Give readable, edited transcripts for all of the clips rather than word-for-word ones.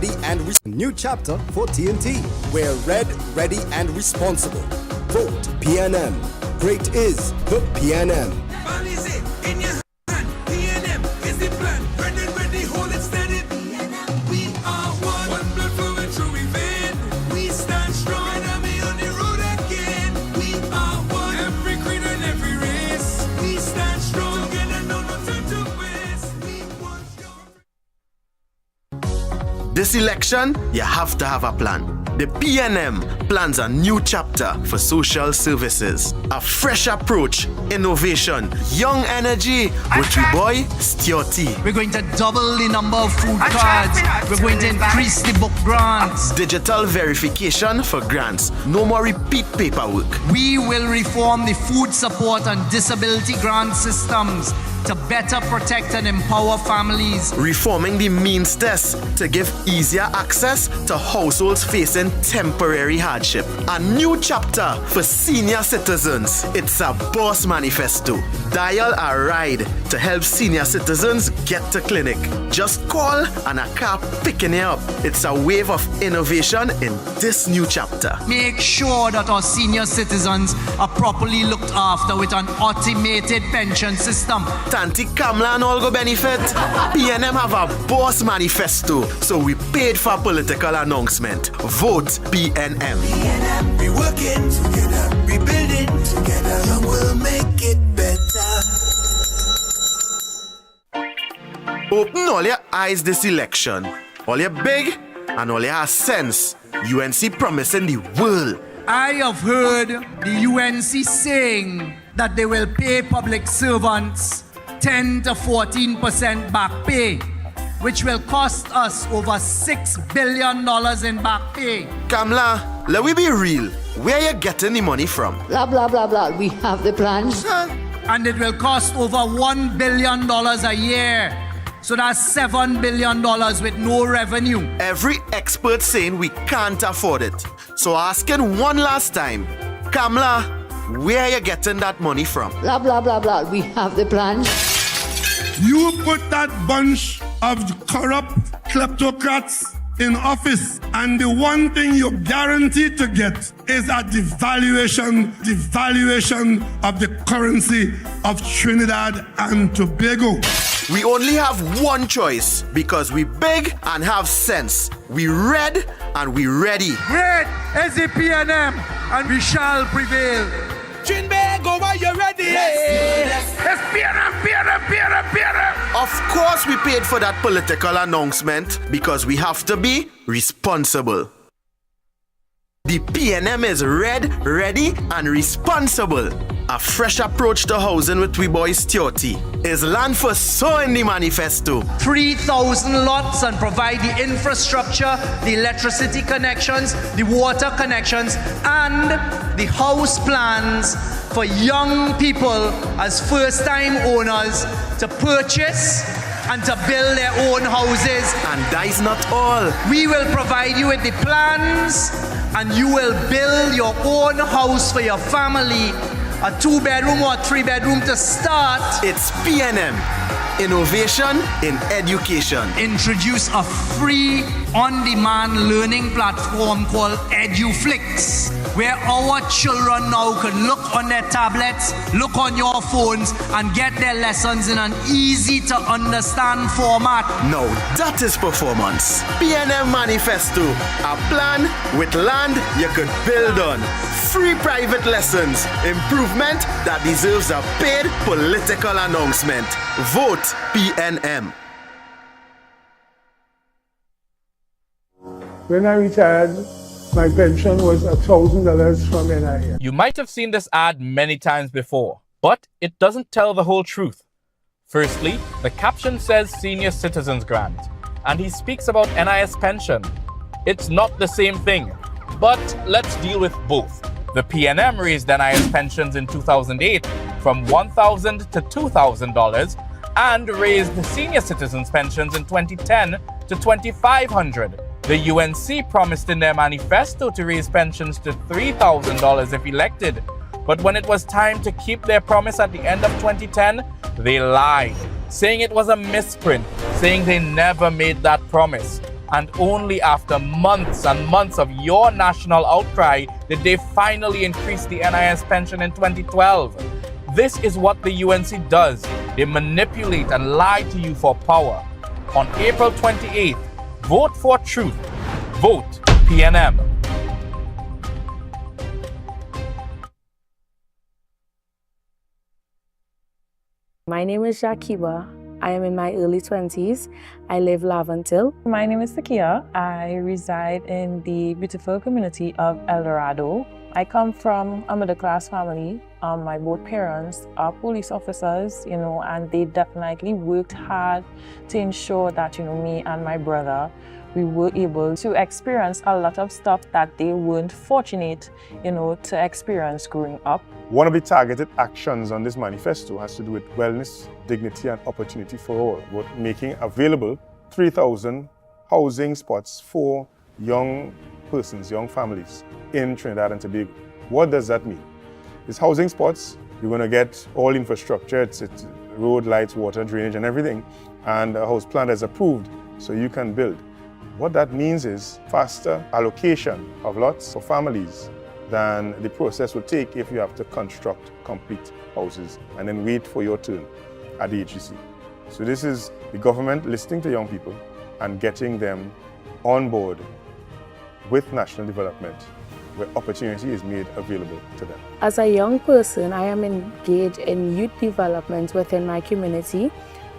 ready, and new chapter for TNT. We're red, ready, and responsible. Vote PNM. Great is the PNM. This election, you have to have a plan. The PNM plans a new chapter for social services. A fresh approach, innovation, young energy with we boy Stuarty. We're going to double the number of food cards. We're going to increase the book grants. Digital verification for grants. No more repeat paperwork. We will reform the food support and disability grant systems to better protect and empower families. Reforming the means test to give easier access to households facing temporary hardship. A new chapter for senior citizens. It's a boss manifesto. Dial a ride to help senior citizens get to clinic. Just call and a car picking you up. It's a wave of innovation in this new chapter. Make sure that our senior citizens are properly looked after with an automated pension system. Tanti Kamla and all go benefit. PNM have a boss manifesto, so we paid for political announcement. Vote PNM. PNM, we working together, we building together, and we'll make it better. Open all your eyes this election. All your big and all your sense. UNC promising the world. I have heard the UNC saying that they will pay public servants 10 to 14% back pay, which will cost us over $6 billion in back pay. Kamla, let we be real. Where you getting the money from? Blah, blah, blah, blah. We have the plans. And it will cost over $1 billion a year. So that's $7 billion with no revenue. Every expert saying we can't afford it. So asking one last time, Kamla, where you getting that money from? Blah, blah, blah, blah. We have the plans. You put that bunch of corrupt kleptocrats in office, and the one thing you're guaranteed to get is a devaluation of the currency of Trinidad and Tobago. We only have one choice because we big and have sense. We red and we ready. Red is the PNM and we shall prevail. Trinbago, are you ready? Yes. Of course we paid for that political announcement because we have to be responsible. The PNM is red, ready, and responsible. A fresh approach to housing with we boys Stuarty. Is land for so in the manifesto. 3,000 lots and provide the infrastructure, the electricity connections, the water connections, and the house plans for young people as first-time owners to purchase and to build their own houses. And that is not all. We will provide you with the plans and you will build your own house for your family, a 2-bedroom or 3-bedroom to start. It's PNM. Innovation in education. Introduce a free on-demand learning platform called EduFlix, where our children now can look on their tablets, look on your phones, and get their lessons in an easy-to-understand format. Now that is performance. PNM Manifesto, a plan with land you could build on. Free private lessons, improvement that deserves a paid political announcement. Vote PNM. When I retired, my pension was $1,000 from NIA. You might have seen this ad many times before, but it doesn't tell the whole truth. Firstly, the caption says Senior Citizens Grant, and he speaks about NIS pension. It's not the same thing, but let's deal with both. The PNM raised NIS pensions in 2008 from $1,000 to $2,000 and raised the senior citizens' pensions in 2010 to $2,500. The UNC promised in their manifesto to raise pensions to $3,000 if elected, but when it was time to keep their promise at the end of 2010, they lied, saying it was a misprint, saying they never made that promise. And only after months and months of your national outcry did they finally increase the NIS pension in 2012. This is what the UNC does. They manipulate and lie to you for power. On April 28th, vote for truth. Vote PNM. My name is Jakiba. I am in my early 20s. I live Laventille. My name is Sakia. I reside in the beautiful community of El Dorado. I come from a middle-class family. My both parents are police officers, and they definitely worked hard to ensure that, me and my brother, we were able to experience a lot of stuff that they weren't fortunate, to experience growing up. One of the targeted actions on this manifesto has to do with wellness, dignity, and opportunity for all. We're making available 3,000 housing spots for young persons, young families in Trinidad and Tobago. What does that mean? It's housing spots. You're going to get all infrastructure. It's road, lights, water, drainage, and everything. And a house plan is approved so you can build. What that means is faster allocation of lots for families than the process will take if you have to construct complete houses and then wait for your turn at the HGC. So this is the government listening to young people and getting them on board with national development where opportunity is made available to them. As a young person, I am engaged in youth development within my community.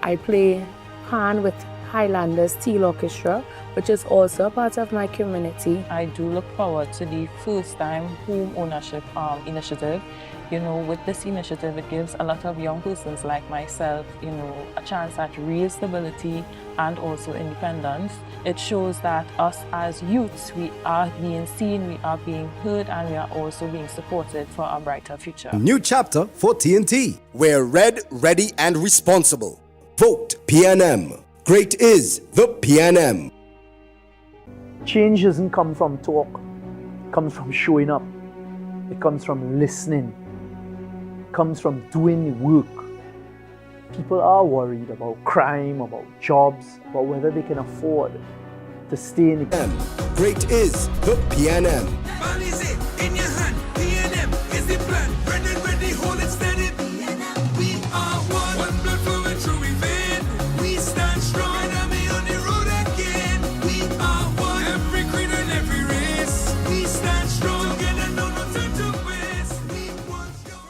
I play pan with Highlanders Steel Orchestra, which is also a part of my community. I do look forward to the first time home ownership initiative. With this initiative, it gives a lot of young persons like myself, a chance at real stability and also independence. It shows that us as youths, we are being seen, we are being heard, and we are also being supported for a brighter future. New chapter for TNT. We're red, ready, and responsible. Vote PNM. Great is the PNM. Change doesn't come from talk. It comes from showing up. It comes from listening. It comes from doing the work. People are worried about crime, about jobs, about whether they can afford to stay in the... Great is the PNM. Man is it in your hand. PNM is the plan. Ready, hold it steady. We are one. One blood flowing through we vein. We stand strong. Enemy on the road again. We are one. Every creed and every race. We stand strong. Together, no time to waste. We want your...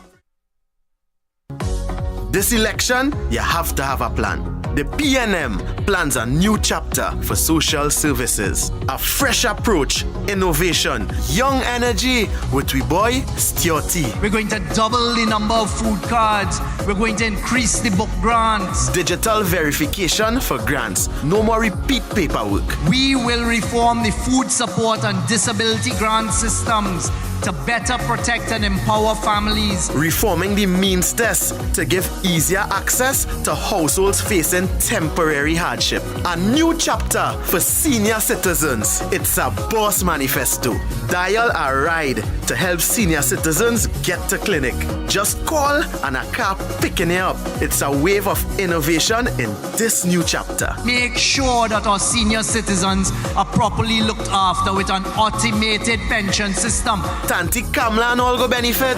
This election, you have to have a plan. The PNM plans a new chapter for social services. A fresh approach, innovation, young energy with we boy Stioty. We're going to double the number of food cards. We're going to increase the book grants. Digital verification for grants. No more repeat paperwork. We will reform the food support and disability grant systems to better protect and empower families. Reforming the means test to give easier access to households facing temporary hardship. A new chapter for senior citizens. It's a boss manifesto. Dial a ride to help senior citizens get to clinic. Just call and a car picking you up. It's a wave of innovation in this new chapter. Make sure that our senior citizens are properly looked after with an automated pension system. Tanti Kamla and all go benefit.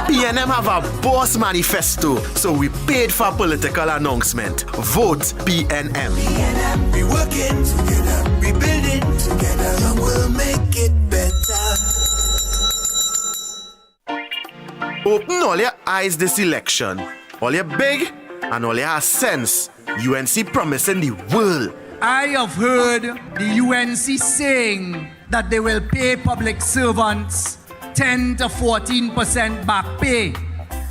PNM have a boss manifesto, so we paid for political announcement. Vote PNM. PNM, we working together, we building together, and we'll make it better. Open all your eyes this election. All your big and all your sense. UNC promising the world. I have heard the UNC saying that they will pay public servants 10 to 14% back pay,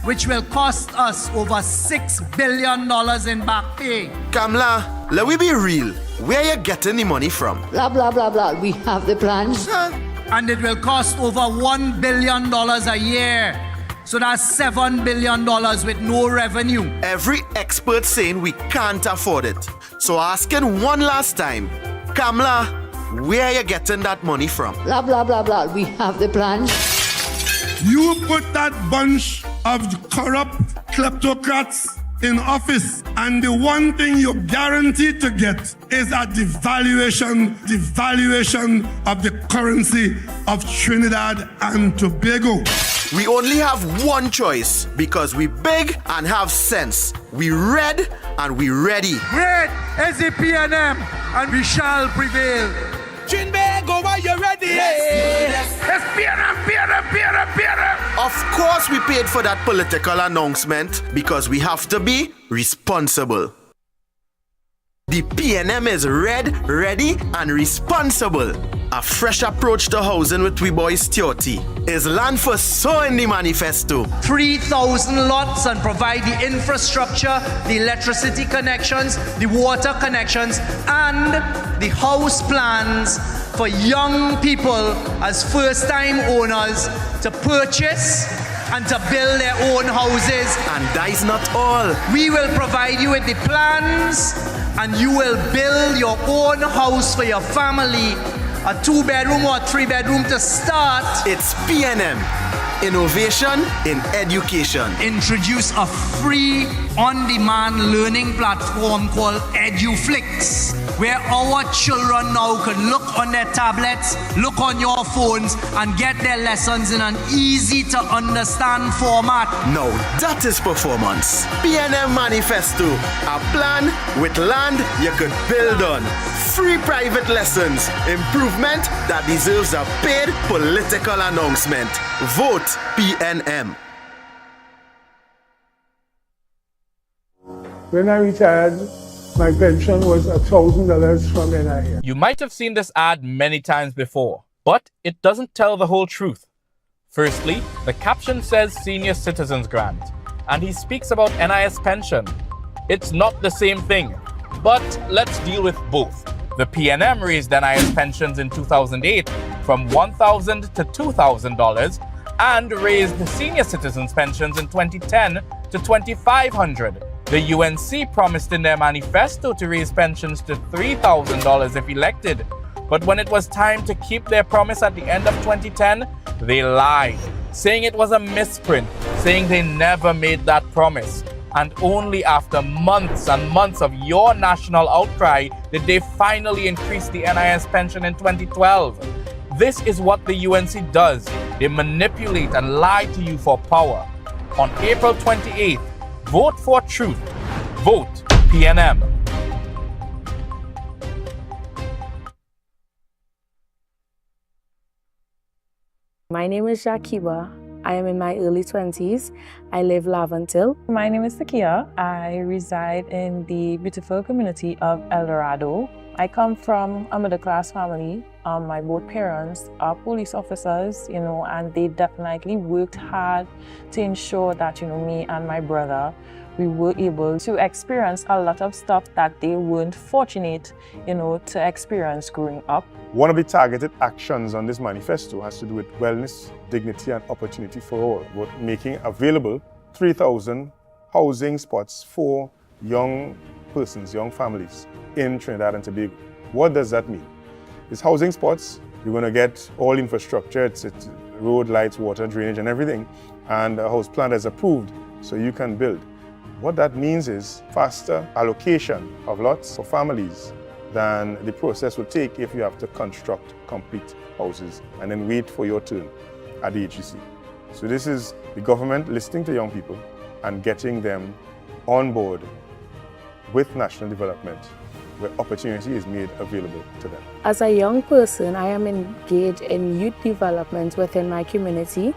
which will cost us over $6 billion in back pay. Kamla, let we be real. Where you getting the money from? Blah, blah, blah, blah. We have the plans. And it will cost over $1 billion a year. So that's $7 billion with no revenue. Every expert saying we can't afford it. So asking one last time, Kamla, where you getting that money from? Blah, blah, blah, blah. We have the plans. You put that bunch of corrupt kleptocrats in office, and the one thing you're guaranteed to get is a devaluation of the currency of Trinidad and Tobago. We only have one choice because we big and have sense. We red and we ready. Red is the PNM, and we shall prevail. Trinbago, are you ready? Yes. Of course we paid for that political announcement because we have to be responsible. The PNM is red, ready and responsible. A fresh approach to housing with we boys Theoti is land for so in the manifesto. 3,000 lots and provide the infrastructure, the electricity connections, the water connections, and the house plans for young people as first-time owners to purchase and to build their own houses. And that is not all. We will provide you with the plans and you will build your own house for your family. A 2-bedroom or 3-bedroom to start. It's PNM. Innovation in education. Introduce a free on-demand learning platform called EduFlix, where our children now can look on their tablets, look on your phones, and get their lessons in an easy-to-understand format. Now that is performance. PNM Manifesto, a plan with land you could build on. Free private lessons, improvement that deserves a paid political announcement. Vote PNM. When I retired, my pension was $1,000 from NIA. You might have seen this ad many times before, but it doesn't tell the whole truth. Firstly, the caption says Senior Citizens Grant, and he speaks about NIS pension. It's not the same thing, but let's deal with both. The PNM raised NIS pensions in 2008 from $1,000 to $2,000 and raised the senior citizens' pensions in 2010 to $2,500. The UNC promised in their manifesto to raise pensions to $3,000 if elected, but when it was time to keep their promise at the end of 2010, they lied, saying it was a misprint, saying they never made that promise. And only after months and months of your national outcry did they finally increase the NIS pension in 2012. This is what the UNC does. They manipulate and lie to you for power. On April 28th, vote for truth. Vote PNM. My name is Jakiba. I am in my early 20s. I live Laventille. My name is Sakia. I reside in the beautiful community of El Dorado. I come from a middle-class family. My both parents are police officers, and they definitely worked hard to ensure that, me and my brother, we were able to experience a lot of stuff that they weren't fortunate, to experience growing up. One of the targeted actions on this manifesto has to do with wellness, dignity and opportunity for all, with making available 3,000 housing spots for young persons, young families in Trinidad and Tobago. What does that mean? These housing spots, you're going to get all infrastructure, it's road, lights, water, drainage and everything, and a house plan is approved so you can build. What that means is faster allocation of lots for families than the process will take if you have to construct complete houses and then wait for your turn at the HEC. So this is the government listening to young people and getting them on board with national development where opportunity is made available to them. As a young person, I am engaged in youth development within my community.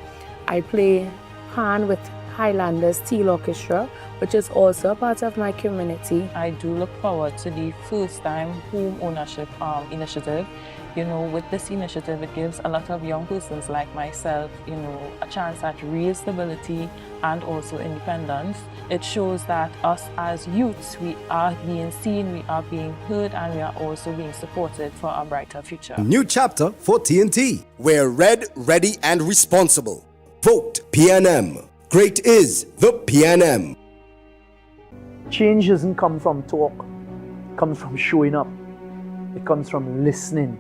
I play pan with Highlanders Steel Orchestra, which is also a part of my community. I do look forward to the first time home ownership initiative. With this initiative, it gives a lot of young persons like myself, a chance at real stability and also independence. It shows that us as youths, we are being seen, we are being heard, and we are also being supported for a brighter future. New chapter for TNT. We're red, ready and responsible. Vote PNM. Great is the PNM. Change doesn't come from talk. It comes from showing up. It comes from listening.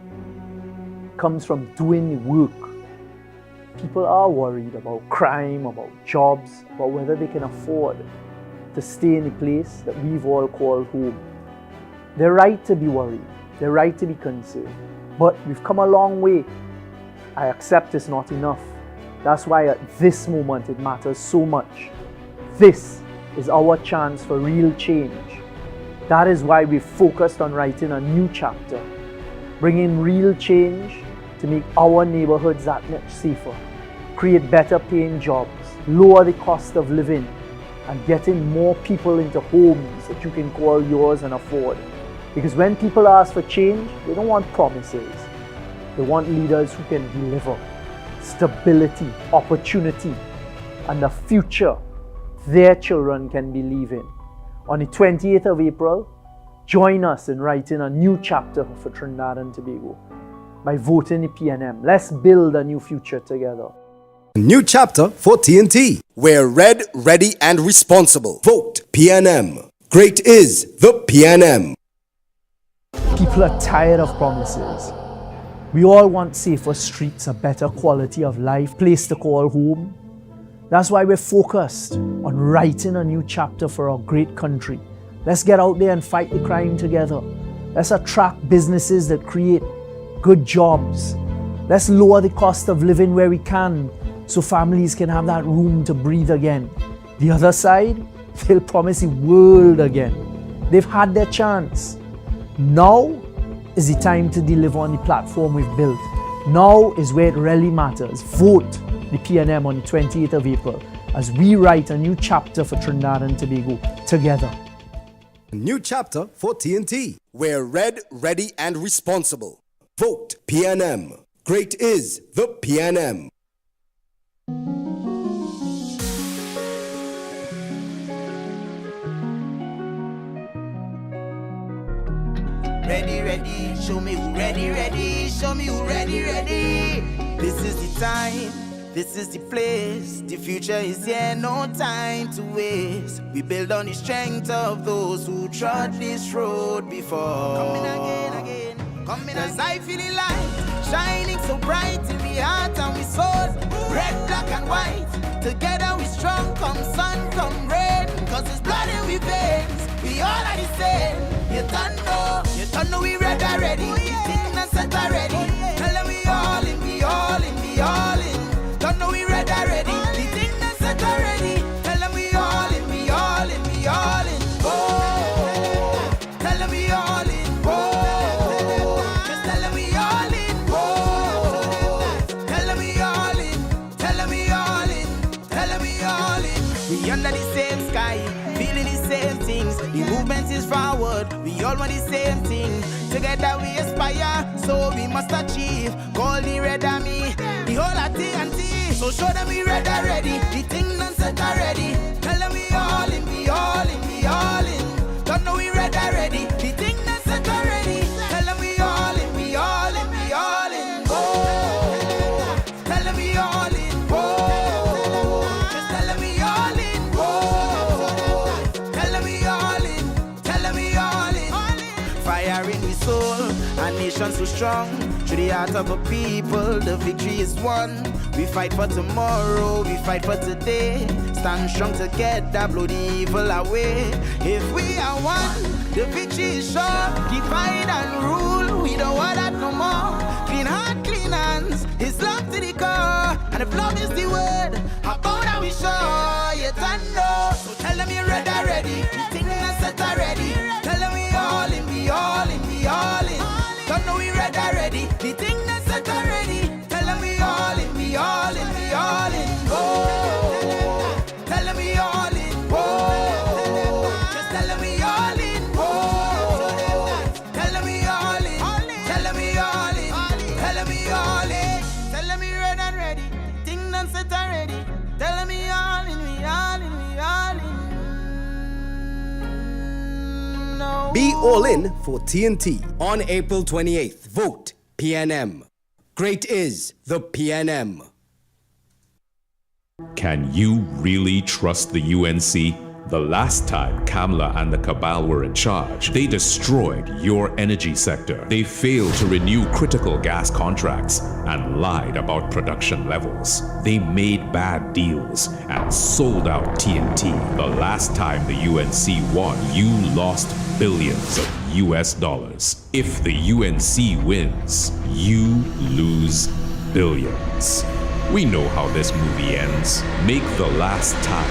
It comes from doing the work. People are worried about crime, about jobs, about whether they can afford. to stay in the place that we've all called home. They're right to be worried. They're right to be concerned. But we've come a long way. I accept it's not enough. That's why at this moment it matters so much. This is our chance for real change. That is why we've focused on writing a new chapter, bringing real change to make our neighborhoods that much safer, create better paying jobs, lower the cost of living, and getting more people into homes that you can call yours and afford. Because when people ask for change, they don't want promises. They want leaders who can deliver stability, opportunity, and the future their children can believe in. On the 28th of April, join us in writing a new chapter for Trinidad and Tobago by voting the PNM. Let's build a new future together. New chapter for TNT. We're red, ready, and responsible. Vote PNM. Great is the PNM. People are tired of promises. We all want safer streets, a better quality of life, place to call home. That's why we're focused on writing a new chapter for our great country. Let's get out there and fight the crime together. Let's attract businesses that create good jobs. Let's lower the cost of living where we can so families can have that room to breathe again. The other side, they'll promise the world again. They've had their chance. Now is the time to deliver on the platform we've built. Now is where it really matters. Vote the PNM on the 28th of April as we write a new chapter for Trinidad and Tobago together. New chapter for TNT. We're red, ready, and responsible. Vote PNM. Great is the PNM. Ready, ready, show me who ready, ready, show me who ready, ready. This is the time, this is the place. The future is here, no time to waste. We build on the strength of those who trod this road before. Coming again, coming as I feel the light, shining so bright in me heart and we soul. Red, black and white, together we strong. Come sun, come rain, cause it's blood in we veins. We all are the same. You don't know we red already. Think and set already. Tell them we all in, we all in, we all in. Don't know we red already. The thing and set already. Tell them we all in, we all in, we all in. Oh, tell them we all in. Oh, just tell them we all in. Oh, tell them we all in. Tell them we all in. Tell them we all in. We under the same sky, feeling the same things. The movement is forward. We all want the same thing. Together we aspire, so we must achieve. Call the red army, the whole of TNT. So show them we red already. The thing done set already. Tell them we all in, we all in, we all in. Don't know we red already. The thing done set already. Tell them we all in, we all in, we all in. Oh, tell them we all in. Oh, just tell them we all in. Oh, tell them we all in. Tell them we all in. Fire in we soul, our nation so strong. Through the heart of a people, the victory is won. We fight for tomorrow, we fight for today. Stand strong together, blow the evil away. If we are one, the victory is sure. Divide and rule, we don't want that no more. Clean heart, clean hands, His love to the core. And if love is the word, how about that we show? You don't know. So tell them you're ready already. The thing is set already. Tell them we all in, we all in, we all in. Don't know we ready already. The thing is set already. Tell them we all in, we all in, we all in. Oh, tell them we all in. Oh, just tell them we all in. Oh, tell them we all in. Tell them we all in. Tell them we all in. Tell them we ready and ready. The thing done set already. Tell them we all in, we all in, we all in. No. Be all in for TNT on April 28th. Vote PNM. Great is the PNM. Can you really trust the UNC The last time Kamla and the cabal were in charge, they destroyed your energy sector. They failed to renew critical gas contracts and lied about production levels. They made bad deals and sold out TNT. The last time the UNC won, you lost billions of US dollars. If the UNC wins, you lose billions. We know how this movie ends. Make the last time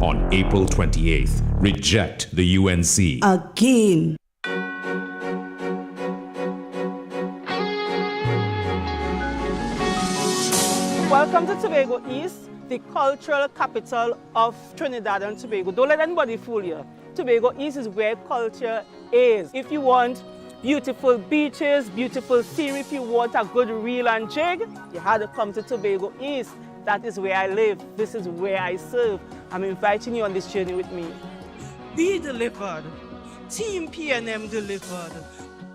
on April 28th. Reject the UNC. Again. Welcome to Tobago East, the cultural capital of Trinidad and Tobago. Don't let anybody fool you. Tobago East is where culture is. If you want beautiful beaches, beautiful scenery, if you want a good reel and jig, you had to come to Tobago East. That is where I live. This is where I serve. I'm inviting you on this journey with me. We delivered. Team PNM delivered.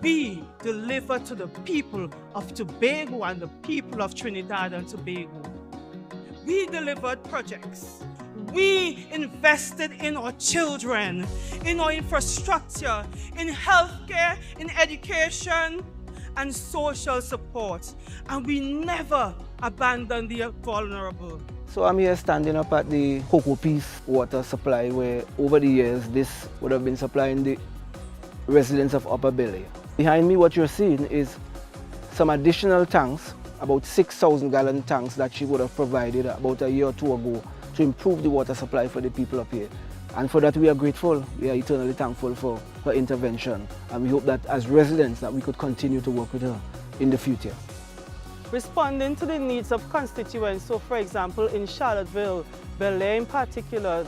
We delivered to the people of Tobago and the people of Trinidad and Tobago. We delivered projects. We invested in our children, in our infrastructure, in healthcare, in education, and social support. And we never abandoned the vulnerable. So I'm here standing up at the Cocoa Peace water supply, where over the years this would have been supplying the residents of Upper Belly. Behind me what you're seeing is some additional tanks, about 6,000 gallon tanks that she would have provided about a year or two ago to improve the water supply for the people up here. And for that we are grateful, we are eternally thankful for her intervention. And we hope that as residents that we could continue to work with her in the future. Responding to the needs of constituents, so for example in Charlottesville, Bel Air in particular,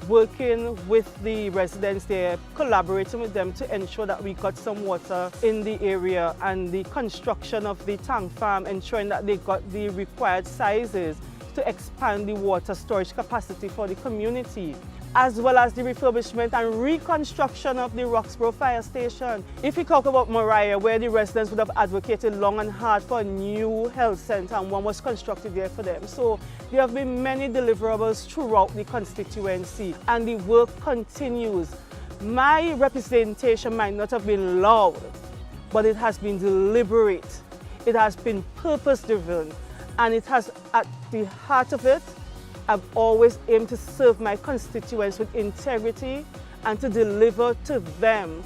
working with the residents there, collaborating with them to ensure that we got some water in the area, and the construction of the tank farm, ensuring that they got the required sizes to expand the water storage capacity for the community, as well as the refurbishment and reconstruction of the Roxborough Fire Station. If we talk about Mariah, where the residents would have advocated long and hard for a new health centre, and one was constructed there for them. So there have been many deliverables throughout the constituency, and the work continues. My representation might not have been loud, but it has been deliberate. It has been purpose-driven, and it has, at the heart of it, I've always aimed to serve my constituents with integrity and to deliver to them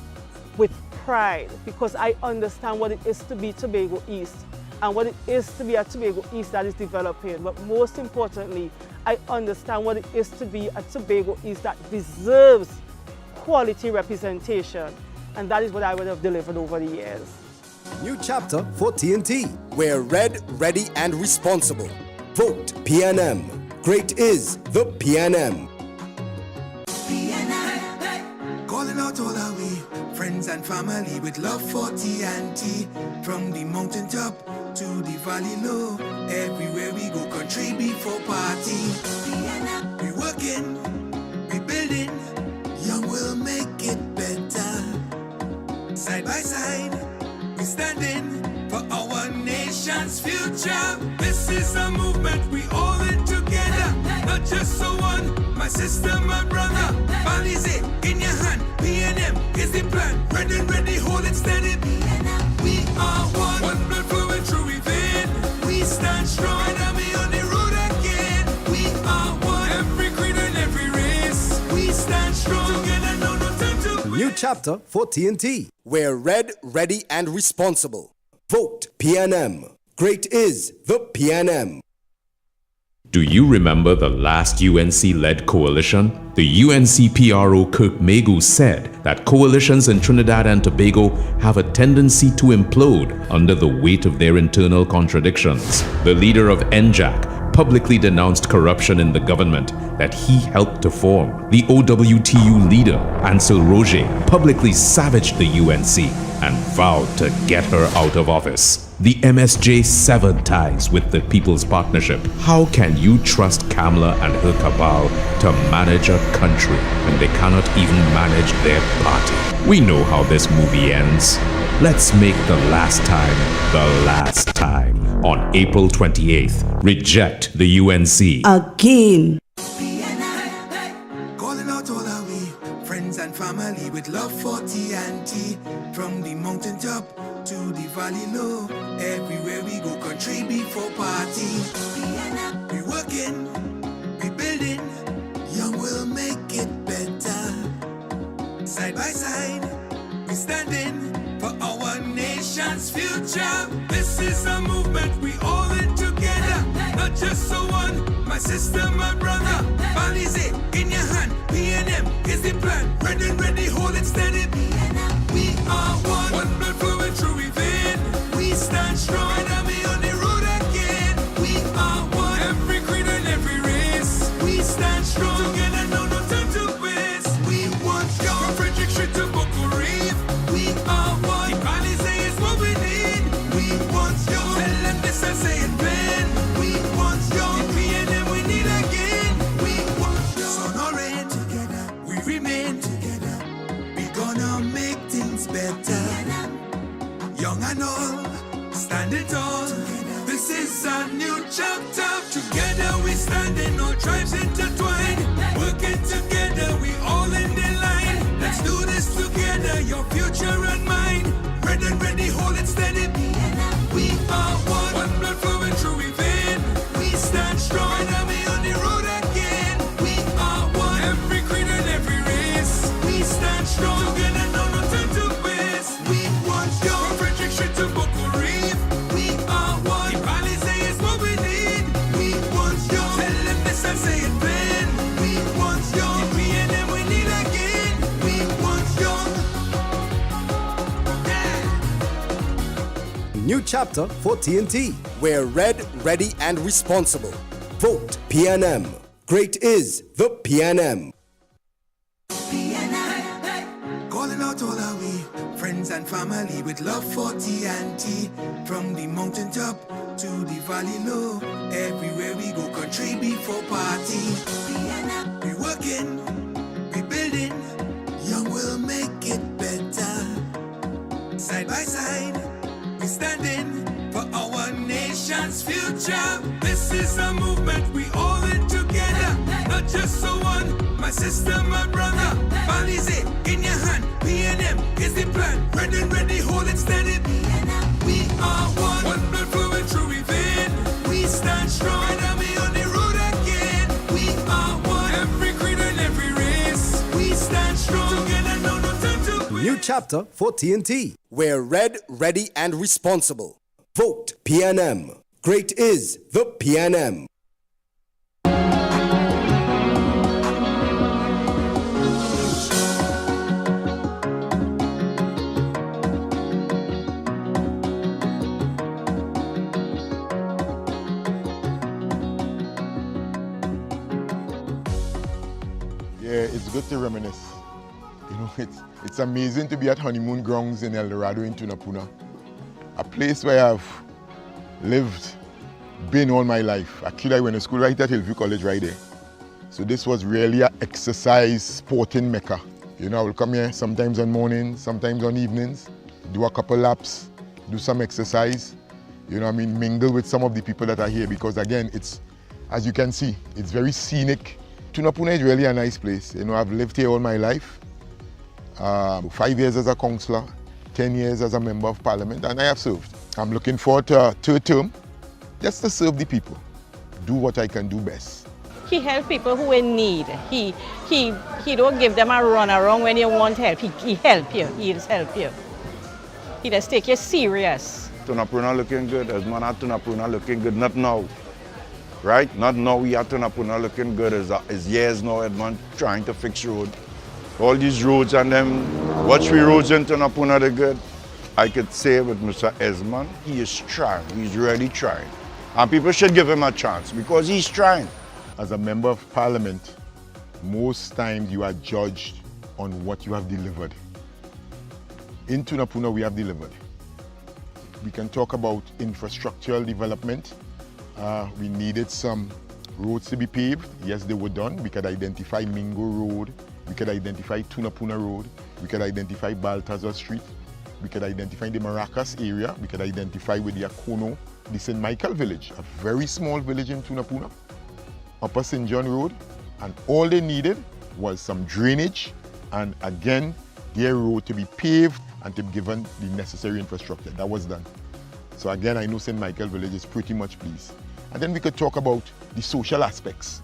with pride, because I understand what it is to be Tobago East and what it is to be a Tobago East that is developing. But most importantly, I understand what it is to be a Tobago East that deserves quality representation. And that is what I would have delivered over the years. New chapter for TNT. We're red, ready, and responsible. Vote PNM. Great is the PNM. Calling out all our way, friends and family with love for TNT. From the mountaintop to the valley low, everywhere we go, country before party. We working, we building, young will make it better. Side by side, we standing for our nation's future. This is a movement we all in together, not just so one, my sister, my brother. Balize in your hand, PNM is the plan. Ready, hold it steady. We are one blood flowing through we vein. We stand strong, and we on the road again. We are one, every creed and every race. We stand strong, together, no time to wait. New chapter for TNT. We're red, ready, and responsible. Vote PNM. Great is the PNM. Do you remember the last UNC-led coalition? The UNC PRO Kirk Megu said that coalitions in Trinidad and Tobago have a tendency to implode under the weight of their internal contradictions. The leader of NJAC publicly denounced corruption in the government that he helped to form. The OWTU leader, Ansel Roger, publicly savaged the UNC and vowed to get her out of office. The MSJ severed ties with the People's Partnership. How can you trust Kamla and her cabal to manage a country when they cannot even manage their party? We know how this movie ends. Let's make the last time on April 28th. Reject the UNC. Again. love for TNT. From the mountaintop to the valley low, everywhere we go, country before party. We working, we building, young will make it better. Side by side, we standing for our nation's future. This is a movement we all in together, not just so one. My sister, my brother, Balize in your hand. PNM is the plan. Ready, hold it steady. We are one blood flowing through we vein. We stand strong, enemy on the road again. We are one, every creed and every race. We stand strong, together, no time to waste. We want you from Frederick Street to Boko Reef. We are one, the Balize is what we need. We want you, tell them this and say it plain. We want you, the PNM we need again. We want you, sun or rain, together we remain together. We gonna make things better. Young and old, standing tall. This is a new chapter. Together we standing, all tribes intertwined. Working together, we all in the line. Let's do this together, your future and mine. Ready, hold it steady. We are one blood flowing through we vein. We stand strong, enemy on the road again. We are one, every creed and every race. We stand strong, together, no time to waste. We want you from Frederick Street to Boko Reef. We are one, the Balize is what we need. We want you, tell them this and say it plain. We want you, the PNM we need again. We want you. New chapter for TNT. We're red, ready, and responsible. Vote PNM. Great is the PNM. Calling out all our we friends and family with love for TNT. From the mountaintop to the valley low, everywhere we go, country before party. We working, we building, young will make it better. Side by side, we standing for our nation's future. This is a movement we all in together, not just so one. My sister, my brother, Balize in your hand. PNM is the plan. Ready, hold it steady. We are one blood flowing through we vein. We stand strong, enemy on the road again. We are one, every creed and every race. We stand strong, together, no time to waste. New chapter for TNT. We're red, ready, and responsible. Vote PNM. Great is the PNM. Yeah, it's good to reminisce. You know, it's amazing to be at honeymoon grounds in El Dorado in Tunapuna, a place where I've lived, been all my life. Actually, I went to school right at Hillview College right there. So this was really an exercise sporting mecca. You know, I will come here sometimes on mornings, sometimes on evenings, do a couple laps, do some exercise, you know what I mean, mingle with some of the people that are here because again, it's, as you can see, it's very scenic. Tunapuna is really a nice place. You know, I've lived here all my life. 5 years as a councillor, 10 years as a member of parliament, and I have served. I'm looking forward to a third term, just to serve the people, do what I can do best. He helps people who in need. He don't give them a run around when you want help. He help you. He just help you. He just take you serious. Tunapuna looking good. Esmond at Tunapuna looking good. Not now, right? Not now. We at Tunapuna looking good. It's years now. Edmond trying to fix road. All these roads and them, watch we roads in Tunapuna, they're good. I could say with Mr. Esmond, he is trying. He's really trying. And people should give him a chance because he's trying. As a member of parliament, most times you are judged on what you have delivered. In Tunapuna, we have delivered. We can talk about infrastructural development. We needed some roads to be paved. Yes, they were done. We could identify Mingo Road. We could identify Tunapuna Road. We could identify Baltazar Street. We could identify the Maracas area. We could identify with the Akono, the St. Michael village, a very small village in Tunapuna, Upper St. John Road. And all they needed was some drainage and again, their road to be paved and to be given the necessary infrastructure. That was done. So again, I know St. Michael Village is pretty much pleased. And then we could talk about the social aspects.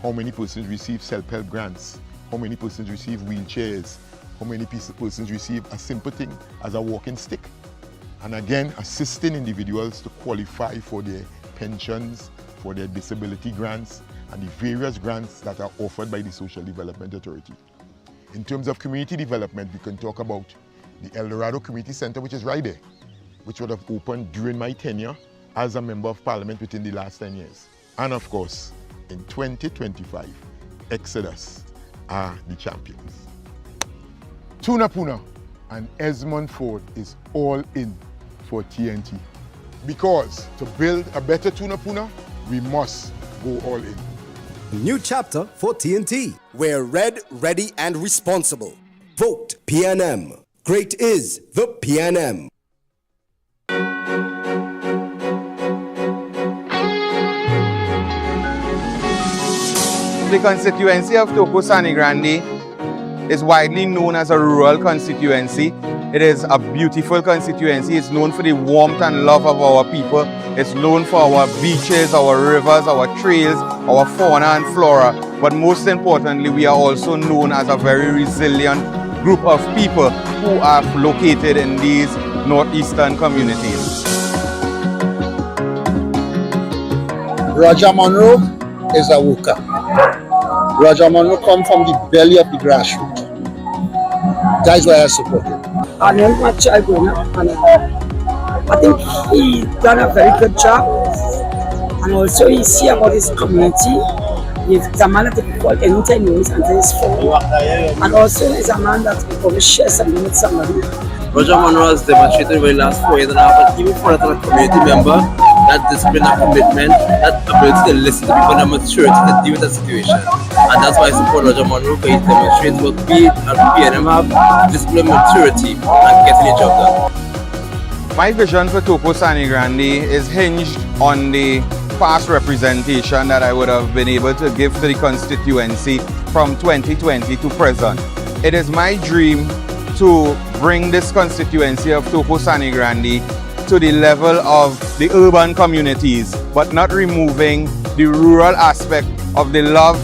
How many persons receive self-help grants? How many persons receive wheelchairs? How many persons receive a simple thing as a walking stick? And again, assisting individuals to qualify for their pensions, for their disability grants, and the various grants that are offered by the Social Development Authority. In terms of community development, we can talk about the El Dorado Community Center, which is right there, which would have opened during my tenure as a Member of Parliament within the last 10 years. And of course, in 2025, Exodus are the champions. Tunapuna and Esmond Ford is all in for TNT. Because to build a better Tunapuna, we must go all in. A new chapter for TNT. We're red, ready, and responsible. Vote PNM. Great is the PNM. The constituency of Toko Sani Grande is widely known as a rural constituency. It is a beautiful constituency. It's known for the warmth and love of our people. It's known for our beaches, our rivers, our trails, our fauna and flora. But most importantly, we are also known as a very resilient group of people who are located in these northeastern communities. Roger Monroe is a worker. Roger Monroe comes from the belly of the grassroots. That's why I support him. I know my child growing up, and I think he done a very good job. And also he see about his community. He's a man that people call anytime he knows and his phone. And also he's a man that will always share something with somebody. Roger Monroe has demonstrated over the last 4 years and a half, even for a community member, that discipline and commitment, that ability to listen to people and maturity to deal with the situation. And that's why I support Roger Monroe, because he demonstrates what we and PNM have, discipline, maturity, and getting the job done. My vision for Toko Sani Grande is hinged on the past representation that I would have been able to give to the constituency from 2020 to present. It is my dream to bring this constituency of Toko Sani Grande to the level of the urban communities, but not removing the rural aspect of the love,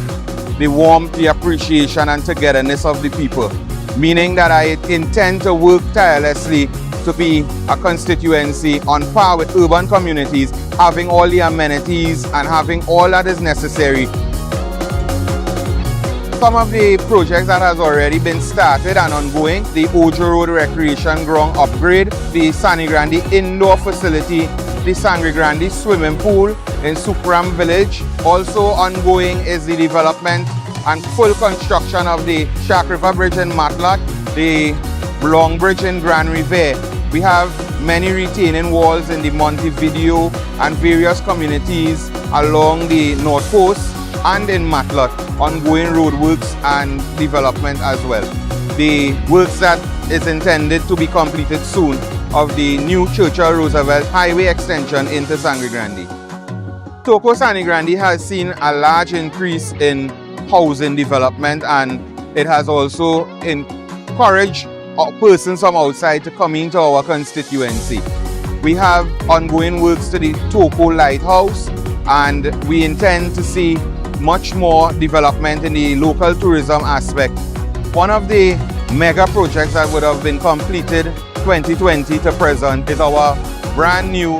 the warmth, the appreciation and togetherness of the people. Meaning that I intend to work tirelessly to be a constituency on par with urban communities, having all the amenities and having all that is necessary. Some of the projects that has already been started and ongoing, the Ojo Road Recreation Ground upgrade, the Sani Grande Indoor Facility, the Sangre Grande Swimming Pool in Supram Village. Also ongoing is the development and full construction of the Shark River Bridge in Matlock, the Long Bridge in Grand River. We have many retaining walls in the Montevideo and various communities along the North Coast and in Matlock, ongoing roadworks and development as well. The works that is intended to be completed soon of the new Churchill Roosevelt Highway extension into Sangre Grande. Toko Sani Grande has seen a large increase in housing development, and it has also encouraged persons from outside to come into our constituency. We have ongoing works to the Toko Lighthouse, and we intend to see much more development in the local tourism aspect. One of the mega projects that would have been completed 2020 to present is our brand new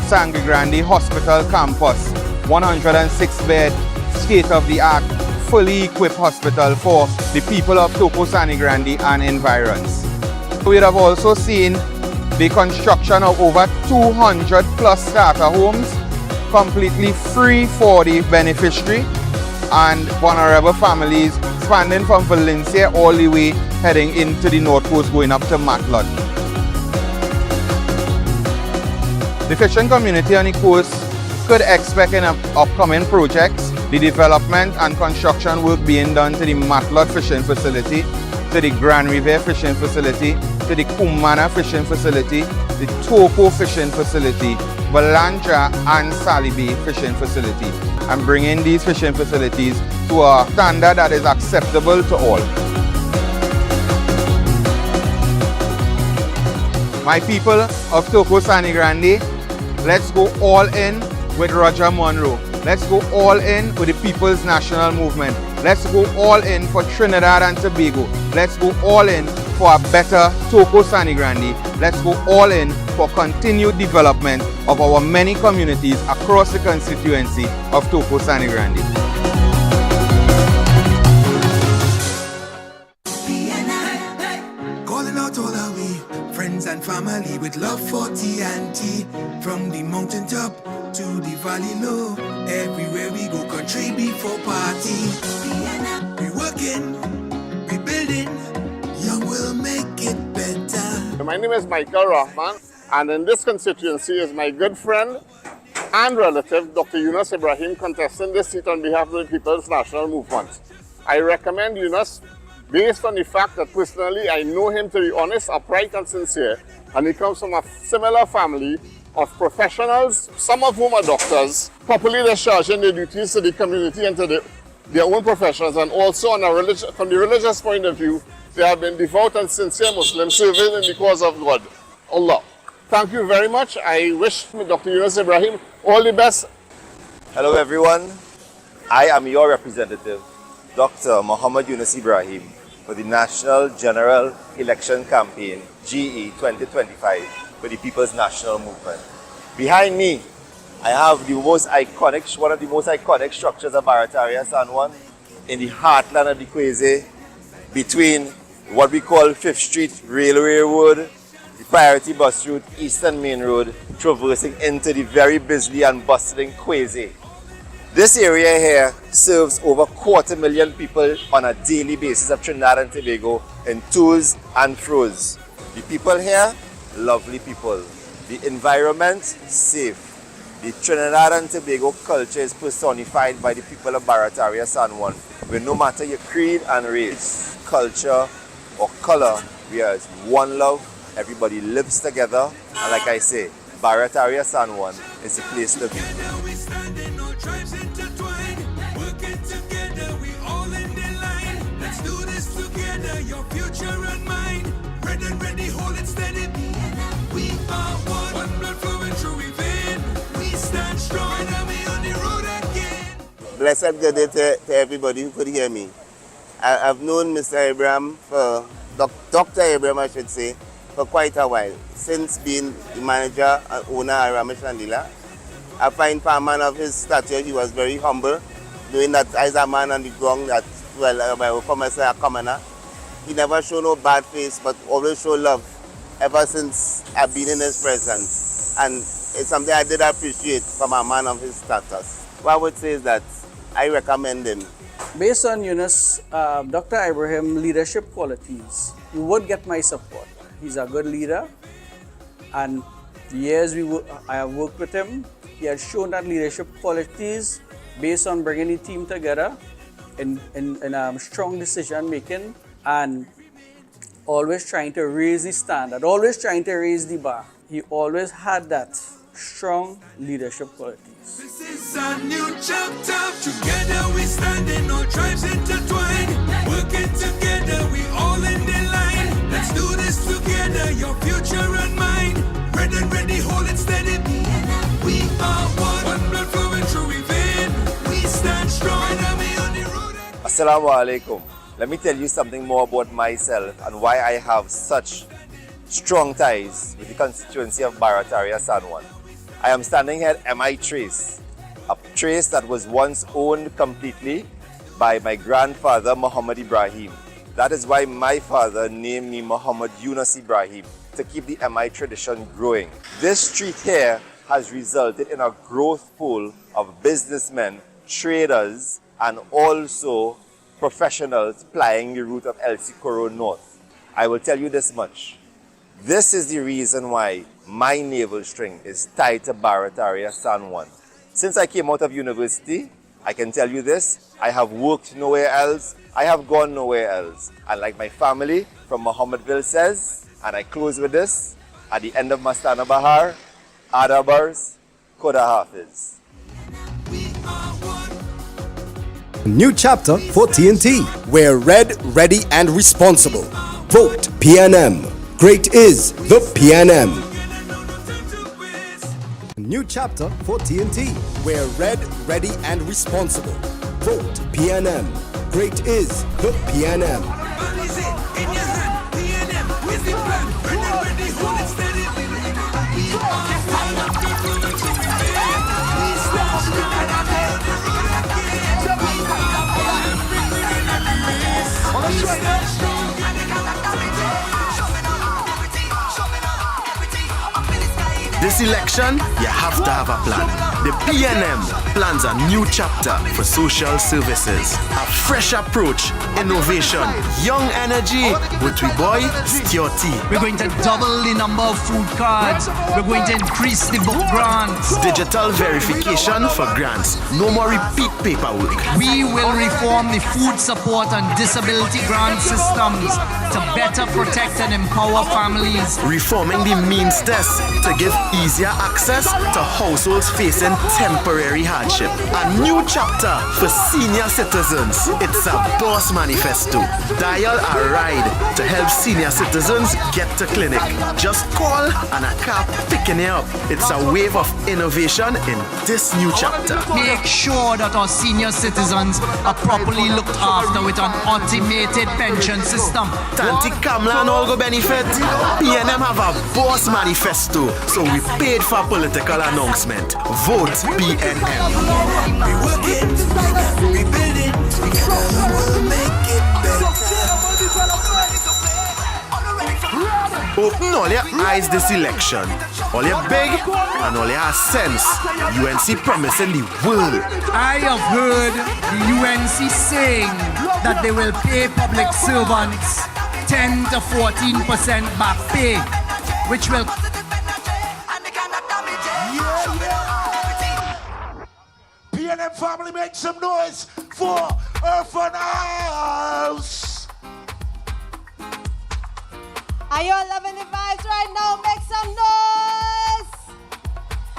Sangre Grande Hospital Campus, 106-bed, state-of-the-art, fully equipped hospital for the people of Toko Sani Grande and environs. We have also seen the construction of over 200 plus starter homes, completely free for the beneficiary and vulnerable families, spanning from Valencia all the way heading into the North Coast, going up to Matlock. The fishing community on the coast could expect in upcoming projects the development and construction work being done to the Matlock fishing facility, to the Grand River fishing facility, to the Kumana fishing facility, the Toko fishing facility, Balandra and Salibi fishing facility, and bringing these fishing facilities to a standard that is acceptable to all. My people of Toko Sani Grande, let's go all in with Roger Monroe. Let's go all in with the People's National Movement. Let's go all in for Trinidad and Tobago. Let's go all in for a better Toko Sani Grande. Let's go all in for continued development of our many communities across the constituency of Toko Sani Grande. Calling out all our we friends and family with love for TNT. From the mountaintop to the valley low, everywhere we go, country before party. We working, we building, young will make it better. My name is Michael Rahman, and in this constituency is my good friend and relative, Dr. Yunus Ibrahim, contesting this seat on behalf of the People's National Movement. I recommend Yunus based on the fact that personally I know him to be honest, upright and sincere, and he comes from a similar family of professionals, some of whom are doctors, properly discharging their duties to the community and to their own professions, and also on from the religious point of view, they have been devout and sincere Muslims serving in the cause of God, Allah. Thank you very much. I wish Dr. Yunus Ibrahim all the best. Hello everyone, I am your representative, Dr. Muhammad Yunus Ibrahim, for the National General Election Campaign, GE 2025, for the People's National Movement. Behind me, I have one of the most iconic structures of Barataria San Juan, in the heartland of the Kweze, between what we call 5th Street Railway Road, the Priority Bus Route, Eastern Main Road, traversing into the very busy and bustling Kweze. This area here serves over 250,000 people on a daily basis of Trinidad and Tobago in tours and fros. The people here, lovely people. The environment, safe. The Trinidad and Tobago culture is personified by the people of Barataria San Juan, where no matter your creed and race, culture or color, we are one love, everybody lives together, and like I say, Barataria San Juan is the place to be. Tribes intertwined, working together, we all in the line. Let's do this together, your future and mine. Red and ready, hold it steady. We are one blood flowing through we vein. We stand strong and we on the road again. Blessed good day to everybody who could hear me. I've known Mr. Abraham, Dr. Abraham I should say, for quite a while. Since being the manager and owner of Ramesh Landila. I find for a man of his stature, he was very humble, knowing that as a man on the ground that, well, I will come and say a commoner. He never showed no bad face, but always showed love ever since I've been in his presence. And it's something I did appreciate from a man of his status. What I would say is that I recommend him. Based on Yunus, Dr. Abraham leadership qualities, you would get my support. He's a good leader, and the years I have worked with him, he has shown that leadership qualities based on bringing the team together in strong decision making and always trying to raise the standard, always trying to raise the bar. He always had that strong leadership qualities. This is a new chapter. Together we standing, all tribes intertwined. Working together, we all in the line. Let's do this together, your future and mine. Red and ready, hold it steady. We are one blood flowing through we vein. We stand strong and we on the road. Assalamu alaikum. Let me tell you something more about myself and why I have such strong ties with the constituency of Barataria San Juan. I am standing here at MI Trace, a trace that was once owned completely by my grandfather Muhammad Ibrahim. That is why my father named me Muhammad Yunus Ibrahim, to keep the MI tradition growing. This street here has resulted in a growth pool of businessmen, traders, and also professionals plying the route of El Socorro North. I will tell you this much. This is the reason why my navel string is tied to Barataria San Juan. Since I came out of university, I can tell you this, I have worked nowhere else, I have gone nowhere else. And like my family from Mohammedville says, and I close with this, at the end of Mastana Bahar, Adabars, Koda Hafiz. New chapter for TNT. We're red, ready, and responsible. Vote PNM. Great is the PNM. New chapter for TNT. We're red, ready, and responsible. Vote PNM. Great is the PNM. This election, you have to have a plan. The PNM plans a new chapter for social services. A fresh approach, innovation, young energy with we boy Stuarty. We're going to double the number of food cards. We're going to increase the book grants. Digital verification for grants. No more repeat paperwork. We will reform the food support and disability grant systems to better protect and empower families. Reforming the means test to give easier access to households facing temporary hardship. A new chapter for senior citizens. It's a boss manifesto. Dial a ride to help senior citizens get to clinic. Just call and a car picking you up. It's a wave of innovation in this new chapter. Make sure that our senior citizens are properly looked after with an automated pension system. Tanti Kamla and all go benefit. PNM have a boss manifesto, so we paid for political announcement. Vote PNM. We working together, we building together, we'll make it better. Open all your eyes this election. All your big and all your sense. UNC promising the world. I have heard the UNC saying that they will pay public servants 10 to 14% back pay, which will PNM family, make some noise for Orphan House. Are you all loving the vibes right now? Make some noise.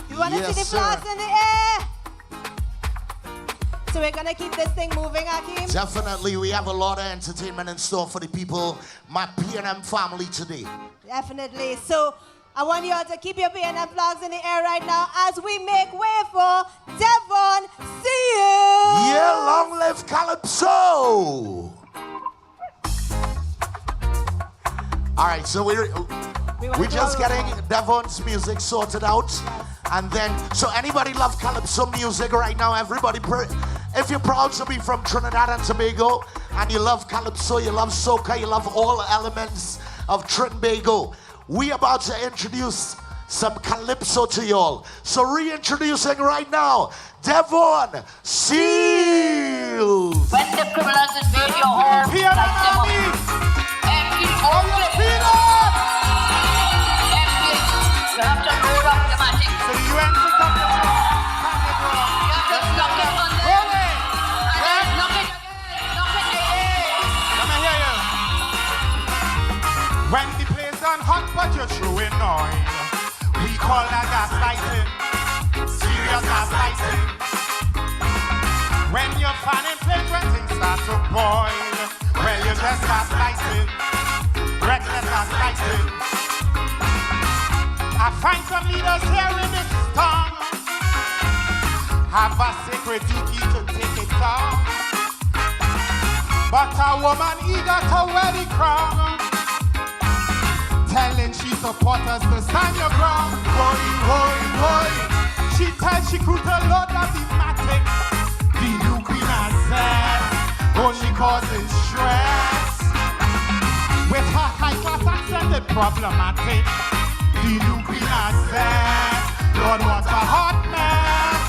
You want to see the flags in the air? So we're going to keep this thing moving, Akeem? Definitely, we have a lot of entertainment in store for the people, my PNM family today. Definitely. So I want you all to keep your PNM flags in the air right now as we make way for Devon. See you. Yeah, long live Calypso. All right, so we're just getting Devon's music sorted out. And then, so anybody love Calypso music right now? Everybody, if you're proud to be from Trinidad and Tobago, and you love Calypso, you love soca, you love all elements of Trinbago, we about to introduce some Calypso to y'all. So reintroducing right now, Devon Seals. When the criminals invade your home, light them up. Empty all your feet up. Empty. You have to load up the matic. So you have to knock it on. You have to knock it on there. And then knock it again. Knock it again. Let me hear you. When the place done hot but you're throwing oil, we call that gaslighting. Serious gaslighting. When you're fanning flames when things start to boil, well, you're just gaslighting. Reckless gaslighting. I find some leaders here in this town have a sacred duty to take it down. But a woman eager to wear the crown, telling she supporters to stand your ground. Boy, boy, boy. She tells she crew to load up the matic. The new queen has said only causes stress. With her high-class accent, it's problematic. The new queen has said Lord wants a hot mess.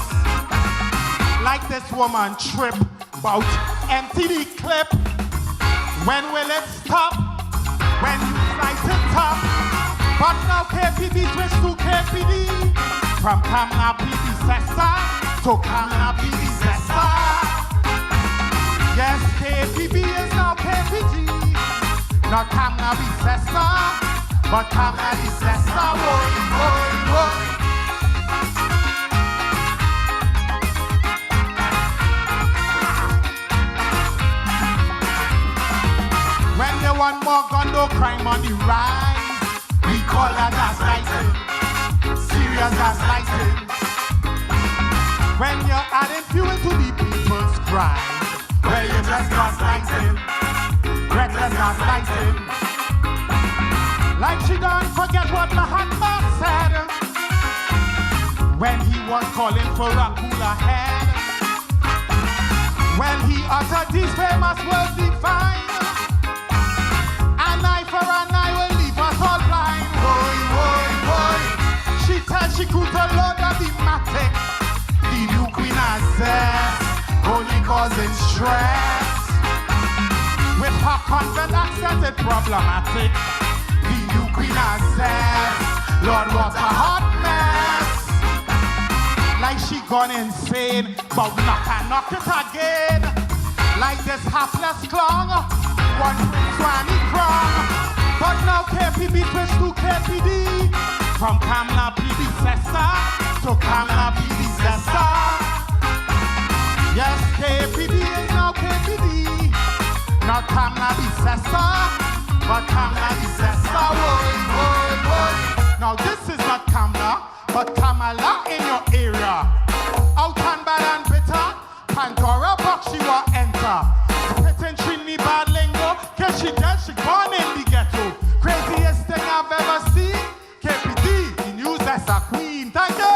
Like this woman trip about empty the clip. When will it stop? When you fly to top. But now KPD switch to KPD. From Kamla PD Sessa to Kamla PD Sessa. Yes, KPB is now KPG. Not Kamla PD Sessa, but Kamla PD Sessa. Boy, boy, boy. When you want more gun, no crime on the rise. call that gaslighting. Serious gaslighting. When you're adding fuel to the people's crime, well, you're just gaslighting. Reckless gaslighting. Like she don't forget what Mahatma said when he was calling for a cooler head. When he uttered these famous words divine, an eye for an eye will leave us all blind. Boy, boy, boy. She tells she could load of the matic. The new queen has only causing stress. With her confident accent, it's problematic. The new queen has Lord, what a hot mess. Like she gone insane, but knock it again. Like this hapless clown, one Swanny Crown. But now KPB switch to KPD. From Kamla predecessor to Kamla predecessor. Yes, KPD is now KPD. Not Kamla predecessor, but Kamla predecessor. Woy, woy, woy. Now this is not Kamla, but Kamala in your area. Out and bad and bitter, Pandora box she will enter. Spitting Trini bad lingo, cause she dead, she gone in the ghetto. Craziest thing I've ever seen, KPD, the news that's a queen. Thank you!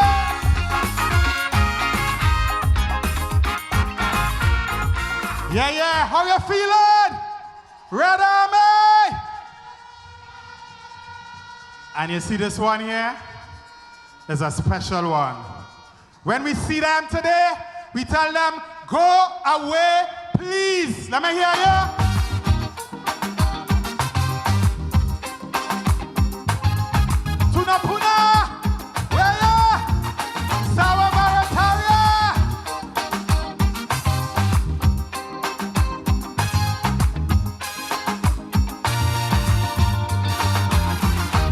Yeah, yeah, how you feeling? Red Army! And you see this one here? There's a special one. When we see them today, we tell them, go away, please. Let me hear you. Tuna Puna, where ya? Sawa Barataria.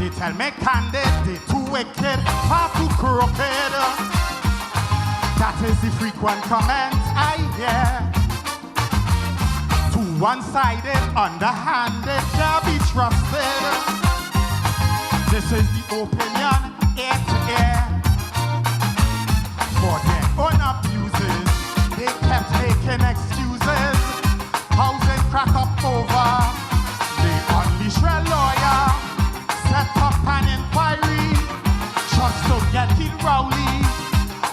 They tell me candid, they too wicked, far too crooked. That is the frequent comment I hear. Too one-sided, underhanded, can't be trusted. This is the opinion, ear to ear. For their own abuses, they kept making excuses. Housing crack up over. They unleash a lawyer, set up an inquiry, just to get it rowdy.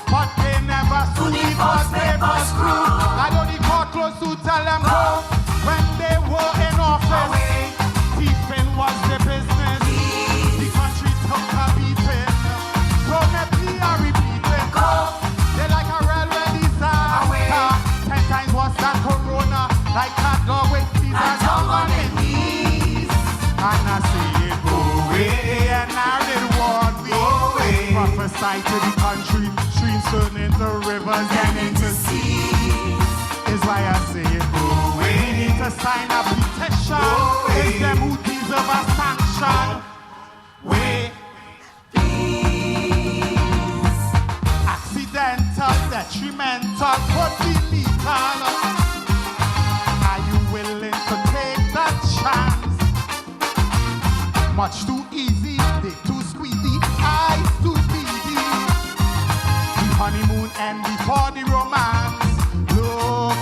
But they never sue because they was screw. I don't need court close to tell them go. When they were in office, thieving was the business. The country took a beating. So me I repeat it. They like a railway disaster. 10 times worse than Corona. Like a dog with feet and tongue on their knees. And I see it go away. And I did what we prophesy to the country. Streams turn into rivers and into seas. Is why I say it. We need to sign a petition. It's them who deserve a sanction. We please. Accidental, detrimental, could be lethal. Are you willing to take that chance? Much too easy, they too squeezy, eyes too beady. Honeymoon and before the romance. Look,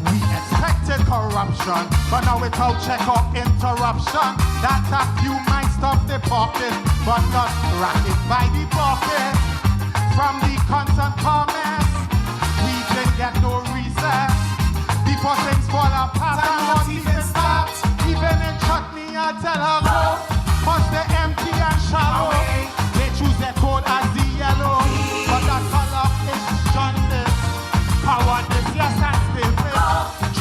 we expected corruption, but now without check-up interruption. That a few might stop the pocket, but not racket by the pocket. From the constant comments, we can get no recess. Before things fall apart and not even start. Even in chutney, I tell her go, cause they're empty and shallow. They choose their code as the yellow. But that color is jaundice. Power this, yes, and still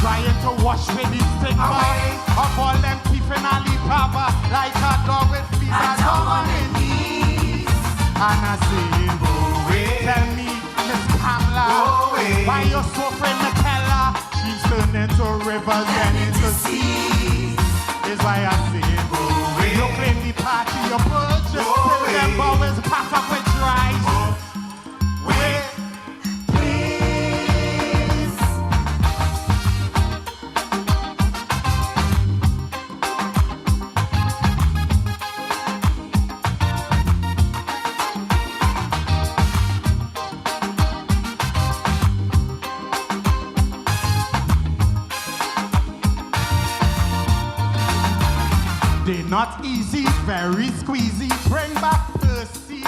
trying to wash with the stigma of all them thief in Alibaba. Like a dog with feet and tongue on their knees. And I say, tell me, Miss Kamla, why you're so afraid to tell her? She's turned into rivers and into seas. Is why I say, you claim the party, your birds just till them always pack up with rice. Not easy, very squeezy. Bring back Percy.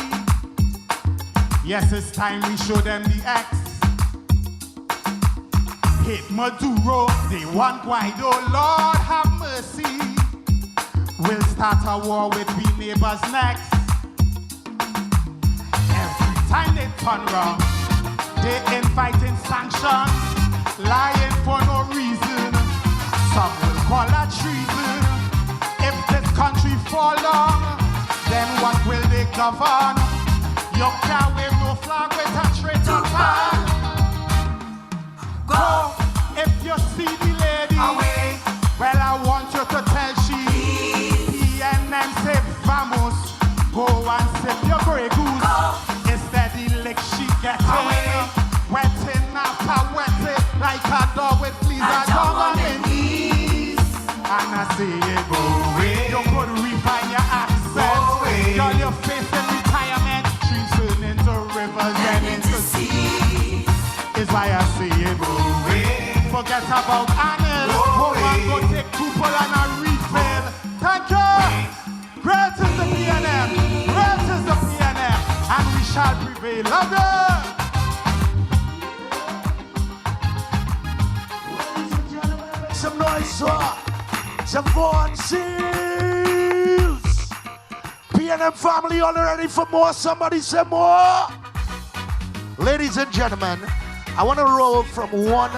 Yes, it's time we show them the X. Hit Maduro, they want Guaido. Lord have mercy. We'll start a war with we neighbors next. Every time they turn round, they inviting sanctions, lying for no reason. Some will call that treason. If this country fall down, then what will they govern? You can't wave no flag with a traitor flag. Go, if you see the lady, away. Well, I want you to tell she, PNM say vamos, go and sip your Grey Goose. Instead the lick she getting, wetting after wetting, like a dog with fleas a dog on the knees. And I say it go away, you could refine your accent, girl you're facing retirement, trees turn into rivers and into seas. Is why I say it go away. Forget about Anil. Woman go take people and a refill. Thank you. Great is the PNM. Great is the PNM. And we shall prevail. Louder. Some noise for Javon Seals. PNM family, all ready for more? Somebody say more. Ladies and gentlemen, I want to roll from one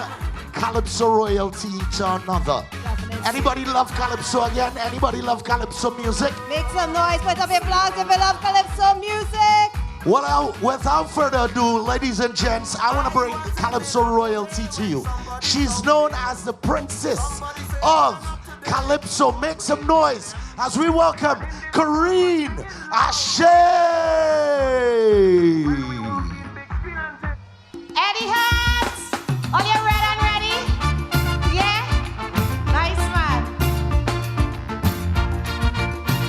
Calypso royalty to another. Anybody love Calypso again? Anybody love Calypso music? Make some noise, put up your flags if you love Calypso music. Well, without further ado, ladies and gents, I want to bring Calypso royalty to you. She's known as the princess of Calypso. Make some noise as we welcome Kareen Ashe. Eddie Hart, are you ready and ready? Yeah? Nice man.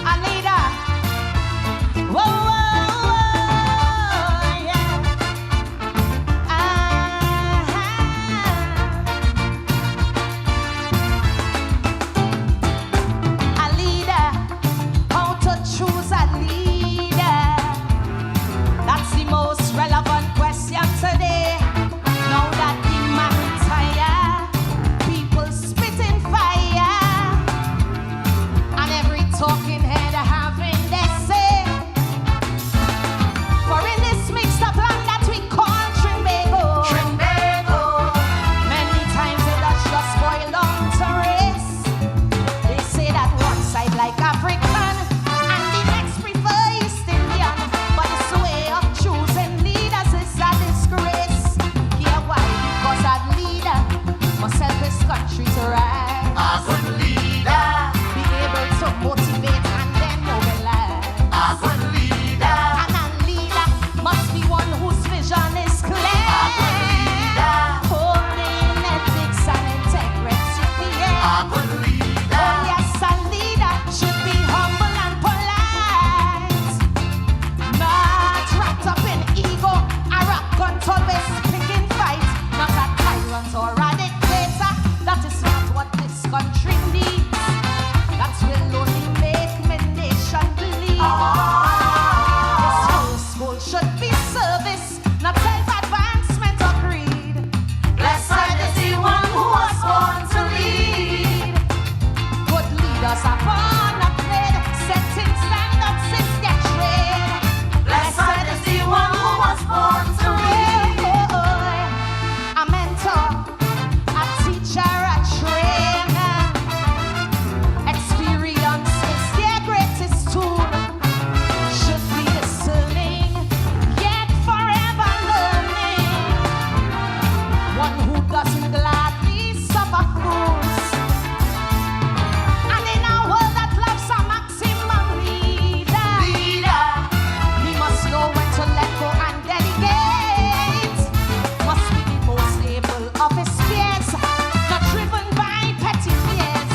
Anita. Whoa, whoa, whoa, yeah. A leader, how to choose a leader. That's the most relevant question today. Now that the man retire, people spitting fire, and every talking head having their say. For in this mixed up land that we call Trinbago, many times it does just boil down to race. They say that one side like African and the next prefer East Indian, but this way of choosing leaders is a disgrace. Yeah, why? Because that leader must help his country to rise. A good leader, be able to motivate and then mobilize. A good leader, and a leader must be one whose vision is clear. A good leader, holding ethics and integrity. Yeah. A good leader, oh yes, a leader should be humble and polite, not wrapped up in ego, arrogant, always picking fights, not a tyrant or a dictator. That is not what this country needs. That will only make my nation bleed. This whole school should be service, not self-advancement or greed. Blessed is the one who was born to lead. Good leaders are born of made, setting standards in their trade. Blessed is the one who was born to lead. A mentor, a teacher, a trainer. Experience is their greatest tool. Should be discerning, yet forever learning. One who doesn't gladly suffer fools. And in a world that loves a maximum leader, he must know when to let go and delegate. Must be the most able of his peers, not driven by petty fears.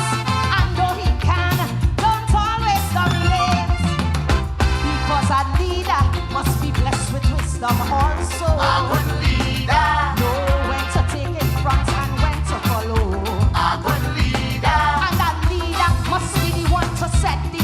And though he can, don't always dominate. Because a leader must be blessed with wisdom also. A good leader, know when to take it front and when to follow. A good leader, and that leader must be the one to set the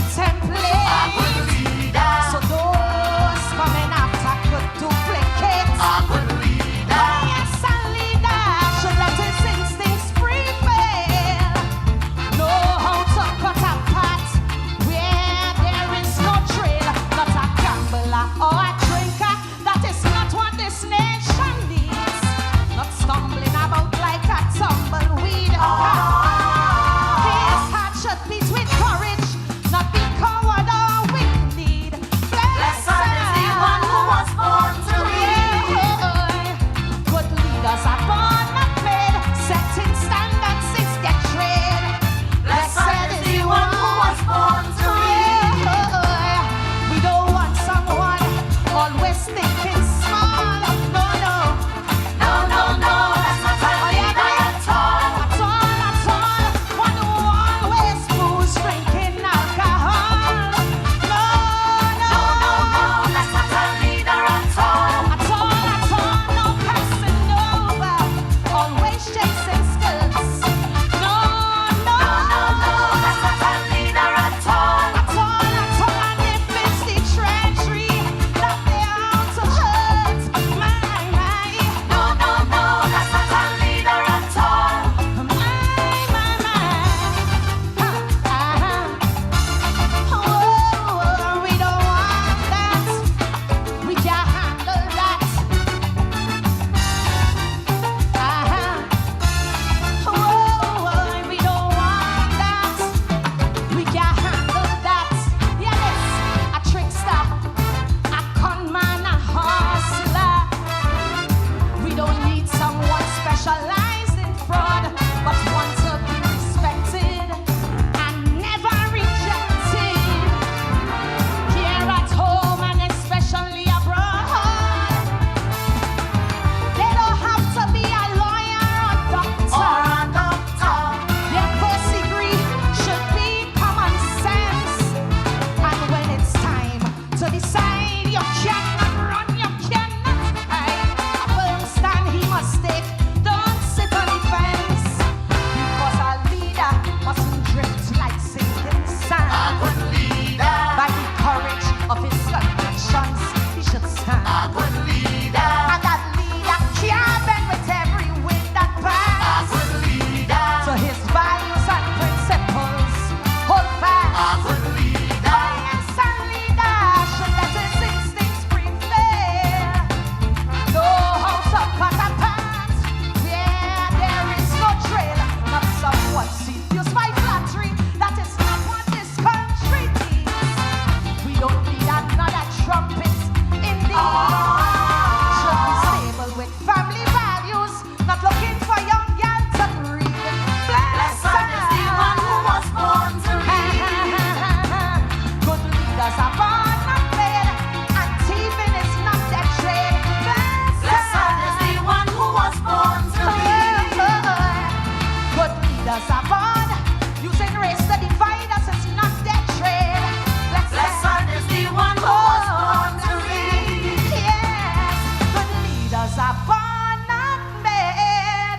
are born not made,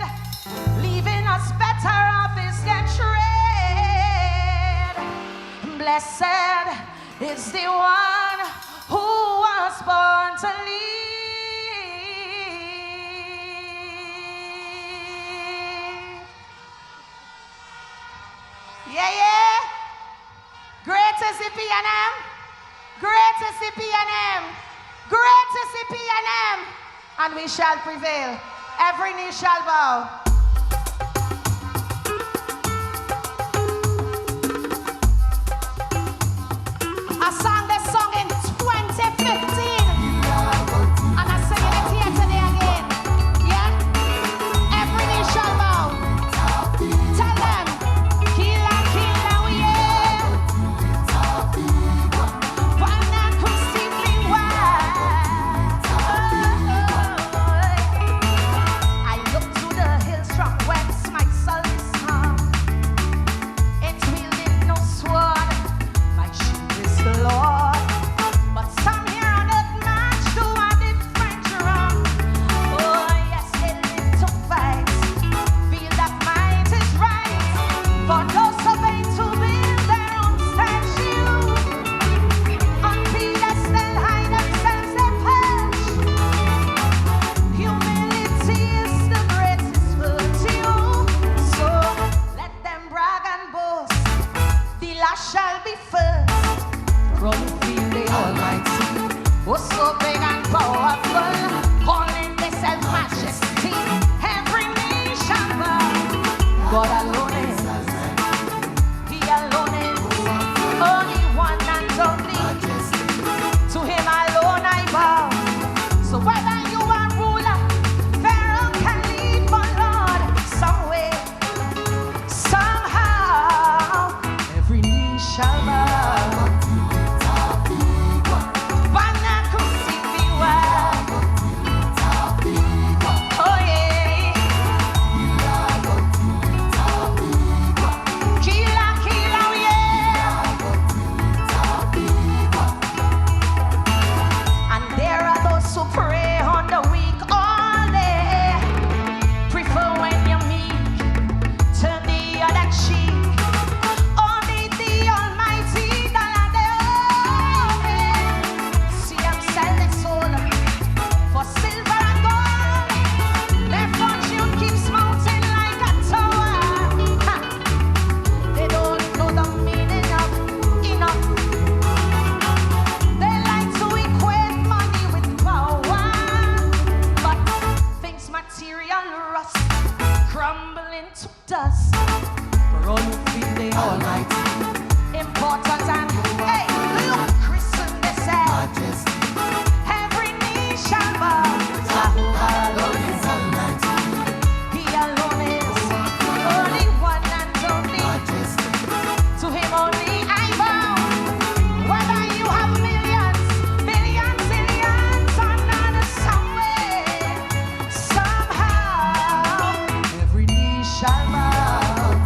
leaving us better off is their trade. Blessed is the one who was born to lead. Yeah, yeah. Great is the PNM. Great is the PNM. Great is the PNM. And we shall prevail. Every knee shall bow. I sang this song in 2015. And I sing it here today again. Yeah? Every knee shall bow. Tell them. Kila, kila, yeah. Wana kusifiwa. I look to the hills from whence my solace comes. It's wielding no sword. My shield is the Lord. But some here on earth march to a different drum. Oh, yes, they live to fight. Feel that might is right. For those survey to build their own statue. On pedestal high themselves they perch. Humility is the greatest virtue. So let them brag and boast. The last shall be first. Run feel the Almighty. Oh, so big and powerful. Calling themselves majesty. Every knee shall bow. God alone is. He alone is. Only one and only. To him alone I bow. So whether you are ruler, Pharaoh can lead, but Lord, some way, somehow, every knee shall bow. Wana kusifiwa. Oh yeah. Kila, kila, yeah. And there are those who pray on the weak all day. Prefer when you're meek, turn the other cheek. Only the Almighty see them sell their soul for silver and gold. Their fortune keeps mounting like a tower. Ha. They don't know the meaning of enough. They like to equate money with power, but things material rust, crumble into dust. For all who feel the Almighty important and hey, look, Christian they say, every knee shall bow. Jehovah alone is Almighty. He alone is only one and only. To him only I bow. Whether you have millions, billions, zillions, or none, some way, somehow, every knee shall bow.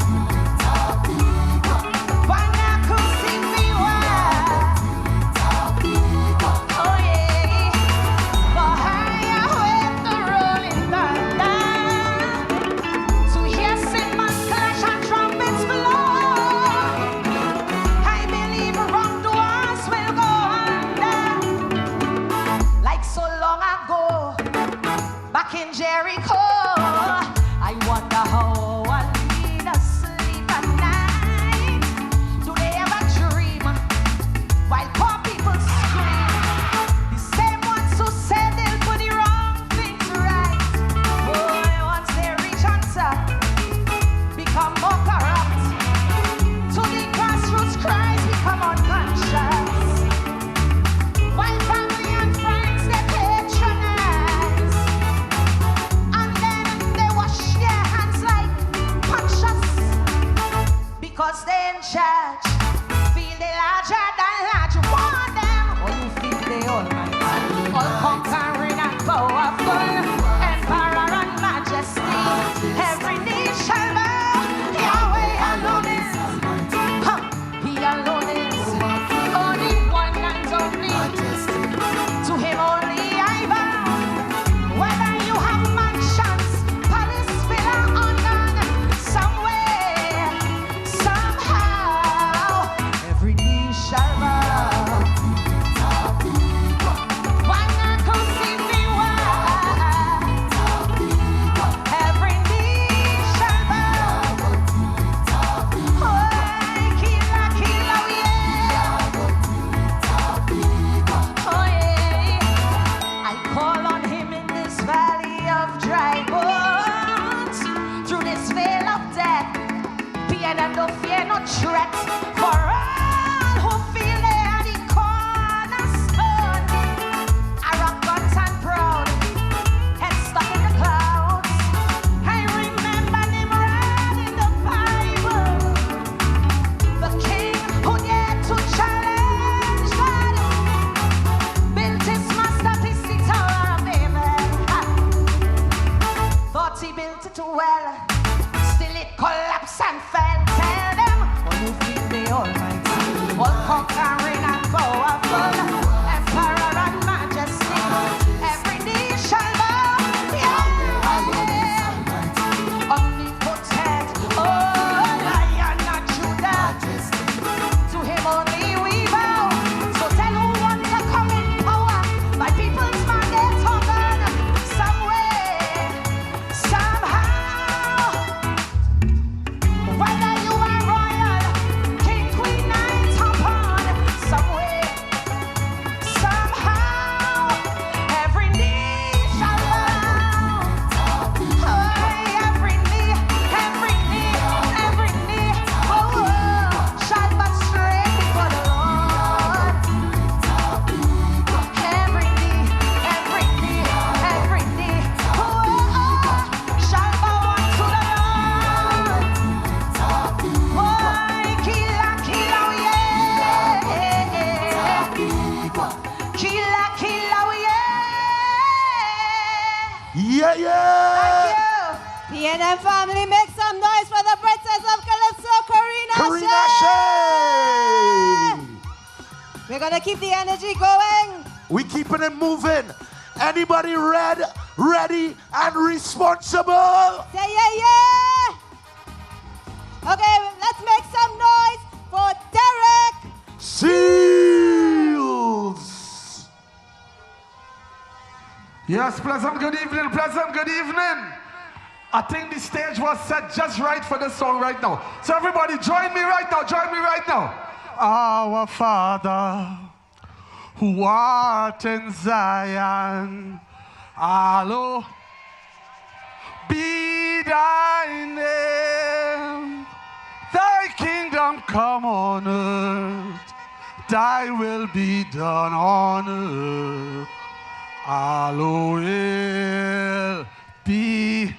Wana kusifiwa. Oh yeah. For higher with the rolling thunder. To hear cymbals clash and trumpets blow. I believe wrongdoers will go under. Like so long ago, back in Jericho, I wonder how our leaders sleep at night. Do they ever dream while poor people scream? The same ones who said they'll put the wrong things right. Boy, once they reach on top, become more corrupt. To the grassroots cries become unconscious. While family and friends they patronize. And well. Still it collapsed and fell. Tell them, what you feel the Almighty, all conquering and powerful, Emperor and Majesty, every knee shall bow. Yeah. Omnipotent, oh Lion of Judah, to him only we bow. So tell who wants to come in power. My people's mandate hung some way, somehow. Whether you are royal, king, queen, knight, or pawn, some way, somehow, every knee shall bow. Every knee, shall but stray before the Lord. Every knee, shall bow unto the Lord. Why, killa, yeah. Killa, Yeah, yeah. Thank you. PNM family, make some noise for the princess of Calypso, Karina Shea. We're gonna keep the energy going. We keeping it moving. Anybody ready and responsible? Say yeah. Okay, let's make some noise for Derek Seals. Yes, pleasant good evening, pleasant good evening. I think the stage was set just right for the song right now. So everybody join me right now, Our Father, who art in Zion, hallowed be thy name. Thy kingdom come on earth, thy will be done on earth. Hallowed be.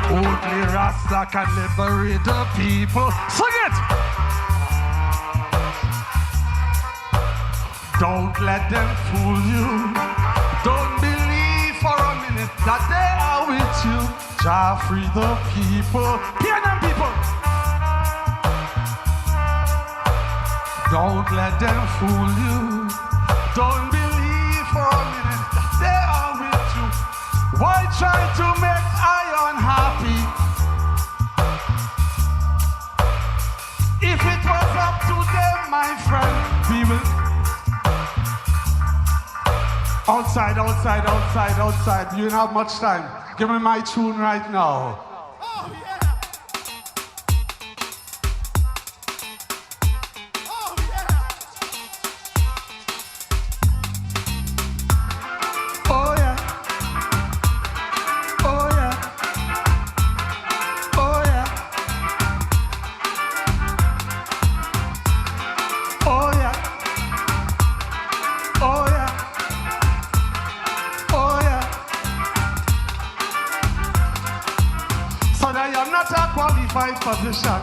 Only Rasta can liberate the people. Sing it! Don't let them fool you. Don't believe for a minute that they are with you. Jah free the people. Hear them, people! Don't let them fool you. Don't believe for a minute that they are with you. Why try to make iron happy? If it was up to them, my friend, we will. Outside. You don't have much time. Give me my tune right now. Position,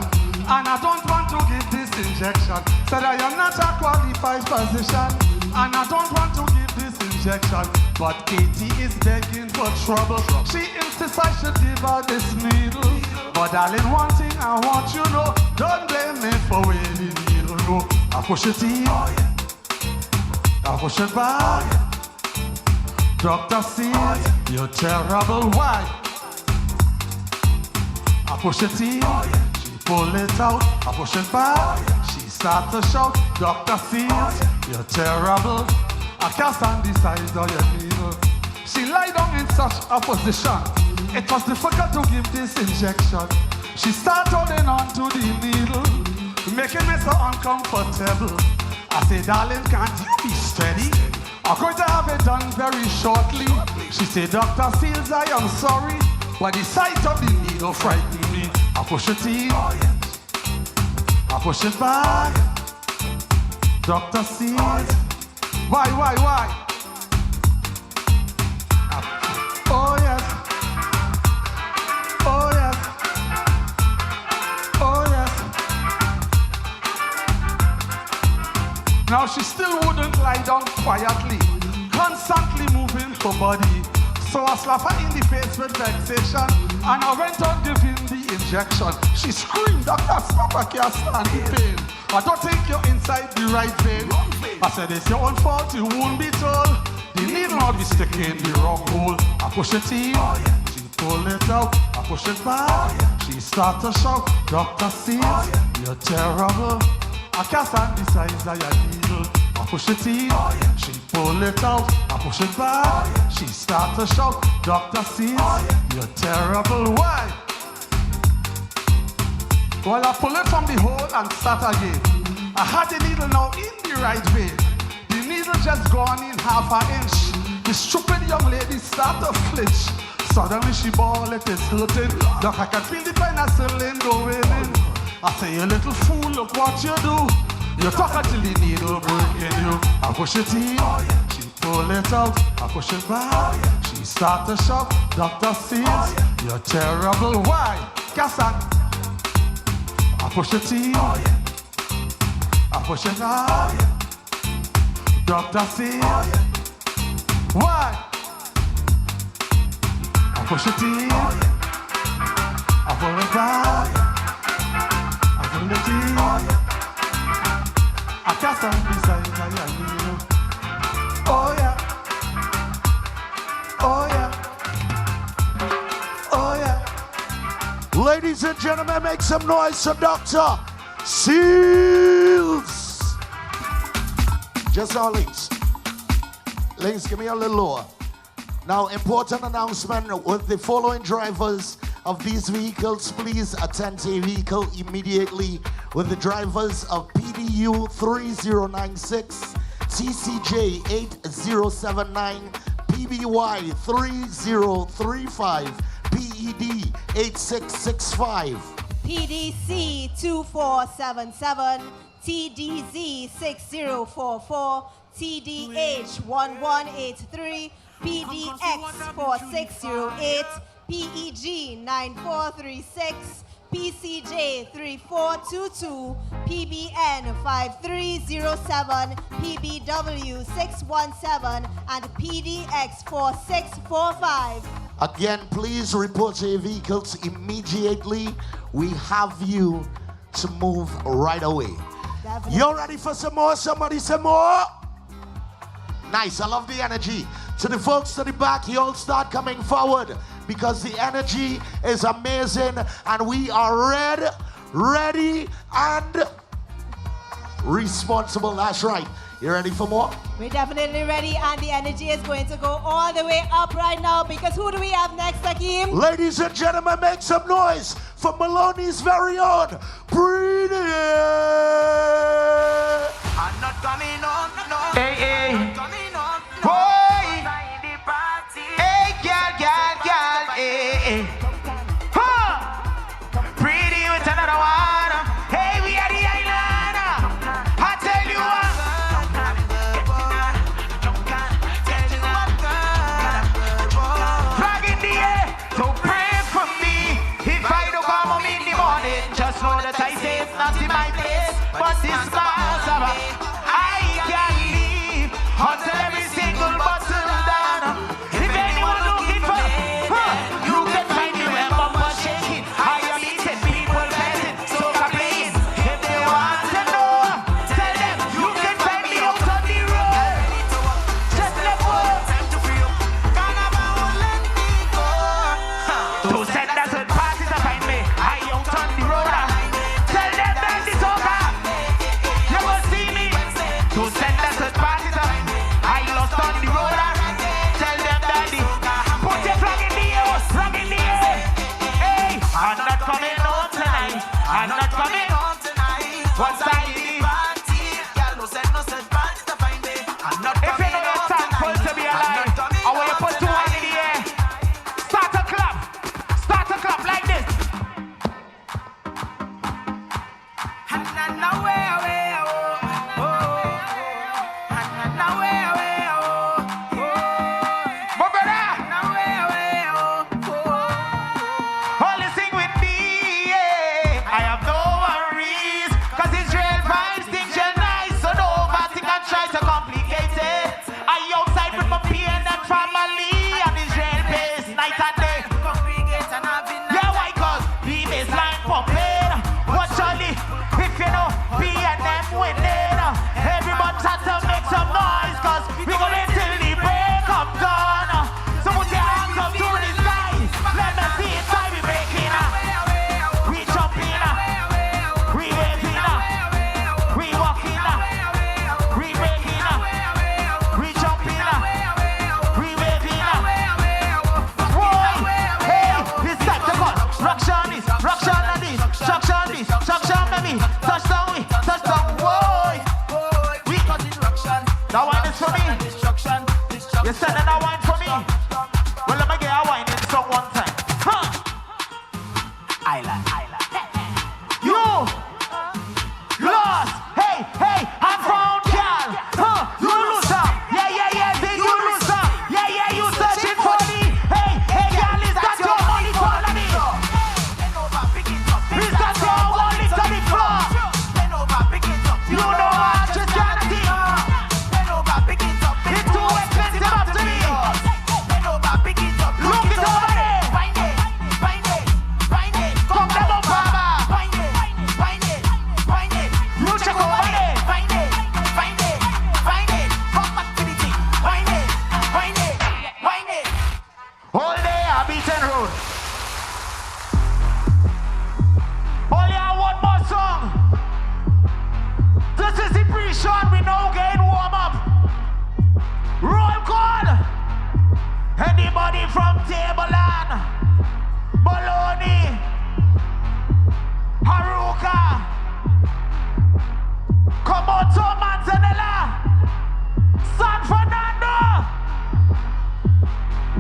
and I don't want to give this injection. Said I am not a qualified position, and I don't want to give this injection. But Katie is begging for trouble. She insists I should give her this needle. But darling, one thing I want you to know, don't blame me for where the needle go. I push it in, I push it back. Dr. Seals, you're terrible. Why? I push it in, she pull it out, I push it back, she start to shout, Dr. Seals, you're terrible, I can't stand the size of your needle. She lie down in such a position, it was difficult to give this injection. She start holding on to the needle, making me so uncomfortable. I say, darling, can't you be steady? I'm going to have it done very shortly. She said, Dr. Seals, I am sorry, but the sight of the needle frightened me. I push it in, I push it back. Dr. Seals, why? Oh yes, along quietly, constantly moving her body. So I slapped her in the face with vexation, and I went on giving the injection. She screamed, "Doctor, stop, I can't stand the pain. I don't think you're inside the right vein." I said, "It's your own fault, you won't be told. The needle will be sticking in the wrong hole." I push it in, she pull it out. I push it back, she start to shout, "Doctor says you're terrible. I can't stand the size of your needle." I push it in, she pull it out. I push it back, she start to shout, "Doctor says you're terrible." Why? Well, I pull it from the hole and start again. I had the needle now in the right vein. The needle just gone in half an inch. The stupid young lady start to flinch. Suddenly she ball, it is hurting. Look, I can feel the penicillin going in. I say, "You little fool, look what you do. You talk until the needle breaking you." I push it in, she pull it out. I push it back, she start to shout, "Doctor says you're terrible." Why? Cassan. I push it in, I push it out. Doctor says, why? I push it in, I pull it back, I pull it in. I can't stand beside you. Oh yeah, oh yeah, oh yeah. Ladies and gentlemen, make some noise for Dr. Seals. Just now, links. Links, give me a little lower. Now, important announcement with the following drivers of these vehicles, please attend to a vehicle immediately with the drivers of PDU 3096, TCJ 8079, PBY 3035, PED 8665. PDC 2477, TDZ 6044, TDH 1183, PDX 4608, PEG 9436, PCJ 3422, PBN 5307, PBW 617, and PDX 4645. Again, please report your vehicles immediately. We have you to move right away. Definitely. You're ready for some more? Somebody say more? Nice, I love the energy. To the folks to the back, you all start coming forward because the energy is amazing and we are ready and responsible. That's right. You ready for more? We're definitely ready, and the energy is going to go all the way up right now because who do we have next, Akeem? Ladies and gentlemen, make some noise for Maloney's very own Breeding. I'm not coming on, no. Hey, hey. I'm not coming on, no. Boy. Hey, girl, hey. Huh. Pretty with another one. Hey, we are the island. I tell you what. Flag in the air, so pray for me. If I don't come home in the morning, just know that I say it's not in my place, but it's my house. I can leave until every single button down. If anyone looking for, you can find me when bumper shaking. I am eating people betting, so playing. If they want to know, tell them you can find me out on the road. Just let go. Two senders and parties to find me. I out on the road. Tell them that it's over. You will see me Anybody from Tableland, Bologna, Haruka, Komoto, Manzanella, San Fernando,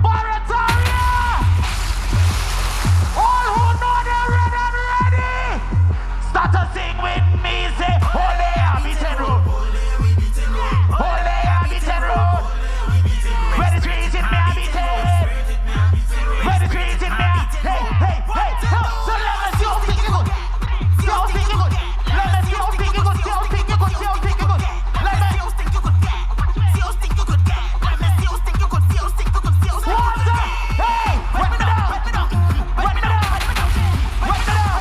Barataria. All who know they're red and ready, start to sing with me, say, Ole Abington Road. Ole Abington Road. Where the trees in me Abington. Where the trees in me. Hey, hey, hey. So let me see how think you good. See how think you good. Let me see how think you good. See how think you good. See how think you good. Let me see how think you good. See how think you good. Let me see how think you good. See how think you good. See how think you good. What's up? Hey, wet me down. Wet me down. Wet me down. Wet me down.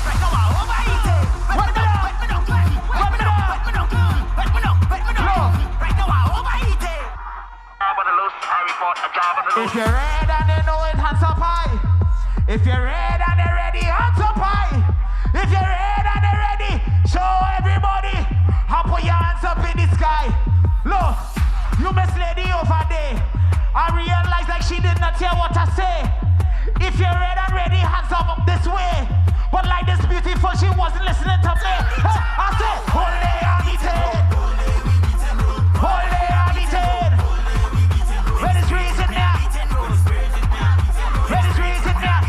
Right now I overeat it. Wet me down. Wet me down. Wet me down. Wet me down. Wet me down. Wet me down. Right now I overeat it. If you're red and you know it, hands up high. If you're red and you're ready, hands up high. If you're red and you're ready, show everybody. How put your hands up in the sky. Look, you miss lady over there. I realize like she did not hear what I say. If you're red and ready, hands up this way. But like this beautiful, she wasn't listening to me. I said, Ole Abington. Ole Abington. Where the trees in there? Where the trees in there?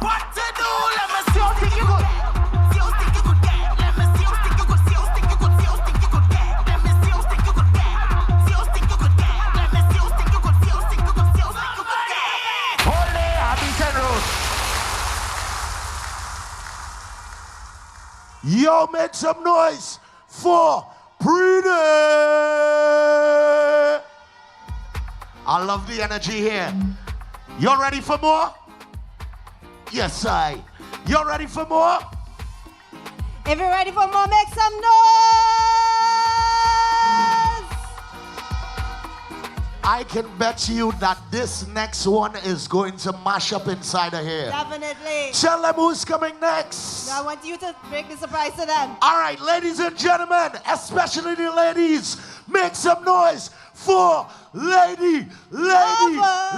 What to do? Let me see how think you good. See how think you good. Let me see how think you good. See how think you good. See how think you good. Let me see how think you good. See how think you good. Let me see how think you good. See how think you good. See how think you good. Ole Abington Road. Yo, make some noise for Breeder. I love the energy here. You're ready for more? Yes, I. You're ready for more? If you're ready for more, make some noise! I can bet you that this next one is going to mash up inside of here. Definitely. Tell them who's coming next. I want you to break the surprise to them. All right, ladies and gentlemen, especially the ladies, make some noise for Lady Lava.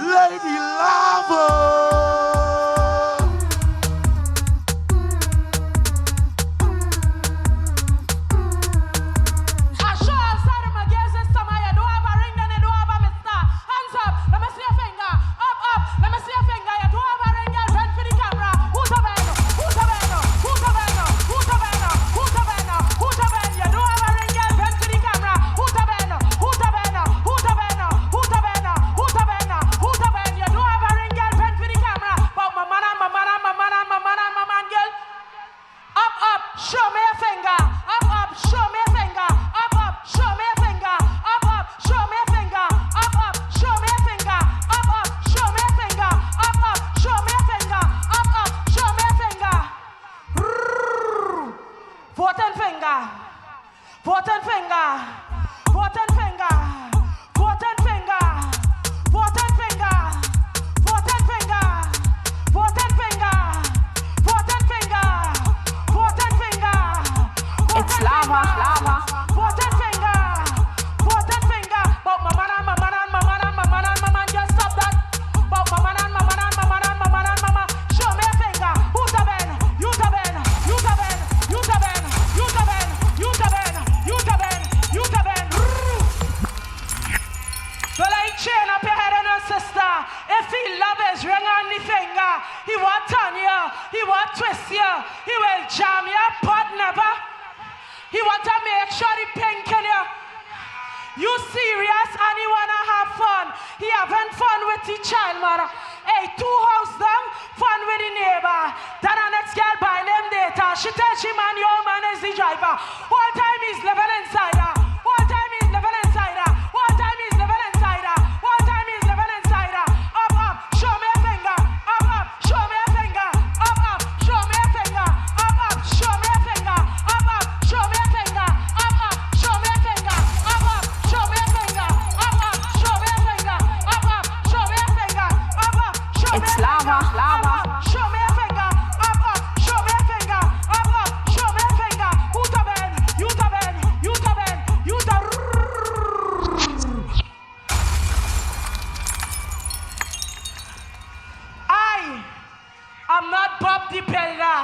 I'm not Bob the Builder.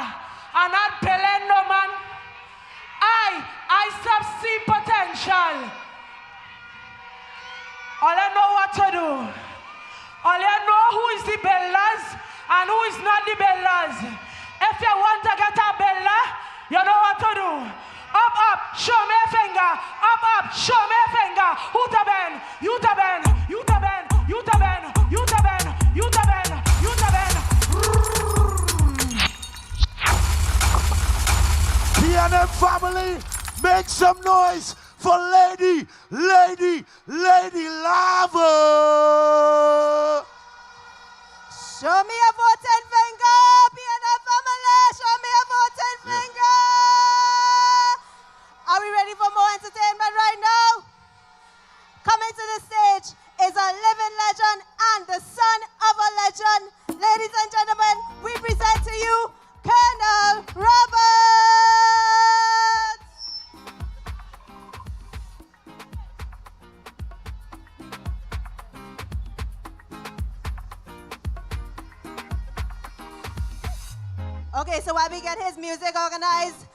I'm not Pele no man. I subsee potential. All I know what to do. All I know who is the builders and who is not the builders. If you want to get a builder, you know what to do. Up, up, show me a finger. Up, up, show me a finger. Who to bend? You to bend. You to bend. You to bend. You to bend. You to bend. You to bend. PNM family, make some noise for Lady Lava. Show me a voting finger, PNM family. Show me a voting finger. Are we ready for more entertainment right now? Coming to the stage is a living legend and the son of a legend. Ladies and gentlemen, we present to you Colonel Roberts. Okay, so while we get his music organized,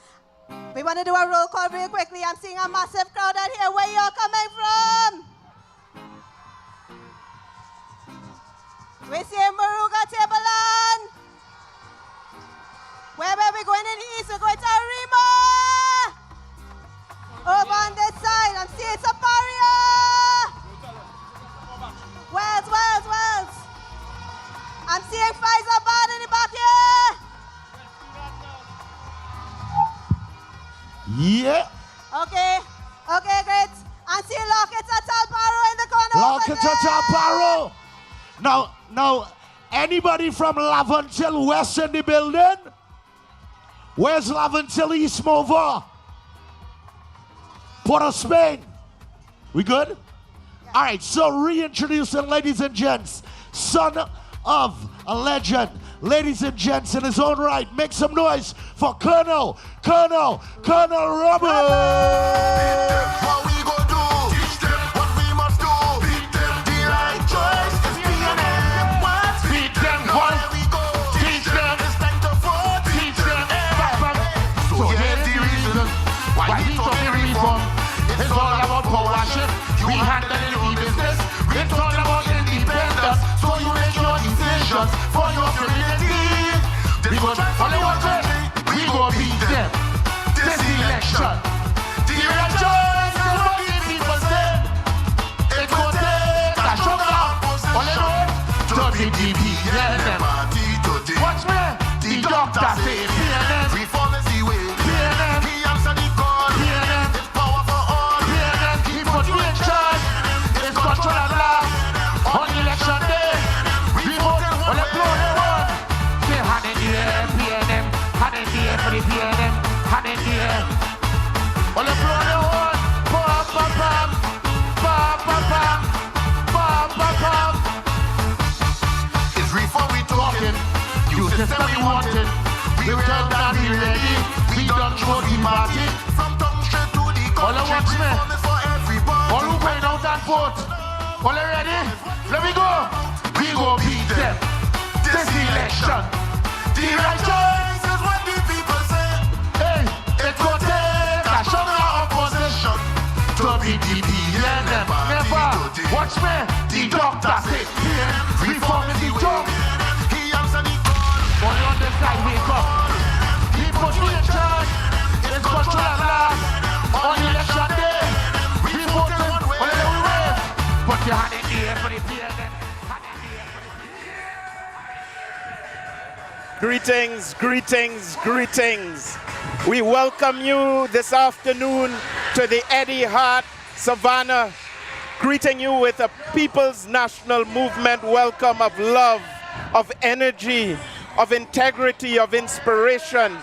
we want to do a roll call real quickly. I'm seeing a massive crowd out here. Where y'all coming from? We see Maruga Tableland. Where we going in the east? We're going to Arima. Over on this side, I'm seeing Safaria. Wells. I'm seeing Faisabad in the back here. Yeah. Okay, great. I'm seeing Lockett at Talbaro in the corner. Lockett at Talbaro. Now, anybody from Laventille West in the building? Where's Laventille East Mover? Port of Spain. We good? Yeah. All right, so reintroducing, ladies and gents, son of a legend. Ladies and gents, in his own right, make some noise for Colonel Roberts. What we go do? Teach them what we must do. Beat them. The right choice is PNM. What? Beat them. What? We go. Teach them. It's time to vote. Teach them. So here's the reason why we talk reform. It's all about power shift. We handle the business. It's all about independence. So you make your decisions for your community. Because only one country, we go beat them. This election. The election is what the people say. It go take a sugar. Only one to be the PNM. Watch me. The doctor say PNM. Reform is the way. PNM. He answer the call. PNM. It's power for all. PNM. He put you in charge. It's control at last. On election day. We vote on the blow the one. Say hand in the air, PNM. Hand in the air for the PNM. Hand in the air. On the blow the one. Bam, bam, bam. Bam, bam, bam. Bam, bam, bam. It's reform we talking. New system we wanted. We tell that we ready. We done throw the party. From town straight to the country. All watch me. For everybody. All who going out and vote. All ready? Let me go. We go beat them. This election. The right choice is what the people say. Hey, it go take a stronger opposition to be the PNM. Never. Watch me. The doctor say reform is the job. He answer the call. Only on the side we come. He put me in charge. It's control at last. On election day. We vote on whatever we win. Put your hand in the air for the PNM. Greetings. We welcome you this afternoon to the Eddie Hart Savannah, greeting you with a People's National Movement welcome of love, of energy, of integrity, of inspiration.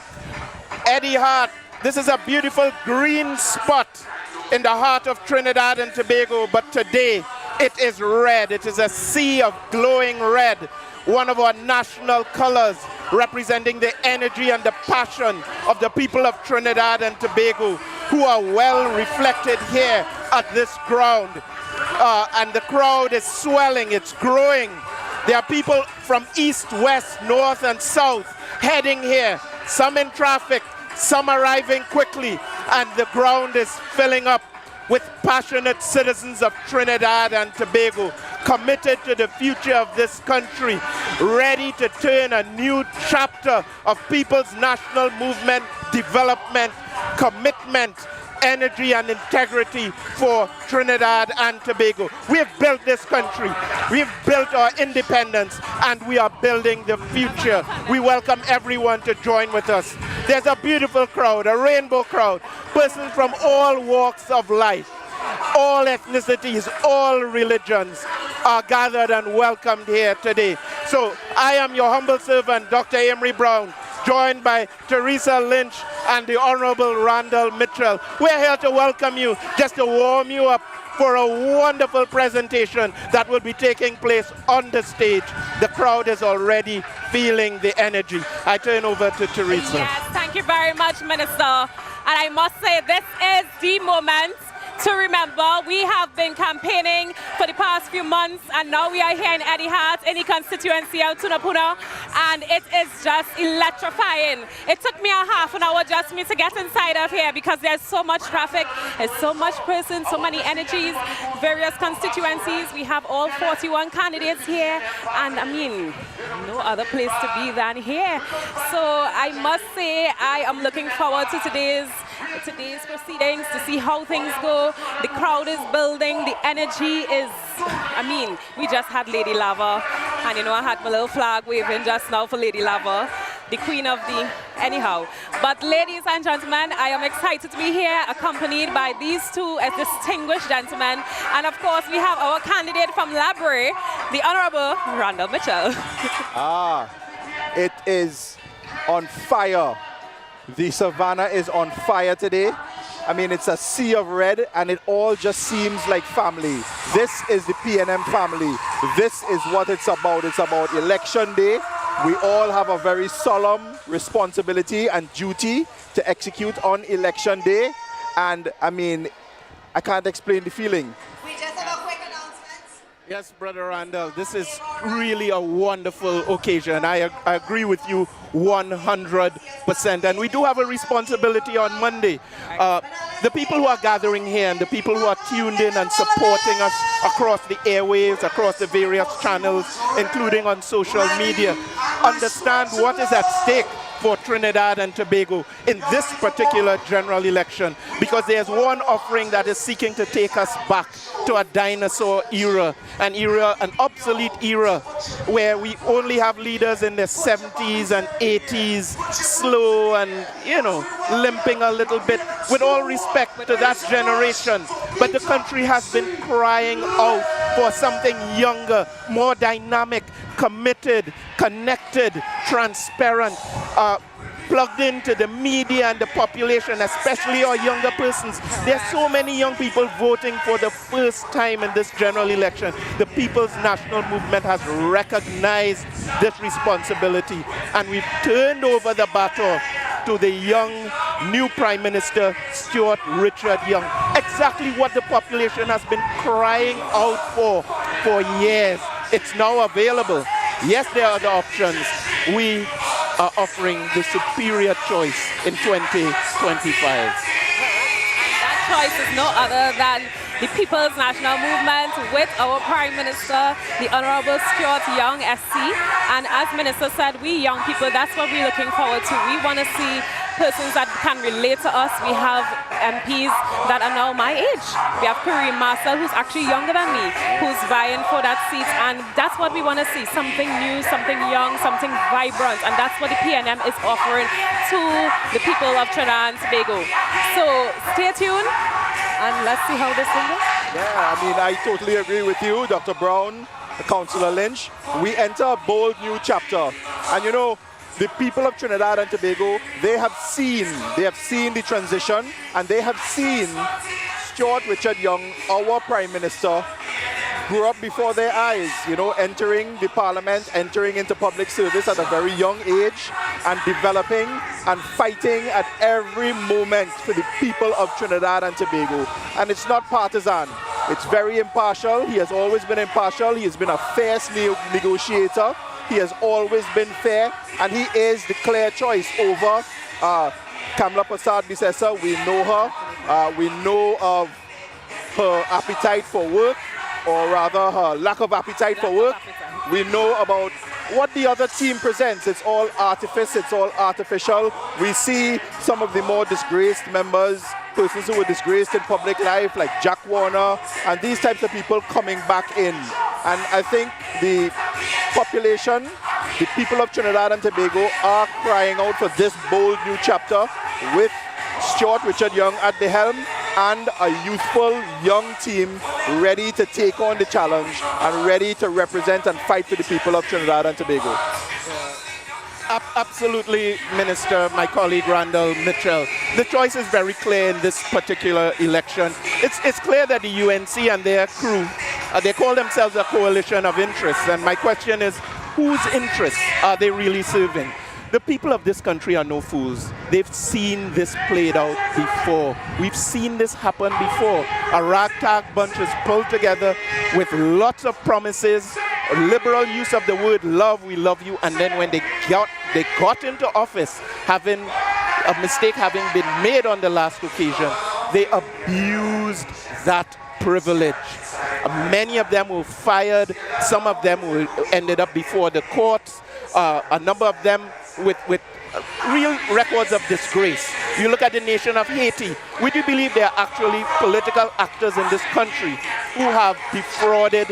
Eddie Hart, this is a beautiful green spot in the heart of Trinidad and Tobago, but today it is red. It is a sea of glowing red, one of our national colors, representing the energy and the passion of the people of Trinidad and Tobago, who are well reflected here at this ground. And the crowd is swelling, it's growing. There are people from east, west, north, and south heading here. Some in traffic, some arriving quickly, and the ground is filling up with passionate citizens of Trinidad and Tobago, committed to the future of this country, ready to turn a new chapter of people's national movement, development, commitment, energy and integrity for Trinidad and Tobago. We have built this country, we have built our independence, and we are building the future. We welcome everyone to join with us. There's a beautiful crowd, a rainbow crowd, persons from all walks of life, all ethnicities, all religions are gathered and welcomed here today. So I am your humble servant, Dr. Amory Brown, joined by Teresa Lynch and the Honorable Randall Mitchell. We're here to welcome you, just to warm you up for a wonderful presentation that will be taking place on the stage. The crowd is already feeling the energy. I turn over to Teresa. Yes, thank you very much, Minister. And I must say, this is the moment to remember. We have been campaigning for the past few months, and now we are here in Eddie Hart, in the constituency of Tunapuna, and it is just electrifying. It took me a half an hour just me to get inside of here because there's so much traffic, there's so much persons, so many energies, various constituencies. We have all 41 candidates here, and I mean, no other place to be than here. So I must say, I am looking forward to today's proceedings to see how things go. The crowd is building, the energy is, I mean, we just had Lady Lava, and you know, I had my little flag waving just now for Lady Lava, the queen of the anyhow. But ladies and gentlemen, I am excited to be here, accompanied by these two distinguished gentlemen. And of course, we have our candidate from Library, the Honorable Randall Mitchell. It is on fire. The Savannah is on fire today. I mean, it's a sea of red, and it all just seems like family. This is the PNM family. This is what it's about. It's about election day. We all have a very solemn responsibility and duty to execute on election day. And I mean, I can't explain the feeling. We just have a quick announcement. Yes, Brother Randall, this is really a wonderful occasion. I agree with you 100%. And we do have a responsibility on Monday. The people who are gathering here and the people who are tuned in and supporting us across the airwaves, across the various channels, including on social media, understand what is at stake for Trinidad and Tobago in this particular general election, because there's one offering that is seeking to take us back to a dinosaur era, an obsolete era where we only have leaders in their 70s and 80s, slow and, you know, limping a little bit, with all respect to that generation. But the country has been crying out for something younger, more dynamic, committed, connected, transparent, plugged into the media and the population, especially our younger persons. There are so many young people voting for the first time in this general election. The People's National Movement has recognized this responsibility, and we've turned over the baton to the young new Prime Minister, Stuart Richard Young. Exactly what the population has been crying out for years. It's now available. Yes, there are other options. We are offering the superior choice in 2025. That choice is no other than the People's National Movement with our Prime Minister, the Honorable Stuart Young, SC. And as Minister said, we young people, that's what we're looking forward to. We want to see persons that can relate to us. We have MPs that are now my age. We have Kareem Marcel, who's actually younger than me, who's vying for that seat. And that's what we want to see, something new, something young, something vibrant. And that's what the PNM is offering to the people of Trinidad and Tobago. So stay tuned and let's see how this thing goes. Yeah, I mean, I totally agree with you, Dr. Brown, Councillor Lynch. We enter a bold new chapter. And you know, the people of Trinidad and Tobago, they have seen the transition, and they have seen Stuart Richard Young, our Prime Minister, grew up before their eyes, you know, entering the parliament, entering into public service at a very young age, and developing and fighting at every moment for the people of Trinidad and Tobago. And it's not partisan. It's very impartial. He has always been impartial. He has been a fierce negotiator. He has always been fair, and he is the clear choice over Kamla Prasad-Bissessar. We know her. We know of her appetite for work, or rather her lack of appetite for work. We know about what the other team presents. It's all artifice, it's all artificial. We see some of the more disgraced members, persons who were disgraced in public life, like Jack Warner, and these types of people coming back in. And I think the population, the people of Trinidad and Tobago are crying out for this bold new chapter with Stuart Richard Young at the helm and a youthful young team ready to take on the challenge and ready to represent and fight for the people of Trinidad and Tobago. Absolutely, Minister, my colleague Randall Mitchell. The choice is very clear in this particular election. It's clear that the UNC and their crew, they call themselves a coalition of interests. And my question is, whose interests are they really serving? The people of this country are no fools. They've seen this played out before. We've seen this happen before. A ragtag bunch is pulled together with lots of promises, liberal use of the word love, we love you, and then when they got into office, having a mistake having been made on the last occasion, they abused that privilege. Many of them were fired. Some of them ended up before the courts. A number of them with real records of disgrace. You look at the nation of Haiti. Would you believe there are actually political actors in this country who have defrauded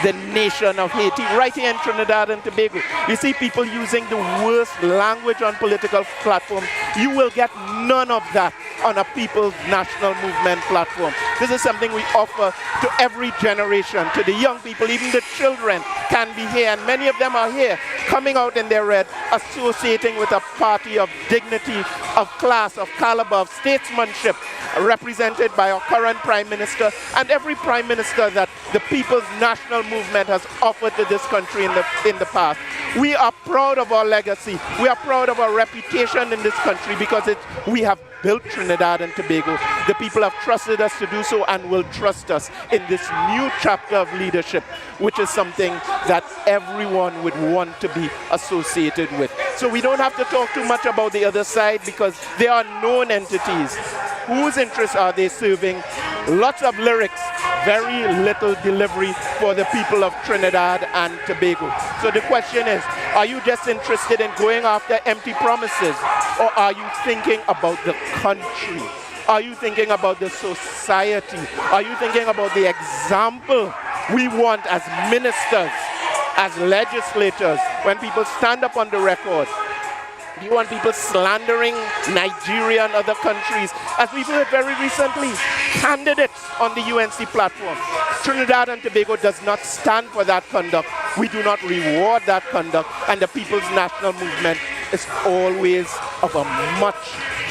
the nation of Haiti right here in Trinidad and Tobago? You see people using the worst language on political platforms. You will get none of that on a People's National Movement platform. This is something we offer to every generation, to the young people, even the children can be here, and many of them are here, coming out in their red, associating with a party of dignity, of class, of caliber, of statesmanship, represented by our current Prime Minister and every Prime Minister that the People's National Movement has offered to this country in the past. We are proud of our legacy. We are proud of our reputation in this country because we have built Trinidad and Tobago. The people have trusted us to do so and will trust us in this new chapter of leadership, which is something that everyone would want to be associated with. So we don't have to talk too much about the other side because they are known entities. Whose interests are they serving? Lots of lyrics, very little delivery for the people of Trinidad and Tobago. So the question is, are you just interested in going after empty promises, or are you thinking about the country? Are you thinking about the society? Are you thinking about the example we want as ministers, as legislators, when people stand up on the record? Do you want people slandering Nigeria and other countries? As we've heard very recently, candidates on the UNC platform. Trinidad and Tobago does not stand for that conduct. We do not reward that conduct. And the People's National Movement is always of a much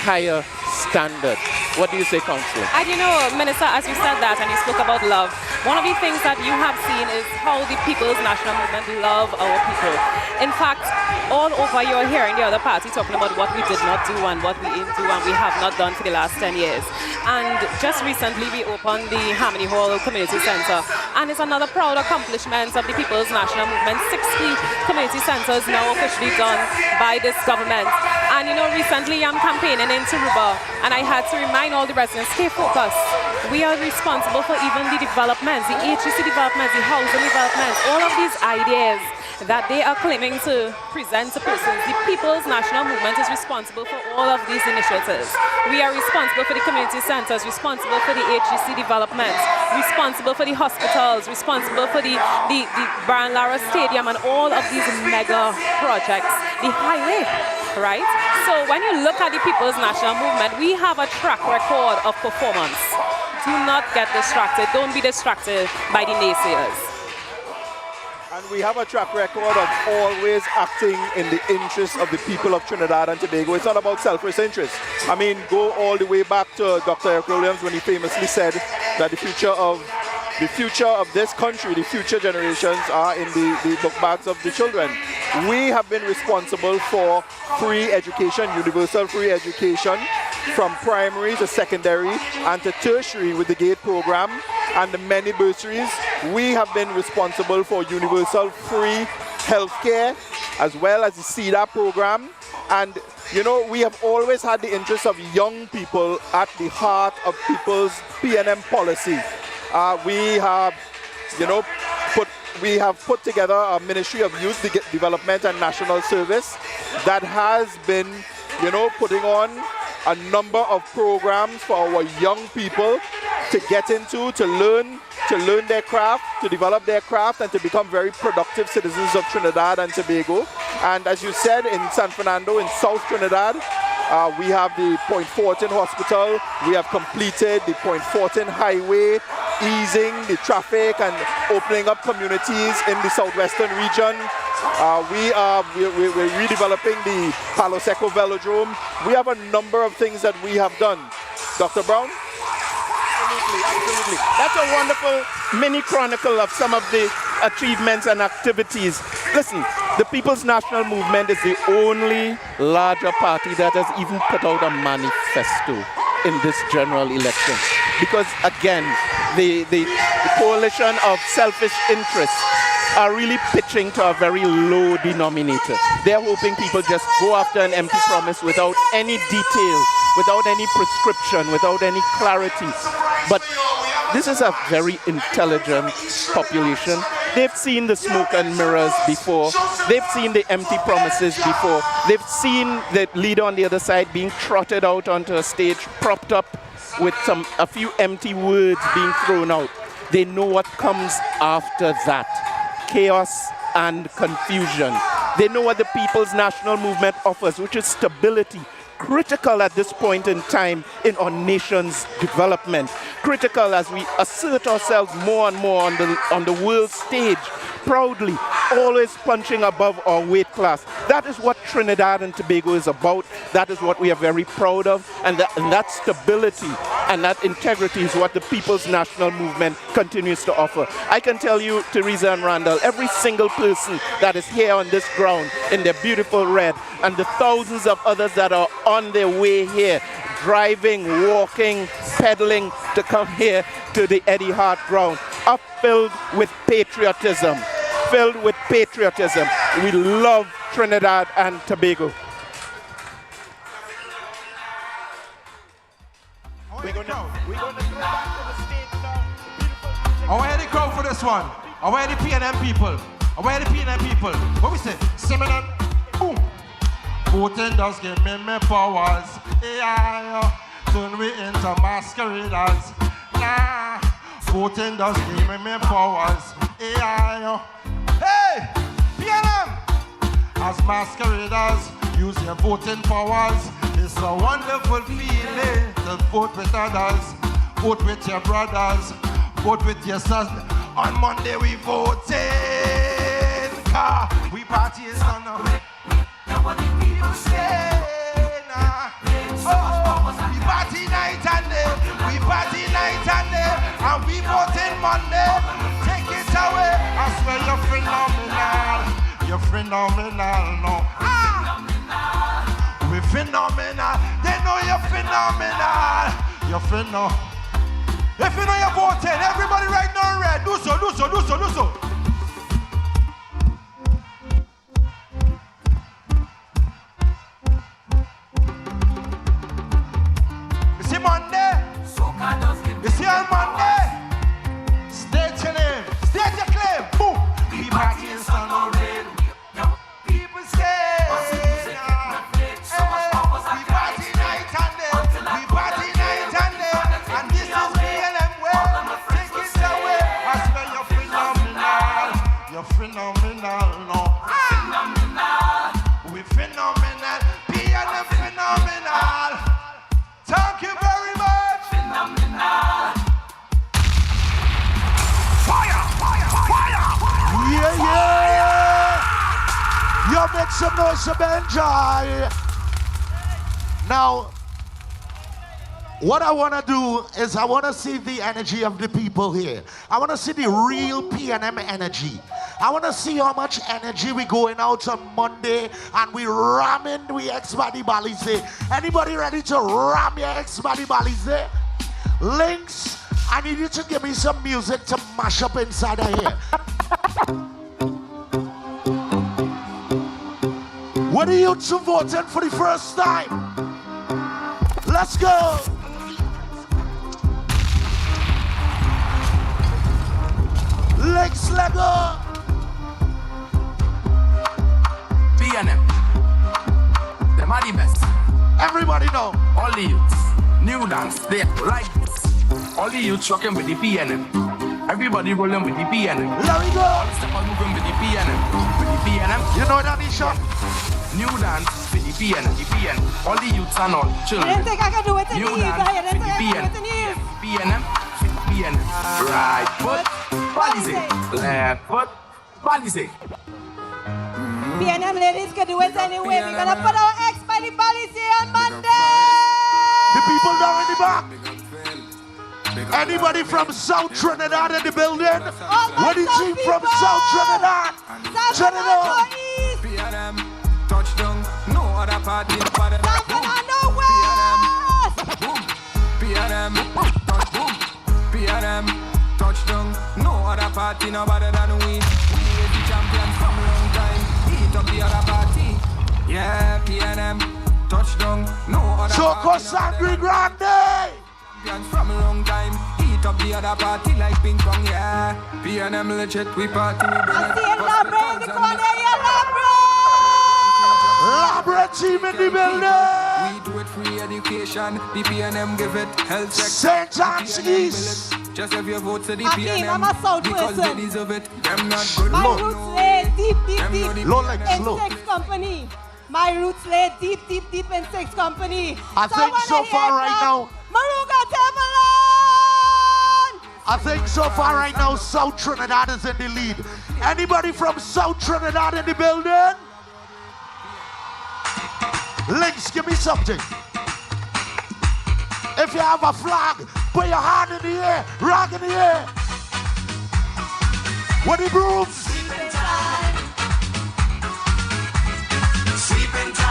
higher standard. What do you say, Councillor? And you know, Minister, as you said that and you spoke about love, one of the things that you have seen is how the People's National Movement love our people. In fact, all over you're hearing the other party talking about what we did not do and what we aim to and we have not done for the last 10 years. And just recently we opened the Harmony Hall Community Centre, and it's another proud accomplishment of the People's National Movement. 60 community centres now officially done by this government. And you know, recently I'm campaigning in Taruba, and I had to remind all the residents, stay focused. We are responsible for even the developments, the HEC developments, the housing developments, all of these ideas that they are claiming to present to persons. The People's National Movement is responsible for all of these initiatives. We are responsible for the community centres, responsible for the HEC developments, responsible for the hospitals, responsible for the Brian Lara Stadium and all of these mega projects, the highway, right? So when you look at the People's National Movement, we have a track record of performance. Do not get distracted. Don't be distracted by the naysayers. And we have a track record of always acting in the interest of the people of Trinidad and Tobago. It's not about selfish interest. I mean, go all the way back to Dr. Eric Williams when he famously said that the future of this country, the future generations are in the book bags of the children. We have been responsible for free education, universal free education, from primary to secondary and to tertiary with the GATE program. and the many bursaries, we have been responsible for universal free healthcare as well as the CEDA program. And you know, we have always had the interests of young people at the heart of people's PNM policy. We have, you know, put together a Ministry of Youth Development and National Service that has been, you know, putting on a number of programs for our young people to get into, to learn their craft, to develop their craft, and to become very productive citizens of Trinidad and Tobago. And as you said, in San Fernando, in South Trinidad, we have the Point Fortin Hospital. We have completed the Point Fortin Highway, easing the traffic and opening up communities in the southwestern region. We're redeveloping the Palo Seco Velodrome. We have a number of things that we have done. Dr. Brown? Absolutely. That's a wonderful mini chronicle of some of the achievements and activities. Listen, the People's National Movement is the only larger party that has even put out a manifesto in this general election. Because again, the coalition of selfish interests are really pitching to a very low denominator. They're hoping people just go after an empty promise without any detail, without any prescription, without any clarity. But this is a very intelligent population. They've seen the smoke and mirrors before. They've seen the empty promises before. They've seen the leader on the other side being trotted out onto a stage, propped up with a few empty words being thrown out. They know what comes after that. Chaos and confusion. They know what the People's National Movement offers, which is stability, critical at this point in time in our nation's development, critical as we assert ourselves more and more on the world stage, proudly, always punching above our weight class. That is what Trinidad and Tobago is about. That is what we are very proud of, and that stability and that integrity is what the People's National Movement continues to offer. I can tell you, Teresa and Randall, every single person that is here on this ground in their beautiful red, and the thousands of others that are on their way here, driving, walking, pedaling to come here to the Eddie Hart ground, are filled with patriotism. Filled with patriotism. We love Trinidad and Tobago. We're gonna go back to the stage now. I want the crowd for this one. I want the PNM people. I want the PNM people. What we say? Similar. Boom. Voting does give me powers. Yeah, turn we into masqueraders. Nah. Voting does give me powers. Yeah. Hey, PNM. As masqueraders, use your voting powers. It's a wonderful feeling to vote with others, vote with your brothers, vote with your sons. On Monday we voting, car we partying on nobody people say nah. Oh, we party night and day, we party night and day, and we voting Monday. Take it away, I swear you're phenomenal, you're phenomenal, no. We're phenomenal, they know you're phenomenal, you're phenomenal. If you know you're voting, everybody right now in red, do so, do so, do so, do so. You see Monday? You see on Monday? State your name, state your claim, boom. We party in sun or rain. People say, we party night and day, we party night and day, and this is PNM way. Take it away, I swear you're phenomenal, no. We're phenomenal, PNM phenomenal. Thank you very much. Phenomenal. Fire, fire, fire. Yeah, yeah. You make some noise, some enjoy. Now, what I want to do is I want to see the energy of the people here. I want to see the real PNM energy. I want to see how much energy we going out on Monday and we ramming we ex-body Balize. Anybody ready to ram your ex-body Balize? Links I need you to give me some music to mash up inside of here. What are you two voting for the first time? Let's go. Legs Lego. PNM. Them are the best. Everybody know. All the youths. New dance. They like this. All the youths rocking with the PNM. Everybody rolling with the PNM. Let me go. All the steppers moving with the PNM. With the PNM. You know that, Nisha? New dance with the PNM. The PNM. All the youths and all children. I didn't think I could do it in New ease. dance I didn't with the think I could do it PNM. in ease. PNM. PNM. Right foot. Body say. Left foot. Body say. PNM ladies could do it anyway. We're gonna put our ex by the policy on Monday. The people down in the back. Anybody from South Trinidad in the building? What is he from South Trinidad? Trinidad. PNM. Touchdown. No other party better than PNM. Boom. PNM. Touchdown. No other party no better than we. We are the champions from a long time. Eat up the other party. Yeah, PNM. Touchdown. No other Choco Sangre Grande. Champions from a long time. Eat up the other party like ping pong. Yeah, PNM legit. We party. We bring it. Labra team in the building. We do it free education. The PNM give it health check. St. John's East. Just have your vote to the Akeem, PNM. I'm a South because person. they deserve it. Them not good. My roots lay deep Low legs, in low. Six Company. My roots lay deep in Six Company. I think so far right now. Maruga Timberland! I think so far right now, South Trinidad is in the lead. Anybody from South Trinidad in the building? Links, give me something. If you have a flag, put your hand in the air, rock in the air. What the brooms?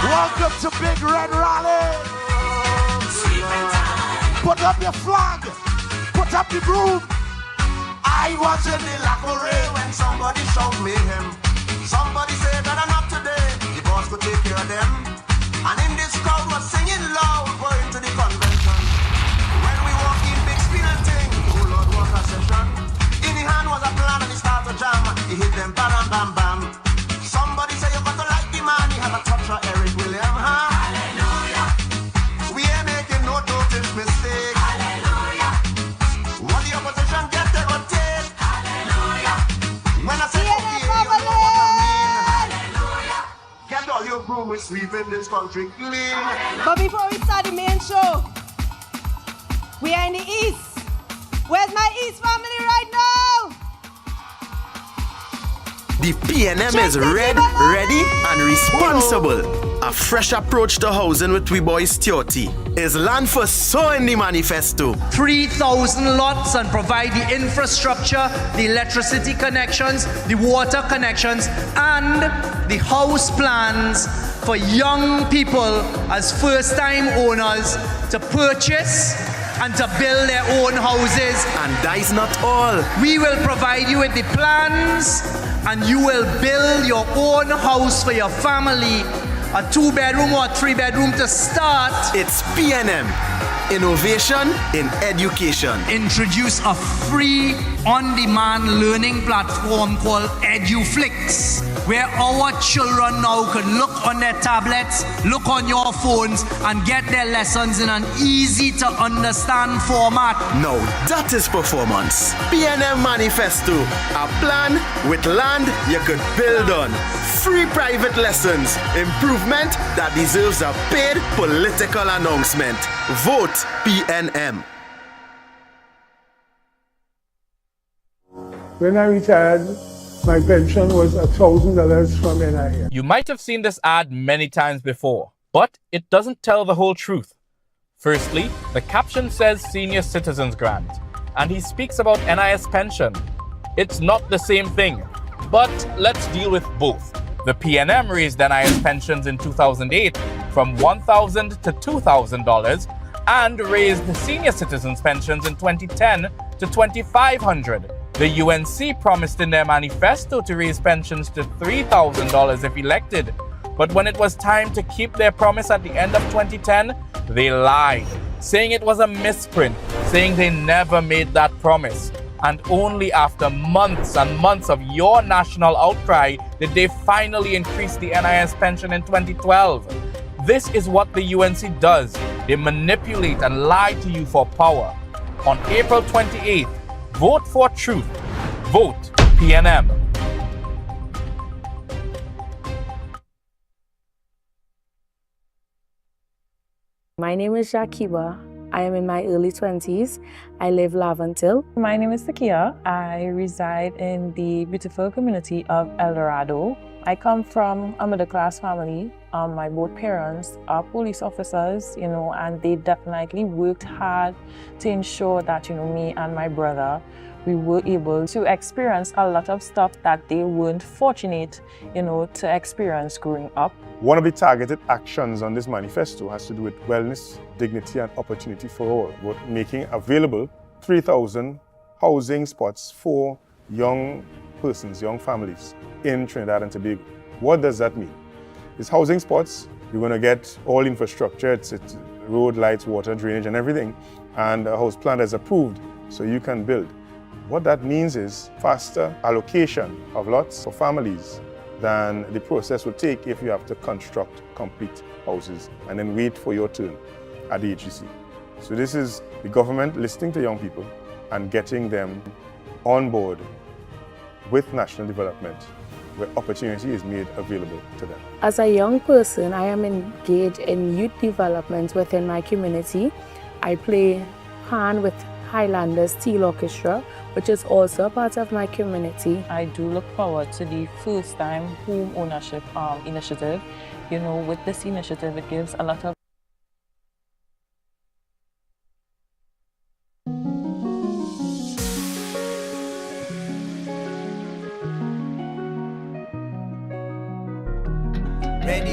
Welcome to Big Red Rally. Put up your flag, put up the broom. I was in the Lacqueray when somebody showed me him. Somebody said that enough today, the boss could take care of them. And in this crowd was singing loud, going to the convention. When we walk in, big spin and ting, oh Lord, what a session. In the hand was a plan and he started to jam. He hit them bam, bam, bam. Somebody say you got to like the man, he had a touch of Eric William, huh? Hallelujah. We ain't making no total mistake. Hallelujah. What the opposition get, they gon' take. Hallelujah. When I say okay, you know what I mean. Hallelujah. Get all your broom, we sweeping this country clean. But before we start the main show, we are in the East. Where's my East family right now? The PNM is red, ready, and responsible. A fresh approach to housing with we boys Theoti is land for so in the manifesto. 3,000 lots and provide the infrastructure, the electricity connections, the water connections, and the house plans for young people as first-time owners to purchase and to build their own houses. And that is not all. We will provide you with the plans and you will build your own house for your family. A 2-bedroom or a 3-bedroom to start. It's PNM. Innovation in education. Introduce a free on-demand learning platform called EduFlix, where our children now can look on their tablets, look on your phones, and get their lessons in an easy-to-understand format. Now that is performance. PNM Manifesto, a plan with land you could build on. Free private lessons, improvement that deserves a paid political announcement. Vote PNM. When I retired, my pension was $1,000 from NIA. You might have seen this ad many times before, but it doesn't tell the whole truth. Firstly, the caption says Senior Citizens Grant, and he speaks about NIS pension. It's not the same thing, but let's deal with both. The PNM raised NIS pensions in 2008 from $1,000 to $2,000 and raised senior citizens pensions in 2010 to $2,500. The UNC promised in their manifesto to raise pensions to $3,000 if elected. But when it was time to keep their promise at the end of 2010, they lied, saying it was a misprint, saying they never made that promise. And only after months and months of your national outcry did they finally increase the NIS pension in 2012. This is what the UNC does. They manipulate and lie to you for power. On April 28th, vote for truth. Vote PNM. My name is Jakiba. I am in my early 20s. I live Laventille. My name is Sakia. I reside in the beautiful community of El Dorado. I come from a middle-class family. My both parents are police officers, and they definitely worked hard to ensure that, me and my brother, we were able to experience a lot of stuff that they weren't fortunate, to experience growing up. One of the targeted actions on this manifesto has to do with wellness, dignity, and opportunity for all, with making available 3,000 housing spots for young persons, young families in Trinidad and Tobago. What does that mean? It's housing spots. You're going to get all infrastructure, it's road, lights, water, drainage, and everything, and a house plan is approved so you can build. What that means is faster allocation of lots for families than the process will take if you have to construct complete houses and then wait for your turn at the HGC. So this is the government listening to young people and getting them on board with national development where opportunity is made available to them. As a young person, I am engaged in youth development within my community. I play hand with Highlanders Steel Orchestra, which is also a part of my community. I do look forward to the first time home ownership initiative. With this initiative, it gives a lot of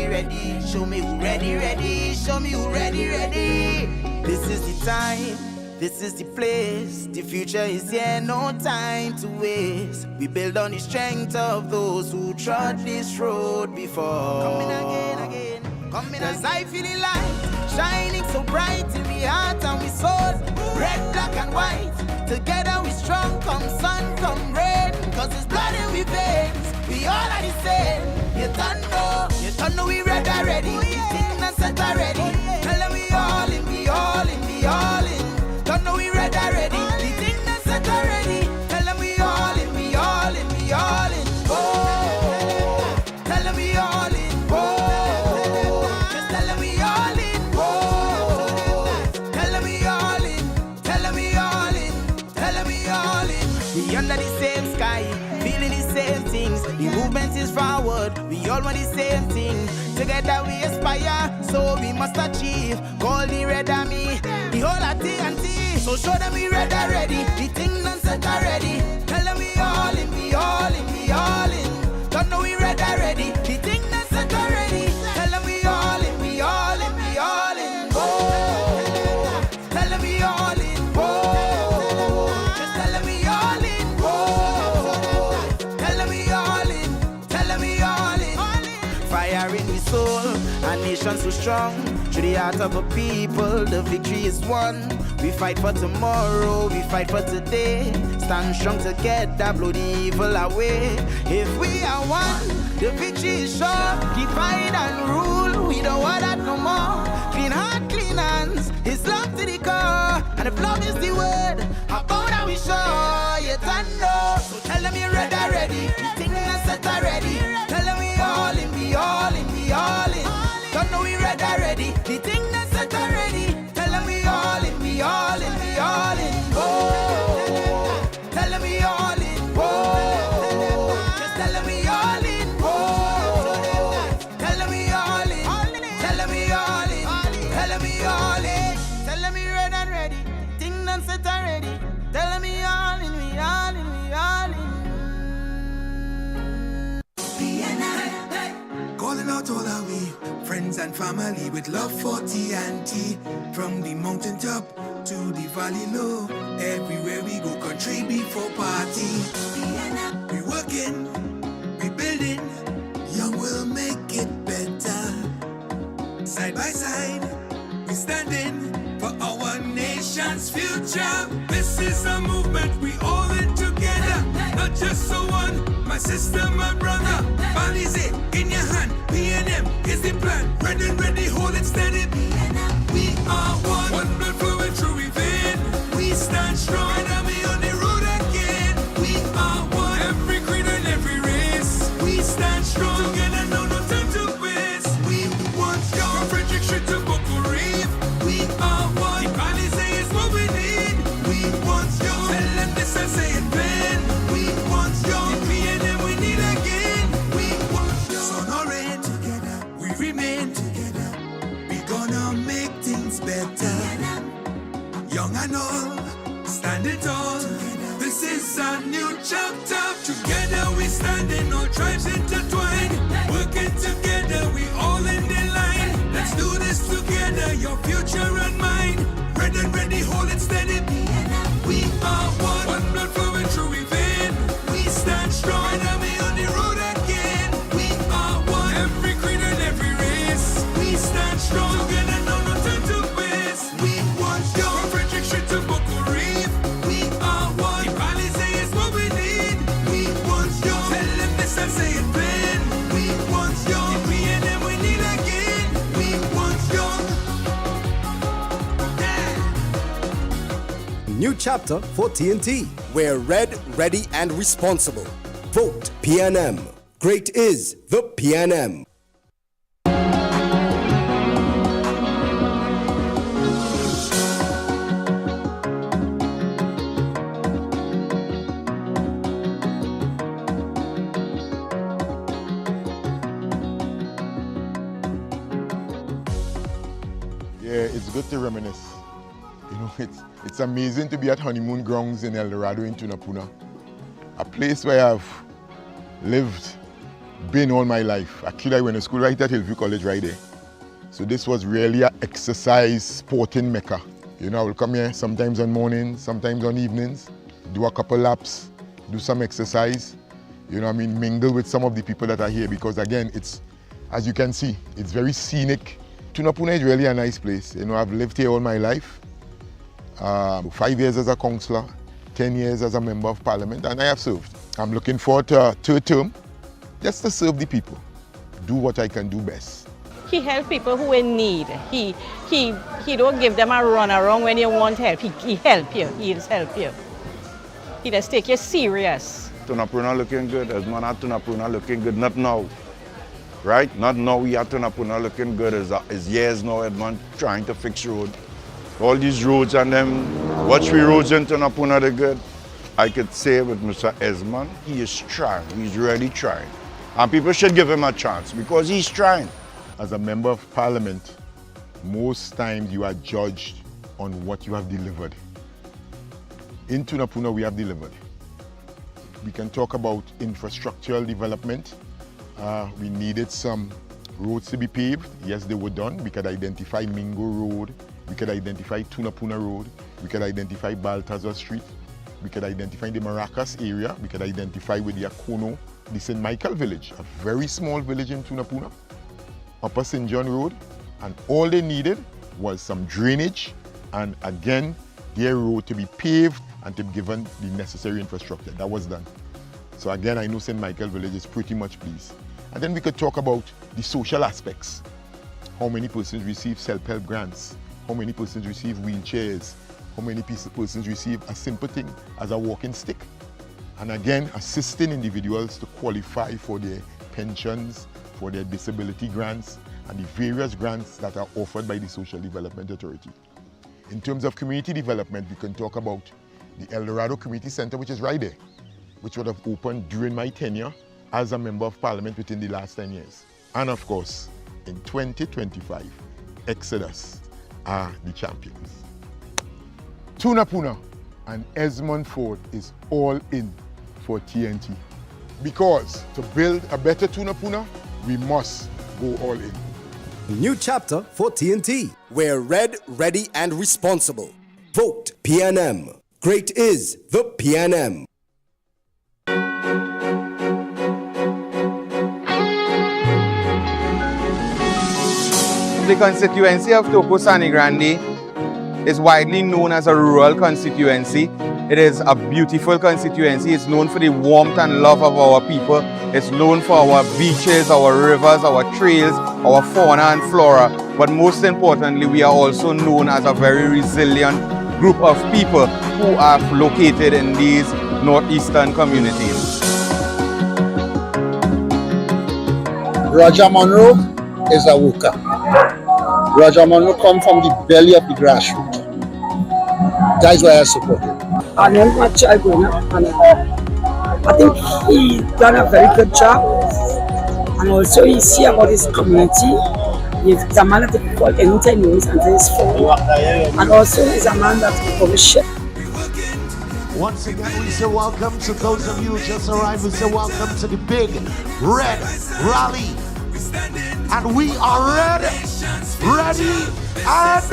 ready, show me who ready, show me who ready. This is the time. This is the place, the future is here, no time to waste. We build on the strength of those who trod this road before. Coming again, coming again. 'Cause I feel the light, shining so bright in me heart and we soul. Red, black and white, together we strong, come sun, come rain. 'Cause it's blood in we veins, we all are the same. You don't know we red already, sitting and set already. Tell them we all in, we all in, we all in. Don't know we red already, the thing that's set already. Tell them we all in, we all in, we all in. Oh, tell them we all in. Oh, just tell them we all in. Oh, tell them we all in. Tell them we all in. Tell them we all in. We under the same sky, feeling the same things. The movement is forward. We all want the same thing. Together we aspire, so we must achieve. Call the red army, the whole of TNT. So show them we red already, the thing done set already. Tell them we all in, we all in, we all in. Don't know we red already, the thing done set already. Tell them we all in, we all in, we all in. Oh, tell them we all in. Oh, just tell them we all in. Oh, tell them we all in. Tell them we all in. Fire in the soul, our nation so strong. Through the heart of a people, the victory is won. We fight for tomorrow, we fight for today. Stand strong together, blow the evil away. If we are one, the victory is sure. Divide and rule, we don't want that no more. Clean heart, clean hands, it's love to the core. And if love is the word, how about that we show? You don't know. So tell them you're red already, the thing is set already. Tell them we all in, we all in, we all in. Don't know we red already, the thing that's set already. Tell them we all in, we all in, we all in. Oh, tell them we all in. Oh, just tell them we all in. Oh, tell them we all in. Tell them we all in. Tell them we all in. Tell them we red and ready, the thing that's set already. Tell them we all in, we all in, we all in. Calling out all our we friends and family with love for TNT. From the mountaintop to the valley low. Everywhere we go, country before party. We working, we building, young will make it better. Side by side, we standing for our nation's future. This is a movement we all in together, not just so one. My sister, my brother, Balize in your hand. PNM is the plan. Red and ready, hold it steady. We are one. One blood flowing through we vein. We stand strong and we on the road again. We are one. Every creed and every race. We stand strong together, no time to waste. We want your Frederick Street to Boko Reef. We are one. The Balize is what we need. We want your. Tell them this and say it then. We want your. The PNM we need again. We want your. Sun or rain together. We remain together. We gonna make things better. Young and old, standing tall. This is a new chapter. Together we standing, all tribes intertwined. Working together, we all in the line. Let's do this together, your future and mine. Red and ready, hold it steady. We are one. One blood flowing through we vein. We stand strong and we on the road again. We are one. Every creed and every race. We stand strong together, no time to waste. We want your Frederick Street to Boko Reef. We are one. The Balize is what we need. We want your. Tell them this and say it then. We want your. The PNM we need again. We want your. New chapter for TNT. We're red, ready, and responsible. Vote PNM. Great is the PNM. Yeah, it's good to reminisce. You know, it's amazing to be at honeymoon grounds in El Dorado in Tunapuna, a place where I've lived, been all my life. Actually, I went to school right at Hillview College right there. So this was really an exercise sporting mecca. You know, I will come here sometimes on mornings, sometimes on evenings, do a couple laps, do some exercise, you know what I mean, mingle with some of the people that are here because again, it's, as you can see, it's very scenic. Tunapuna is really a nice place. You know, I've lived here all my life. 5 years as a councillor, 10 years as a member of parliament, and I have served. I'm looking forward to a third term, just to serve the people, do what I can do best. He helps people who in need. He don't give them a run around when you want help. He help you. He'll help you. He just take you serious. Tunapuna looking good. Esmond at Tunapuna looking good. Not now, right? Not now. We at Tunapuna looking good. It's years now. Edmond trying to fix road. All these roads and them, watch we roads in Tunapuna, they're good. I could say with Mr. Esmond, he is trying. He's really trying. And people should give him a chance because he's trying. As a member of parliament, most times you are judged on what you have delivered. In Tunapuna, we have delivered. We can talk about infrastructural development. We needed some roads to be paved. Yes, they were done. We could identify Mingo Road. We could identify Tunapuna Road. We could identify Baltazar Street. We could identify the Maracas area. We could identify with the Akono, the St. Michael village, a very small village in Tunapuna, Upper St. John Road. And all they needed was some drainage and again, their road to be paved and to be given the necessary infrastructure. That was done. So again, I know St. Michael village is pretty much pleased. And then we could talk about the social aspects. How many persons receive self-help grants? How many persons receive wheelchairs? How many persons receive a simple thing as a walking stick? And again, assisting individuals to qualify for their pensions, for their disability grants, and the various grants that are offered by the Social Development Authority. In terms of community development, we can talk about the El Dorado Community Center, which is right there, which would have opened during my tenure as a member of parliament within the last 10 years. And of course, in 2025, Exodus are the champions. Tunapuna and Esmond Ford is all in for TNT. Because to build a better Tunapuna, we must go all in. New chapter for TNT. We're red, ready, and responsible. Vote PNM. Great is the PNM. The constituency of Toko-Sani Grande is widely known as a rural constituency. It is a beautiful constituency. It's known for the warmth and love of our people. It's known for our beaches, our rivers, our trails, our fauna and flora. But most importantly, we are also known as a very resilient group of people who are located in these northeastern communities. Roger Monroe is a worker. Roger Monroe comes from the belly of the grassroots. That's why I support him. And then my child growing up, and I think he done a very good job. And also he see about his community. He's a man that people call anytime he knows until he's full. And also he's a man that people will shit. Once again, we say welcome to those of you who just arrived. We say welcome to the big red rally. And we are ready and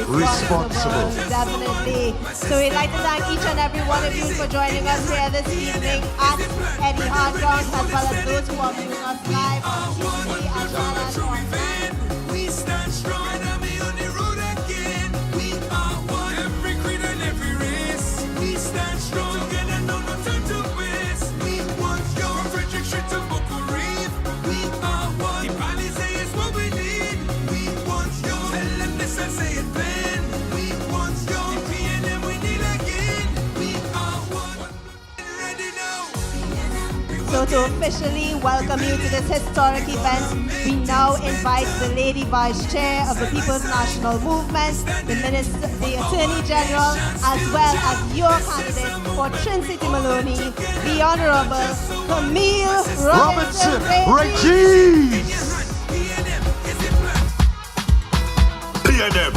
responsible. Definitely. So we'd like to thank each and every one of you for joining us here this evening at Eddie Hart grounds, as well as those who are viewing us live on TV as well as online. We stand strong and we on the road again. We are one. Every creed and every race. We stand strong together, no time to waste. We want your Frederick Street to Boko Reef. We are one. The rally say it's what we need. We want your. Tell them this and say it then. We want your. The PNM we need again. We are one. Ready now. So to officially welcome you to this historic event, we now invite the Lady Vice Chair of the People's National Movement, the Minister, the Attorney General, as well as your candidate for Trin City Maloney, the Honorable Camille Robinson Regis. PNM.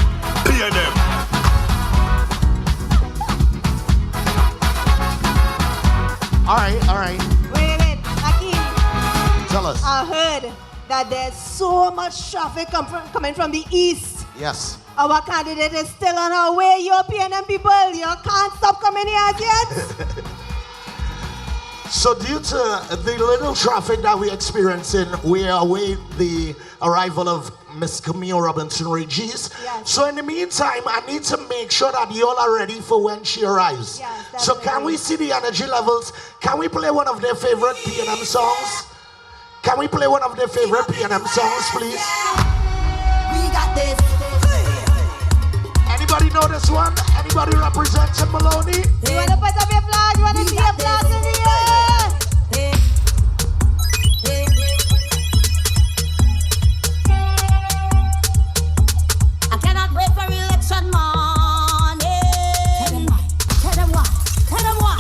All right. Wait, Akeem. Tell us. I heard that there's so much traffic coming from the east. Yes. Our candidate is still on her way. Your PNM people, you can't stop coming here as yet. So due to the little traffic that we're experiencing, we await the arrival of Miss Camille Robinson Regis. Yes. So in the meantime, I need to make sure that you all are ready for when she arrives. Yes, so can we see the energy levels? Can we play one of their favorite PNM songs? Can we play one of their favorite PNM songs, please? We got this. Anybody know this one? Anybody representing Maloney? You wanna put up your flag? You wanna see your flag in the air? I cannot wait for election morning. Tell them what?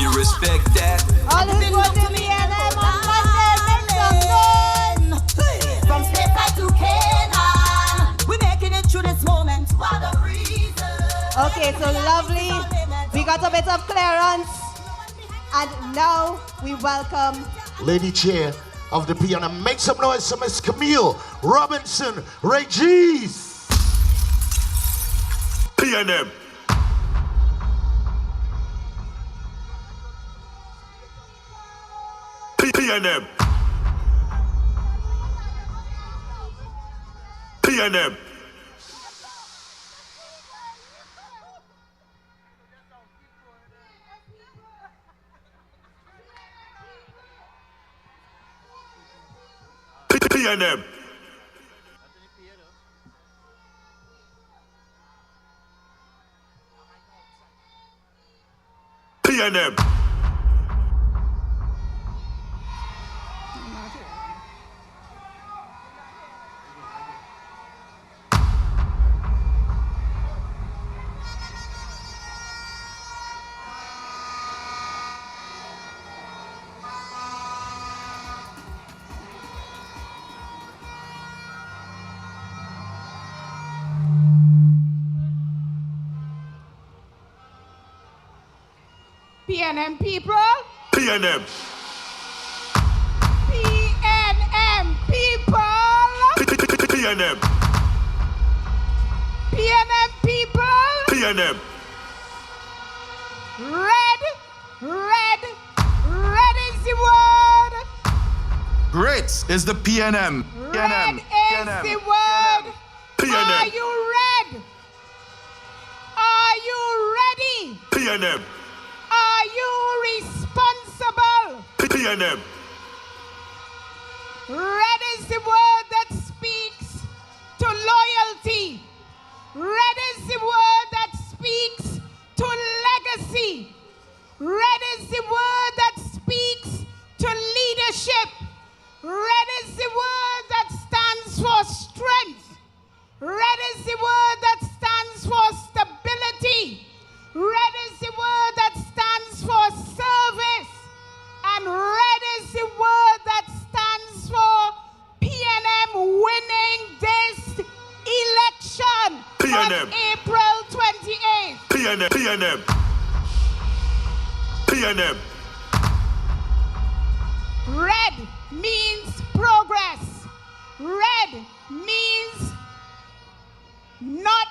You respect that? All who's voting PNM on Monday, make some noise. From stateside to Canaan, we're making it through this moment. What a reason. Okay, so lovely. We got a bit of clearance. And now we welcome Lady Chair of the PNM. Make some noise for Miss Camille Robinson Regis. PNM. PNM. PNM. PNM. PNM. PNM people. PNM. PNM people. PNM. PNM people. PNM. Red is the word. Great is the PNM. Red is the word. PNM. Are you red? Are you ready? PNM. Are you responsible? PNM. Red is the word that speaks to loyalty. Red is the word that speaks to legacy. Red is the word that speaks to leadership. Red is the word that stands for strength. Red is the word that stands for stability. Red is the word that stands for service. And red is the word that stands for PNM winning this election PNM. on April 28th. PNM. PNM. Red means progress. Red means not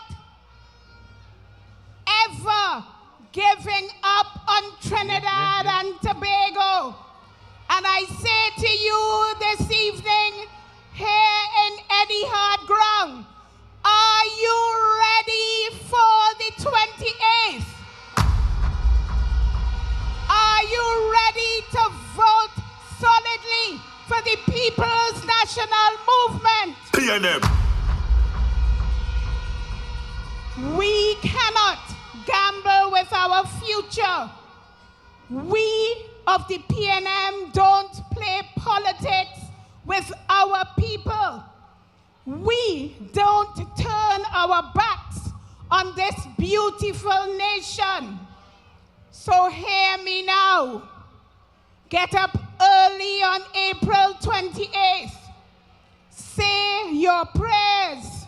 ever giving up on Trinidad and Tobago. And I say to you this evening here in Eddie Hart Ground, are you ready for the 28th? Are you ready to vote solidly for the People's National Movement? PNM. We cannot gamble with our future. We of the PNM don't play politics with our people. We don't turn our backs on this beautiful nation. So hear me now. Get up early on April 28th. Say your prayers.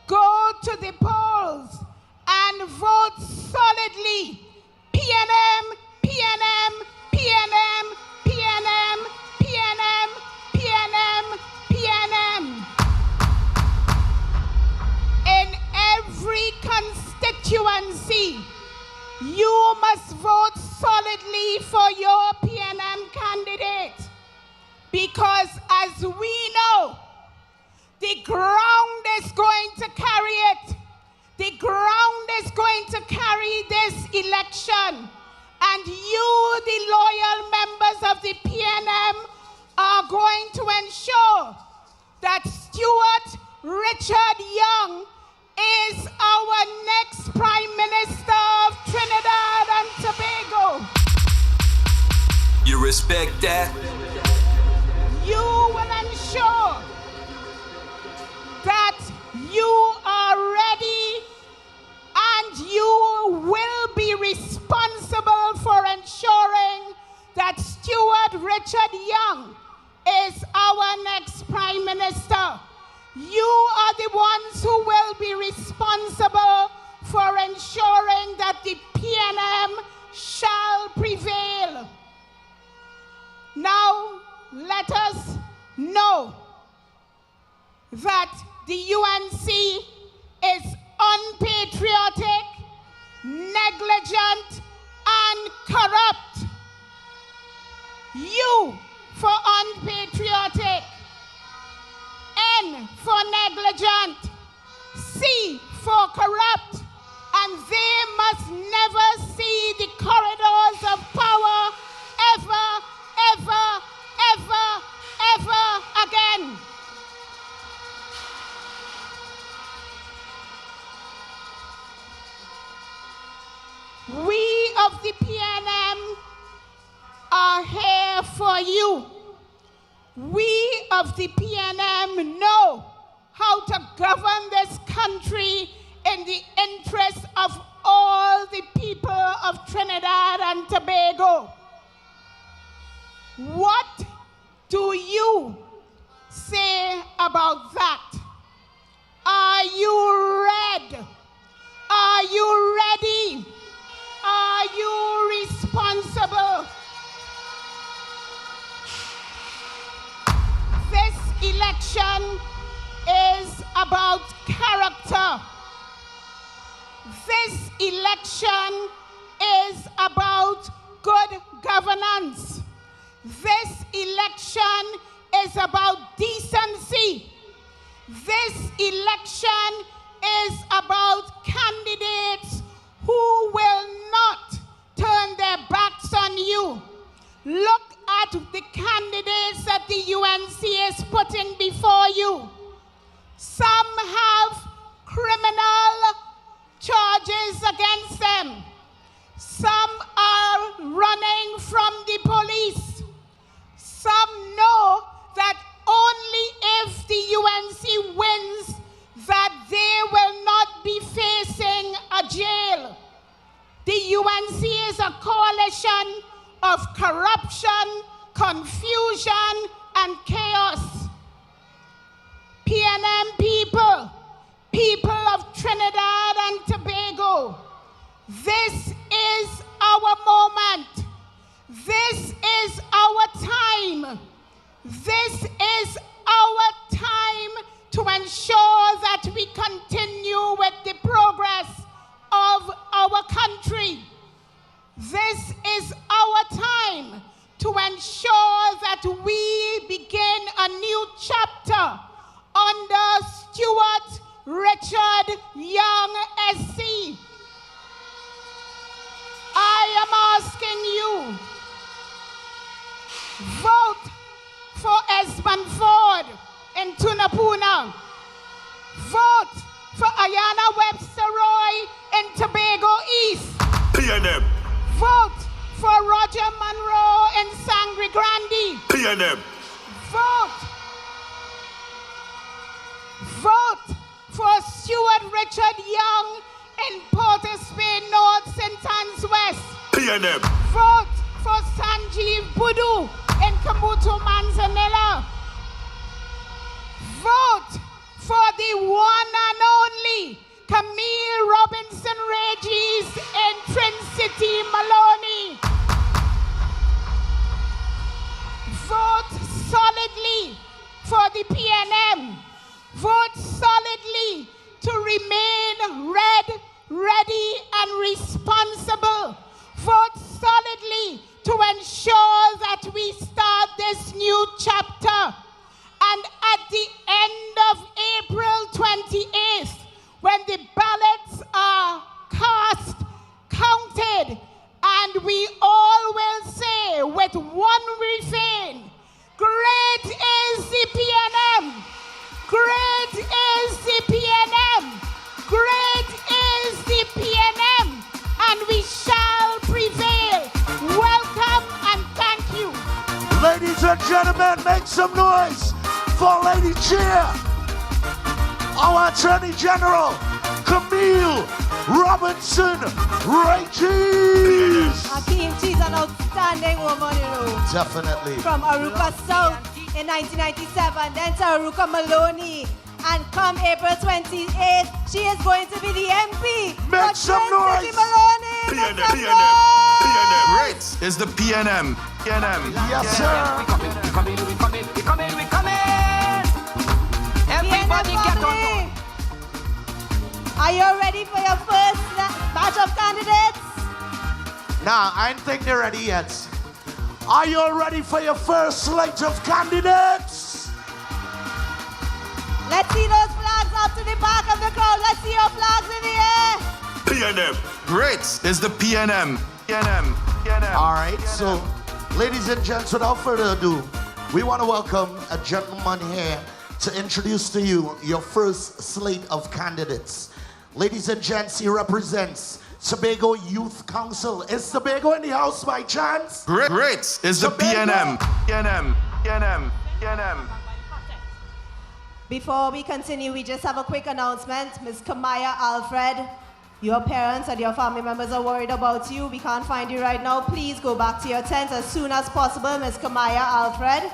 Go to the polls and vote solidly. PNM, PNM, PNM, PNM, PNM, PNM, PNM. In every constituency, you must vote solidly for your PNM candidate. Because as we know, the ground is going to carry it. The ground is going to carry this election. And you, the loyal members of the PNM, are going to ensure that Stuart Richard Young is our next Prime Minister of Trinidad and Tobago. You respect that? You will ensure that you are ready and you will be responsible for ensuring that Stuart Richard Young is our next Prime Minister. You are the ones who will be responsible for ensuring that the PNM shall prevail. Now, let us know that the UNC is unpatriotic, negligent, and corrupt. U for unpatriotic, N for negligent, C for corrupt, and they must never see the corridors of power ever, ever, ever, ever again. We of the PNM are here for you. We of the PNM know how to govern this country in the interest of all the people of Trinidad and Tobago. What do you say about that? Are you red? Are you ready? Are you responsible? This election is about character. this election is about good governance. This election is about decency. This election is about candidates who will not turn their backs on you. Look at the candidates that the UNC is putting before you. Some have criminal charges against them. Some are running from the police. Some know that only if the UNC wins that they will not be facing a jail. The UNC is a coalition of corruption, confusion, and chaos. PNM people, people of Trinidad and Tobago, this is our moment. This is our time. This is our time to ensure that we continue with the progress of our country. This is our time to ensure that we begin a new chapter under Stuart Richard Young SC. I am asking you, vote for Esmond Ford in Tunapuna. Vote for Ayana Webster Roy in Tobago East. PNM. Vote for Roger Monroe in Sangre Grande. PNM. Vote for Stuart Richard Young in Port of Spain North, St. Anne's West. PNM. Vote for Sanjeev Budu in Kamutu Manzanilla. Vote for the one and only Camille Robinson Regis in Trin City, Maloney. Vote solidly for the PNM. Vote solidly to remain red, ready, and responsible. Vote solidly to ensure that we start this new chapter. And at the end of April 28th, when the ballots are cast, counted, and we all will say with one refrain, great is the PNM, great is the PNM, great is the PNM, and we shall prevail. Welcome and thank you. Ladies and gentlemen, make some noise for Lady Chair, our Attorney General, Camille Robinson Regis. Akeem, she's an outstanding woman, you know. Definitely. From Aruka South in 1997, then to Aruka Maloney. And come April 28th, she is going to be the MP. Make some noise. Maloney. PNM. PNM. Great is the PNM. PNM. Yes, sir. We coming. Everybody get on board. Are you ready for your first batch of candidates? Nah, I don't think they're ready yet. Are you ready for your first slate of candidates? Let's see those flags up to the back of the crowd. Let's see your flags in the air. PNM. Great is the PNM. PNM. All right, so ladies and gents, without further ado, we want to welcome a gentleman here to introduce to you your first slate of candidates. Ladies and gents, he represents Tobago Youth Council. Is Tobago in the house by chance? Great is the PNM. PNM. Before we continue, we just have a quick announcement. Ms. Kamaya Alfred, your parents and your family members are worried about you. We can't find you right now. Please go back to your tent as soon as possible, Ms. Kamaya Alfred.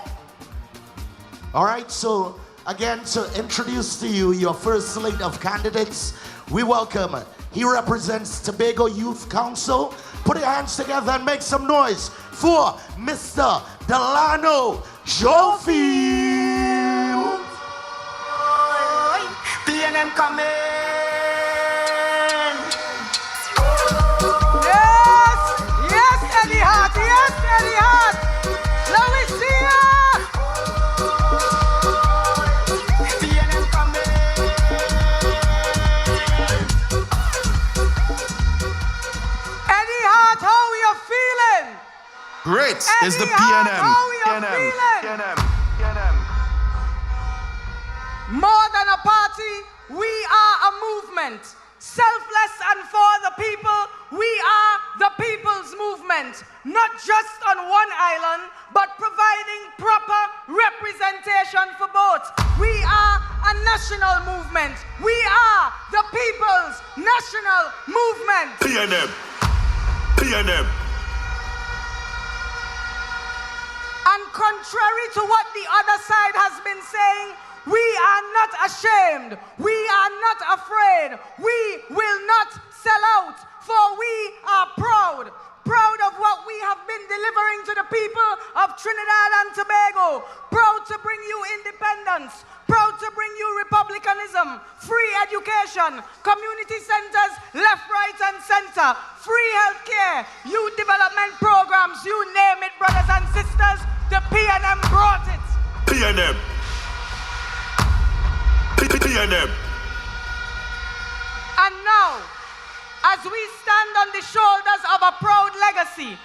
All right, so again, to introduce to you your first slate of candidates, we welcome, he represents Tobago Youth Council. Put your hands together and make some noise for Mr. Delano Jofield. PNM coming. Right, it's the PNM. More than a party, we are a movement. Selfless and for the people, we are the people's movement. Not just on one island, but providing proper representation for both. We are a national movement. We are the people's national movement. PNM. PNM. And contrary to what the other side has been saying, we are not ashamed. We are not afraid. We will not sell out, for we are proud. Proud of what we have been delivering to the people of Trinidad and Tobago. Proud to bring you independence. Proud to bring you republicanism, free education, community centers, left, right, and center, free healthcare, youth development programs, you name it, brothers and sisters, the PNM brought it. PNM. PNM. And now, as we stand on the shoulders of a proud legacy,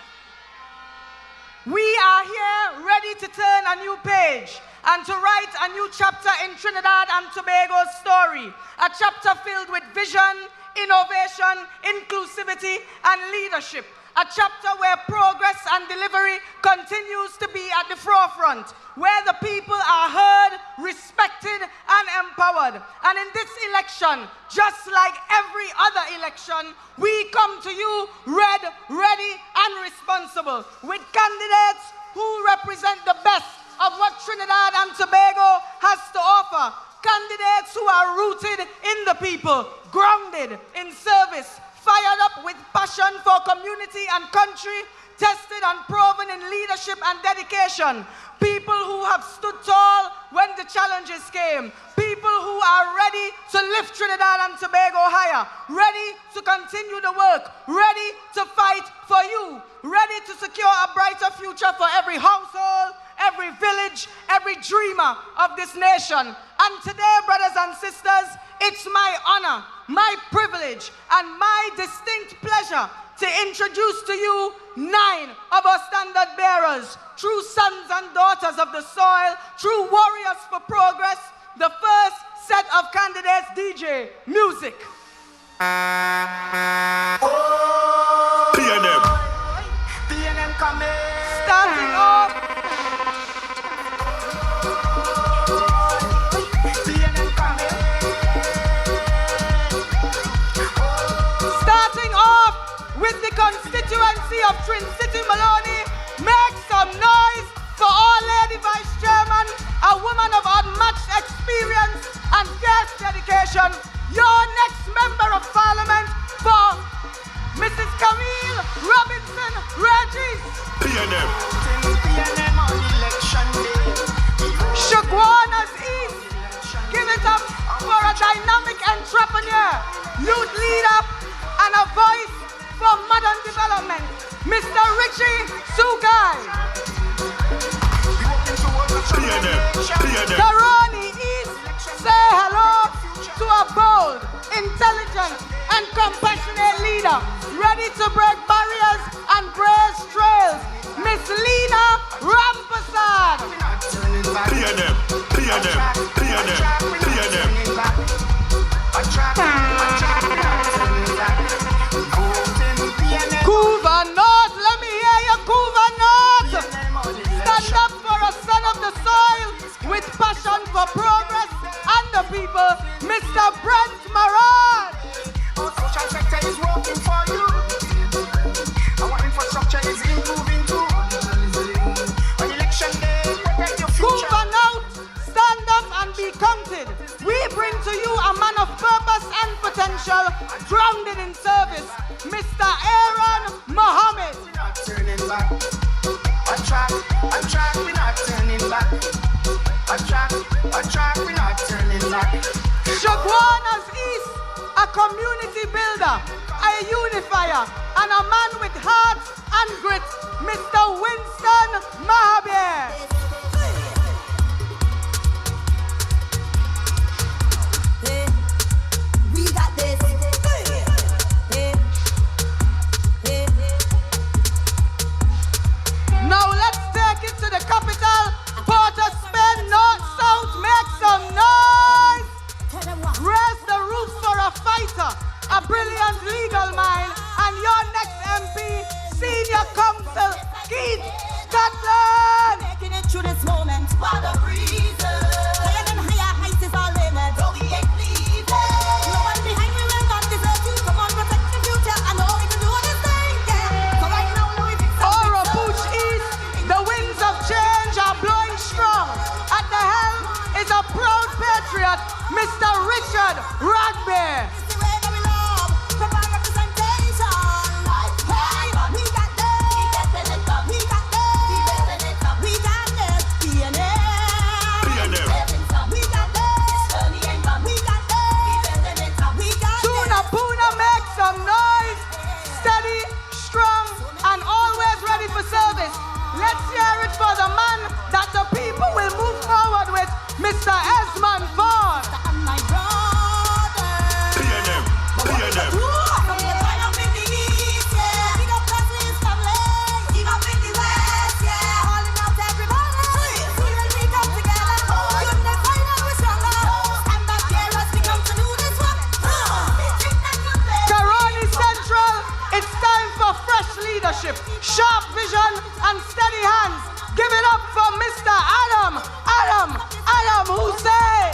we are here ready to turn a new page and to write a new chapter in Trinidad and Tobago's story, a chapter filled with vision, innovation, inclusivity, and leadership, a chapter where progress and delivery continues to be at the forefront, where the people are heard, respected, and empowered. And in this election, just like every other election, we come to you ready, and responsible, with candidates who represent the best of what Trinidad and Tobago has to offer. Candidates who are rooted in the people, grounded in service, fired up with passion for community and country, tested and proven in leadership and dedication. People who have stood tall when the challenges came. People who are ready to lift Trinidad and Tobago higher. Ready to continue the work. Ready to fight for you. Ready to secure a brighter future for every household, every village, every dreamer of this nation. And today, brothers and sisters, it's my honor, my privilege, and my distinct pleasure to introduce to you 9 of our standard bearers, true sons and daughters of the soil, true warriors for progress. The first set of candidates, DJ, music. PNM. PNM coming. Starting off. PNM coming. Starting off with the constituency of Trin City Maloney. Make some noise for our Lady Vice Chairman, a woman of unmatched experience and fierce dedication. Your next member of parliament for Mrs. Camille Robinson Regis. PNM. PNM on election day. Shugwanas East. Give it up for a dynamic entrepreneur, youth leader, and a voice for modern development, Mr. Richie Sugai. Karani East, say hello to a bold, intelligent, and compassionate leader, ready to break barriers and blaze trails, Miss Lena Rampasad. PNM. PNM. PNM. PNM. Couva North, let me hear you, Couva North. Stand up for a son of the soil with passion for progress and the people, Mr. Brent Marad. Our social sector is working for you. Our infrastructure is improving too. On election day, protect your future. Couva North, stand up and be counted. We bring to you a man of purpose and potential, grounded in service, Mr. Aaron Mohammed. We're not turning back. On track, we're not turning back. On track, we're not turning back. Shagwanas East, a community builder, a unifier, and a man with heart and grit, Mr. Winston Mahabir. We got this. compatriot, Mr. Richard Rugby. Puna, make some noise. Steady, strong, and always ready for service. Let's hear it for the man that the people will move forward with, Mr. Esmond Ford. Leadership, sharp vision, and steady hands. Give it up for Mr. Adam Hussein.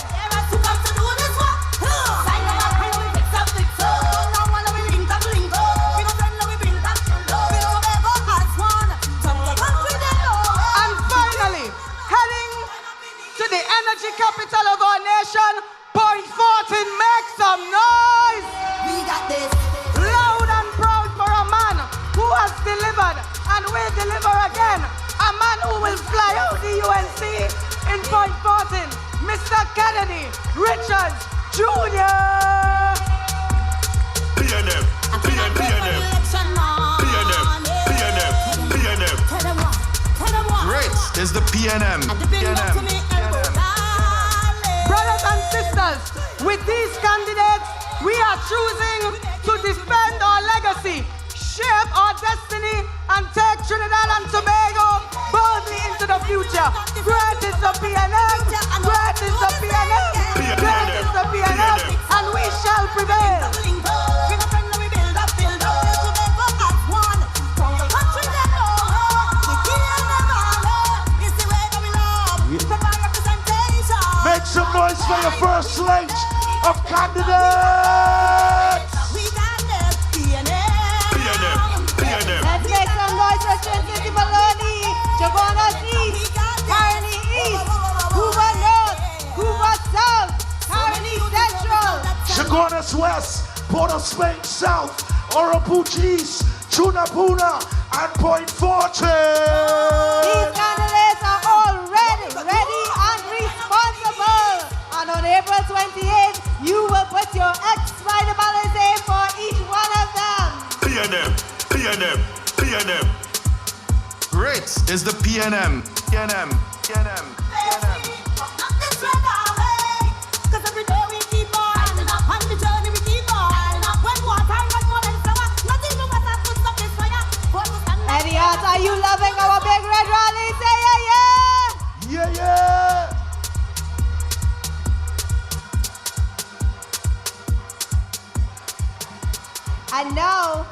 And finally, heading to the energy capital of our nation, Point Fortin, make some noise. We got this. Loud and proud for a man who has delivered and will deliver again. A man who will fly out the UNC in Point Fortin, Mr. Kennedy Richards Jr. PNM. Great is the PNM. Brothers and sisters, with these candidates, we are choosing to defend our legacy, shape our destiny, and take Trinidad and Tobago boldly into the future. Great is the PNM, great is the PNM, great is the PNM, and we shall prevail. Make some noise for your first slate of candidates. Let's make some noise for Trinity Maloney, Jabonas East, Carney East, Hoover North, Hoover South, Carney Central, Chaguanas West, Port of Spain South, Oropouche East, Chunapuna, and Point Fortin. These candidates are all ready and responsible. And on April 28th, you will put your X by the ballot in for each one of them. PNM. Great is the PNM. Eddie Hart, are you loving our big red rally? Say yeah, yeah. Yeah. And now,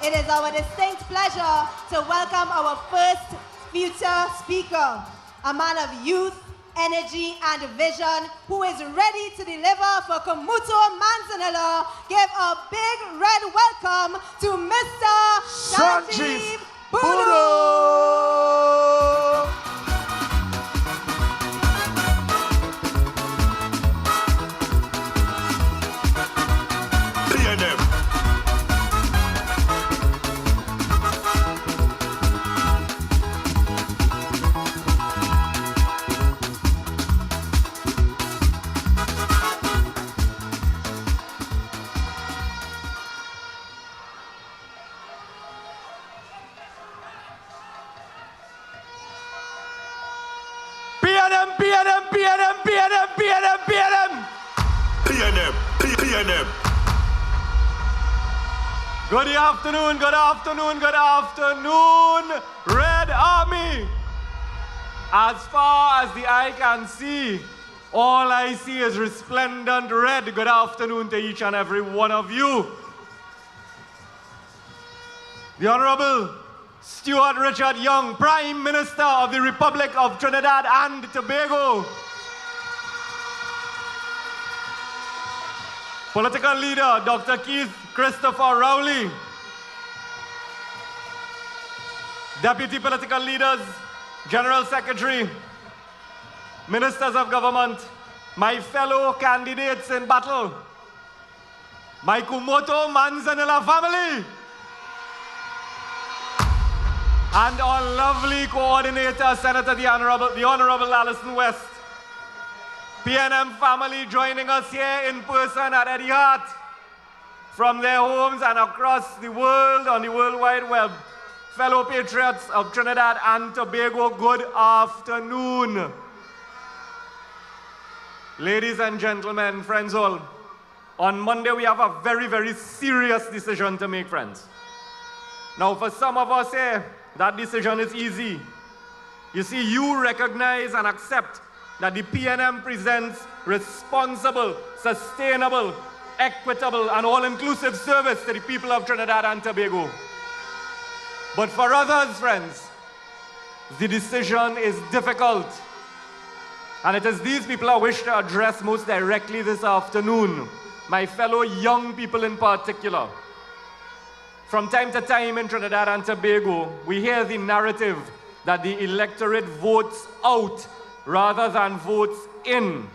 it is our distinct pleasure to welcome our first future speaker, a man of youth, energy, and vision, who is ready to deliver for Kamuto Manzanilla. Give a big red welcome to Mr. Sanjeev Boodoo. PNM. Good afternoon, Red Army. As far as the eye can see, all I see is resplendent red. Good afternoon to each and every one of you. The Honorable Stuart Richard Young, Prime Minister of the Republic of Trinidad and Tobago. Political leader, Dr. Keith Christopher Rowley. Deputy political leaders, General Secretary, Ministers of Government, my fellow candidates in battle, my Kumoto Manzanilla family, and our lovely coordinator, Senator the Honorable Alison West. PNM family joining us here in person at Eddie Hart from their homes and across the world on the World Wide Web. Fellow patriots of Trinidad and Tobago, good afternoon. Ladies and gentlemen, friends all, on Monday we have a very, very serious decision to make, friends. Now, for some of us here, that decision is easy. You see, you recognize and accept that the PNM presents responsible, sustainable, equitable, and all-inclusive service to the people of Trinidad and Tobago. But for others, friends, the decision is difficult. And it is these people I wish to address most directly this afternoon, my fellow young people in particular. From time to time in Trinidad and Tobago, we hear the narrative that the electorate votes out rather than votes in.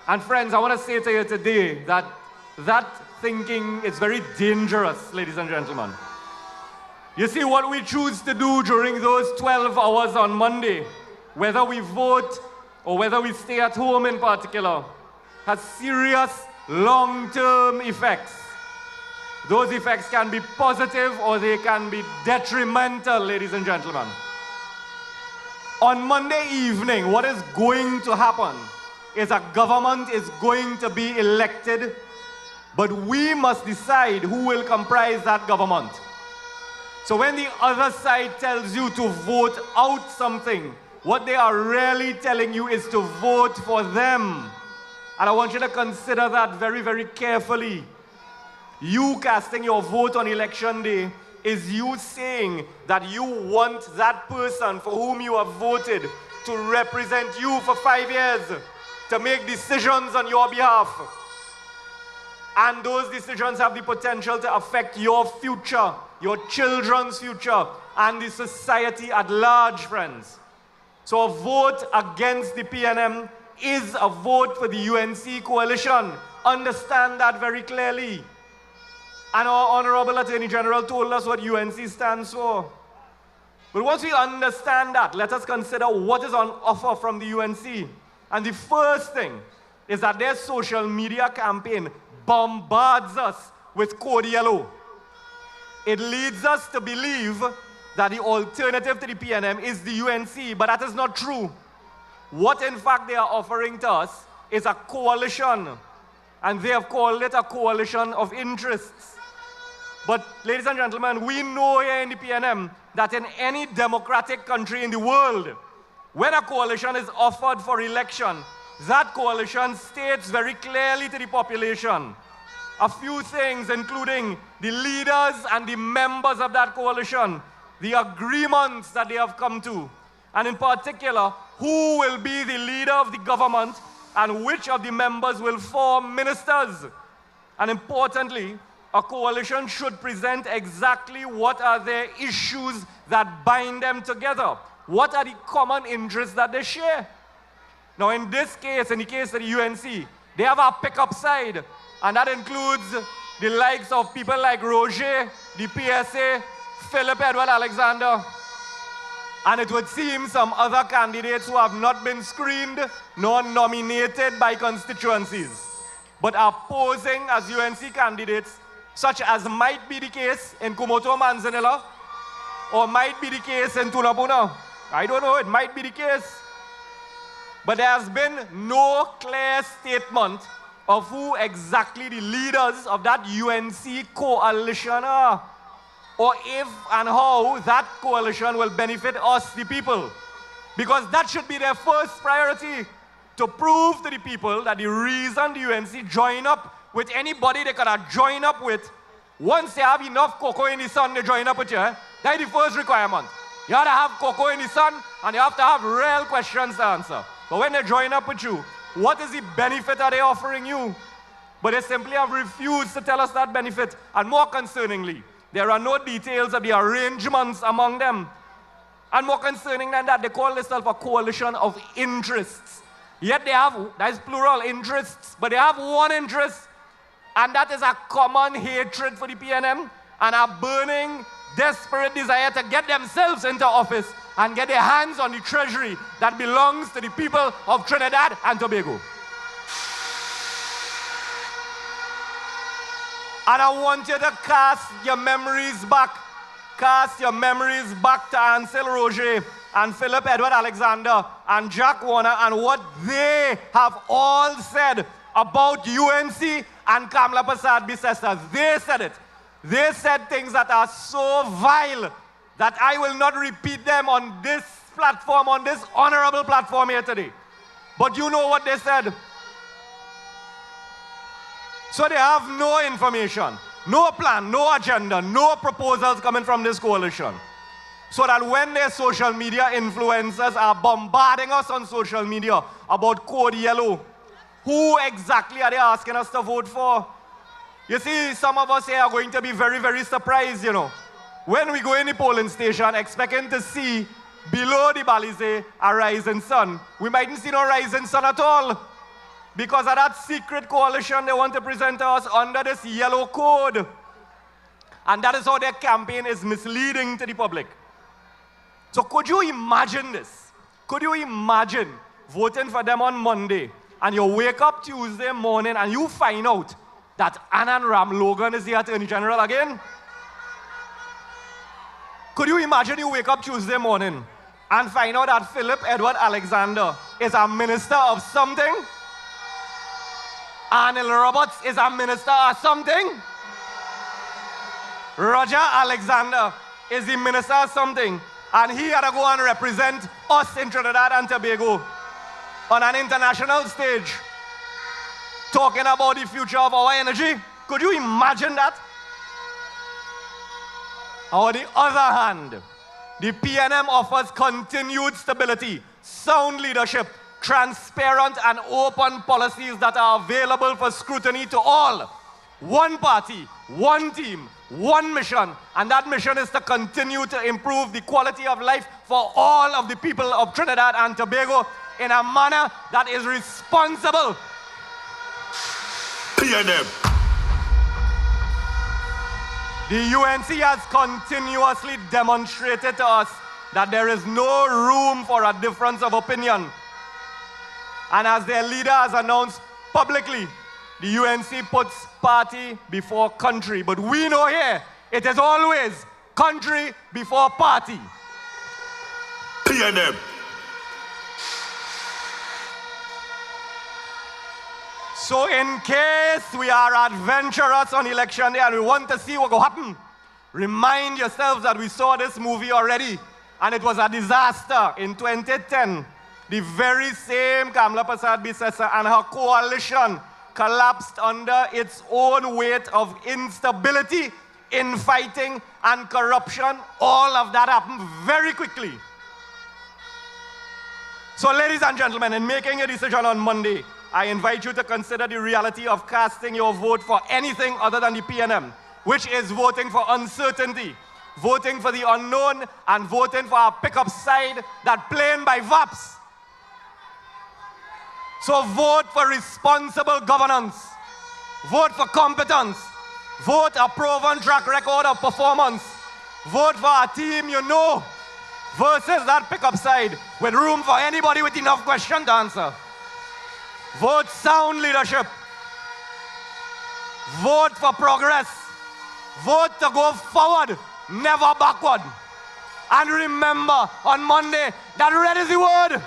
And friends, I want to say to you today that that thinking is very dangerous, ladies and gentlemen. You see, what we choose to do during those 12 hours on Monday, whether we vote or whether we stay at home in particular, has serious long-term effects. Those effects can be positive or they can be detrimental, ladies and gentlemen. On Monday evening, what is going to happen is a government is going to be elected, but we must decide who will comprise that government. So when the other side tells you to vote out something, what they are really telling you is to vote for them. And I want you to consider that very, very carefully. You casting your vote on election day is you saying that you want that person for whom you have voted to represent you for 5 years, to make decisions on your behalf. And those decisions have the potential to affect your future, your children's future, and the society at large, friends. So a vote against the PNM is a vote for the UNC coalition. Understand that very clearly. And our Honorable Attorney General told us what UNC stands for. But once we understand that, let us consider what is on offer from the UNC. And the first thing is that their social media campaign bombards us with code yellow. It leads us to believe that the alternative to the PNM is the UNC, but that is not true. What in fact they are offering to us is a coalition, and they have called it a coalition of interests. But ladies and gentlemen, we know here in the PNM that in any democratic country in the world, when a coalition is offered for election, that coalition states very clearly to the population a few things, including the leaders and the members of that coalition, the agreements that they have come to, and in particular, who will be the leader of the government and which of the members will form ministers. And importantly, a coalition should present exactly what are their issues that bind them together. What are the common interests that they share? Now in this case, in the case of the UNC, they have a pickup side, and that includes the likes of people like Roger, the PSA, Philip Edward Alexander, and it would seem some other candidates who have not been screened nor nominated by constituencies, but are posing as UNC candidates, such as might be the case in Kumoto Manzanilla, or might be the case in Tunapuna. I don't know, it might be the case. But there has been no clear statement of who exactly the leaders of that UNC coalition are, or if and how that coalition will benefit us, the people. Because that should be their first priority, to prove to the people that the reason the UNC join up with anybody they could join up with, once they have enough cocoa in the sun, they join up with you. That's the first requirement. You have to have cocoa in the sun, and you have to have real questions to answer. But when they join up with you, what is the benefit are they offering you? But they simply have refused to tell us that benefit. And more concerningly, there are no details of the arrangements among them. And more concerning than that, they call themselves a coalition of interests. Yet they have, that is plural, interests, but they have one interest, and that is a common hatred for the PNM and a burning, desperate desire to get themselves into office and get their hands on the treasury that belongs to the people of Trinidad and Tobago. And I want you to cast your memories back to Ansel Roger and Philip Edward Alexander and Jack Warner and what they have all said about UNC and Kamla Prasad Bisesa. They said it. They said things that are so vile that I will not repeat them on this platform, on this honorable platform here today. But you know what they said. So they have no information, no plan, no agenda, no proposals coming from this coalition. So that when their social media influencers are bombarding us on social media about Code Yellow, who exactly are they asking us to vote for? You see, some of us here are going to be very, very surprised, you know. When we go in the polling station expecting to see below the balize a rising sun, we mightn't see no rising sun at all. Because of that secret coalition they want to present to us under this yellow code. And that is how their campaign is misleading to the public. So could you imagine this? Could you imagine voting for them on Monday and you wake up Tuesday morning and you find out that Anand Ram Logan is the Attorney General again? Could you imagine you wake up Tuesday morning and find out that Philip Edward Alexander is a minister of something? Anil Roberts is a minister of something? Roger Alexander is the minister of something, and he had to go and represent us in Trinidad and Tobago on an international stage talking about the future of our energy. Could you imagine that? On the other hand, the PNM offers continued stability, sound leadership, transparent and open policies that are available for scrutiny to all. One party, one team, one mission, and that mission is to continue to improve the quality of life for all of the people of Trinidad and Tobago in a manner that is responsible. PNM. The UNC has continuously demonstrated to us that there is no room for a difference of opinion. And as their leader has announced publicly, the UNC puts party before country. But we know here, it is always country before party. PNM. So in case we are adventurous on election day and we want to see what will happen, remind yourselves that we saw this movie already and it was a disaster in 2010. The very same Kamla Prasad Bisesa and her coalition collapsed under its own weight of instability, infighting, and corruption. All of that happened very quickly. So ladies and gentlemen, in making a decision on Monday, I invite you to consider the reality of casting your vote for anything other than the PNM, which is voting for uncertainty, voting for the unknown, and voting for a pickup side that playing by VAPs. So vote for responsible governance, vote for competence, vote a proven track record of performance, vote for a team you know versus that pickup side with room for anybody with enough questions to answer. Vote sound leadership, vote for progress, vote to go forward, never backward. And remember on Monday that red is the word.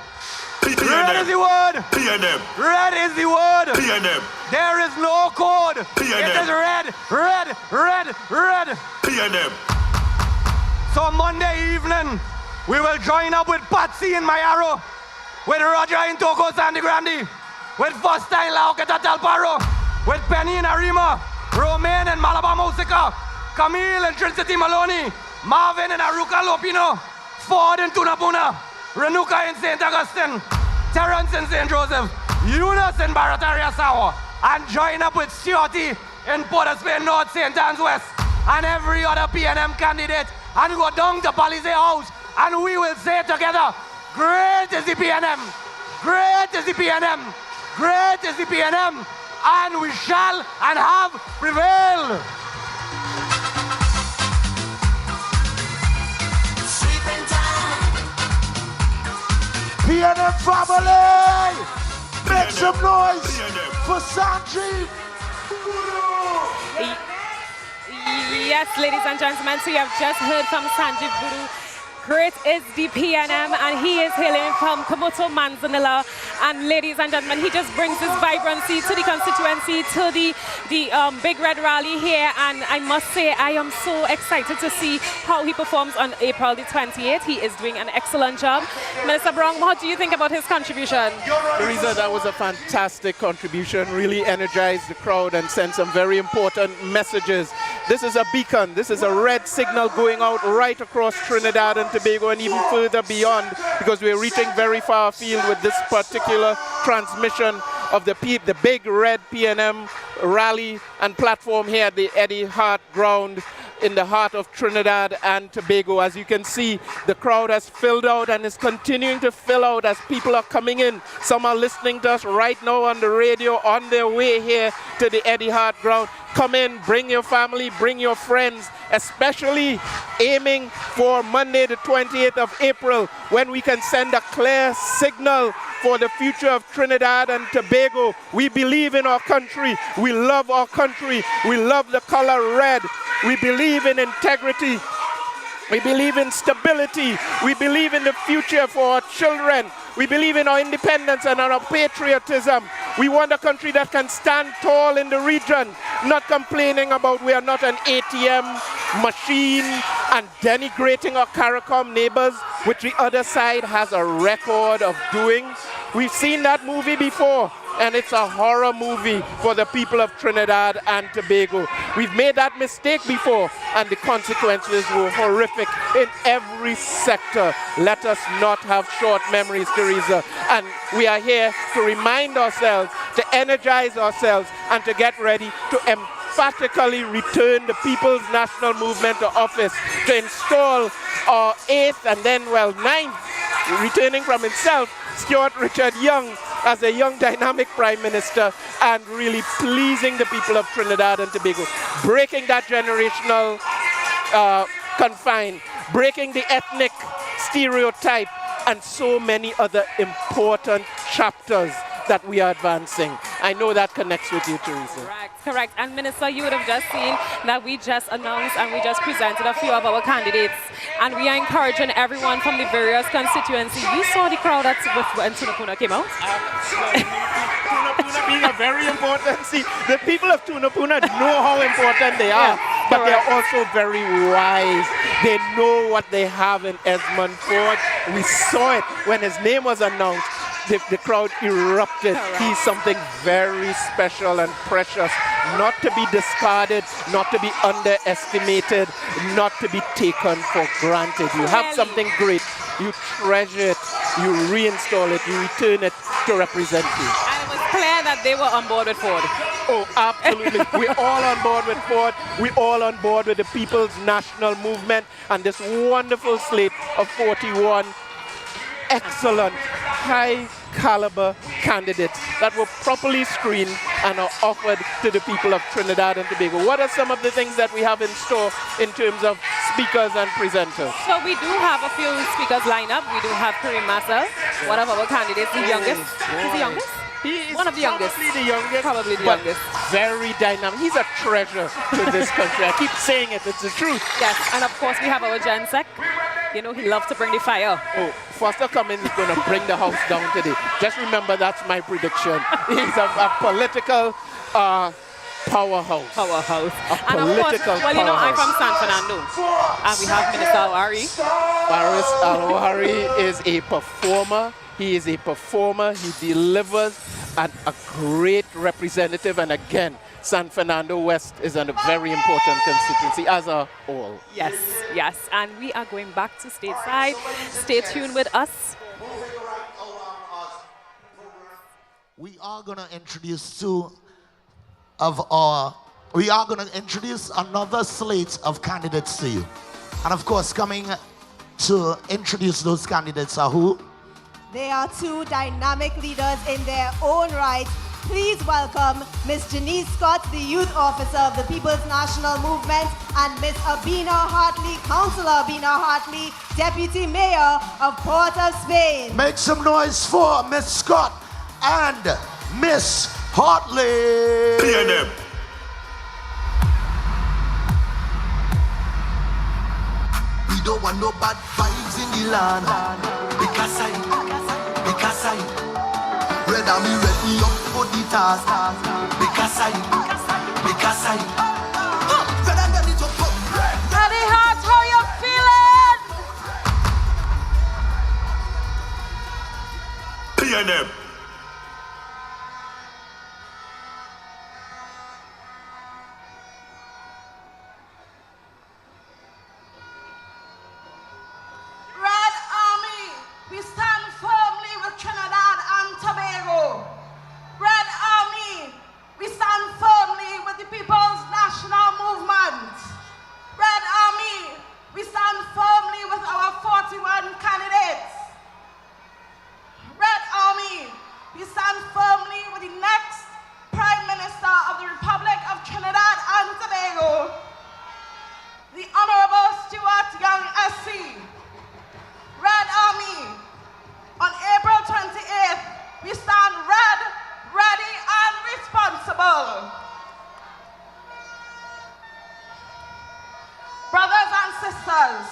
PNM. Red is the word. PNM. Red is the word. PNM. There is no code. PNM. It is red, red, red, red. PNM. So Monday evening, we will join up with Patsy in Mayaro, with Roger in Togo Sandy Grande, with Foster in Laoketa Talparo, with Penny in Arima, Romain in Malabar Musica, Camille in Trinity Maloney, Marvin in Aruka Lopino, Ford in Tunapuna, Renuka in St. Augustine, Terrence in St. Joseph, Eunice in Barataria Sour, and join up with Stuarty in Port of Spain North, St. Anne's West, and every other PNM candidate, and go down to Palisade House, and we will say together, great is the PNM, Great is the PNM. Great is the PNM. And we shall and have prevailed. PNM family, make some noise for Sanjeev. Yes, ladies and gentlemen, so you have just heard from Sanjeev Guru. Great is the PNM, and he is hailing from Komoto, Manzanilla. And ladies and gentlemen, he just brings this vibrancy to the constituency, to the Big Red Rally here. And I must say, I am so excited to see how he performs on April the 28th. He is doing an excellent job. Minister Brown, what do you think about his contribution? Teresa, that was a fantastic contribution. Really energized the crowd and sent some very important messages. This is a beacon. This is a red signal going out right across Trinidad and Tobago and even further beyond, because we're reaching very far afield with this particular transmission of the big red PNM rally and platform here at the Eddie Hart ground in the heart of Trinidad and Tobago. As you can see, the crowd has filled out and is continuing to fill out as people are coming in. Some are listening to us right now on the radio on their way here to the Eddie Hart ground. Come in, bring your family, bring your friends, especially aiming for Monday the 28th of April, when we can send a clear signal for the future of Trinidad and Tobago. We believe in our country. We love our country. We love the color red. We believe in integrity. We believe in stability. We believe in the future for our children. We believe in our independence and our patriotism. We want a country that can stand tall in the region, not complaining about we are not an ATM machine and denigrating our CARICOM neighbors, which the other side has a record of doing. We've seen that movie before, and it's a horror movie for the people of Trinidad and Tobago. We've made that mistake before, and the consequences were horrific in every sector. Let us not have short memories, Teresa. And we are here to remind ourselves, to energize ourselves, and to get ready to emphatically return the People's National Movement to office, to install our 8th and then, 9th, returning from himself, Stuart Richard Young, as a young dynamic Prime Minister, and really pleasing the people of Trinidad and Tobago, breaking that generational confine, breaking the ethnic stereotype, and so many other important chapters that we are advancing. I know that connects with you, Teresa. Correct. And Minister, you would have just seen that we just announced and we just presented a few of our candidates. And we are encouraging everyone from the various constituencies. You saw the crowd when Tunapuna came out? Tunapuna being a very important, see, the people of Tunapuna know how important they are, but they're also very wise. They know what they have in Esmond Ford. We saw it when his name was announced. The crowd erupted. He's something very special and precious, not to be discarded, not to be underestimated, not to be taken for granted. You have something great, you treasure it, you reinstall it, you return it to represent you. And it was clear that they were on board with Ford. Oh, absolutely. We're all on board with Ford. We're all on board with the People's National Movement and this wonderful slate of 41 excellent, high-caliber candidates that were properly screened and are offered to the people of Trinidad and Tobago. What are some of the things that we have in store in terms of speakers and presenters? So we do have a few speakers lined up. We do have Kareem Massel, one of our candidates, the youngest. He's the youngest? He is one of the youngest. Probably the youngest. Probably the but youngest. Very dynamic. He's a treasure to this country. I keep saying it. It's the truth. Yes, and of course we have our Gen Sec. You know, he loves to bring the fire. Oh, Foster Cummins is going to bring the house down today. Just remember, that's my prediction. He's a political powerhouse. And of course, well, you know, I'm from San Fernando. And we have Minister Alwari. Faris Alwari is a performer. He is a performer. He delivers, and a great representative. And again, San Fernando West is a very important constituency, as are all. Yes. And we are going back to stateside. Stay tuned with us. We are going to introduce another slate of candidates to you. And of course, coming to introduce those candidates are who? They are two dynamic leaders in their own right. Please welcome Ms. Janice Scott, the Youth Officer of the People's National Movement, and Ms. Abina Hartley, Councillor Abina Hartley, Deputy Mayor of Port of Spain. Make some noise for Miss Scott and Miss Hartley. PNM. We don't want no bad vibes in the land. Because I Red Army ready up for the task. Because I Red and ready to pop. Ready, Hart, how you feeling? PNM. Red Army, we stand firmly with Trinidad and Tobago. Red Army, we stand firmly with the People's National Movement. Red Army, we stand firmly with our 41 candidates. Red Army, we stand firmly with the next Prime Minister of the Republic of Trinidad and Tobago, the Honorable Stuart Young SC. Red Army, on April 28th, we stand red, ready, and responsible. Brothers and sisters,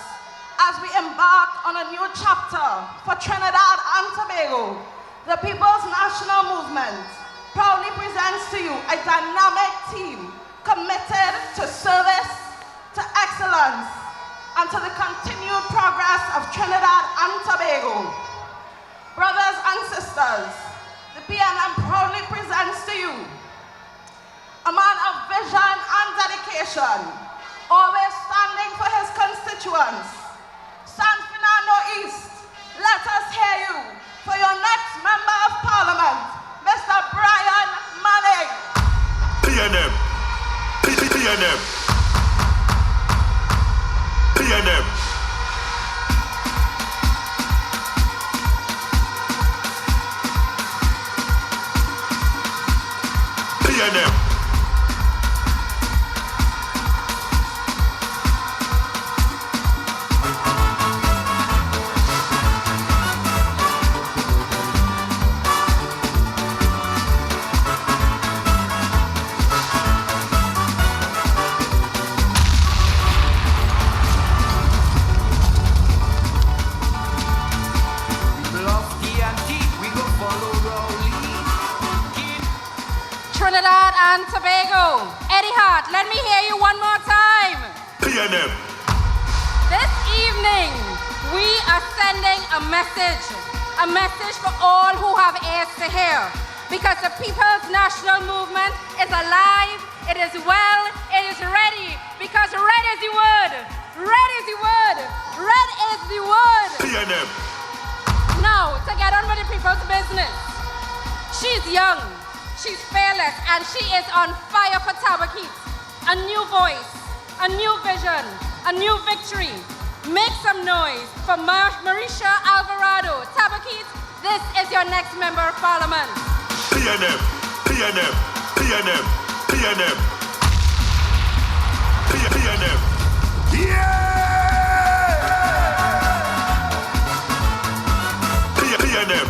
as we embark on a new chapter for Trinidad and Tobago, the People's National Movement proudly presents to you a dynamic team committed to service, to excellence, and to the continued progress of Trinidad and Tobago. Brothers and sisters, the PNM proudly presents to you a man of vision and dedication, always standing for his constituents. San Fernando East, let us hear you for your next Member of Parliament, Mr. Brian Manning. PNM. PNM. PNM. PNM. Trinidad and Tobago. Eddie Hart, let me hear you one more time. PNM. This evening, we are sending a message for all who have ears to hear. Because the People's National Movement is alive, it is well, it is ready. Because red is the word. Red is the word. Red is the word. PNM. Now, to get on with the people's business. She's young, she's fearless, and she is on fire for Tabaquite. A new voice, a new vision, a new victory. Make some noise for Marisha Alvarado. Tabaquite, this is your next Member of Parliament. PNM. PNM. PNM. PNM. PNM. Yeah! PNM.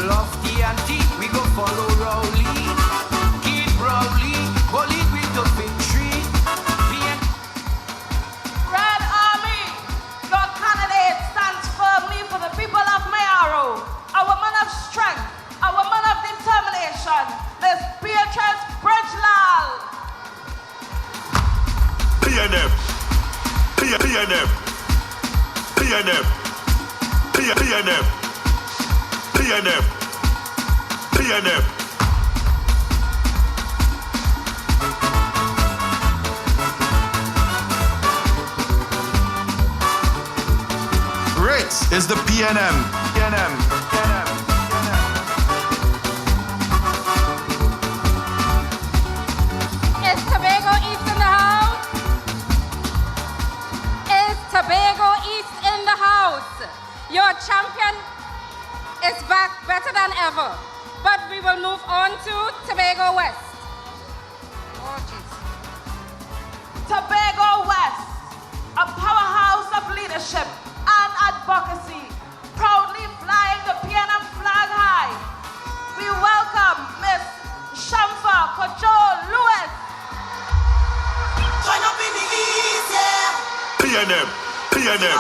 Lofty and deep, we go follow Rowley. Keep Rowley, go lead with the victory. Red Army, your candidate stands firmly for the people of Mayaro, a woman of strength, a woman of determination, Miss Beatrice Bridgelal. PNM. PNM. PNM. PNM. PNM. PNM. Great is the PNM. PNM. PNM. Tobago West, a powerhouse of leadership and advocacy, proudly flying the PNM flag high. We welcome Miss Shamfa Kojo Lewis. Join up in the east, yeah. PNM, PNM.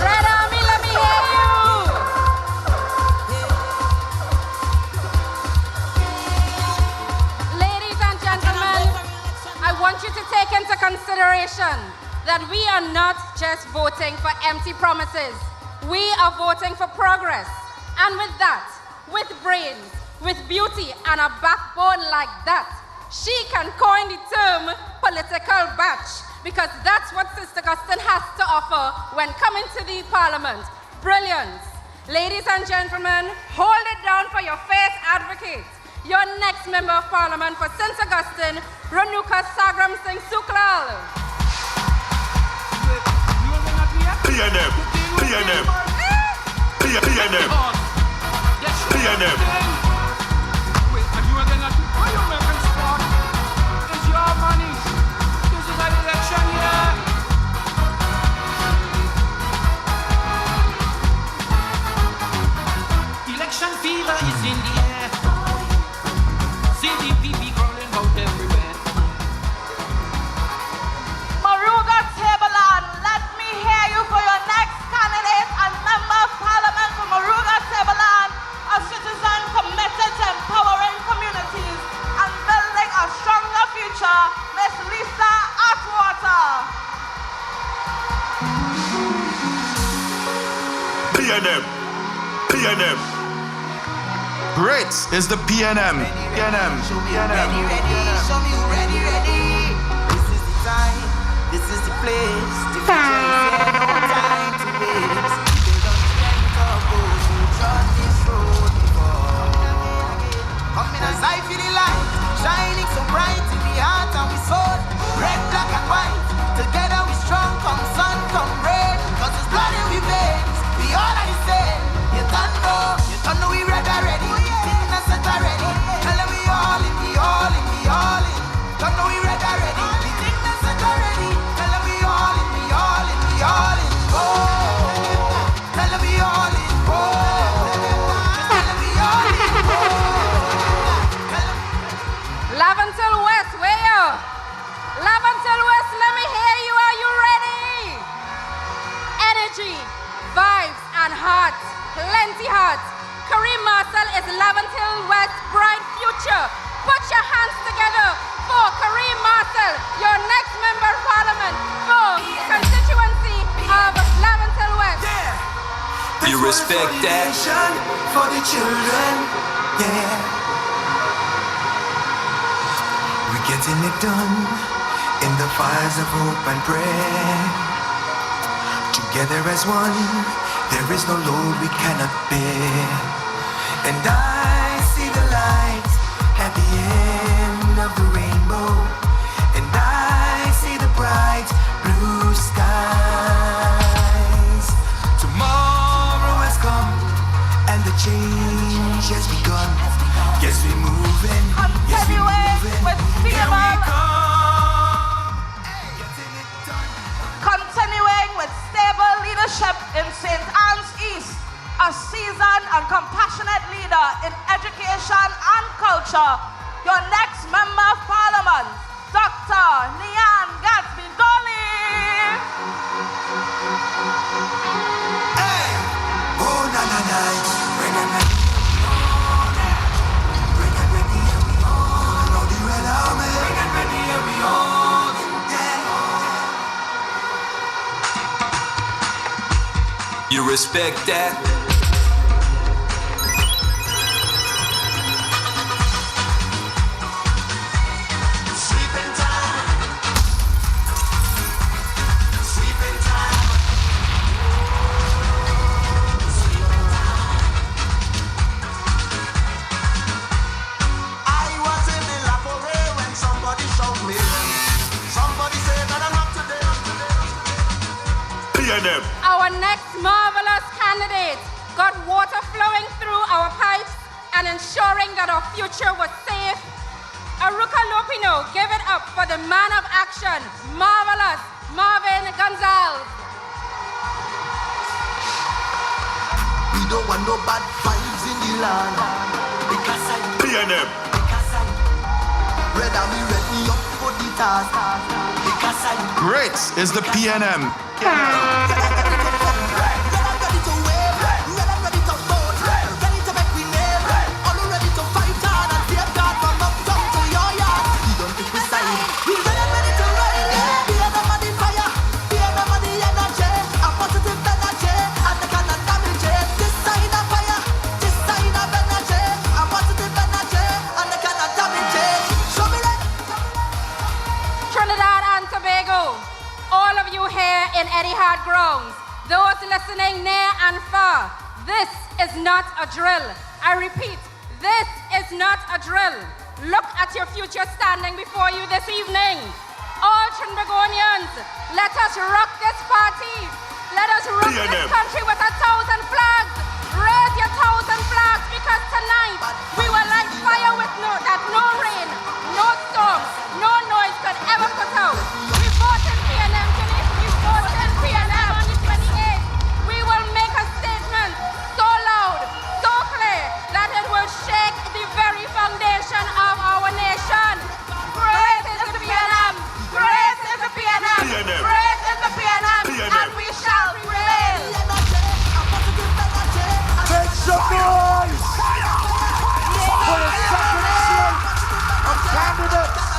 Red Army, let me hear you. Ladies and gentlemen, I want you to take into consideration that we are not just voting for empty promises. We are voting for progress. And with that, with brains, with beauty and a backbone like that, she can coin the term political batch, because that's what Sister Gustin has to offer when coming to the parliament. Brilliance. Ladies and gentlemen, hold it down for your first advocate, your next member of parliament for St. Augustine, Renuka Sagram Singh Suklal. PNM, PNM, PNM, PNM. Election fever is in the air. See the PP crawling out everywhere. Maruga Tableland, let me hear you for your next candidate and member of parliament for Maruga Tableland, a citizen committed to empowering communities and building a stronger future, Miss Lisa Atwater. PNM, PNM. Great is the PNM, PNM, PNM. Show me you ready, ready. This is the time, this is the place. The future is here, no time to waste. Build on the strength of those who trod this road before. Come in as I feel the light, shining so bright in the heart and we soul. Red, black and white, together we strong. Come sun, come rain, cause it's blood in we veins. We all are the same. You don't know we red already. Innocent already. Tell them we all in, we all in, we all in. Don't know we red already. We innocent already. Tell them we all in, we all in, we all in. Oh, tell them we all in. Oh, tell them we all in. Oh. Laventil West, where you? Laventil West, let me hear you. Are you ready? Energy, vibes, and heart. Plenty heart. Kareem Marcel is Laventil West's bright future. Put your hands together for Kareem Marcel, your next member of parliament for the constituency of Laventil West. You respect that? For the children, yeah. We're getting it done in the fires of hope and prayer. Together as one, there is no load we cannot bear. And I see the light at the end of the rainbow. And I see the bright blue skies. Tomorrow has come and the change has begun. Yes, we're moving. Yes, we're moving. Here we come. Continuing with stable leadership in St. Anne's East, a seasoned and compassionate leader in education and culture, your next member of parliament, Dr. Nian Gatsby Dolly. Hey! Oh, na na na. Bring it ready. Bring it ready and we on. I know the Red Army. Bring it ready and we on. You respect that? Sleeping time. Sleeping time. Sleeping time. I was in the laboratory when somebody showed me. Somebody said that I'm up to date. PNM. Our next marvelous ensuring that our future was safe. Aruka Lopino, give it up for the man of action, marvelous Marvin Gonzalez. We don't want no bad vibes in the land. Because I PNM. Red Army ready up for the task. Because I Great is the PNM. In Eddie Hart grounds, those listening near and far, this is not a drill. I repeat, this is not a drill. Look at your future standing before you this evening. All Trinbagonians, let us rock this party. Let us rock this country with 1,000 flags. Raise your 1,000 flags, because tonight we will light fire with no rain, no storm, no noise could ever put out. We vote in PNM, PNM on the 28th. We will make a statement so loud, so clear, that it will shake the very foundation of our nation. Great is the PNM! Great is the PNM! Great is the PNM! And we shall prevail! Make some noise for the second slate of candidates.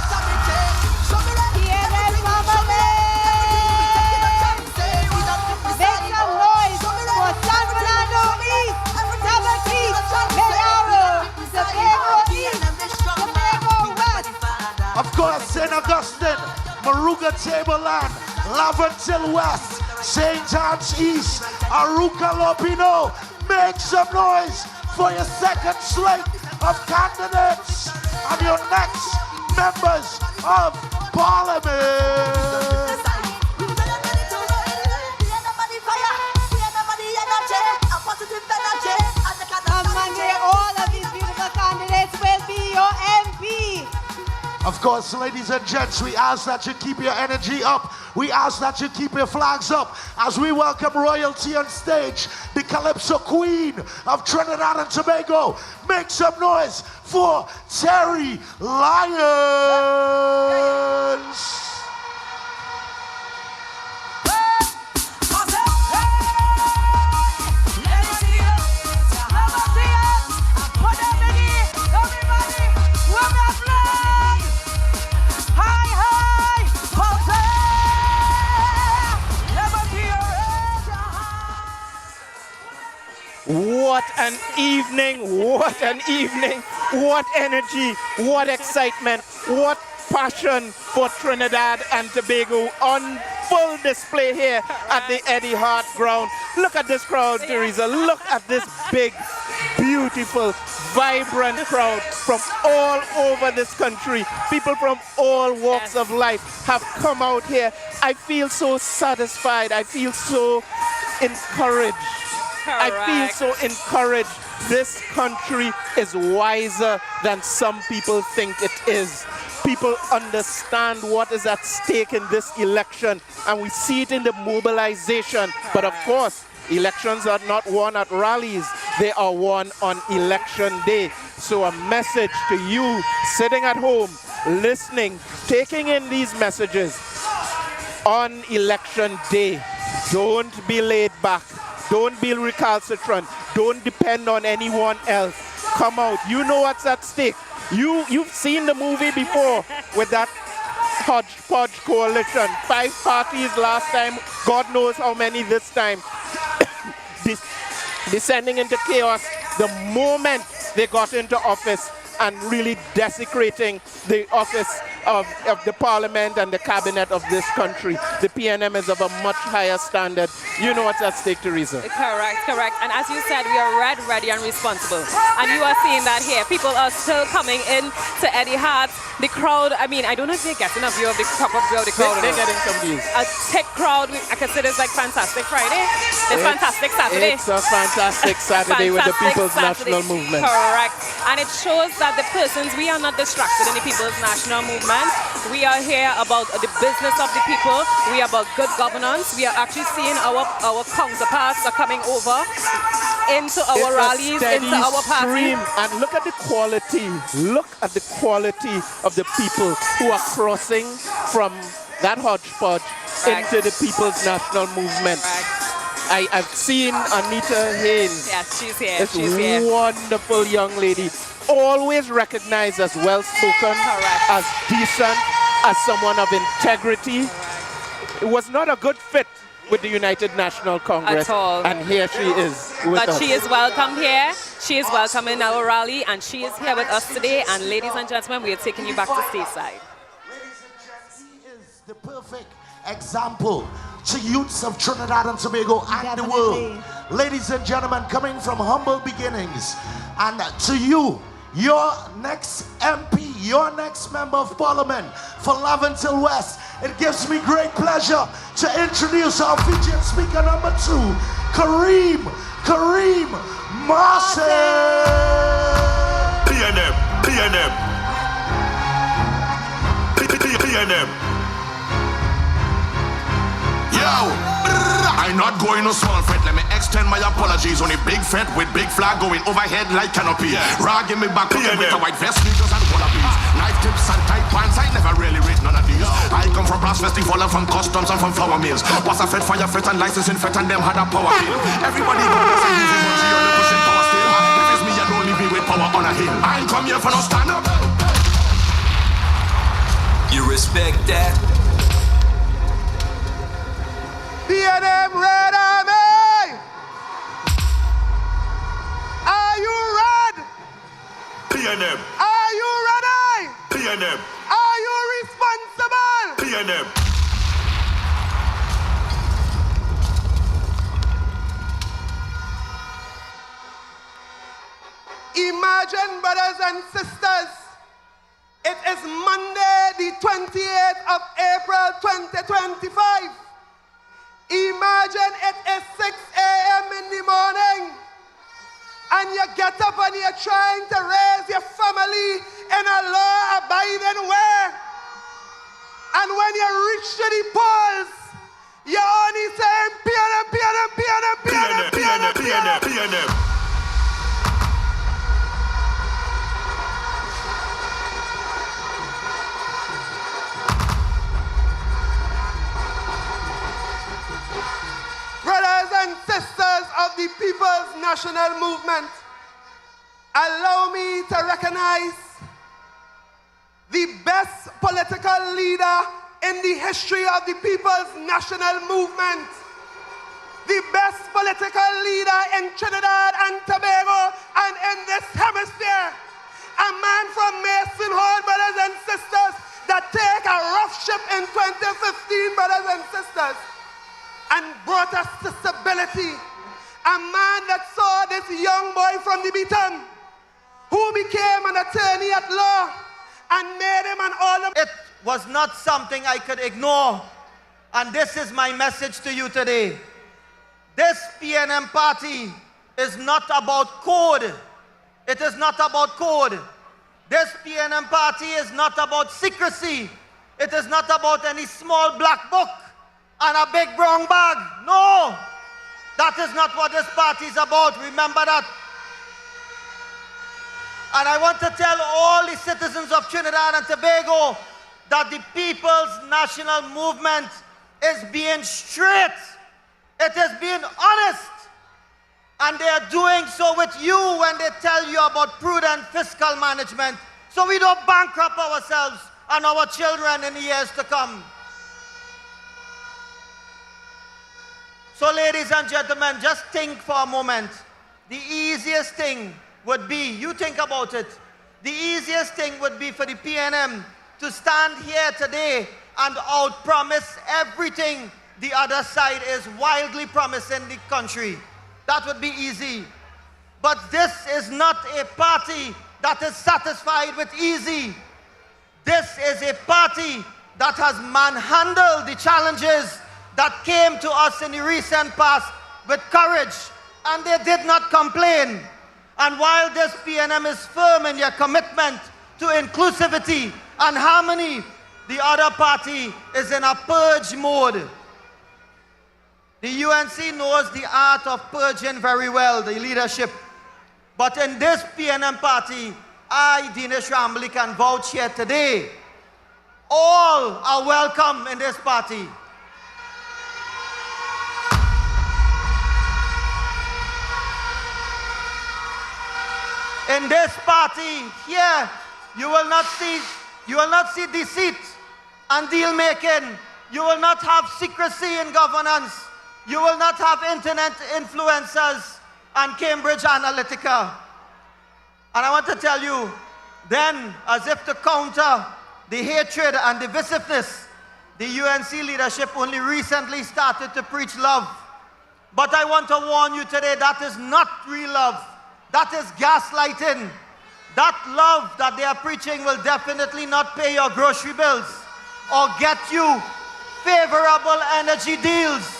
Of course, St. Augustine, Maruga Tableland, Laventille West, St. Anne's East, Aruka Lopino. Make some noise for your second slate of candidates and your next members of Parliament. On Monday, all of these beautiful candidates will be your MP. Of course, ladies and gents, we ask that you keep your energy up. We ask that you keep your flags up as we welcome royalty on stage, the Calypso Queen of Trinidad and Tobago. Make some noise for Terry Lyons. What an evening, what an evening, what energy, what excitement, what passion for Trinidad and Tobago on full display here at the Eddie Hart ground. Look at this crowd, Teresa. Look at this big, beautiful, vibrant crowd from all over this country. People from all walks of life have come out here. I feel so satisfied. I feel so encouraged. I feel so encouraged. This country is wiser than some people think it is. People understand what is at stake in this election, and we see it in the mobilization. But of course, elections are not won at rallies. They are won on election day. So a message to you sitting at home, listening, taking in these messages on election day. Don't be laid back. Don't be recalcitrant. Don't depend on anyone else. Come out. You know what's at stake. You've seen the movie before with that hodgepodge coalition. 5 parties last time. God knows how many this time. Descending into chaos the moment they got into office and really desecrating the office of the parliament and the cabinet of this country. The PNM is of a much higher standard. You know what's at stake, Teresa. Correct. And as you said, we are red, ready, and responsible. And you are seeing that here. People are still coming in to Eddie Hart. The crowd, I mean, I don't know if they're getting a view of the crowd. They're getting some views. A tech crowd. I consider it's like Fantastic Friday. It's Fantastic Saturday. It's a fantastic Saturday with the People's National Movement. Correct. And it shows that the persons, we are not distracted in the People's National Movement. We are here about the business of the people. We are about good governance. We are actually seeing our counterparts are coming over into our rallies, into our party. And look at the quality. Look at the quality of the people who are crossing from that hodgepodge into the People's National Movement. I've seen Anita Haynes. Yes, she's here. This She's here. wonderful young lady. Always recognized as well-spoken, as decent, as someone of integrity. It was not a good fit with the United National Congress. At all. And here she is with But us. she is welcome here. She is welcome in our rally, and she is here with us today. And ladies and gentlemen, we are taking you back to stateside. The perfect example to youths of Trinidad and Tobago and the world. Ladies and gentlemen, coming from humble beginnings, and to you, your next MP, your next member of parliament for Laventille West, it gives me great pleasure to introduce our featured speaker number 2, Kareem Marshall. PNM. Yo, I'm not going no small fret. Let me extend my apologies. Only big fret with big flag going overhead like canopy. Raw give me back with a white vest, sneakers and wallabies. Knife tips and tight pants, I never really read none of these. I come from brass festival and from customs and from flour mills. Was a fed, fire fed and licensing fed, and them had a power bill. Everybody know this and using what she only pushing power still. If it's me, I don't leave me with power on a hill. I ain't come here for no stand up. You respect that? PNM Red Army! Are you red? PNM. Are you ready? PNM. Are you responsible? PNM. Imagine, brothers and sisters, it is Monday, the 28th of April, 2025. Imagine it is 6 a.m. in the morning, and you get up and you're trying to raise your family in a law-abiding way. And when you reach to the polls, you're only saying PNM, PNM, PNM, PNM, PNM, PNM, PNM. Brothers and sisters of the People's National Movement, allow me to recognize the best political leader in the history of the People's National Movement, the best political leader in Trinidad and Tobago and in this hemisphere, a man from Mason Hall, brothers and sisters, that take a rough ship in 2015, brothers and sisters, and brought us to stability. A man that saw this young boy from the Beaton, who became an attorney at law and made him an all. It was not something I could ignore. And this is my message to you today. This PNM party is not about code. It is not about code. This PNM party is not about secrecy. It is not about any small black book and a big brown bag. No, that is not what this party is about. Remember that. And I want to tell all the citizens of Trinidad and Tobago that the People's National Movement is being straight. It is being honest. And they are doing so with you when they tell you about prudent fiscal management, so we don't bankrupt ourselves and our children in the years to come. So ladies and gentlemen, just think for a moment. The easiest thing would be, you think about it, the easiest thing would be for the PNM to stand here today and outpromise everything the other side is wildly promising the country. That would be easy. But this is not a party that is satisfied with easy. This is a party that has manhandled the challenges that came to us in the recent past with courage, and they did not complain. And while this PNM is firm in their commitment to inclusivity and harmony, the other party is in a purge mode. The UNC knows the art of purging very well, the leadership. But in this PNM party, I, Dinesh Rambli, can vouch here today. All are welcome in this party. In this party here, you will not see deceit and deal making. You will not have secrecy in governance. You will not have internet influencers and Cambridge Analytica. And I want to tell you, then, as if to counter the hatred and divisiveness, the UNC leadership only recently started to preach love. But I want to warn you today, that is not real love. That is gaslighting. That love that they are preaching will definitely not pay your grocery bills or get you favorable energy deals.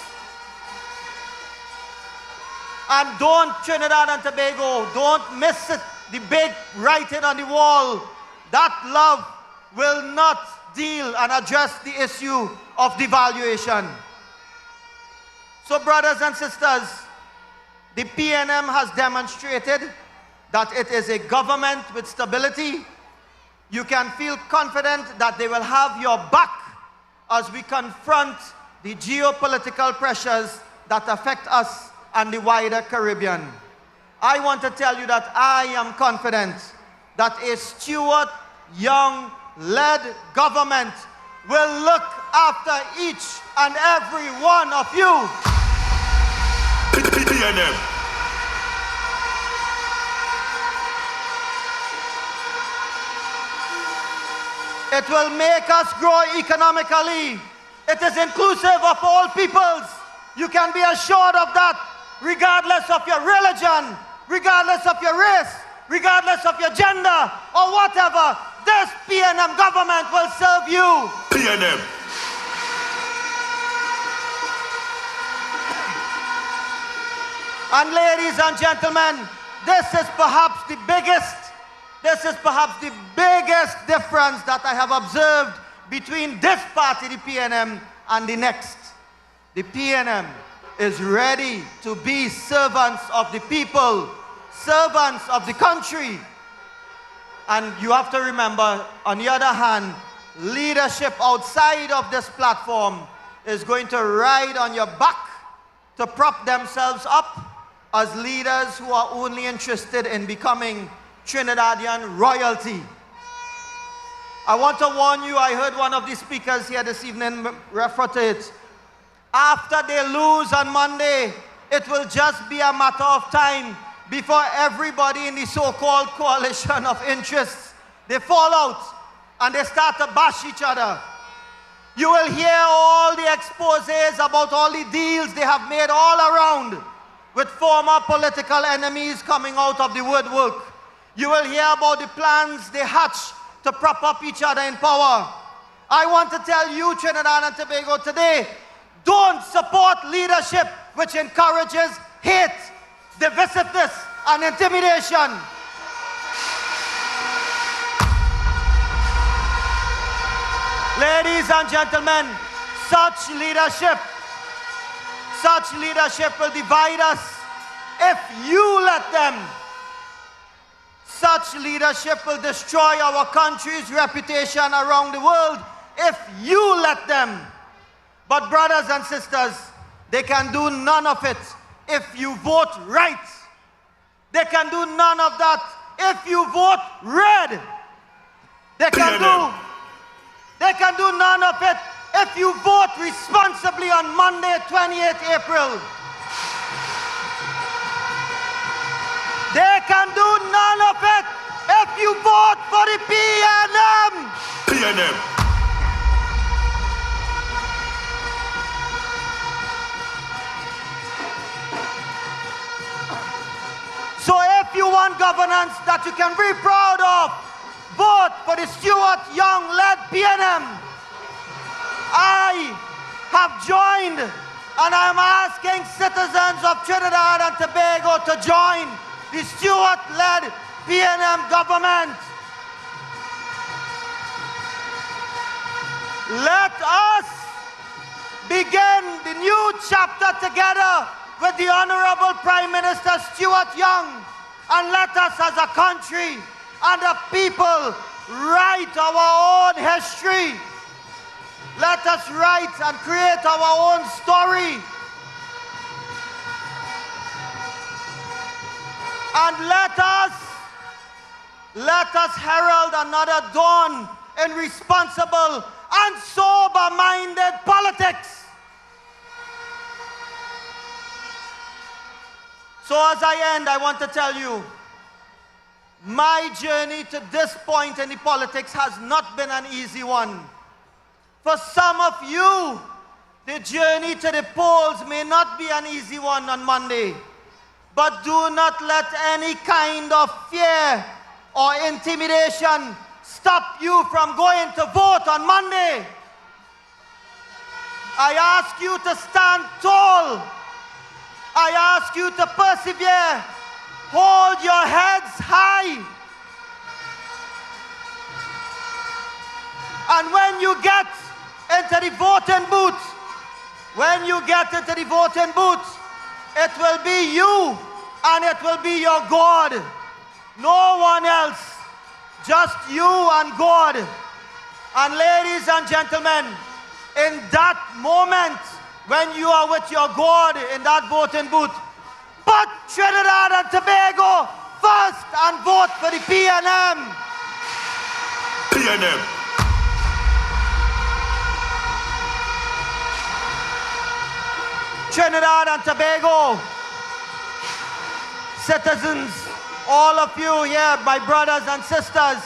And don't, Trinidad and Tobago, don't miss it, the big writing on the wall. That love will not deal and address the issue of devaluation. So brothers and sisters, the PNM has demonstrated that it is a government with stability. You can feel confident that they will have your back as we confront the geopolitical pressures that affect us and the wider Caribbean. I want to tell you that I am confident that a Stuart Young-led government will look after each and every one of you. PNM. It will make us grow economically. It is inclusive of all peoples. You can be assured of that, regardless of your religion, regardless of your race, regardless of your gender, or whatever. This PNM government will serve you. PNM. And ladies and gentlemen, this is perhaps the biggest difference that I have observed between this party, the PNM, and the next. The PNM is ready to be servants of the people, servants of the country. And you have to remember, on the other hand, leadership outside of this platform is going to ride on your back to prop themselves up as leaders who are only interested in becoming Trinidadian royalty. I want to warn you, I heard one of the speakers here this evening refer to it. After they lose on Monday, it will just be a matter of time before everybody in the so-called coalition of interests, they fall out and they start to bash each other. You will hear all the exposés about all the deals they have made all around with former political enemies coming out of the woodwork. You will hear about the plans they hatch to prop up each other in power. I want to tell you, Trinidad and Tobago, today, don't support leadership which encourages hate, divisiveness, and intimidation. Ladies and gentlemen, such leadership will divide us if you let them. Such leadership will destroy our country's reputation around the world if you let them. But brothers and sisters, they can do none of it if you vote right. They can do none of that if you vote red. They can do none of it if you vote responsibly on Monday, 28th April. They can do none of it if you vote for the PNM. PNM. So if you want governance that you can be proud of, vote for the Stuart Young-led PNM. I have joined, and I'm asking citizens of Trinidad and Tobago to join the Stuart-led PNM government. Let us begin the new chapter together with the Honorable Prime Minister Stuart Young, and let us as a country and a people write our own history. Let us write and create our own story. And let us herald another dawn in responsible and sober-minded politics. So as I end, I want to tell you, my journey to this point in the politics has not been an easy one. For some of you, the journey to the polls may not be an easy one on Monday. But do not let any kind of fear or intimidation stop you from going to vote on Monday. I ask you to stand tall. I ask you to persevere. Hold your heads high. And when you get into the voting booth, it will be you and it will be your God. No one else. Just you and God. And ladies and gentlemen, in that moment, when you are with your God in that voting booth, put Trinidad and Tobago first and vote for the PNM. PNM. Trinidad and Tobago citizens, all of you here, my brothers and sisters,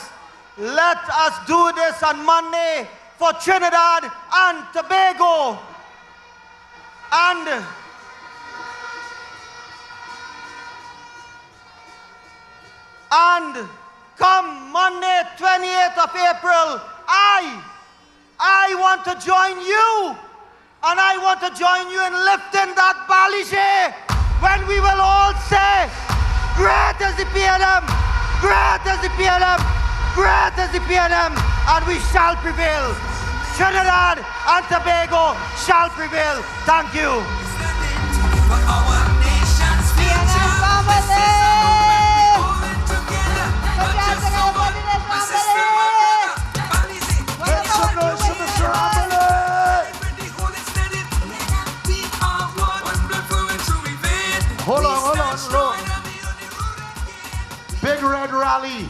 let us do this on Monday for Trinidad and Tobago. And come Monday, 28th of April, I want to join you, and I want to join you in lifting that balise when we will all say, great is the PNM, great is the PNM, great is the PNM, and we shall prevail. Trinidad and Tobago shall prevail. Thank you. Hold on. Big Red Rally.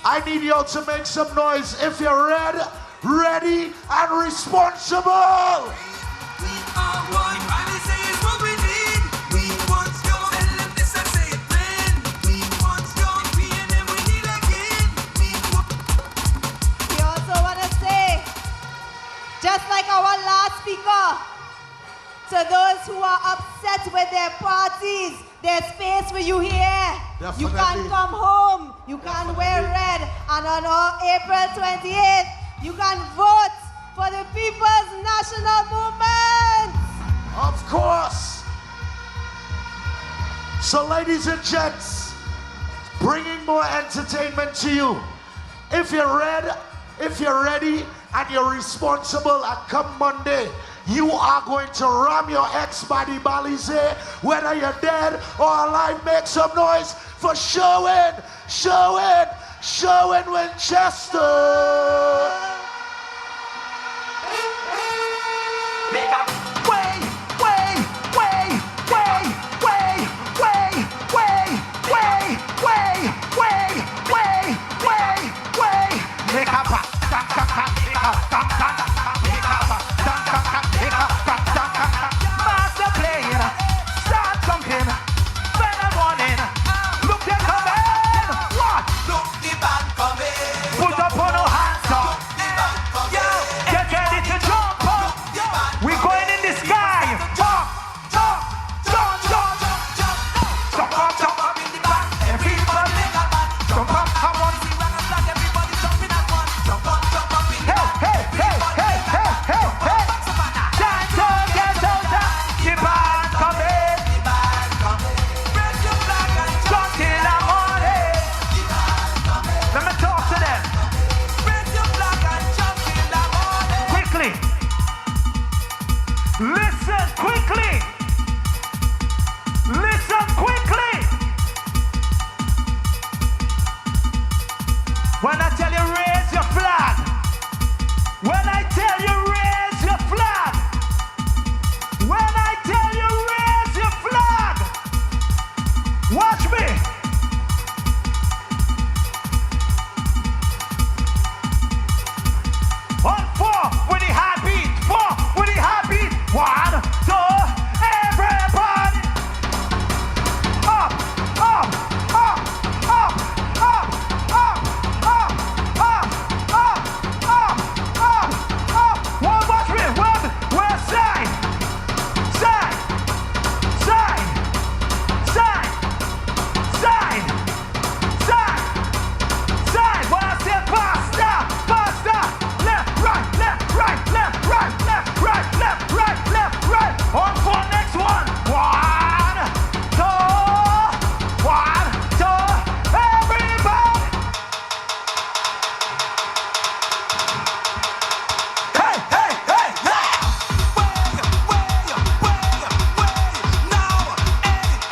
I need y'all to make some noise if you're ready and responsible. We also want to say, just like our last speaker, to those who are upset with their parties, there's space for you here. Definitely. You can come home. You can wear red. And on April 28th, you can vote for the People's National Movement. Of course. So ladies and gents, bringing more entertainment to you. If you're ready and you're responsible, and come Monday, you are going to ram your ex-body balise, whether you're dead or alive. Make some noise for Sherwin Winchester. Make up. Master playing, start something, better morning. Look, they're coming. What? Look, the band coming. Put up on your hands up. Watch me. On 4 with the heartbeat. 4 with the heartbeat. 1, 2, everybody. Up, up, up, up, up, up, up, up, up, up, up, up. One, watch me. One, west side. Side, side, side, side, side, side. When I say faster, faster. Left, right, left, right, left, right, left, right, left, right, left, right. On for next one. 1, 2, 1, 2, everybody. Hey, hey, hey, hey.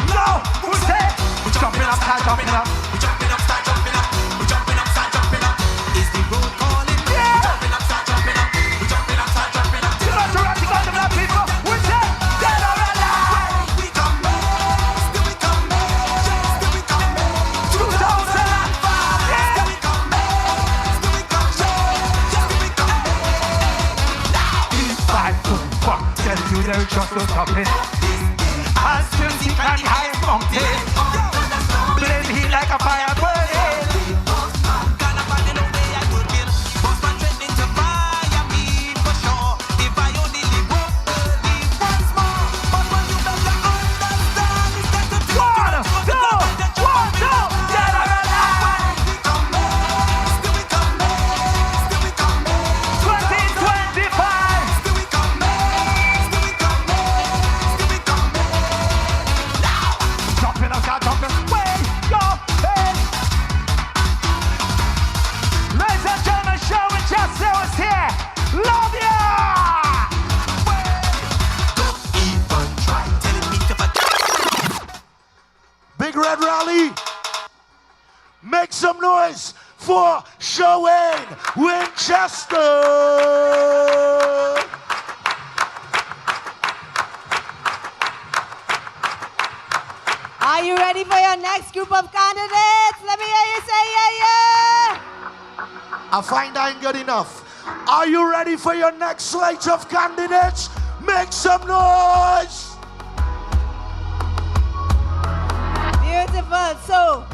No, who's that? We're jumping up, start jumping up. We're jumping up, start jumping up. We're jumping up, start jumping up. Is the road calling? Yeah. We're jumping up, start jumping up. We're jumping up, start jumping up. You got to run, you got to run, people. Who's that? Dead or alive? We come back, still we come back, still we come back. 2005, still we come back, still we come back, still we come back. Now, 5 to 1, tell you they're just not stopping. I'll still see can high mountain. Blame heat like a fire burning. Gonna find in a way I could kill. Boss man threatening to fire me for sure. If I only live once more. Boss man, you better understand. It's time to take 1, 2, 1, 2. Dead or alive. We come back, still we come back, still we come back. 2025. Still we come back, still we come back, still we come back. Now, jumping up, start jumping. Way go, hey. Ladies and gentlemen, show me just who is here. Love ya! Don't even try telling me to forget. Big Red Rally. Make some noise for Showing Winchester. Are you ready for your next group of candidates? Let me hear you say yeah, yeah. I find I ain't good enough. Are you ready for your next slate of candidates? Make some noise. Beautiful. So,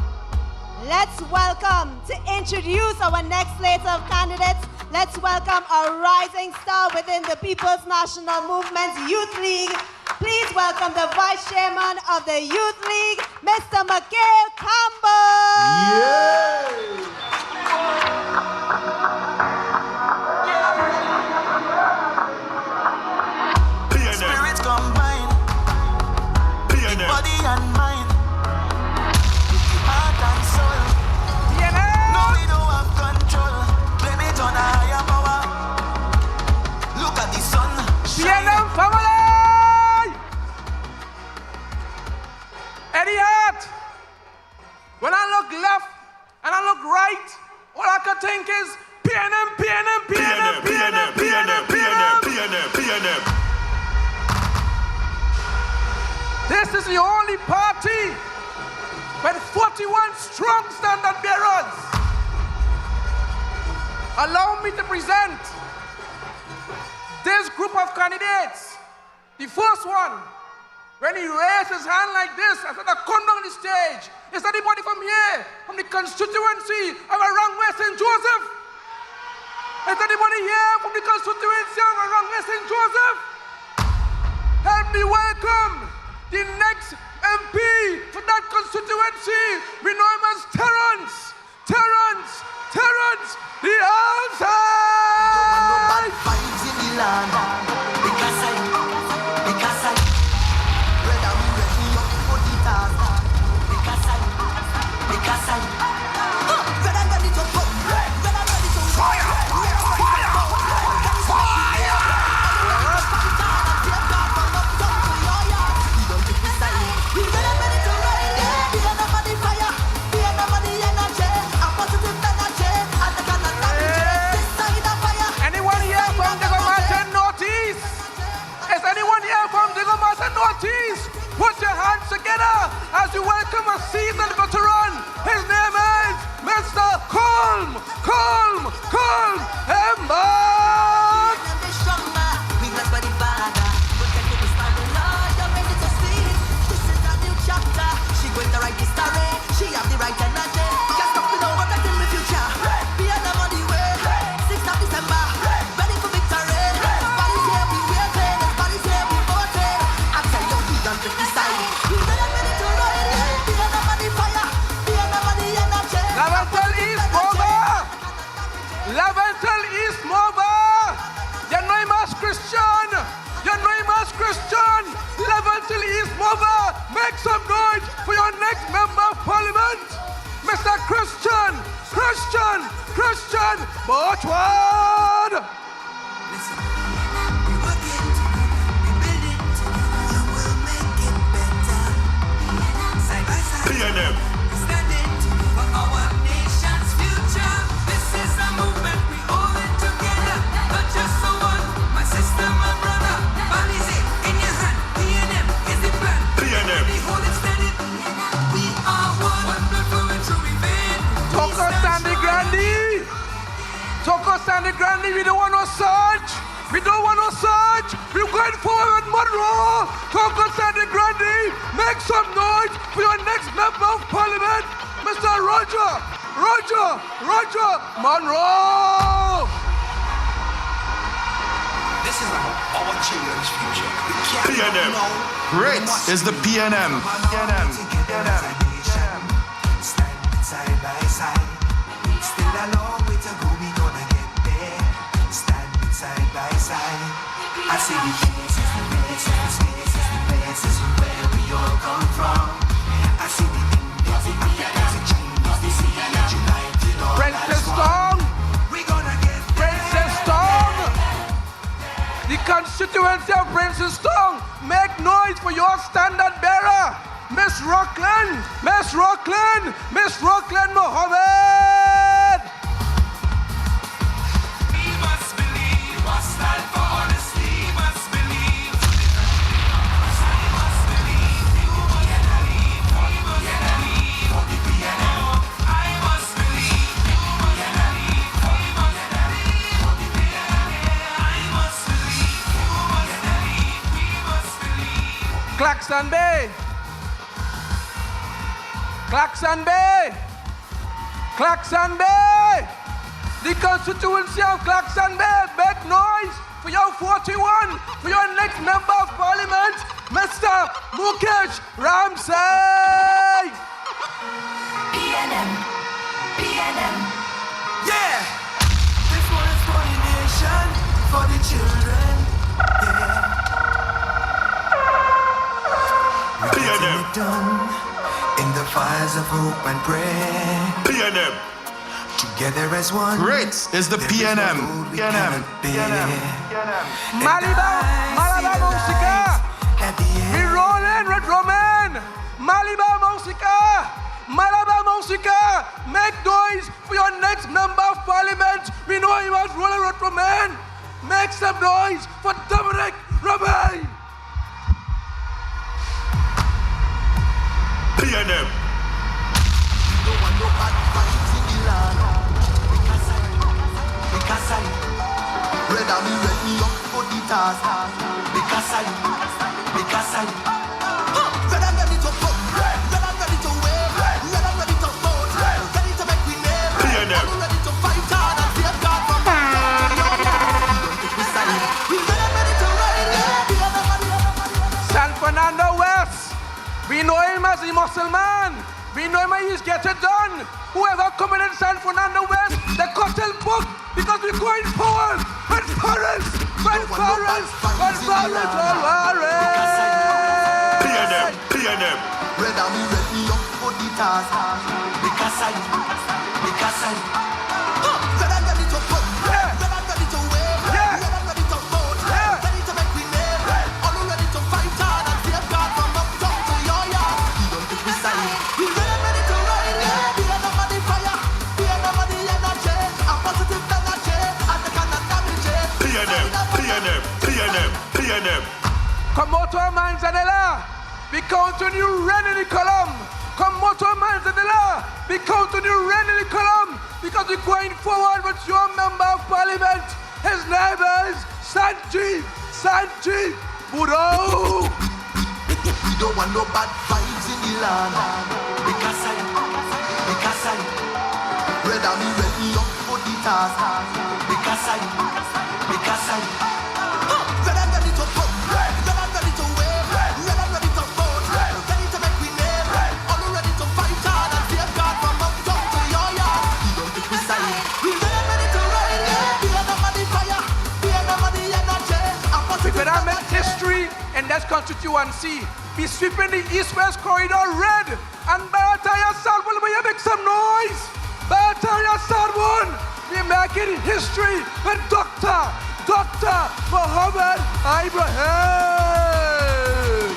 let's welcome, to introduce our next slate of candidates, let's welcome a rising star within the People's National Movement's Youth League. Please welcome the Vice Chairman of the Youth League, Mr. McGill Campbell. Spirits combine, body and mind, heart and soul. No, we don't have control. Blame it on a higher power. Look at the sun. PNM family! Eddie Hart! When I look left and I look right, all I can think is PNM, PNM, PNM, PNM, PNM, PNM, PNM, PNM. This is the only party with 41 strong standard bearers. Allow me to present this group of candidates. The first one, when he raised his hand like this, I said, come down the stage. Is anybody from here, from the constituency of RUNG St. Joseph? Is anybody here from the constituency of RUNG St. Joseph? Help me welcome the next MP for that constituency. We know him as Terrence the outside. Vibes in the land. Because I whether we ready up for the task. Because I when I'm ready to put, when I'm ready to fire. a seasoned veteran. His name is Mr. Calm Embot. We blessed by the Father. Protect the whisper, the Lord, you're ready to see. This is a new chapter. She going to write the story. She have the right energy. Can't stop me now, what I in the future. Be on the way. 6th of December. Ready for victory. Everybody's here, we waiting. Everybody's here, we voting. I tell you, we done to decide. We ready to ride. Be on the fire. Be on the energy. Leventhal East Mova. Leventhal East Mova. You know him as Christian. Leventhal East Mova. Make some noise for your next member of parliament, Mr. Christian Borchward. Listen, we work it, we build it, we'll make it better. Side by side, PNM. standing for our nation's future. This is a movement, we all in together. Not just so one, my sister, my brother. Bodies in your hand, PNM is the plan. PNM. We hold it steady. We are one blood flowing through we vein. Toko Sandy Grandi, we don't want no search. We're going forward with Monroe. Toko Sandy Grandi, make some noise for your next member of parliament, Mr. Roger Monroe. This is our children's future. We can't PNM. know Great is the PNM. Stand side by side. Still a long way to go, we gonna get there. Stand side by side. I see the places where we all come from. I see the Indians, the Africans, the Chinese, the Syrians, united all Princess as one. Tong. We gonna get Princess Tong. The constituency of Princess Tong. Make noise for your standard bearer, Miss Rockland Mohammed. We must believe, must stand for honesty, must believe. I must believe, you must believe, we must believe. I must believe, you must believe, we must believe. I must believe, you must believe, we must believe. Claxon Bay. The constituency of Claxon Bay. Make noise for your 41, for your next member of parliament, Mr. Mukesh Ramsay. PNM. Yeah. This one is for the nation, for the children. Yeah. We're getting it done in the fires of hope and prayer. PNM. Together as one. Great is the PNM. Malabar Musica. We rolling with Roman. Malabar Musica. Make noise for your next member of parliament. We know he was rolling with Roman. Make some noise for Dominic Romain. PNM. Brother, me ready up for the task. Because I Brother, ready to come. Brother, ready to wave. Brother, ready to vote. Ready to make we name. PNM. Ready to fight hard and save God from we ready to ride. San Fernando West. We know him as a muscle man. We know him as he's get it done. Whoever coming in San Fernando West, the cartel book because we're going forward. With Forest. PNM. Brother, me ready up for the task. Because I Brother, ready to come. Brother, ready to wave. Brother, ready to vote. Ready to make we name. All ready to fight hard and save God from uptown to your yard. We don't take we side. We ready to ride. We are the money fire. We are the money energy. A positive energy. And the can damage it. PNM. Come out to our minds, Adela. We count on you, ready to column. Come out out to the red in the column because we're going forward with your member of parliament. His name is Sanjeev Buro. We don't want no bad vibes in the land. Because I red army ready up for the task. Because I red and ready to pump, red and ready to wave, red and ready to vote, ready to make we name, all ready to fight hard and fear God from uptown to your yard. We don't pick we side, we ready to ride, be them on the fire, be them on the energy. We're gonna make history in that constituency. Be sweeping the east-west corridor red. And by the time you start, will you make some noise? By the time you start one, we're making history with Dr. Mohammed Ibrahim.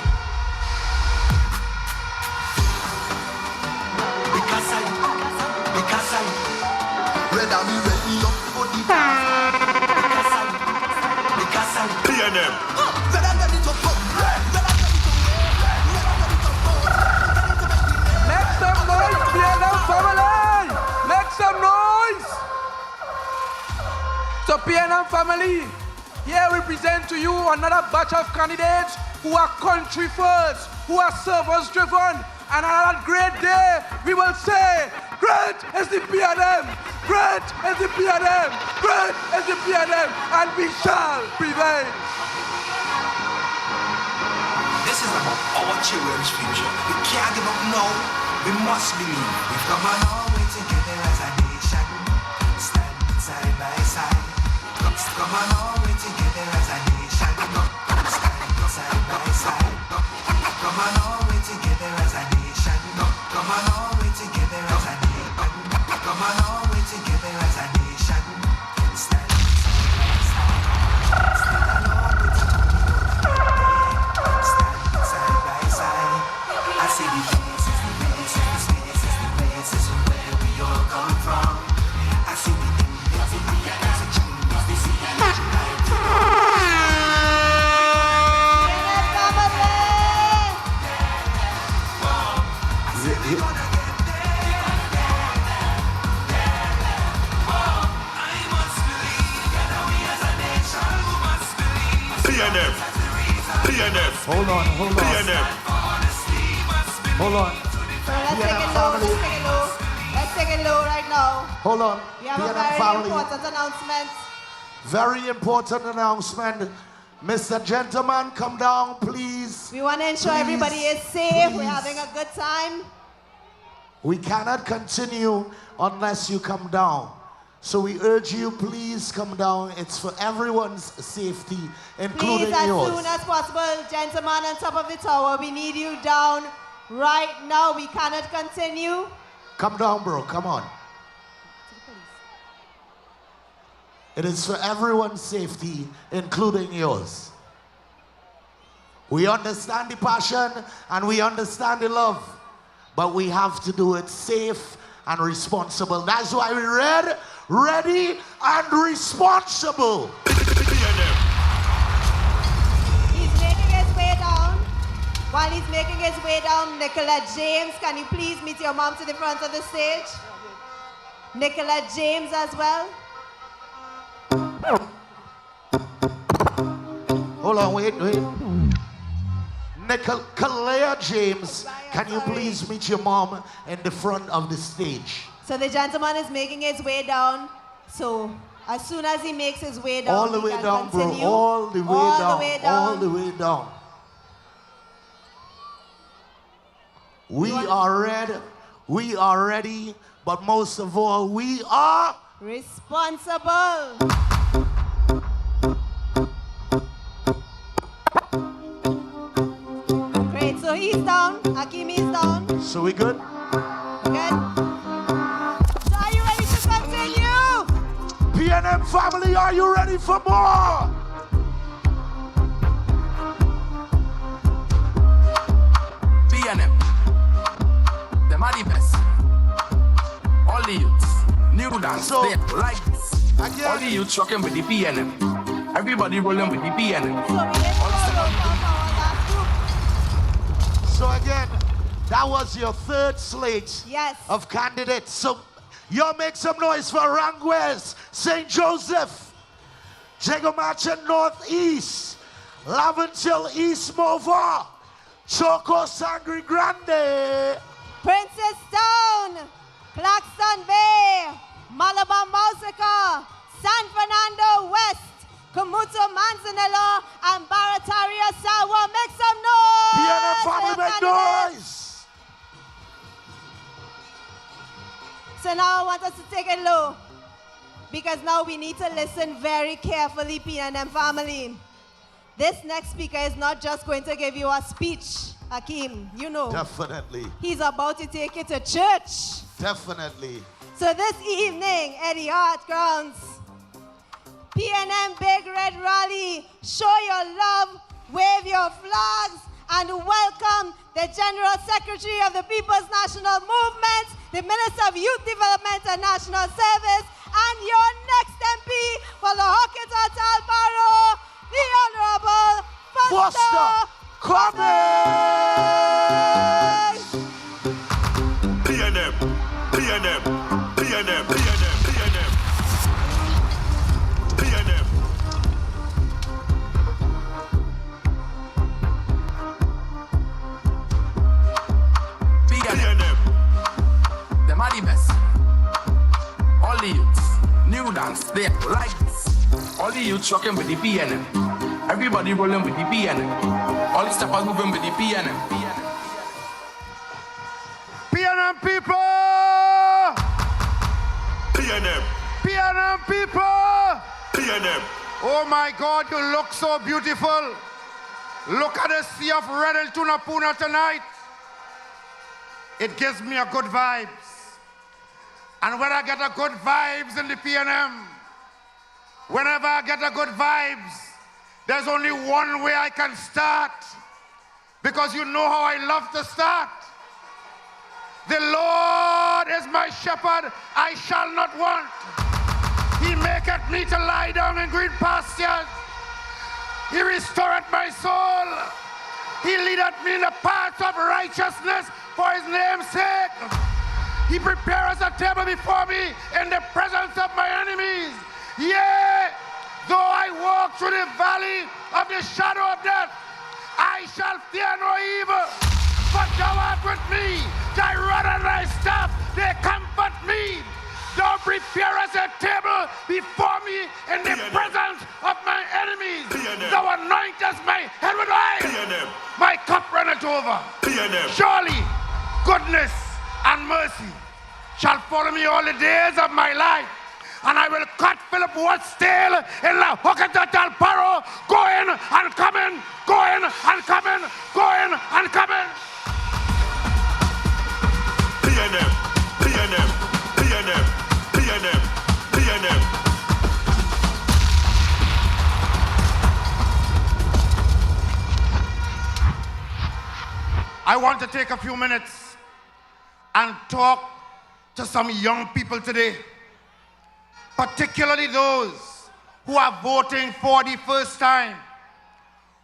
Because I red army ready up for the task. Because I PNM. red and ready to pump, red and ready to wave, red and ready to vote, ready to make we name. Make some noise, PNM family! Make some noise! So PNM family, here we present to you another batch of candidates who are country first, who are service driven, and on that great day, we will say, great is the PNM, great is the PNM, great is the PNM, and we shall prevail. This is about our children's future. We can't give up now. We must believe. We've come a long way together as a nation. Stand side by side. Come a long way together as a nation. Stand side by side. Come a long way together as a nation. Come a long way together as a nation. Come a long way together as a nation. Stand side by side. Stand along with side by side. I see the places where we all come from. I see the impact of the changes they see and PNM. Hold on. PNM. So let's take it low right now. Hold on. We have a PNM very family. important announcement. Very important announcement. Mr. Gentleman, come down, please. We want to ensure Please, everybody is safe. please. We're having a good time. We cannot continue unless you come down. So we urge you, please come down. It's for everyone's safety, including Please, as yours. soon as possible, gentlemen on top of the tower, we need you down right now. We cannot continue. Come down, bro. Come on. It is for everyone's safety, including yours. We understand the passion and we understand the love, but we have to do it safe and responsible. That's why we ready and responsible. He's making his way down. While he's making his way down, Nicola James, can you please meet your mom to the front of the stage? Nicola James as well. Hold on, wait. Nicola James, can you please meet your mom in the front of the stage? So the gentleman is making his way down. So as soon as he makes his way down, All the he way can down, continue. bro. All the way All down. the way down. All the way down. We are ready, but most of all, we are responsible. Great, so he's down. Hakim is down. So we good? Good. So are you ready to continue? PNM family, are you ready for more? PNM. Them are the best. All the youths. New dance. They like this. All the youths rocking with the PNM. Everybody rolling with the PNM. So again, That was your third slate of candidates. So y'all make some noise for RUNG West, St. Joseph, Jago Merchant Northeast, Laventille East Mova, Choco Sangre Grande, Princess Town, Claxton Bay, Malabar Mausica, San Fernando West, Kamuto Manzanillo, and Barataria Sawa. Make some noise! PNM family, make noise! So now I want us to take it low, because now we need to listen very carefully, PNM family. This next speaker is not just going to give you a speech, Hakeem, you know. Definitely. He's about to take you to church. Definitely. So this evening at the Hart grounds, PNM Big Red Rally, show your love, wave your flags, and welcome the General Secretary of the People's National Movement, the Minister of Youth Development and National Service, and your next MP for the Hocketa Talbaro, the Honorable Foster Cummings. PNM, PNM, PNM, PNM, PNM, PNM. PNM. Them are the best. All the youths, new dance, they like this. All the youths rocking with the PNM. Everybody rolling with the PNM. All the steppers moving with the PNM. PNM people! PNM. PNM people! PNM. Oh my God, you look so beautiful. Look at the sea of red and Tunapuna tonight. It gives me a good vibes. And when I get a good vibes in the PNM, whenever I get a good vibes, there's only one way I can start. Because you know how I love to start. The Lord is my shepherd, I shall not want. He maketh me to lie down in green pastures. He restoreth my soul. He leadeth me in the paths of righteousness for his name's sake. He prepareth a table before me in the presence of my enemies. Yea, though I walk through the valley of the shadow of death, I shall fear no evil. For thou art with me, thy rod and thy staff, they comfort me. Thou preparest a table before me in the presence of my enemies. Thou anointest my head with oil. My cup runneth over. Surely goodness and mercy shall follow me all the days of my life. And I will cut Philip what's stale in La Hocketa Talbaro, going and coming, going and coming, going and coming. PNM, PNM, PNM, PNM, PNM. I want to take a few minutes and talk to some young people today, particularly those who are voting for the first time.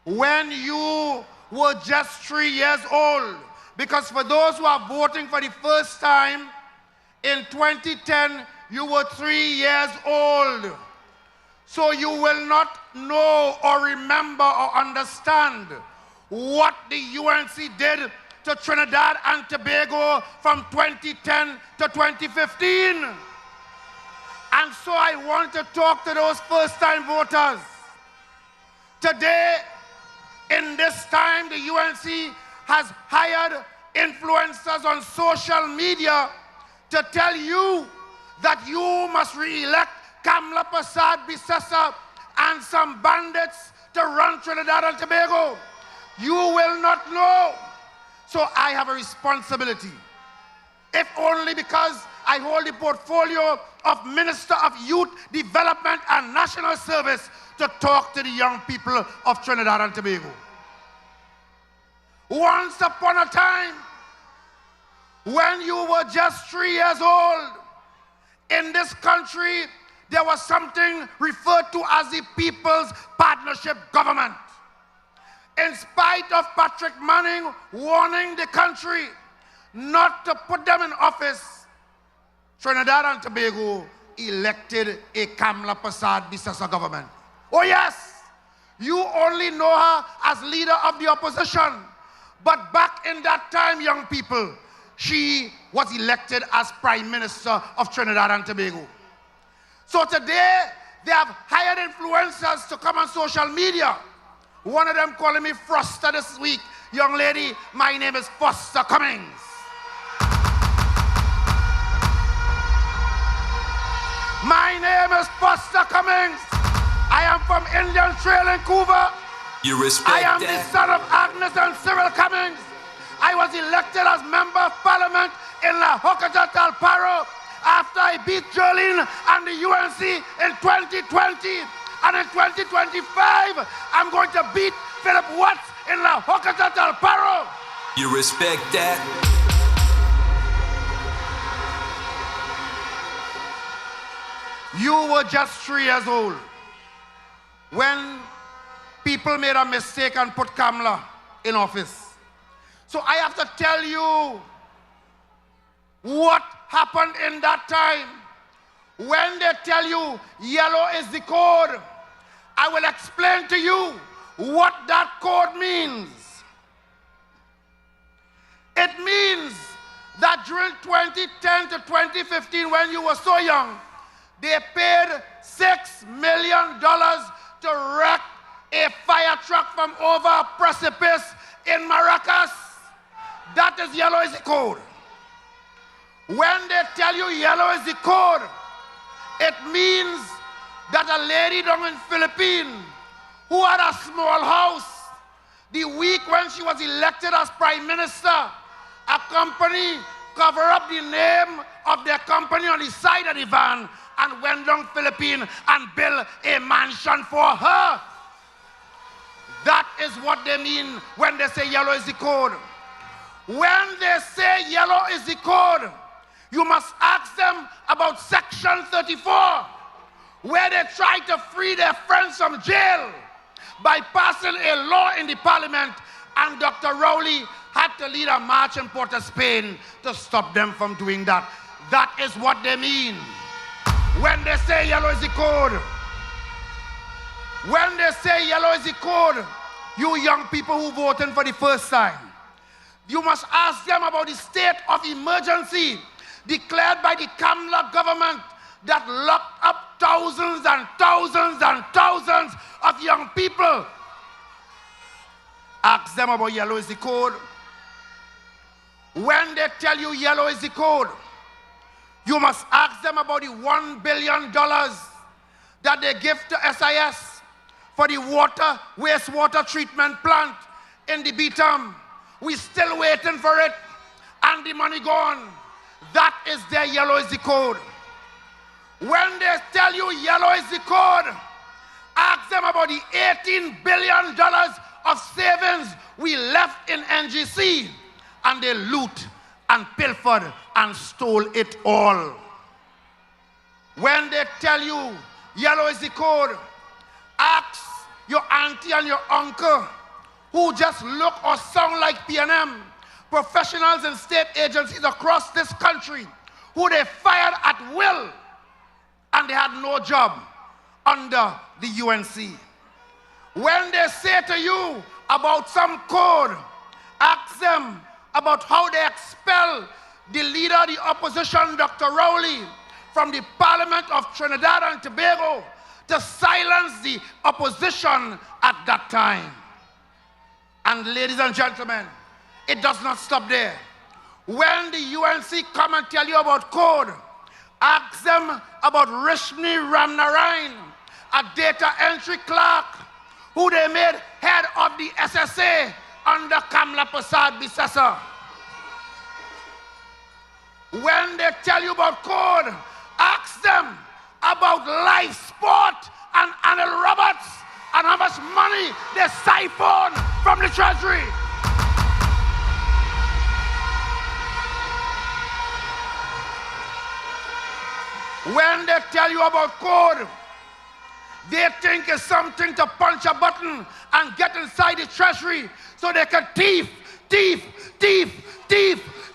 When you were just 3 years old, because for those who are voting for the first time, in 2010, you were 3 years old. So you will not know or remember or understand what the UNC did to Trinidad and Tobago from 2010 to 2015. And so I want to talk to those first-time voters. Today, in this time, the UNC has hired influencers on social media to tell you that you must re-elect Kamla Prasad Bisesa and some bandits to run Trinidad and Tobago. You will not know. So I have a responsibility, if only because I hold the portfolio of Minister of Youth Development and National Service, to talk to the young people of Trinidad and Tobago. Once upon a time, when you were just 3 years old, in this country, there was something referred to as the People's Partnership Government. In spite of Patrick Manning warning the country not to put them in office, Trinidad and Tobago elected a Kamla Prasad Bisasa government. Oh yes, you only know her as leader of the opposition. But back in that time, young people, she was elected as Prime Minister of Trinidad and Tobago. So today, they have hired influencers to come on social media. One of them calling me Foster this week. Young lady, my name is Foster Cummings. My name is Foster Cummings. I am from Indian Trail in Cuba. You respect I am that? the son of Agnes and Cyril Cummings. I was elected as Member of Parliament in La Hocata Talparo after I beat Jolene and the UNC in 2020. And in 2025, I'm going to beat Philip Watts in La Hocata Talparo. You respect that? You were just 3 years old when people made a mistake and put Kamla in office. So I have to tell you what happened in that time. When they tell you yellow is the code, I will explain to you what that code means. It means that during 2010 to 2015, when you were so young, they paid $6 million to wreck a fire truck from over a precipice in Maracas. That is yellow is the code. When they tell you yellow is the code, it means that a lady down in Philippines who had a small house, the week when she was elected as Prime Minister, a company covered up the name of their company on the side of the van and went down Philippines and built a mansion for her. That is what they mean when they say yellow is the code. When they say yellow is the code, you must ask them about Section 34, where they tried to free their friends from jail by passing a law in the parliament, and Dr. Rowley had to lead a march in Port of Spain to stop them from doing that. That is what they mean when they say yellow is the code. When they say yellow is the code, you young people who voted for the first time, you must ask them about the state of emergency declared by the Kamla government that locked up thousands and thousands and thousands of young people. Ask them about yellow is the code. When they tell you yellow is the code, you must ask them about the $1 billion that they give to SIS for the wastewater treatment plant in the Beatum. We're still waiting for it, and the money gone. That is their yellow is the code. When they tell you yellow is the code, ask them about the $18 billion of savings we left in NGC, and they loot and pilfered and stole it all. When they tell you yellow is the code, ask your auntie and your uncle who just look or sound like PNM, professionals in state agencies across this country, who they fired at will, and they had no job under the UNC. When they say to you about some code, ask them about how they expel the leader of the opposition, Dr. Rowley, from the Parliament of Trinidad and Tobago to silence the opposition at that time. And ladies and gentlemen, it does not stop there. When the UNC come and tell you about code, ask them about Rishni Ramnarayan, a data entry clerk who they made head of the SSA under Kamla Prasad Bisasa. When they tell you about code, ask them about live sport and Anil Roberts and how much money they siphon from the treasury. When they tell you about code, they think it's something to punch a button and get inside the treasury so they can thief, thief, thief, thief,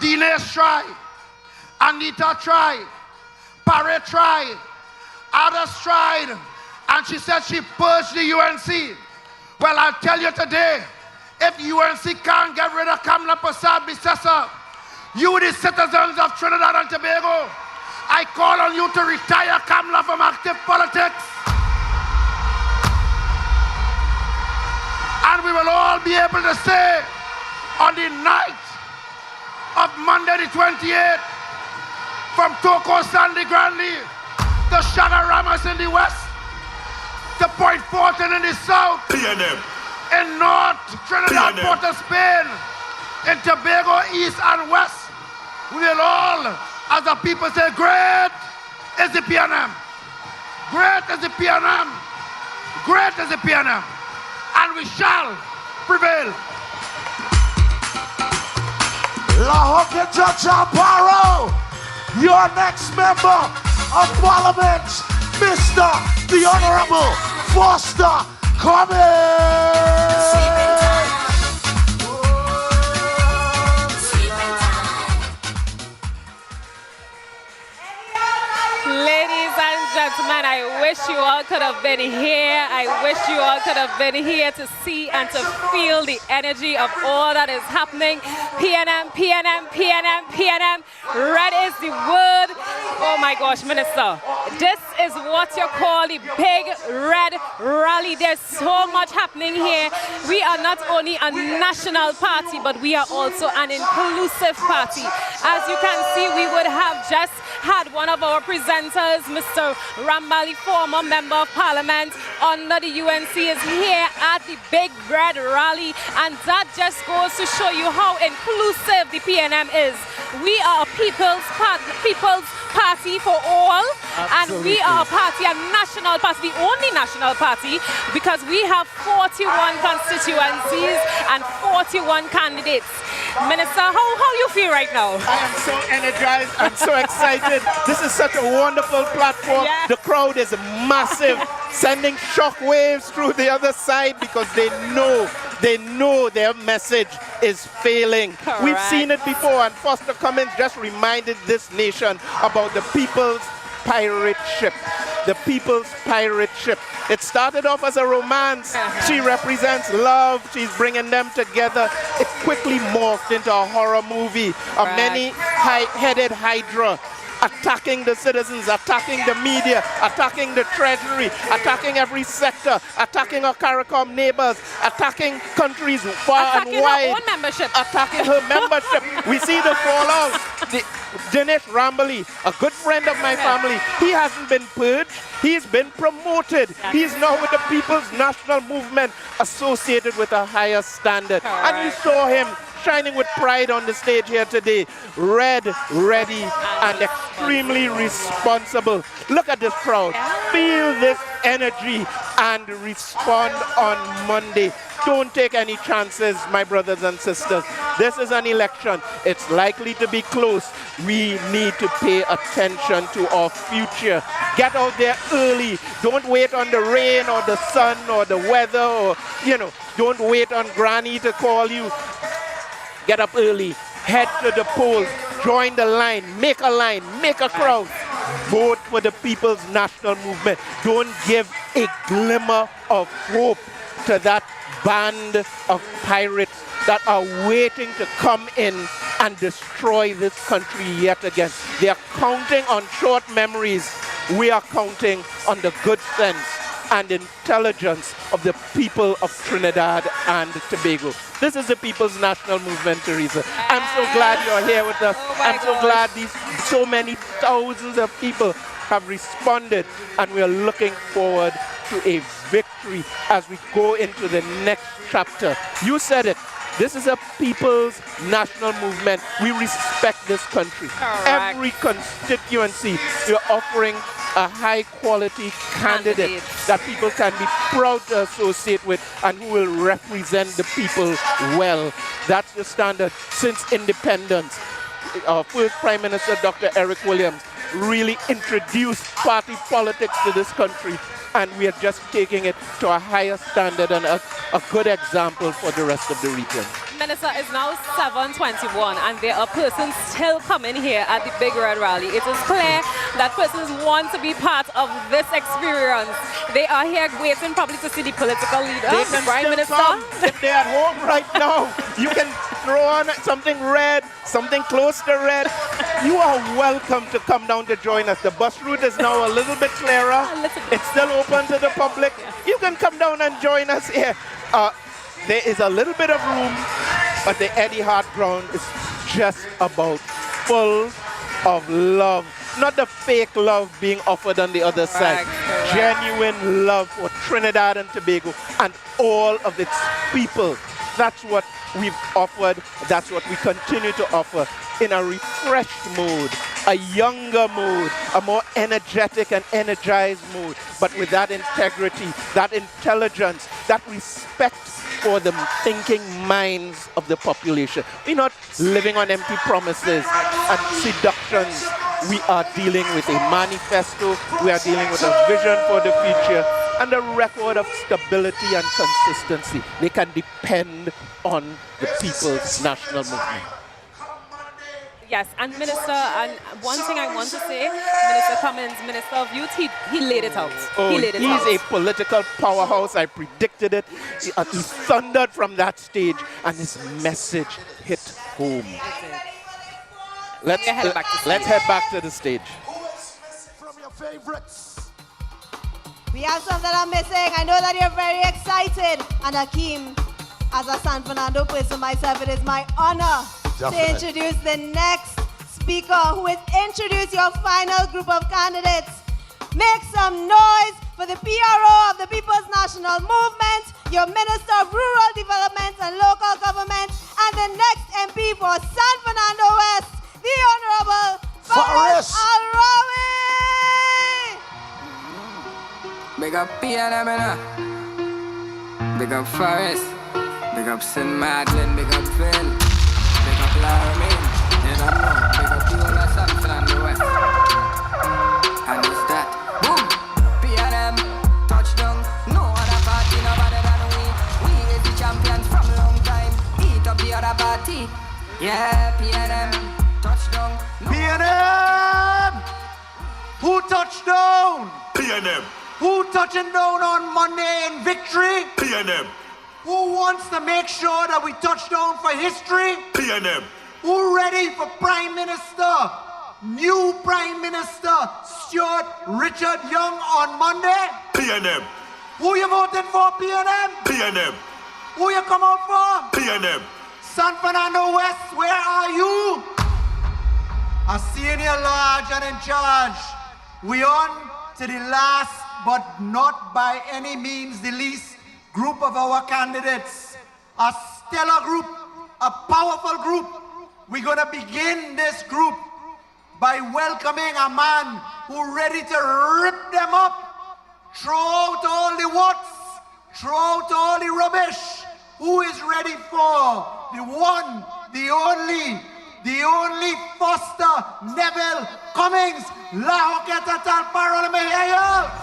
Dinesh tried, Anita tried, Paré tried, others tried, and she said she purged the UNC. Well, I'll tell you today, if UNC can't get rid of Kamla Persad-Bissessar, you the citizens of Trinidad and Tobago, I call on you to retire Kamla from active politics. And we will all be able to say on the night of Monday the 28th, from Toko Sandy Grandly to Shagaramas in the west, to Point Fortin in the south, in North Trinidad, Port of Spain, in Tobago East and West, we will all, as the people say, great is the PNM. Great is the PNM. Great is the PNM. And we shall prevail. La Hocketa Chaparro, your next member of Parliament, Mr. the Honorable Foster Cummings. Ladies and gentlemen, I wish you all could have been here. I wish you all could have been here to see and to feel the energy of all that is happening. PNM, PNM, PNM, PNM. Red is the word. Oh my gosh, Minister. This is what you call the big red rally. There's so much happening here. We are not only a national party, but we are also an inclusive party. As you can see, we would have just had one of our presenters, Mr. Rambali, former member of parliament under the UNC, is here at the Big Red Rally, and that just goes to show you how inclusive the PNM is. We are a people's party for all, and we are a party, a national party, the only national party, because we have 41 constituencies and 41 candidates. Minister, how you feel right now? I am so energized. I'm so excited. This is such a wonderful platform. Yes. The crowd is massive, sending shock waves through the other side because they know their message is failing. Correct. We've seen it before, and Foster Cummings just reminded this nation about the people's pirate ship. The people's pirate ship. It started off as a romance. She represents love. She's bringing them together. It quickly morphed into a horror movie. A many-headed hydra attacking the citizens, attacking the media, attacking the treasury, attacking every sector, attacking our CARICOM neighbors, attacking countries far and wide, her own membership. attacking her membership. We see the fallout. Dinesh Rambali, a good friend of my family, he hasn't been purged. He's been promoted. He's now with the People's National Movement, associated with a higher standard. And you saw him shining with pride on the stage here today. Red, ready, and extremely responsible. Look at this crowd. Feel this energy and respond on Monday. Don't take any chances, my brothers and sisters. This is an election. It's likely to be close. We need to pay attention to our future. Get out there early. Don't wait on the rain or the sun or the weather, or, don't wait on Granny to call you. Get up early, head to the polls, join the line, make a crowd. Vote for the People's National Movement. Don't give a glimmer of hope to that band of pirates that are waiting to come in and destroy this country yet again. They are counting on short memories. We are counting on the good sense and intelligence of the people of Trinidad and Tobago. This is the People's National Movement, Teresa. I'm so glad you're here with us. I'm so glad so many thousands of people have responded, and we are looking forward to a victory as we go into the next chapter. You said it. This is a people's national movement. We respect this country. Correct. Every constituency, you're offering a high-quality candidate that people can be proud to associate with and who will represent the people well. That's the standard since independence. Our first Prime Minister, Dr. Eric Williams, really introduced party politics to this country, and we are just taking it to a higher standard and a good example for the rest of the region. Minister, it's now 7:21 and there are persons still coming here at the Big Red Rally. It is clear that persons want to be part of this experience. They are here waiting probably to see the political leader, They the can Prime still Minister. come. If they're at home right now, you can throw on something red, something close to red. You are welcome to come down to join us. The bus route is now a little bit clearer. It's still open to the public. You can come down and join us here. There is a little bit of room, but the Eddie Hart ground is just about full of love. Not the fake love being offered on the other side. Genuine love for Trinidad and Tobago and all of its people. That's what we've offered. That's what we continue to offer in a refreshed mood, a younger mood, a more energetic and energized mood, but with that integrity, that intelligence, that respect for the thinking minds of the population. We're not living on empty promises and seductions. We are dealing with a manifesto. We are dealing with a vision for the future and a record of stability and consistency. They can depend on the People's National Movement. Yes, and Minister, and one thing I want to say, Minister Cummins, Minister of Youth, he laid it out. Oh, he laid it out. he's a political powerhouse. I predicted it. He thundered from that stage, and his message hit home. Let's head back to the stage. From your favorites. We have some that are missing. I know that you're very excited. And Hakeem, as a San Fernando person myself, it is my honor to introduce the next speaker who will introduce your final group of candidates. Make some noise for the PRO of the People's National Movement, your Minister of Rural Development and Local Government, and the next MP for San Fernando West, the Honorable Faris Al-Rawi. Big up PNM, big up Faris, big up St. Madeleine, big up Phil, big up Laramie, you don't know, big up the whole of San Fernando West. And it's that, boom, PNM, touchdown, no other party no better than we. We is the champions from a long time, eat up the other party. Yeah, PNM, touchdown. PNM! Who touched down? PNM. Who touching down on Monday in victory? PNM. Who wants to make sure that we touch down for history? PNM. Who ready for Prime Minister? New Prime Minister Stuart Richard Young on Monday? PNM. Who you voting for, PNM? PNM. Who you come out for? PNM. San Fernando West, where are you? A senior large and in charge. We on to the last but not by any means the least group of our candidates. A stellar group, a powerful group. We're gonna begin this group by welcoming a man who's ready to rip them up, throw out all the what's, throw out all the rubbish. Who is ready for the one, the only Foster Neville Cummings? La Hoqueta Tal Parole Meheyo.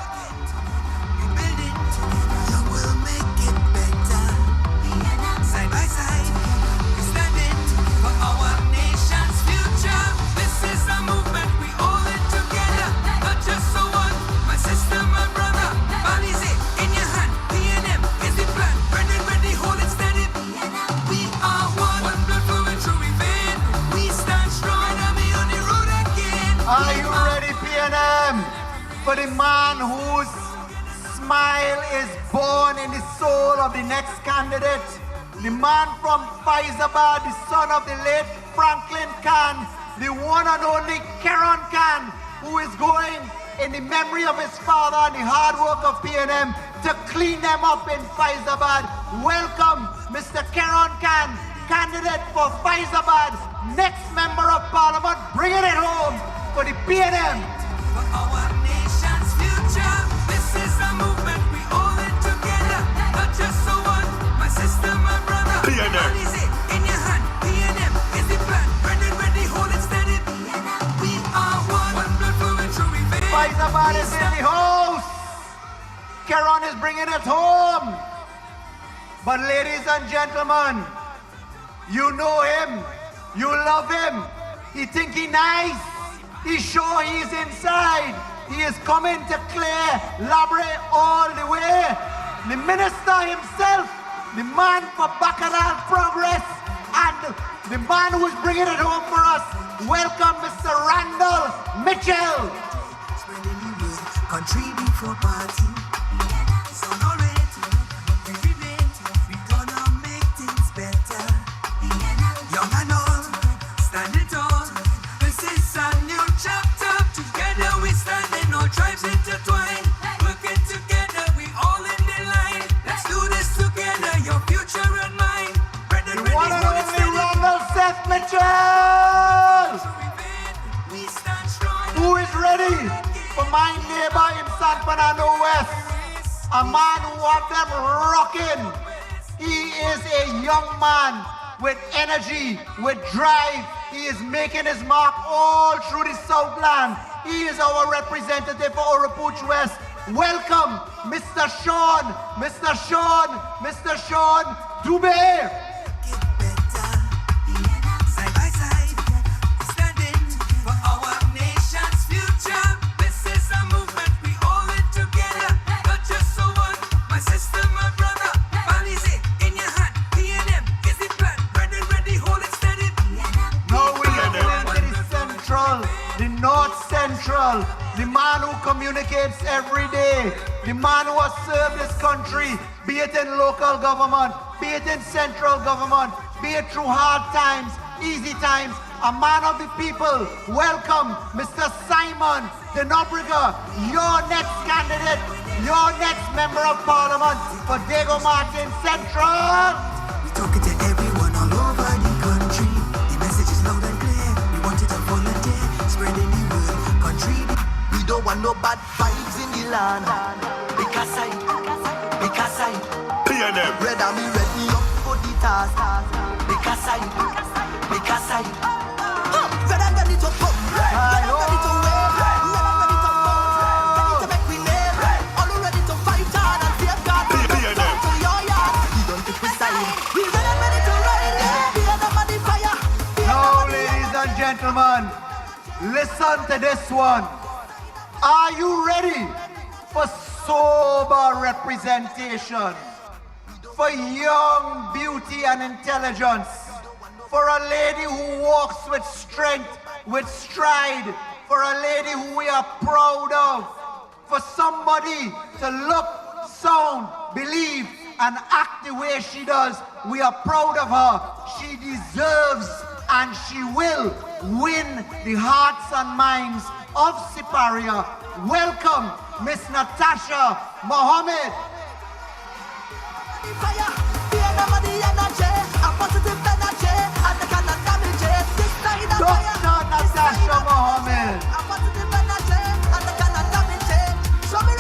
Are you ready, PNM, for the man whose smile is born in the soul of the next candidate? The man from Faizabad, the son of the late Franklin Khan, the one and only Karon Khan, who is going in the memory of his father and the hard work of PNM to clean them up in Faizabad. Welcome, Mr. Karon Khan, candidate for Faizabad, next member of parliament, bringing it home for the PNM. For our nation's future, this is a movement, we all in together, not just so one, my sister, my brother. PNM. What is it in your hand? PNM is the plan, ready, hold it steady. We are one blood flowing through we veins. Faizabad is in the house. Karon is bringing it home. But ladies and gentlemen, You know him. You love him. He think he nice. He's sure he's inside. He is coming to clear Labre all the way. The minister himself, the man for Bacchanal Progress, and the man who's bringing it home for us. Welcome, Mr. Randall Mitchell. Country before party. So no rate, every rate, we gonna make things better. Young and old, standing tall. This is a new chapter. Together we standing, all tribes intertwined. Working together, we all in the line. Let's do this together, your future and mine. The one and only Randall Seth Mitchell. Who is ready for my neighbor in San Fernando West? A man who have them rocking. He is a young man with energy, with drive. He is making his mark all through the Southland. He is our representative for Oropouche West. Welcome, Mr. Sean Dubé. Side by side, standing for our nation's future. This is a movement, we all in together. Not just so one, my sister, my brother. Policy in your hand, PNM is the plan. Ready, hold it steady. Now we are going to the central, the north central, the man who communicates every day, the man who has served this country, be it in local government, be it in central government, be it through hard times, easy times, a man of the people. Welcome, Mr. Simon de Nobrega, your next candidate, your next member of parliament for Diego Martin Central. We talking to everyone all over the country. The message is loud and clear. We want it to volunteer, spreading the word. Country, We don't want no bad vibes in the land. Because I PNM. Red Army ready up for the task. Because I Red and ready to come. Red and ready to wave. Red and ready to bounce. Ready to make we name. All ready to fight hard and save God. Come to your yard. We don't take we side. We red and ready to ride. We are the money fire. Now, ladies and gentlemen, listen to this one. Are you ready for sober representation? For young beauty and intelligence? For a lady who walks with strength, with stride? For a lady who we are proud of? For somebody to look, sound, believe, and act the way she does? We are proud of her. She deserves and she will win the hearts and minds of Siparia. Welcome, Miss Natasha Mohammed. Dr. Natasha Mohammed. Show me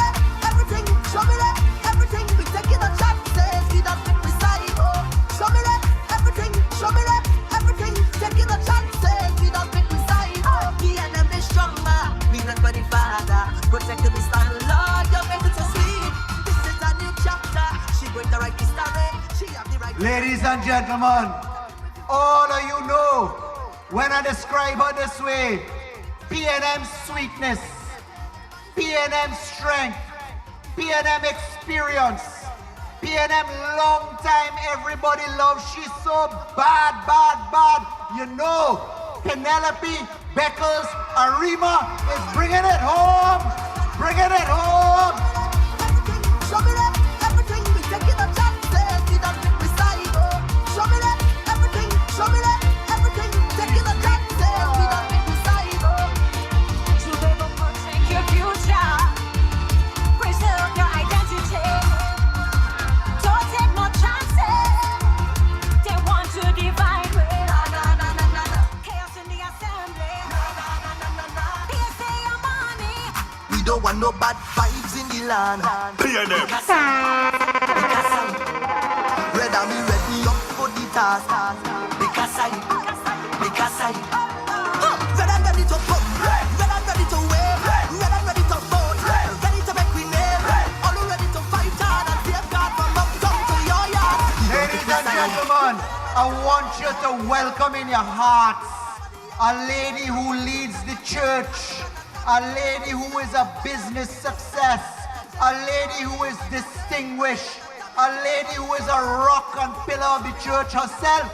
everything. We taking a chances. We don't pick we side. Show me everything. Taking a chances. We don't pick we side. PNM is stronger. We not for the father. Protect the stand, Lord. You're making so sweet. This is a new chapter. She going to write the story. She have the right. Ladies and gentlemen, all of you know when I describe her this way, PNM sweetness, PNM strength, PNM experience, PNM long time everybody loves. She's so bad. You know, Penelope Beckles Arima is bringing it home. Show me everything. We taking a chances. We don't pick we side. Show me everything. Taking a chances. We don't pick we side. To be able to protect your future, preserve your identity. Don't take no chances. They want to divide me. Chaos in the assembly. Please say your money. We don't want no bad vibes in the land. PNM. Red Army ready up for the task. Because I Red and ready to come. Red and ready to wave. Red and ready to bounce. Ready to make we name. All ready to fight hard and save God from uptown to your yard. Ladies and gentlemen, I want you to welcome in your hearts a lady who leads the church, a lady who is a business success, a lady who is distinguished, a lady who is a rock and pillar of the church herself.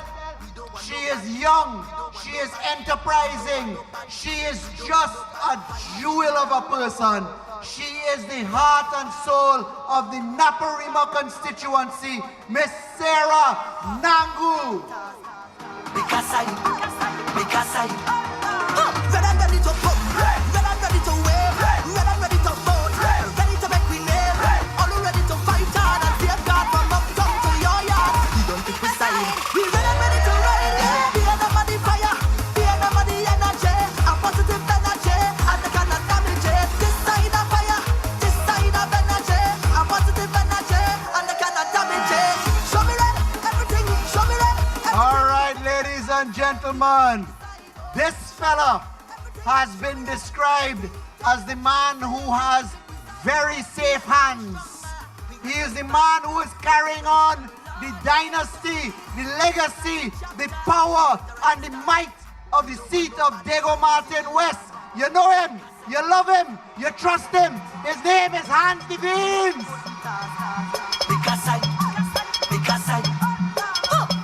She is young, she is enterprising, she is just a jewel of a person. She is the heart and soul of the Naparima constituency, Miss Sarah Nangu. Because I red and ready to pump, red and ready to wave, red and ready to vote, ready to make we name, all ready to fight hard and save God from uptown to your yard. We don't think we side, we red and ready to ride, fear them of the fire, fear them of the energy, a positive energy, and they cannot damage it. This side of fire, this side of energy, a positive energy, and they cannot damage it. Show me red, everything, show me red. All right, ladies and gentlemen, this fella has been described as the man who has very safe hands. He is the man who is carrying on the dynasty, the legacy, the power, and the might of the seat of Diego Martin West. You know him, you love him, you trust him. His name is Hans Devines. Because I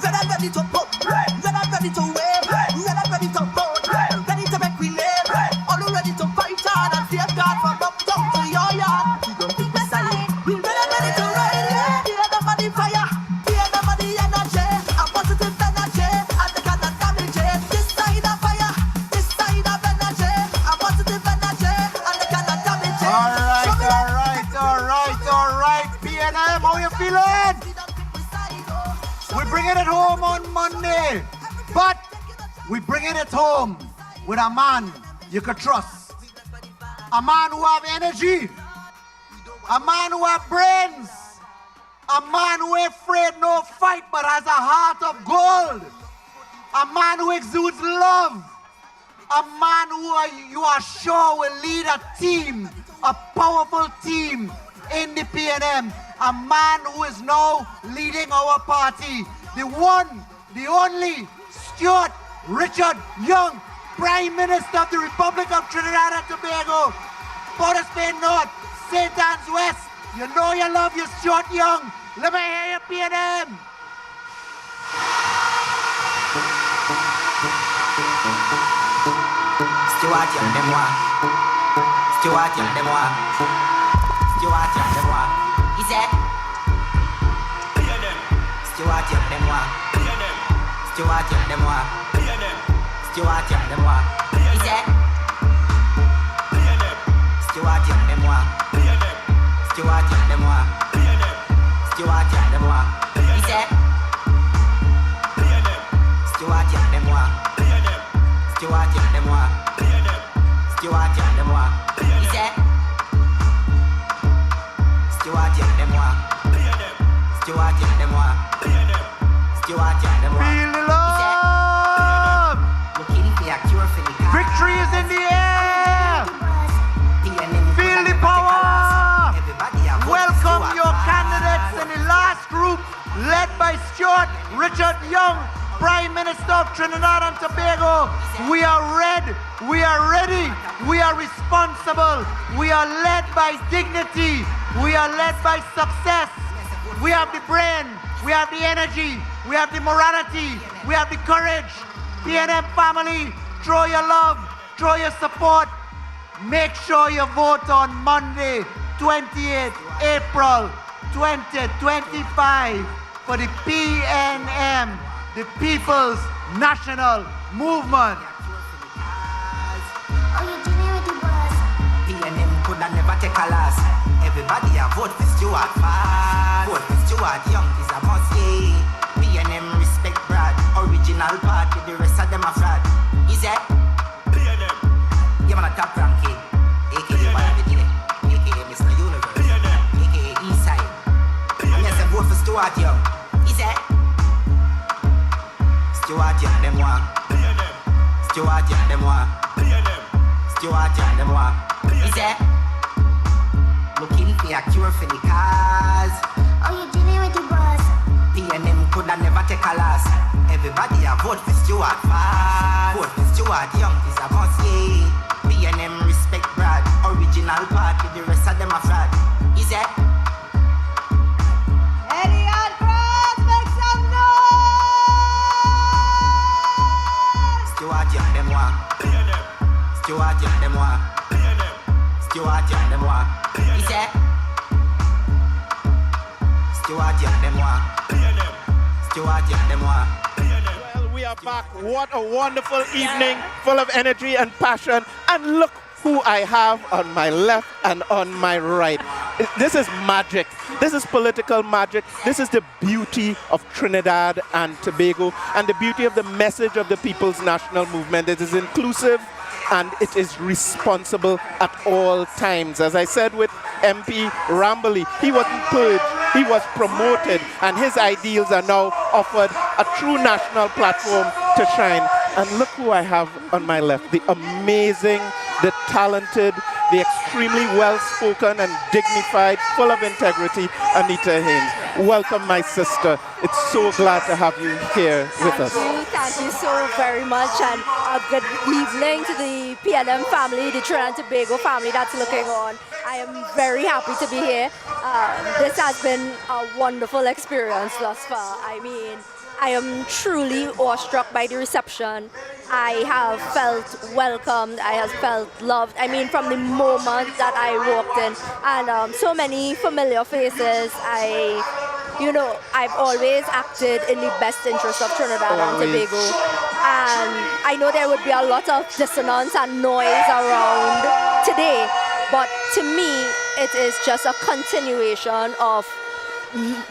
red and ready to pump, red and ready to wave, red and ready to vote, ready to make we name, all ready to fight hard and save God from uptown to your yard. We don't think we silent, we red and ready to ride, fear them of the fire, fear them of the energy, a positive energy, and they cannot damage it. This side of fire, this side of energy, a positive energy, and they cannot damage it. All right, PNM, how you feeling? We're bringing it home on Monday, but we're bringing it home with a man you could trust, a man who have energy, a man who have brains, a man who ain't afraid no fight but has a heart of gold, a man who exudes love, a man who you are sure will lead a team, a powerful team in the PNM, a man who is now leading our party, the one, the only, Stuart Richard Young, Prime Minister of the Republic of Trinidad and Tobago, Port of Spain North, St. Anne's West. You know you love your Stuart Young. Let me hear you, PNM. Stuart Young, dem moi. Stuart Young, dem moi. Stuart Young, dem moi. He said, Stuart Young, dem moi. Stuart Young, dem moi. Stuart Young, dem moi. He said, Stuart Young, dem moi. Stuart Young, dem moi. Stuart Young, dem moi. He said, Stuart Young, dem moi. Stuart Young, dem moi. Stuart Young, dem moi. He said, Stuart Young, dem moi. Stuart Young, dem moi. Stuart Young, dem moi. Feel the love. Looking for a cure for the car. Victory is in the air. Feel the power. Welcome your candidates in the last group, led by Stuart Richard Young, Prime Minister of Trinidad and Tobago. We are ready, we are ready, we are responsible, we are led by dignity, we are led by success. We have the brain, we have the energy, we have the morality, we have the courage. PNM family, throw your love, throw your support. Make sure you vote on Monday, 28th April 2025 for the PNM, the People's National Movement. PNM could never take a loss. Everybody a vote for Stuart fast. Vote for Stuart Young is a must, yeah. PNM respect Brad, original party, the rest of them are fraud. Is it? PNM. Yeah, man, a top ranking. AKA Biabidile, AKA Mr. Universe, AKA Eastside. Yes, I vote for Stuart Young. Is it? Stuart Young, dem moi. Stuart Young, dem moi. Stuart Young, dem moi. Is it? Looking for a cure for the cause. Oh, you dealing with the boss? PNM could never take a loss. Vote for Stuart Fast. Vote for Stuart Young is a must, yeah. PNM respect Brad. Original part with the rest of them a fraud. Is it? Eddie and Cross, make some noise! Stuart Young, them one. Stuart Young, them one. Stuart Young, them one. Is it? Stuart Young, them one. Stuart Young, them one. Well, we are back. What a wonderful evening, full of energy and passion. And look who I have on my left and on my right. This is magic. This is political magic. This is the beauty of Trinidad and Tobago and the beauty of the message of the People's National Movement. It is inclusive and it is responsible at all times. As I said with MP Ramberley, he wasn't purged, he was promoted, and his ideals are now offered a true national platform to shine. And look who I have on my left, the amazing, the talented, the extremely well-spoken and dignified, full of integrity, Anita Haynes. Welcome, my sister. It's so glad to have you here with us. Thank you so very much, and a good evening to the PNM family, the Trinidad and Tobago family that's looking on. I am very happy to be here. This has been a wonderful experience thus far. I mean, I am truly awestruck by the reception. I have felt welcomed, I have felt loved. I mean, from the moment that I walked in, and so many familiar faces. I've always acted in the best interest of Trinidad and Tobago. And I know there would be a lot of dissonance and noise around today, but to me, it is just a continuation of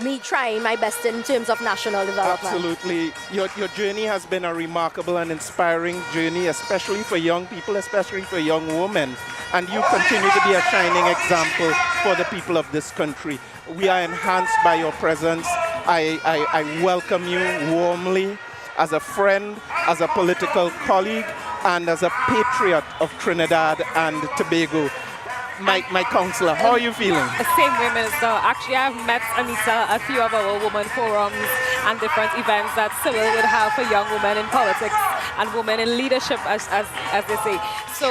me trying my best in terms of national development. Absolutely. Your journey has been a remarkable and inspiring journey, especially for young people, especially for young women. And you continue to be a shining example for the people of this country. We are enhanced by your presence. I welcome you warmly as a friend, as a political colleague, and as a patriot of Trinidad and Tobago. My counselor, how are you feeling? Same way, Minister. Actually, I've met Anita at a few of our women forums and different events that Civil would have for young women in politics and women in leadership, as they say. So,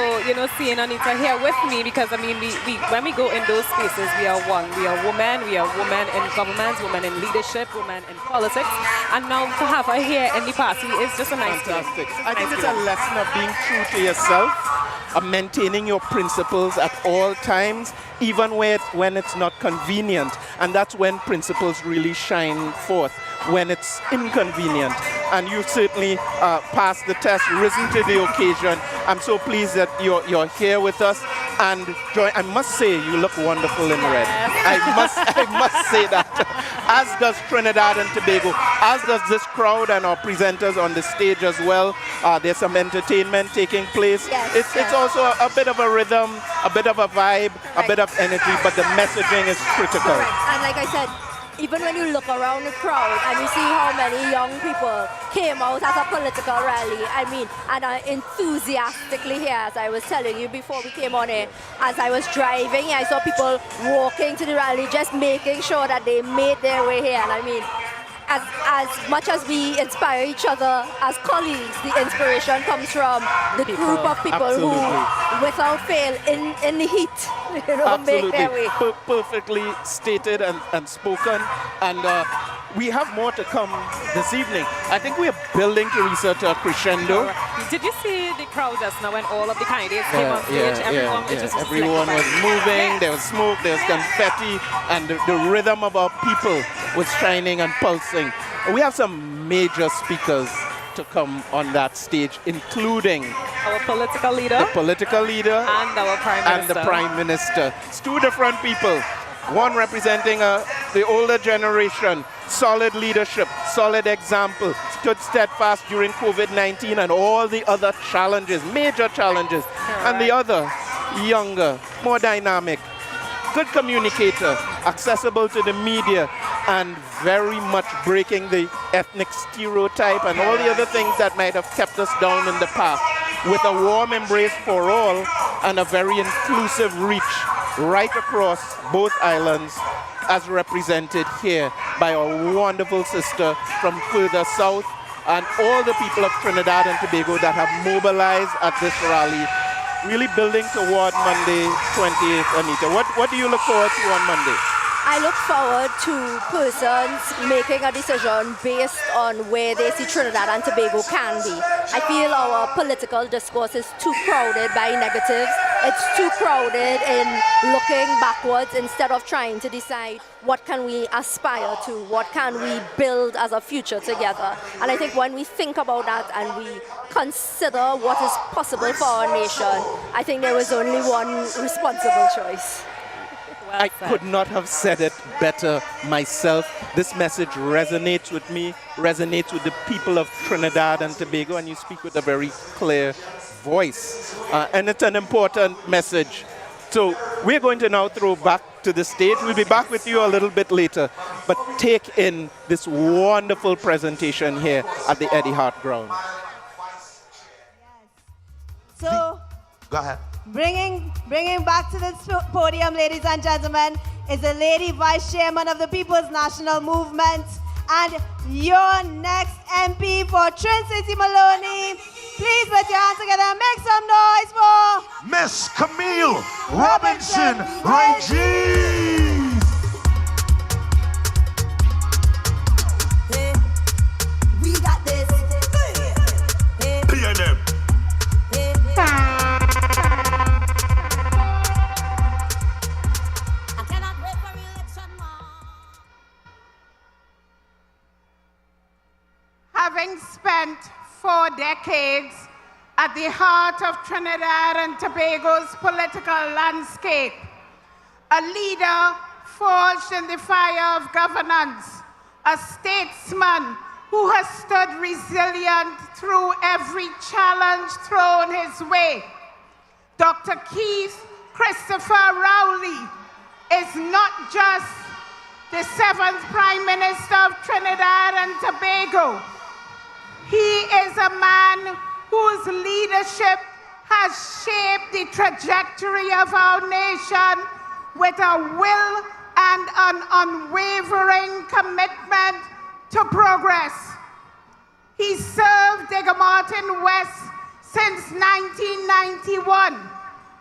seeing Anita here with me, because, I mean, when we go in those spaces, we are one. We are women in government, women in leadership, women in politics. And now to have her here in the party is just a nice Fantastic. I think it's a lesson of being true to yourself, of maintaining your principles at all times, even when it's not convenient. And that's when principles really shine forth, when it's inconvenient. And you've certainly passed the test, risen to the occasion. I'm so pleased that you're here with us. And Joy, I must say, you look wonderful in red. I must say that. As does Trinidad and Tobago, as does this crowd and our presenters on the stage as well. There's some entertainment taking place. It's also a bit of a rhythm, a bit of a vibe, a bit of energy, but the messaging is critical. And like I said, even when you look around the crowd and you see how many young people came out at a political rally, I mean, and are enthusiastically here, as I was telling you before we came on here, as I was driving, I saw people walking to the rally, just making sure that they made their way here. And I mean, as much as we inspire each other as colleagues, the inspiration comes from the group of people who, without fail, in the heat, make their way. Perfectly stated and spoken. And we have more to come this evening. I think we are building, Teresa, to a crescendo. Did you see the crowd just now when all of the candidates came on stage? Everyone was moving, there was smoke, there was confetti, and the rhythm of our people was shining and pulsing. We have some major speakers to come on that stage, including our political leader, the political leader, and our prime minister. And the prime minister. It's two different people. One representing the older generation, solid leadership, solid example, stood steadfast during COVID-19 and all the other challenges, major challenges. And the other, younger, more dynamic, good communicator, accessible to the media, and very much breaking the ethnic stereotype and all the other things that might have kept us down in the past, with a warm embrace for all and a very inclusive reach right across both islands, as represented here by our wonderful sister from further south, and all the people of Trinidad and Tobago that have mobilized at this rally, really building toward Monday, 28th, Anita. What do you look forward to on Monday? I look forward to persons making a decision based on where they see Trinidad and Tobago can be. I feel our political discourse is too crowded by negatives. It's too crowded in looking backwards instead of trying to decide what can we aspire to, what can we build as a future together. And I think when we think about that and we consider what is possible for our nation, I think there is only one responsible choice. I could not have said it better myself. This message resonates with me, resonates with the people of Trinidad and Tobago, and you speak with a very clear voice. And it's an important message. So we're going to now throw back to the stage. We'll be back with you a little bit later, but take in this wonderful presentation here at the Eddie Hart ground. So, go ahead. Bringing back to this podium, ladies and gentlemen, is the Lady Vice Chairman of the People's National Movement and your next MP for Trin City Maloney. Please put your hands together and make some noise for Miss Camille Robinson Regis. We got this. PNM. Having spent 4 decades at the heart of Trinidad and Tobago's political landscape, a leader forged in the fire of governance, a statesman who has stood resilient through every challenge thrown his way, Dr. Keith Christopher Rowley is not just the 7th Prime Minister of Trinidad and Tobago. He is a man whose leadership has shaped the trajectory of our nation with a will and an unwavering commitment to progress. He served Digger Martin West since 1991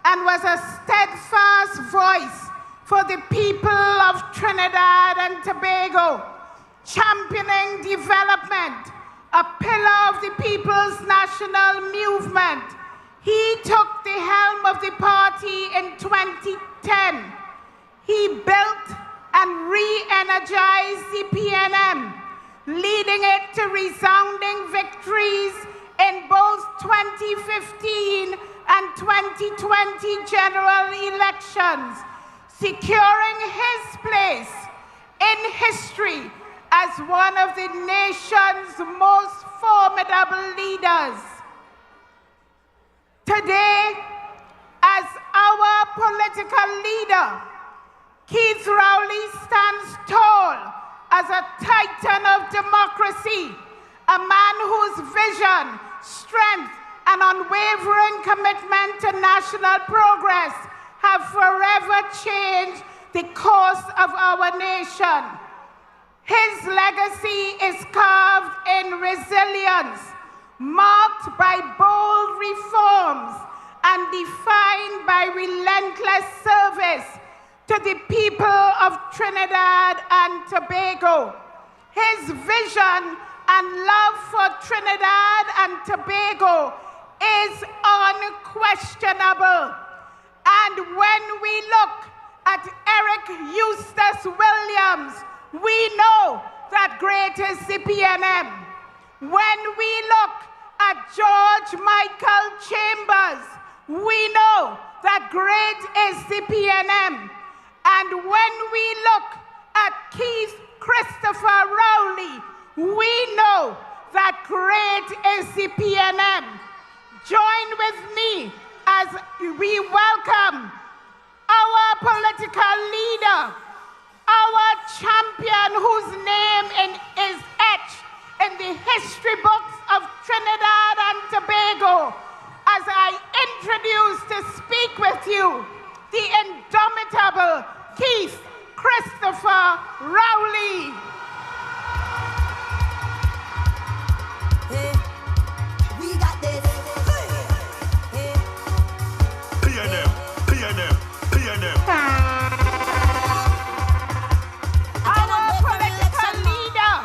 and was a steadfast voice for the people of Trinidad and Tobago, championing development, a pillar of the People's National Movement. He took the helm of the party in 2010. He built and re-energized the PNM, leading it to resounding victories in both 2015 and 2020 general elections, securing his place in history as one of the nation's most formidable leaders. Today, as our political leader, Keith Rowley stands tall as a titan of democracy, a man whose vision, strength, and unwavering commitment to national progress have forever changed the course of our nation. His legacy is carved in resilience, marked by bold reforms and defined by relentless service to the people of Trinidad and Tobago. His vision and love for Trinidad and Tobago is unquestionable. And when we look at Eric Eustace Williams, we know that great is the PNM. When we look at George Michael Chambers, we know that great is the PNM. And when we look at Keith Christopher Rowley, we know that great is the PNM. Join with me as we welcome our political leader, our champion whose name is etched in the history books of Trinidad and Tobago, as I introduce to speak with you the indomitable Keith Christopher Rowley. PNM. Our political leader,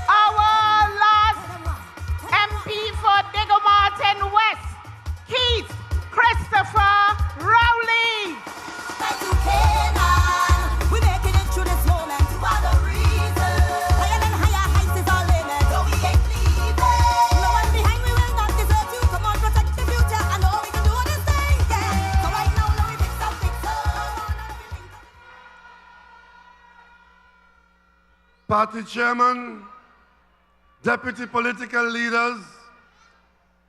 our last MP for Diego Martin West, Keith Christopher Rowley. We're making it through this moment. For the reason. Higher and higher heights is our limit. So we ain't leaving. No one behind, we will not desert you. Come on, protect the future. I know we can do this thing. Yeah. So right now, let me fix up, fix up. Party chairman, deputy political leaders,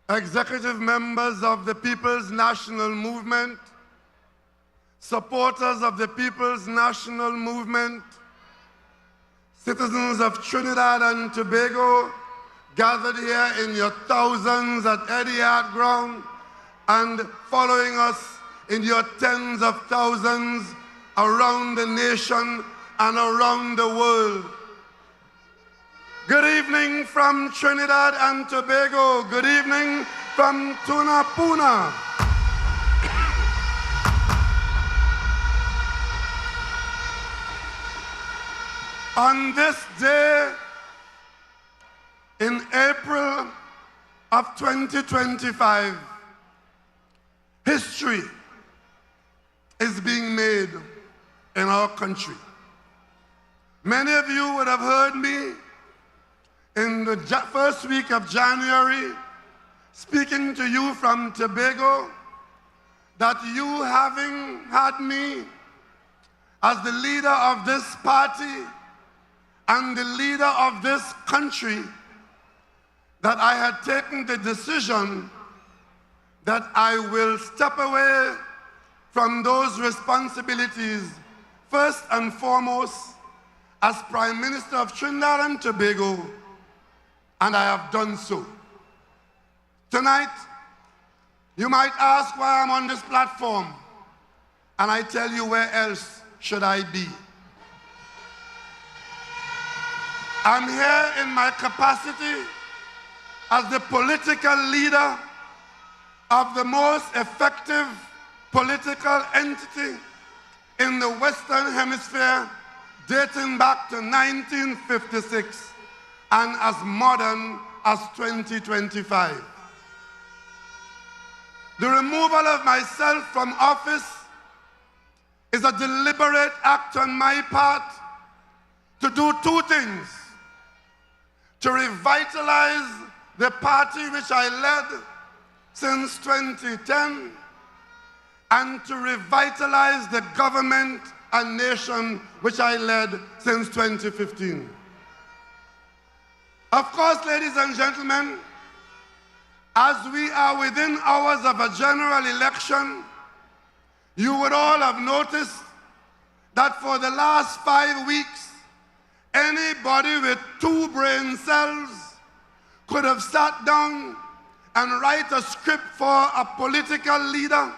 executive members of the People's National Movement, supporters of the People's National Movement, citizens of Trinidad and Tobago, gathered here in your thousands at Etihad Ground and following us in your tens of thousands around the nation and around the world. Good evening from Trinidad and Tobago. Good evening from Tunapuna. On this day in April of 2025, history is being made in our country. Many of you would have heard me in the first week of January speaking to you from Tobago, that you having had me as the leader of this party and the leader of this country, that I had taken the decision that I will step away from those responsibilities, first and foremost as Prime Minister of Trinidad and Tobago, and I have done so. Tonight, you might ask why I'm on this platform, and I tell you, where else should I be? I'm here in my capacity as the political leader of the most effective political entity in the Western Hemisphere, dating back to 1956 and as modern as 2025. The removal of myself from office is a deliberate act on my part to do two things: to revitalize the party which I led since 2010, and to revitalize the government and nation which I led since 2015. Of course, ladies and gentlemen, as we are within hours of a general election, you would all have noticed that for the last 5 weeks, anybody with 2 brain cells could have sat down and write a script for a political leader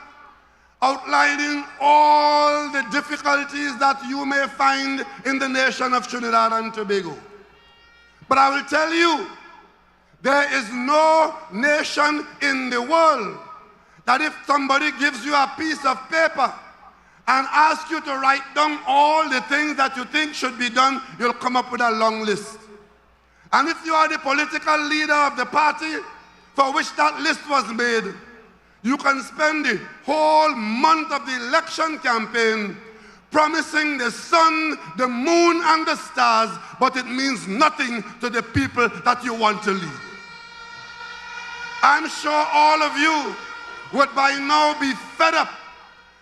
outlining all the difficulties that you may find in the nation of Trinidad and Tobago. But I will tell you, there is no nation in the world that if somebody gives you a piece of paper and asks you to write down all the things that you think should be done, you'll come up with a long list. And if you are the political leader of the party for which that list was made, you can spend the whole month of the election campaign promising the sun, the moon, and the stars, but it means nothing to the people that you want to lead. I'm sure all of you would by now be fed up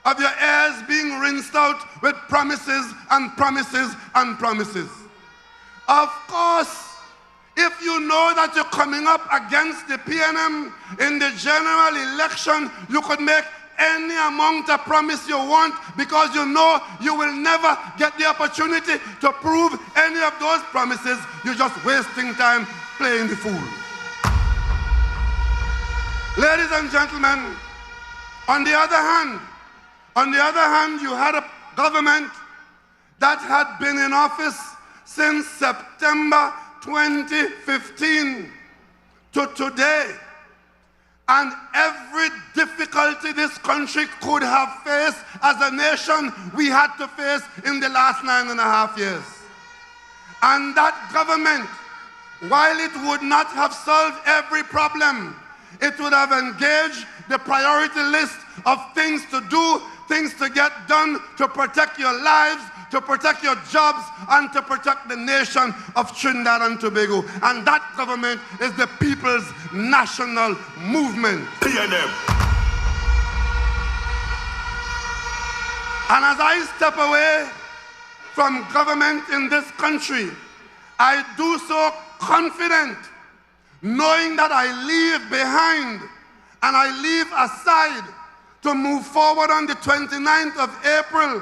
of your ears being rinsed out with promises and promises and promises. Of course, if you know that you're coming up against the PNM in the general election, you could make any amount of promise you want, because you know you will never get the opportunity to prove any of those promises. You're just wasting time playing the fool. Ladies and gentlemen, on the other hand, you had a government that had been in office since September 2015 to today. And every difficulty this country could have faced as a nation, we had to face in the last 9.5 years. And that government, while it would not have solved every problem, it would have engaged the priority list of things to do, things to get done to protect your lives, to protect your jobs, and to protect the nation of Trinidad and Tobago. And that government is the People's National Movement. PNM. And as I step away from government in this country, I do so confident, knowing that I leave behind and I leave aside to move forward on the 29th of April,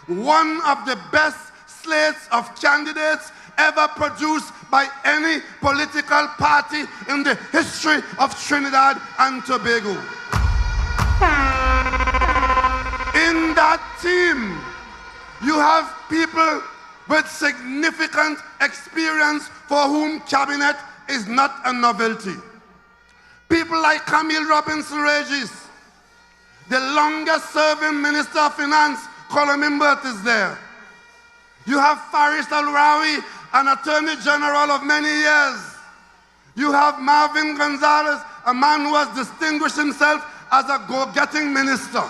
one of the best slates of candidates ever produced by any political party in the history of Trinidad and Tobago. In that team, you have people with significant experience for whom cabinet is not a novelty. People like Camille Robinson Regis, the longest serving Minister of Finance, Colin Mimbert, is there. You have Faris Al-Rawi, an Attorney General of many years. You have Marvin Gonzalez, a man who has distinguished himself as a go-getting minister.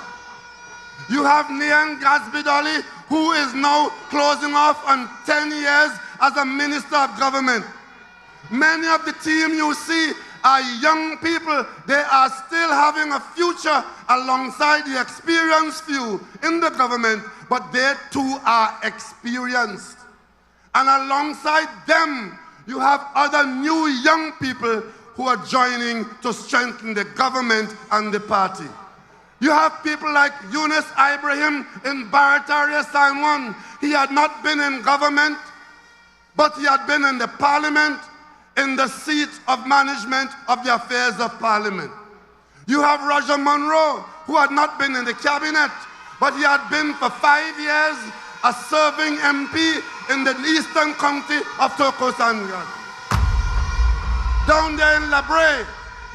You have Nian Gasbidoli, who is now closing off on 10 years as a Minister of Government. Many of the team you see are young people. They are still having a future alongside the experienced few in the government, but they too are experienced. And alongside them, you have other new young people who are joining to strengthen the government and the party. You have people like Yunus Ibrahim in Barataria San Juan. He had not been in government, but he had been in the parliament, in the seat of management of the affairs of parliament. You have Roger Monroe, who had not been in the cabinet, but he had been for 5 years a serving MP in the eastern county of Toko Sangat. Down there in La Brea,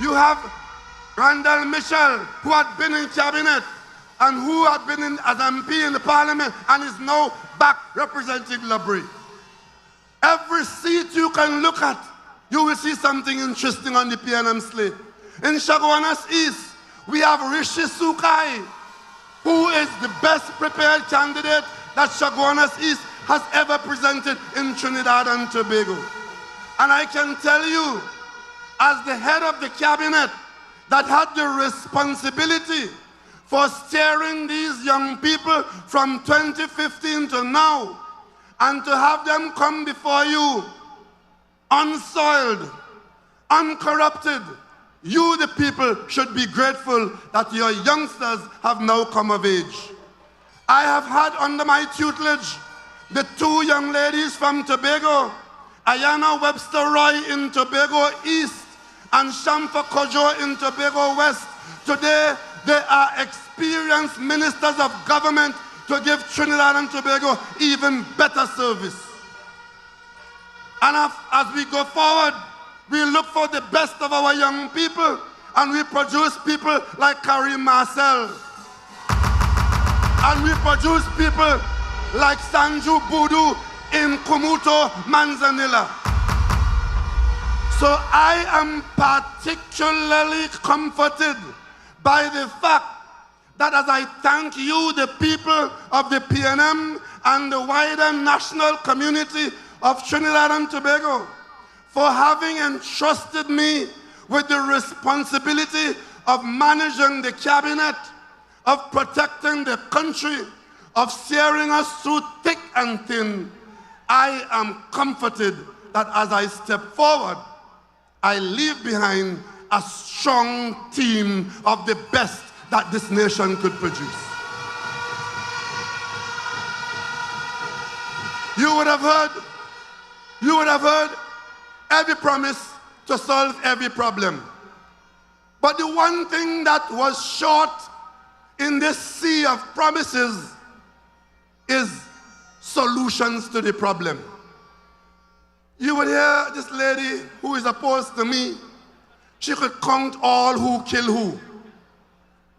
you have Randall Mitchell, who had been in cabinet and who had been as MP in the parliament and is now back representing La Brea. Every seat you can look at, you will see something interesting on the PNM slate. In Chaguanas East, we have Rishi Sukai, who is the best prepared candidate that Chaguanas East has ever presented in Trinidad and Tobago. And I can tell you, as the head of the cabinet that had the responsibility for steering these young people from 2015 to now, and to have them come before you unsoiled, uncorrupted, you, the people, should be grateful that your youngsters have now come of age. I have had under my tutelage the two young ladies from Tobago, Ayana Webster Roy in Tobago East and Shamfa Kojo in Tobago West. Today, they are experienced ministers of government to give Trinidad and Tobago even better service. And as we go forward, we look for the best of our young people, and we produce people like Karim Marcel. And we produce people like Sanju Budu in Kumuto, Manzanilla. So I am particularly comforted by the fact that as I thank you, the people of the PNM and the wider national community of Trinidad and Tobago, for having entrusted me with the responsibility of managing the cabinet, of protecting the country, of steering us through thick and thin, I am comforted that as I step forward, I leave behind a strong team of the best that this nation could produce. You would have heard every promise to solve every problem. But the one thing that was short in this sea of promises is solutions to the problem. You would hear this lady who is opposed to me. she could count all who kill who.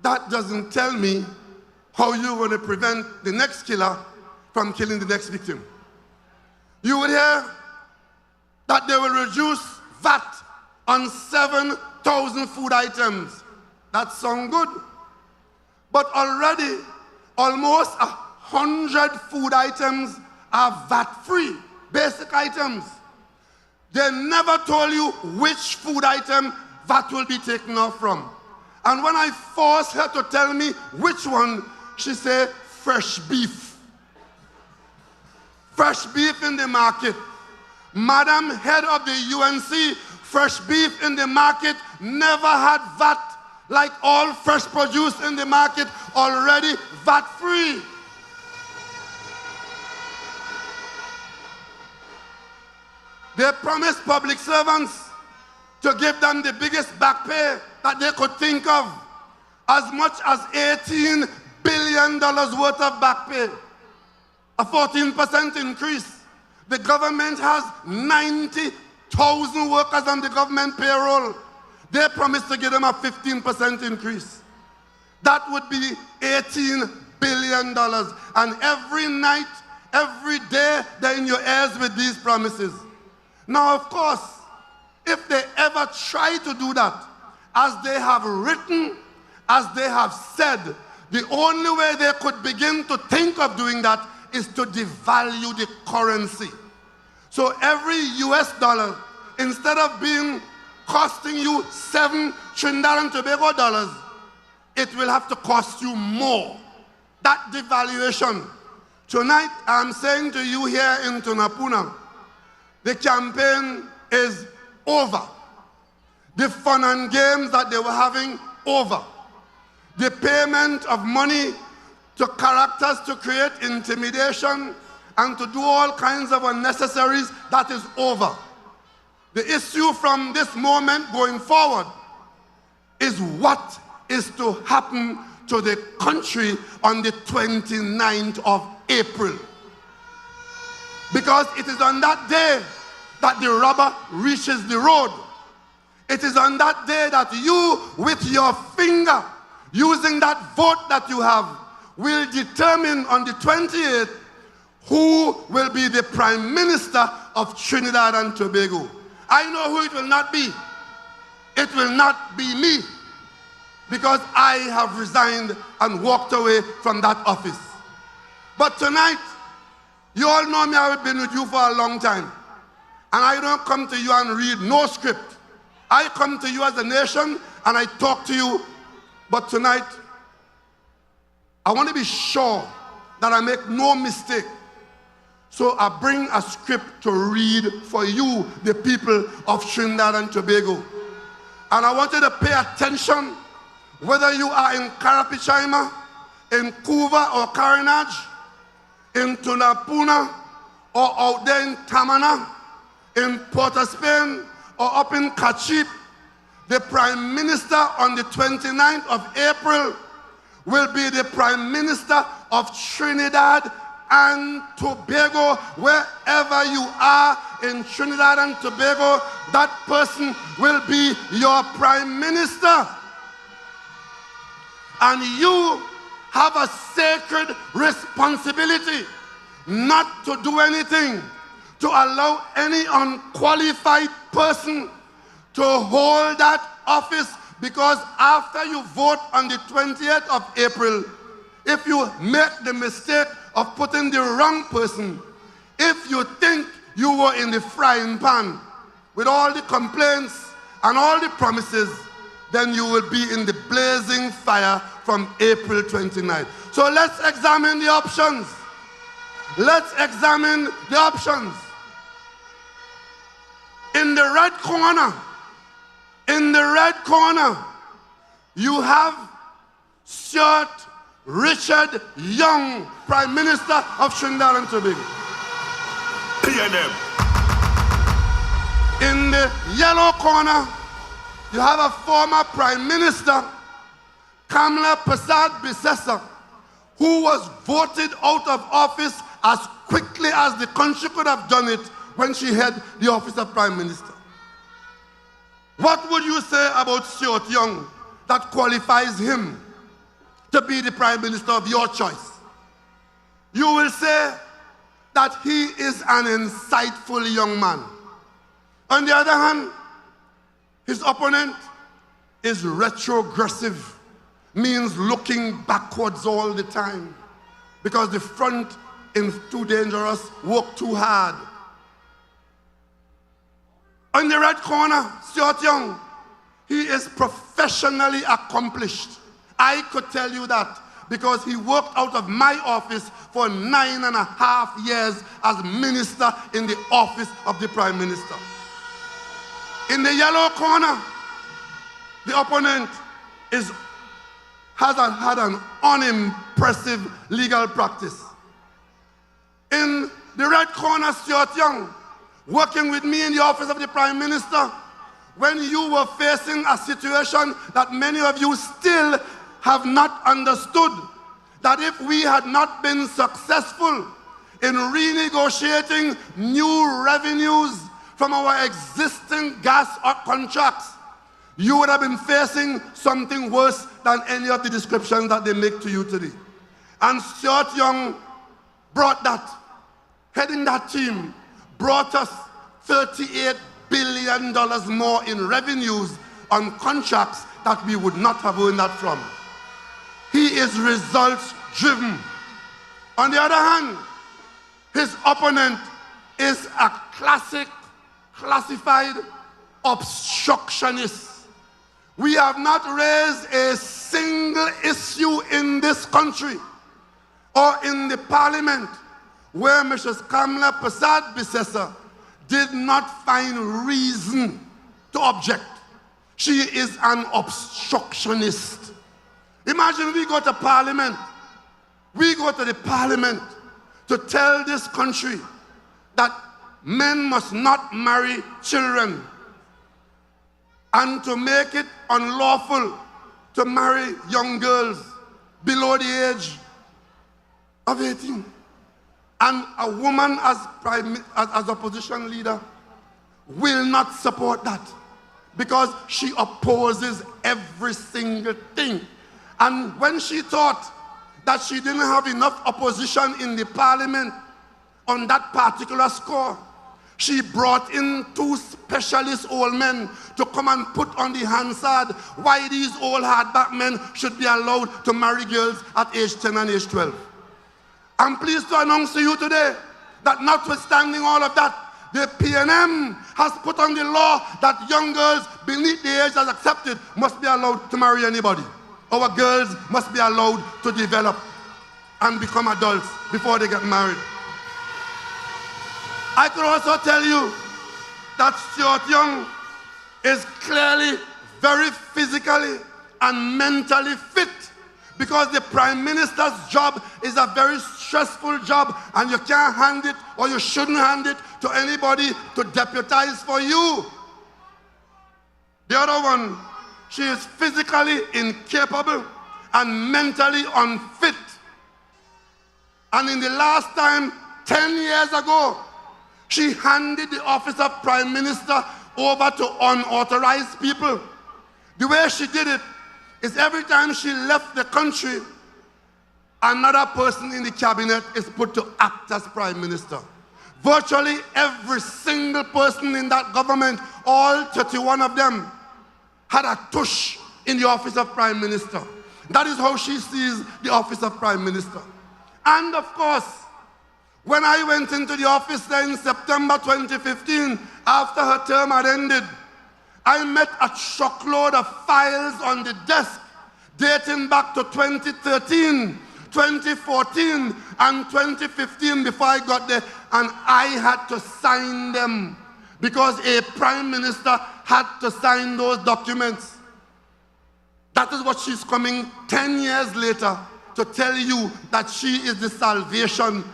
That doesn't tell me how you're going to prevent the next killer from killing the next victim. You would hear that they will reduce VAT on 7,000 food items. That sounds good. But already, almost 100 food items are VAT-free, basic items. They never told you which food item VAT will be taken off from. And when I forced her to tell me which one, she said, fresh beef. Fresh beef in the market. Madam head of the UNC, fresh beef in the market never had VAT, like all fresh produce in the market, already VAT-free. They promised public servants to give them the biggest back pay that they could think of, as much as $18 billion worth of back pay, a 14% increase. The government has 90,000 workers on the government payroll. They promised to give them a 15% increase. That would be $18 billion. And every night, every day, they're in your ears with these promises. Now, of course, if they ever try to do that, as they have written, as they have said, the only way they could begin to think of doing that is to devalue the currency. So every US dollar, instead of being costing you 7 Trinidad and Tobago dollars, it will have to cost you more. That devaluation. Tonight, I'm saying to you here in Tunapuna, the campaign is over. The fun and games that they were having, over. The payment of money to characters to create intimidation and to do all kinds of unnecessaries, that is over. The issue from this moment going forward is what is to happen to the country on the 29th of April. Because it is on that day that the rubber reaches the road. It is on that day that you, with your finger, using that vote that you have, will determine on the 28th who will be the Prime Minister of Trinidad and Tobago. I know who it will not be. It will not be me, because I have resigned and walked away from that office. But tonight, you all know me, I've been with you for a long time. And I don't come to you and read no script. I come to you as a nation and I talk to you. But tonight, I want to be sure that I make no mistake. So I bring a script to read for you, the people of Trinidad and Tobago. And I want you to pay attention, whether you are in Karapichaima, in Cuba or Carenage, in Tunapuna, or out there in Tamana, in Port of Spain, or up in Kachip. The Prime Minister on the 29th of April will be the Prime Minister of Trinidad and Tobago. Wherever you are in Trinidad and Tobago, that person will be your Prime Minister. And you have a sacred responsibility not to do anything to allow any unqualified person to hold that office, because after you vote on the 20th of April, if you make the mistake of putting the wrong person, if you think you were in the frying pan with all the complaints and all the promises, then you will be in the blazing fire from April 29th. So let's examine the options. Let's examine the options. In the red corner, you have Stuart Richard Young, Prime Minister of Trinidad and Tobago. In the yellow corner, you have a former Prime Minister, Kamla Persad-Bissessar, who was voted out of office as quickly as the country could have done it when she had the office of Prime Minister. What would you say about Stuart Young that qualifies him to be the Prime Minister of your choice? You will say that he is an insightful young man. On the other hand, his opponent is retrogressive, means looking backwards all the time because the front is too dangerous, work too hard. On the right corner, Stuart Young, he is professionally accomplished. I could tell you that because he worked out of my office for 9.5 years as minister in the office of the Prime Minister. In the yellow corner, the opponent has had an unimpressive legal practice. In the red corner, Stuart Young, working with me in the office of the Prime Minister, when you were facing a situation that many of you still have not understood, that if we had not been successful in renegotiating new revenues from our existing gas contracts, you would have been facing something worse than any of the descriptions that they make to you today. And Stuart Young brought that, heading that team, brought us $38 billion more in revenues on contracts that we would not have earned that from. He is results driven. On the other hand, his opponent is a classified obstructionist. We have not raised a single issue in this country or in the parliament where Mrs. Kamla Persad-Bissessar did not find reason to object. She is an obstructionist. Imagine we go to parliament. We go to the parliament to tell this country that men must not marry children and to make it unlawful to marry young girls below the age of 18. And a woman as opposition leader will not support that because she opposes every single thing. And when she thought that she didn't have enough opposition in the parliament on that particular score, she brought in 2 specialist old men to come and put on the Hansard why these old hardback men should be allowed to marry girls at age 10 and age 12. I'm pleased to announce to you today that notwithstanding all of that, the PNM has put on the law that young girls beneath the age as accepted must be allowed to marry anybody. Our girls must be allowed to develop and become adults before they get married. I could also tell you that Stuart Young is clearly very physically and mentally fit because the Prime Minister's job is a very stressful job and you can't hand it or you shouldn't hand it to anybody to deputize for you. The other one, she is physically incapable and mentally unfit. And in the last time, 10 years ago, she handed the office of Prime Minister over to unauthorized people. The way she did it is every time she left the country, another person in the cabinet is put to act as Prime Minister. Virtually every single person in that government, all 31 of them, had a tush in the office of Prime Minister. That is how she sees the office of Prime Minister. And of course, when I went into the office there in September 2015, after her term had ended, I met a truckload of files on the desk dating back to 2013, 2014, and 2015 before I got there, and I had to sign them because a Prime Minister had to sign those documents. That is what she's coming 10 years later to tell you, that she is the salvation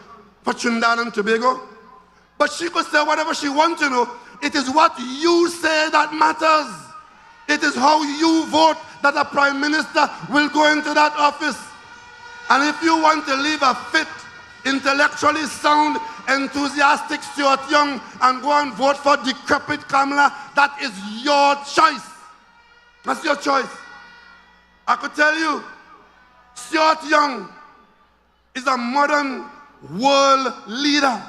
for Trinidad and Tobago. But she could say whatever she wants to know. It is what you say that matters. It is how you vote that a Prime Minister will go into that office. And if you want to leave a fit intellectually sound, enthusiastic Stuart Young and go and vote for decrepit Kamala, that is your choice. That's your choice. I could tell you, Stuart Young is a modern world leader.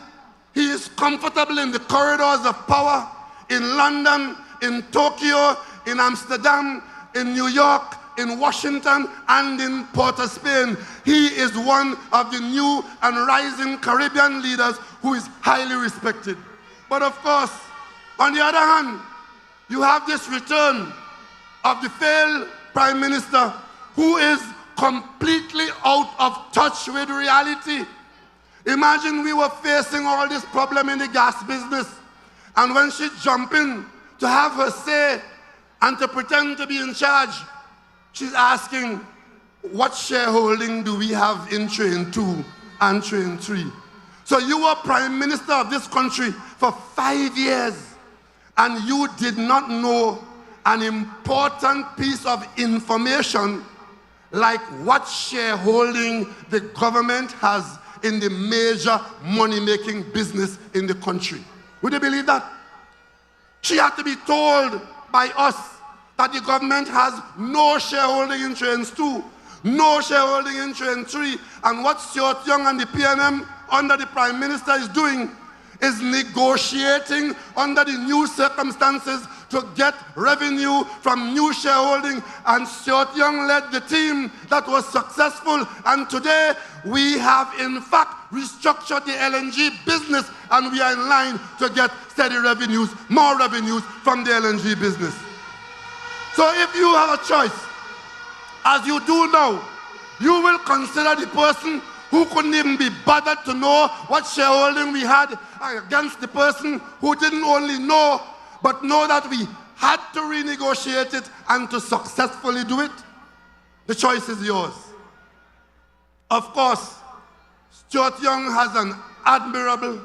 He is comfortable in the corridors of power in London, in Tokyo, in Amsterdam, in New York, in Washington, and in Port of Spain. He is one of the new and rising Caribbean leaders who is highly respected. But of course, on the other hand, you have this return of the failed Prime Minister who is completely out of touch with reality. Imagine we were facing all this problem in the gas business, and when she jumped in to have her say and to pretend to be in charge, she's asking, what shareholding do we have in Train 2 and Train 3? So you were Prime Minister of this country for 5 years, and you did not know an important piece of information like what shareholding the government has in the major money-making business in the country. Would you believe that? She had to be told by us that the government has no shareholding in Trains 2, no shareholding in Train 3, and what Stuart Young and the PNM under the Prime Minister is doing is negotiating under the new circumstances to get revenue from new shareholding, and Stuart Young led the team that was successful, and today we have in fact restructured the LNG business, and we are in line to get steady revenues, more revenues from the LNG business. So if you have a choice, as you do now, you will consider the person who couldn't even be bothered to know what shareholding we had against the person who didn't only know, but know that we had to renegotiate it and to successfully do it. The choice is yours. Of course, Stuart Young has an admirable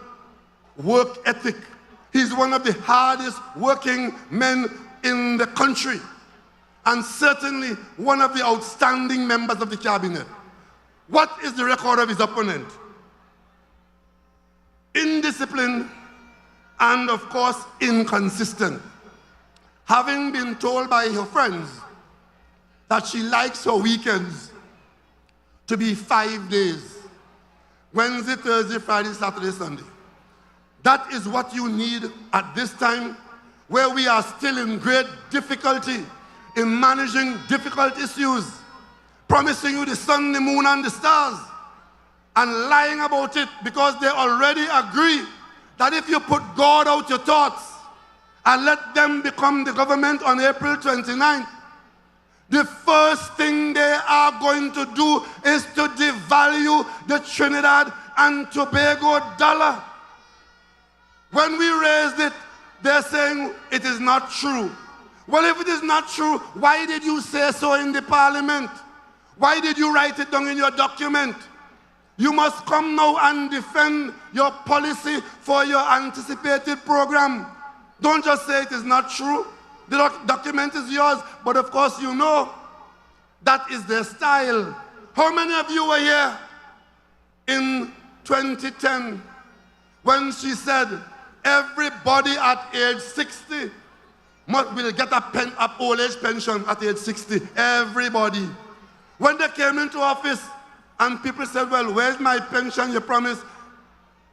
work ethic. He's one of the hardest working men in the country, and certainly one of the outstanding members of the cabinet. What is the record of his opponent? Indisciplined and, of course, inconsistent. Having been told by her friends that she likes her weekends to be 5 days, Wednesday, Thursday, Friday, Saturday, Sunday. That is what you need at this time, where we are still in great difficulty in managing difficult issues, promising you the sun, the moon, and the stars, and lying about it because they already agree that if you put God out your thoughts and let them become the government on April 29th, the first thing they are going to do is to devalue the Trinidad and Tobago dollar. When we raised it, they're saying it is not true. Well, if it is not true, why did you say so in the parliament? Why did you write it down in your document? You must come now and defend your policy for your anticipated program. Don't just say it is not true. The document is yours, but of course you know that is their style. How many of you were here in 2010 when she said everybody at age 60 will get a old age pension at age 60? Everybody. When they came into office and people said, well, where's my pension you promised?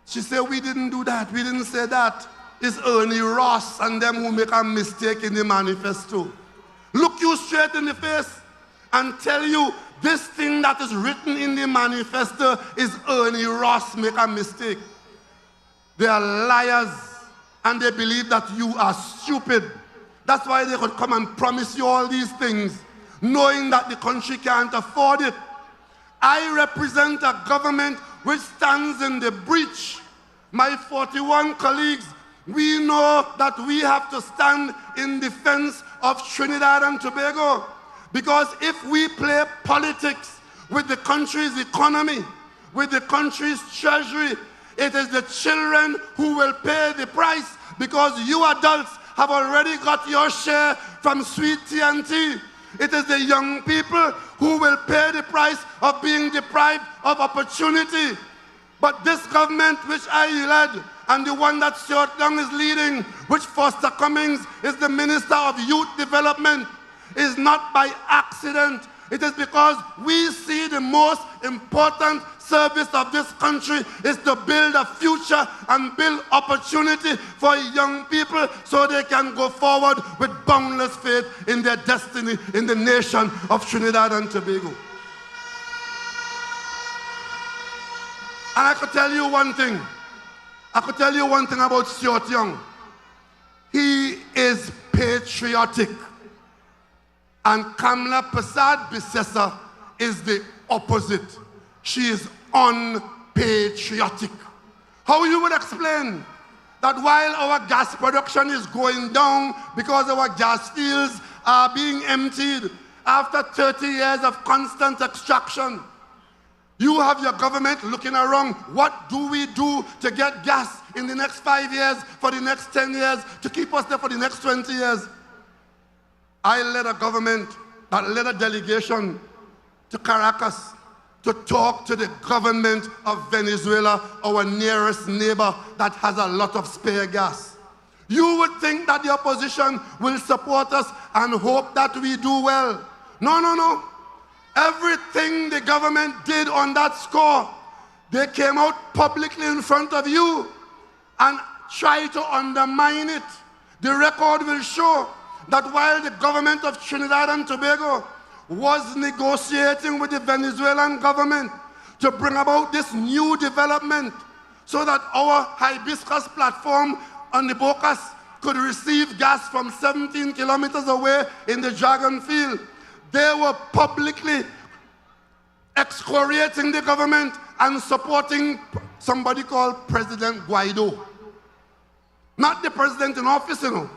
She said, we didn't do that. We didn't say that. It's Ernie Ross and them who make a mistake in the manifesto. Look you straight in the face and tell you this thing that is written in the manifesto is Ernie Ross make a mistake. They are liars and they believe that you are stupid. That's why they could come and promise you all these things, knowing that the country can't afford it. I represent a government which stands in the breach. My 41 colleagues, we know that we have to stand in defense of Trinidad and Tobago, because if we play politics with the country's economy, with the country's treasury, it is the children who will pay the price, because you adults have already got your share from sweet TNT. It is the young people who will pay the price of being deprived of opportunity. But this government which I led, and the one that Stuart Young is leading, which Foster Cummings is the Minister of Youth Development, is not by accident. It is because we see the most important service of this country is to build a future and build opportunity for young people so they can go forward with boundless faith in their destiny in the nation of Trinidad and Tobago. And I could tell you one thing. I could tell you one thing about Stuart Young. He is patriotic. And Kamla Prasad Bissessa is the opposite. She is unpatriotic. How you would explain that while our gas production is going down because our gas fields are being emptied after 30 years of constant extraction, you have your government looking around, what do we do to get gas in the next 5 years, for the next 10 years, to keep us there for the next 20 years? I led a government that led a delegation to Caracas to talk to the government of Venezuela, our nearest neighbor that has a lot of spare gas. You would think that the opposition will support us and hope that we do well. No, no, no. Everything the government did on that score, they came out publicly in front of you and tried to undermine it. The record will show that while the government of Trinidad and Tobago was negotiating with the Venezuelan government to bring about this new development so that our hibiscus platform on the Bocas could receive gas from 17 kilometers away in the Dragon Field, they were publicly excoriating the government and supporting somebody called President Guaido. Not the president in office, you know.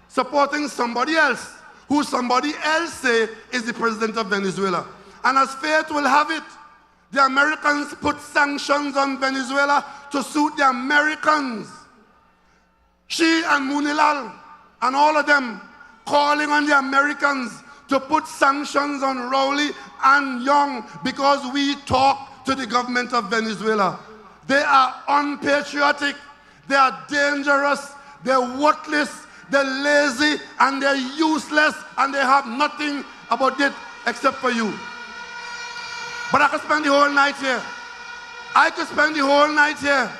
Supporting somebody else, who somebody else say is the president of Venezuela. And as fate will have it, the Americans put sanctions on Venezuela to suit the Americans. She and Munilal and all of them calling on the Americans to put sanctions on Rowley and Young because we talk to the government of Venezuela. They are unpatriotic, they are dangerous, they're worthless, they're lazy, and they're useless, and they have nothing about it except for you. But I could spend the whole night here. I could spend the whole night here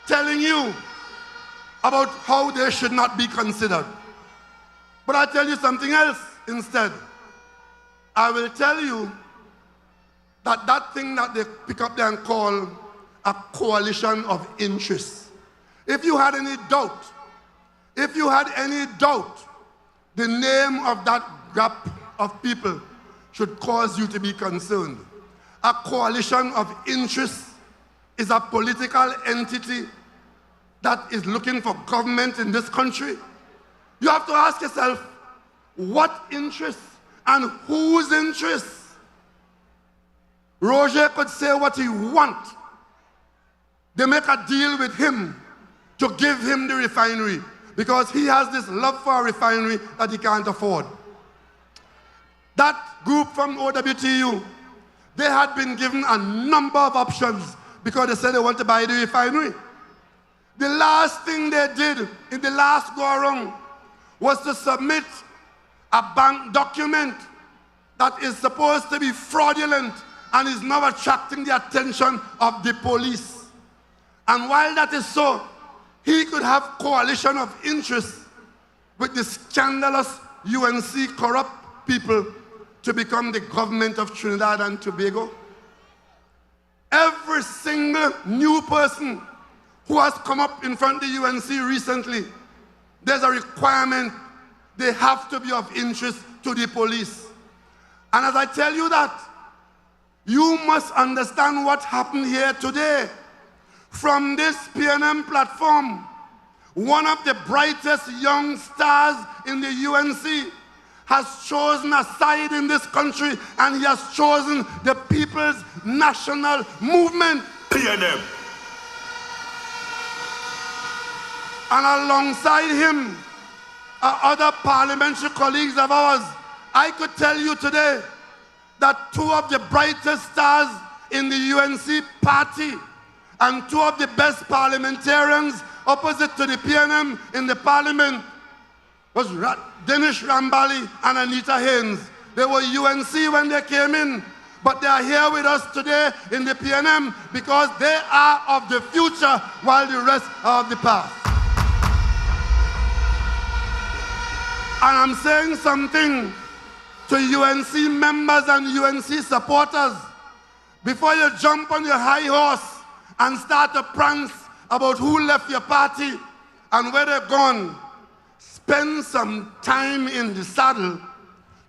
telling you about how they should not be considered. But I'll tell you something else instead. I will tell you that that thing that they pick up there and call a coalition of interests. If you had any doubt, the name of that group of people should cause you to be concerned. A coalition of interests is a political entity that is looking for government in this country. You have to ask yourself, what interests and whose interests? Roger could say what he wants. They make a deal with him to give him the refinery because he has this love for a refinery that he can't afford. That group from OWTU, they had been given a number of options because they said they want to buy the refinery. The last thing they did in the last go-around was to submit a bank document that is supposed to be fraudulent and is now attracting the attention of the police. And while that is so, he could have coalition of interests with the scandalous UNC corrupt people to become the government of Trinidad and Tobago. Every single new person who has come up in front of the UNC recently, there's a requirement they have to be of interest to the police. And as I tell you that, you must understand what happened here today. From this PNM platform, one of the brightest young stars in the UNC has chosen a side in this country, and he has chosen the People's National Movement. PNM. And alongside him are other parliamentary colleagues of ours. I could tell you today that two of the brightest stars in the UNC party And two of the best parliamentarians opposite to the PNM in the parliament was Dinesh Rambali and Anita Haynes. They were UNC when they came in, but they are here with us today in the PNM because they are of the future while the rest are of the past. And I'm saying something to UNC members and UNC supporters. Before you jump on your high horse and start to prance about who left your party and where they're gone, spend some time in the saddle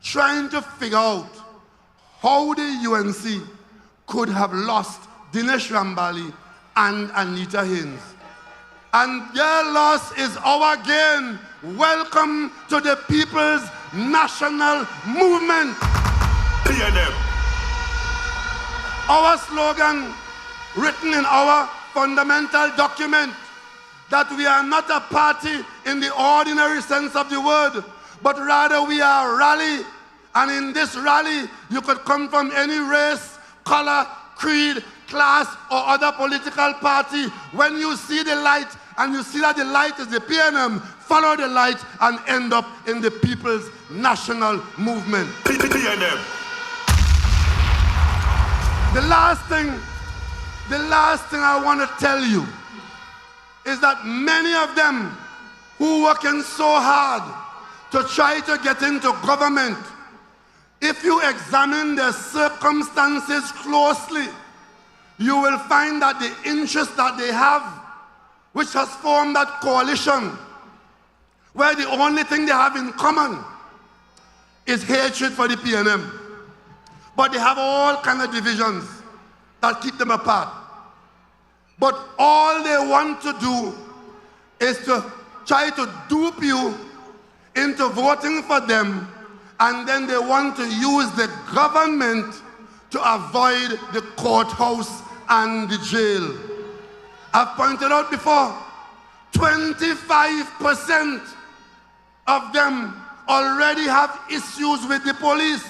trying to figure out how the UNC could have lost Dinesh Rambali and Anita Haynes. And their loss is our gain. Welcome to the People's National Movement. PNM. Our slogan, written in our fundamental document, that we are not a party in the ordinary sense of the word, but rather we are a rally. And in this rally, you could come from any race, color, creed, class, or other political party. When you see the light, and you see that the light is the PNM, follow the light and end up in the People's National Movement. PNM. The last thing I want to tell you is that many of them who working so hard to try to get into government, if you examine their circumstances closely, you will find that the interest that they have, which has formed that coalition, where the only thing they have in common is hatred for the PNM. But they have all kinds of divisions that keep them apart. But all they want to do is to try to dupe you into voting for them, and then they want to use the government to avoid the courthouse and the jail. I've pointed out before, 25% of them already have issues with the police.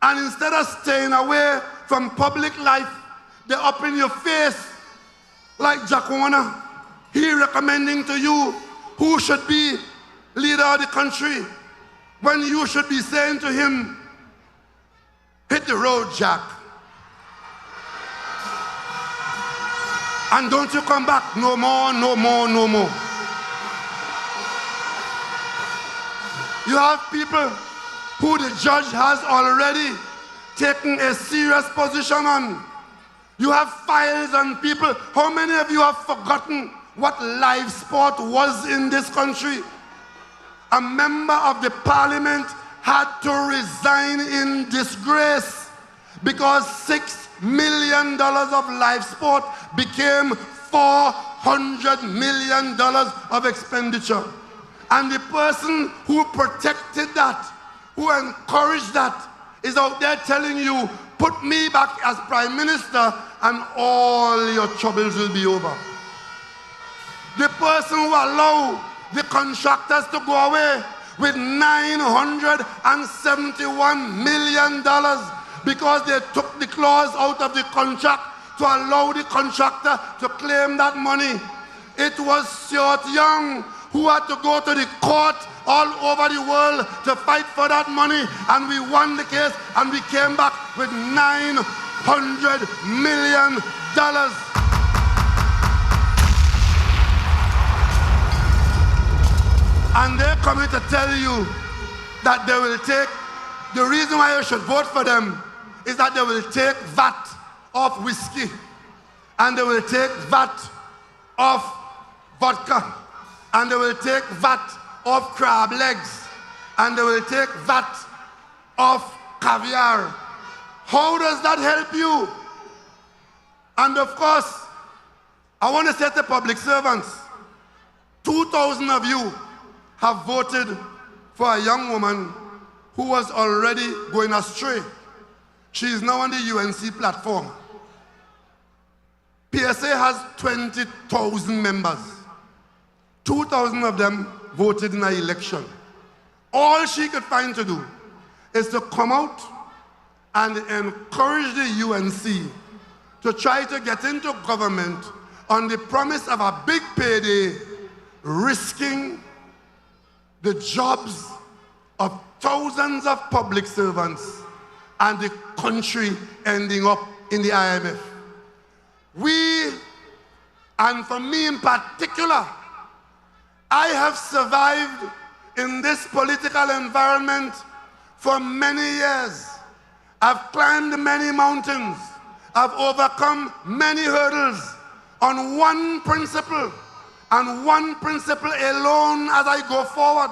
And instead of staying away from public life, they're up in your face like Jack Warner. He recommending to you who should be leader of the country, when you should be saying to him, hit the road, Jack. And don't you come back no more, no more, no more. You have people who the judge has already taken a serious position on. You have files on people. How many of you have forgotten what live sport was in this country? A member of the parliament had to resign in disgrace because $6 million of live sport became $400 million of expenditure. And the person who protected that, who encouraged that, is out there telling you, put me back as prime minister and all your troubles will be over. The person who allowed the contractors to go away with $971 million because they took the clause out of the contract to allow the contractor to claim that money. It was Stuart Young who had to go to the court all over the world to fight for that money, and we won the case and we came back with $900 million. And they're coming to tell you that they will take, the reason why you should vote for them is that they will take VAT off whiskey, and they will take VAT off vodka, and they will take VAT off crab legs, and they will take VAT off caviar. How does that help you? And of course, I want to say to public servants, 2,000 of you have voted for a young woman who was already going astray. She is now on the UNC platform. PSA has 20,000 members. 2,000 of them voted in an election. All she could find to do is to come out and encourage the UNC to try to get into government on the promise of a big payday, risking the jobs of thousands of public servants and the country ending up in the IMF. We, and for me in particular, I have survived in this political environment for many years. I've climbed many mountains. I've overcome many hurdles on one principle, and one principle alone as I go forward.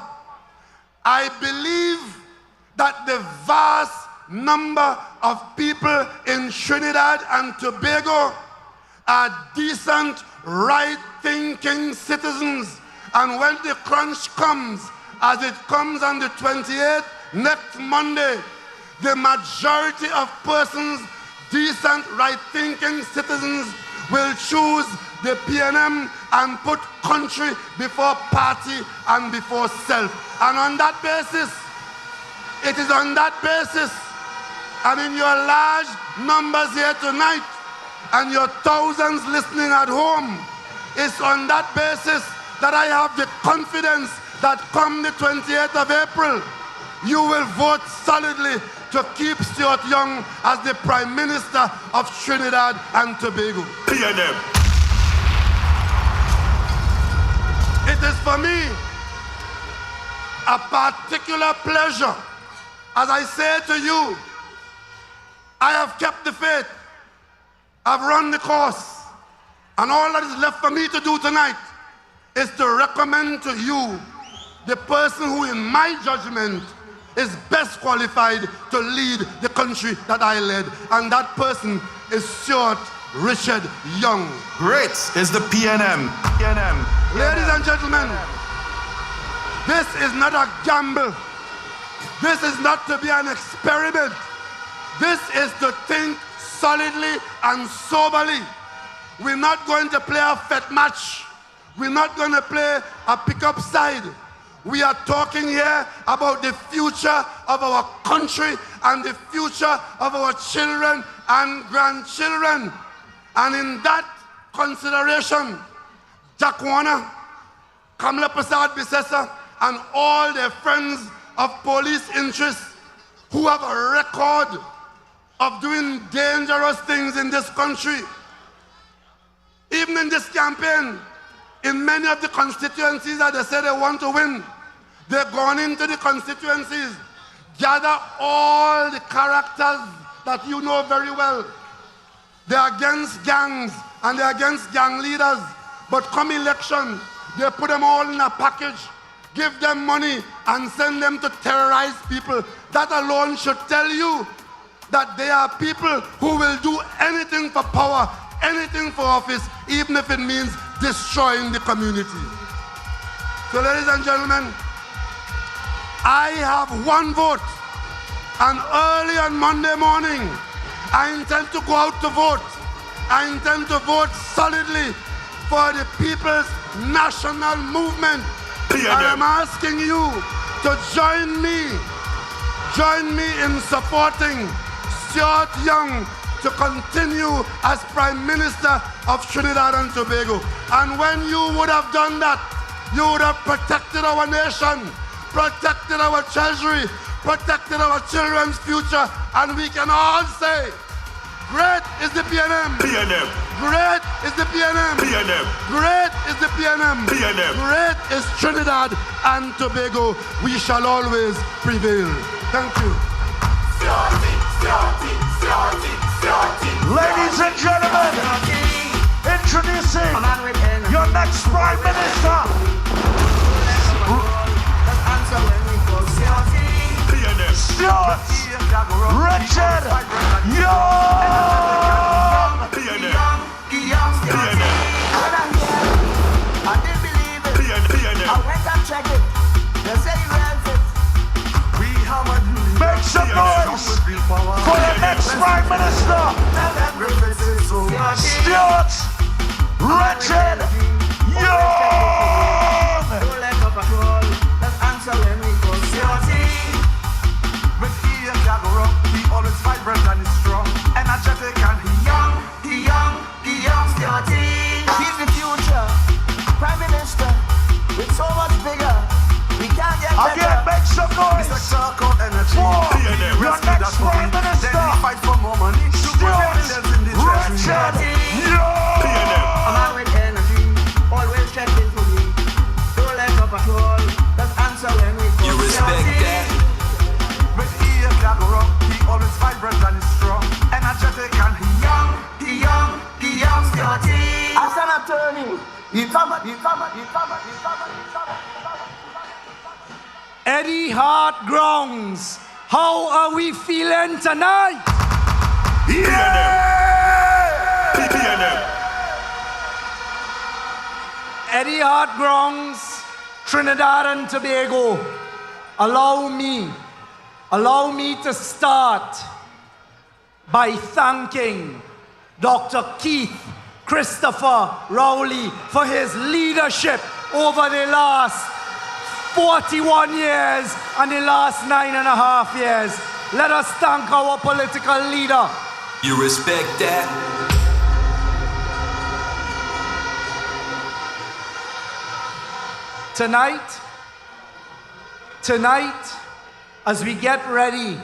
I believe that the vast number of people in Trinidad and Tobago are decent, right-thinking citizens. And when the crunch comes, as it comes on the 28th, next Monday, the majority of persons, decent, right-thinking citizens, will choose the PNM and put country before party and before self. And on that basis, it is on that basis, and in your large numbers here tonight, and your thousands listening at home, it's on that basis that I have the confidence that come the 28th of April, you will vote solidly to keep Stuart Young as the Prime Minister of Trinidad and Tobago. PNM. It is for me a particular pleasure, as I say to you, I have kept the faith, I've run the course, and all that is left for me to do tonight is to recommend to you the person who, in my judgment, is best qualified to lead the country that I led, and that person is Stuart Richard Young. Great is the PNM. Ladies and gentlemen, this is not a gamble. This is not to be an experiment. This is to think solidly and soberly. We're not going to play a fet match. We're not going to play a pickup side. We are talking here about the future of our country and the future of our children and grandchildren. And in that consideration, Jack Warner, Kamala Prasad Bisesa, and all their friends of police interests who have a record of doing dangerous things in this country. Even in this campaign, in many of the constituencies that they say they want to win, they've gone into the constituencies, gather all the characters that you know very well. They're against gangs and they're against gang leaders, but come election, they put them all in a package, give them money and send them to terrorize people. That alone should tell you that they are people who will do anything for power, anything for office, even if it means destroying the community. So ladies and gentlemen, I have one vote, and early on Monday morning, I intend to go out to vote. I intend to vote solidly for the People's National Movement. And I'm asking you to join me in supporting Stuart Young to continue as Prime Minister of Trinidad and Tobago. And when you would have done that, you would have protected our nation, protected our treasury, protected our children's future, and we can all say, great is the PNM. Great is the PNM. Great is the PNM. Great is Trinidad and Tobago. We shall always prevail. Thank you. Ladies and gentlemen, introducing your next Prime Minister. Stuart Richard Young. I didn't believe it. I went and checked it. They say he runs it. Make some noise for the next Prime Minister, Stuart Richard Young. Don't let up at all. Let's answer when we call When he and Jago rock, he always vibrant and he's strong, energetic and he young. that's for we. Then we fight for more money. To put millions in the treasury. A man with energy, always checking for me. Don't let up at all, just answer when we call. You respect that? With ear that rock, he always vibrant and is strong. Energetic and he young, Scotty. As an attorney, he come. Eddie Hart Grounds, how are we feeling tonight? Eddie Hart Grounds, Trinidad and Tobago, allow me to start by thanking Dr. Keith Christopher Rowley for his leadership over the last 41 years and the last 9.5 years. Let us thank our political leader. You respect that? Tonight, as we get ready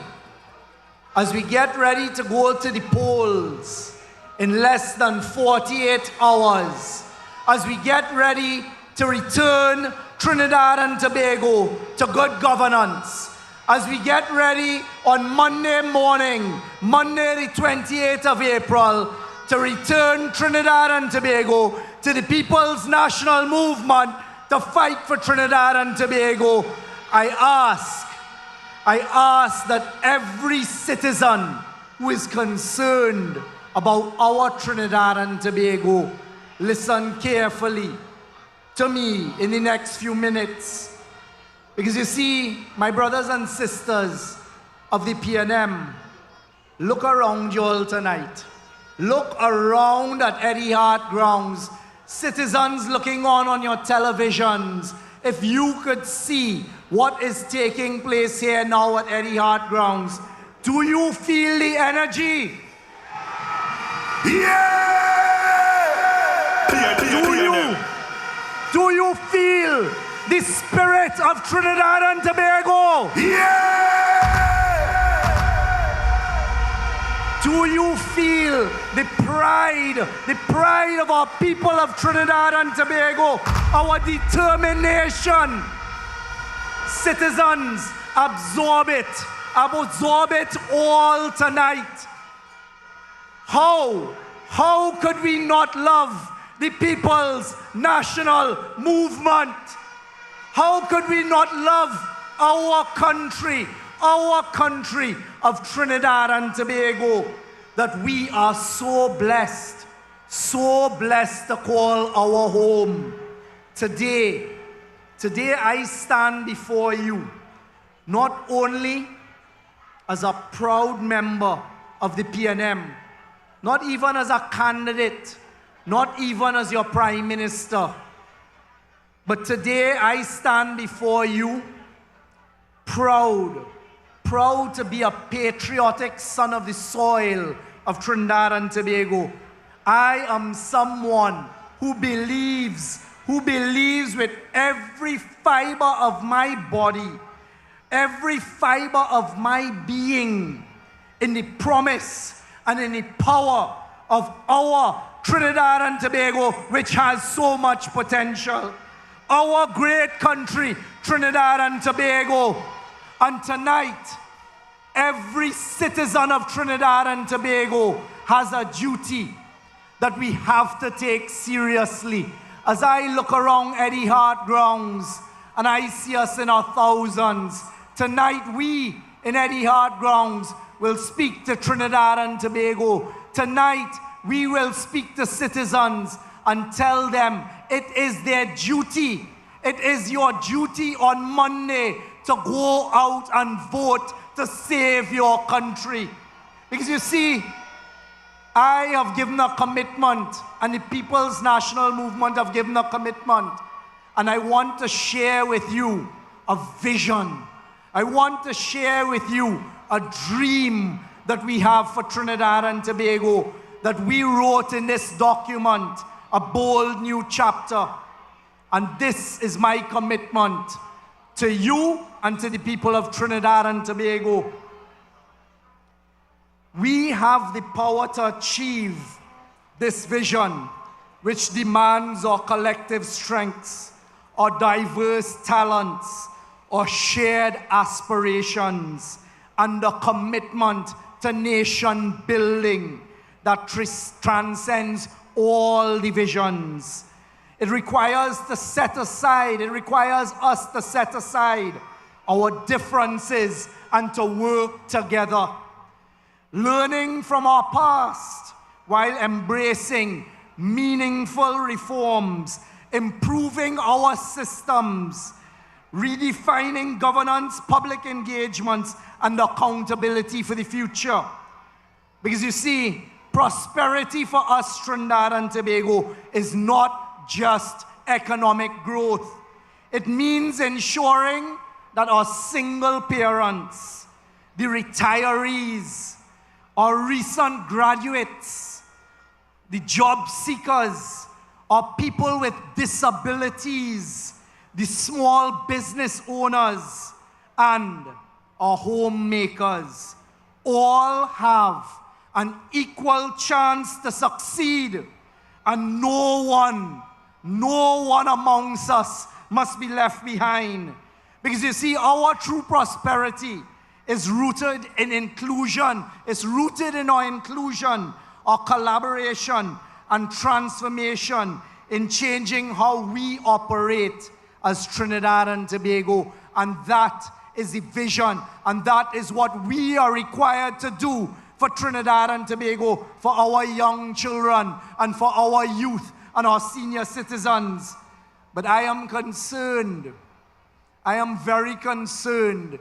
to go to the polls in less than 48 hours, as we get ready to return Trinidad and Tobago to good governance, as we get ready on Monday morning, Monday the 28th of April, to return Trinidad and Tobago to the People's National Movement to fight for Trinidad and Tobago, I ask that every citizen who is concerned about our Trinidad and Tobago listen carefully to me in the next few minutes. Because you see, my brothers and sisters of the PNM, look around you all tonight. Look around at Eddie Hart Grounds. Citizens looking on your televisions. If you could see what is taking place here now at Eddie Hart Grounds, do you feel the energy? Do you feel the spirit of Trinidad and Tobago? Do you feel the pride of our people of Trinidad and Tobago, our determination? Citizens, absorb it all tonight. How could we not love the People's National Movement? How could we not love our country of Trinidad and Tobago, that we are so blessed to call our home? Today I stand before you not only as a proud member of the PNM, not even as a candidate, not even as your Prime Minister, but today I stand before you proud to be a patriotic son of the soil of Trinidad and Tobago. I am someone who believes with every fiber of my body, every fiber of my being, in the promise and in the power of our Trinidad and Tobago, which has so much potential. Our great country, Trinidad and Tobago. And tonight, every citizen of Trinidad and Tobago has a duty that we have to take seriously. As I look around Eddie Hart Grounds and I see us in our thousands, tonight we in Eddie Hart Grounds will speak to Trinidad and Tobago. Tonight we will speak to citizens and tell them it is their duty. It is your duty on Monday to go out and vote to save your country. Because you see, I have given a commitment, and the People's National Movement have given a commitment, and I want to share with you a vision. I want to share with you a dream that we have for Trinidad and Tobago, that we wrote in this document, a bold new chapter. And this is my commitment to you and to the people of Trinidad and Tobago. We have the power to achieve this vision, which demands our collective strengths, our diverse talents, our shared aspirations, and the commitment to nation building that transcends all divisions. It requires us to set aside our differences and to work together. Learning from our past while embracing meaningful reforms, improving our systems, redefining governance, public engagements, and accountability for the future. Because you see, prosperity for us, Trinidad and Tobago, is not just economic growth. It means ensuring that our single parents, the retirees, our recent graduates, the job seekers, our people with disabilities, the small business owners, and our homemakers all have an equal chance to succeed, and no one amongst us must be left behind. Because you see, our true prosperity is rooted in inclusion. It's rooted in our inclusion, our collaboration, and transformation in changing how we operate as Trinidad and Tobago. And that is the vision, and that is what we are required to do for Trinidad and Tobago, for our young children, and for our youth and our senior citizens. But I am concerned, I am very concerned.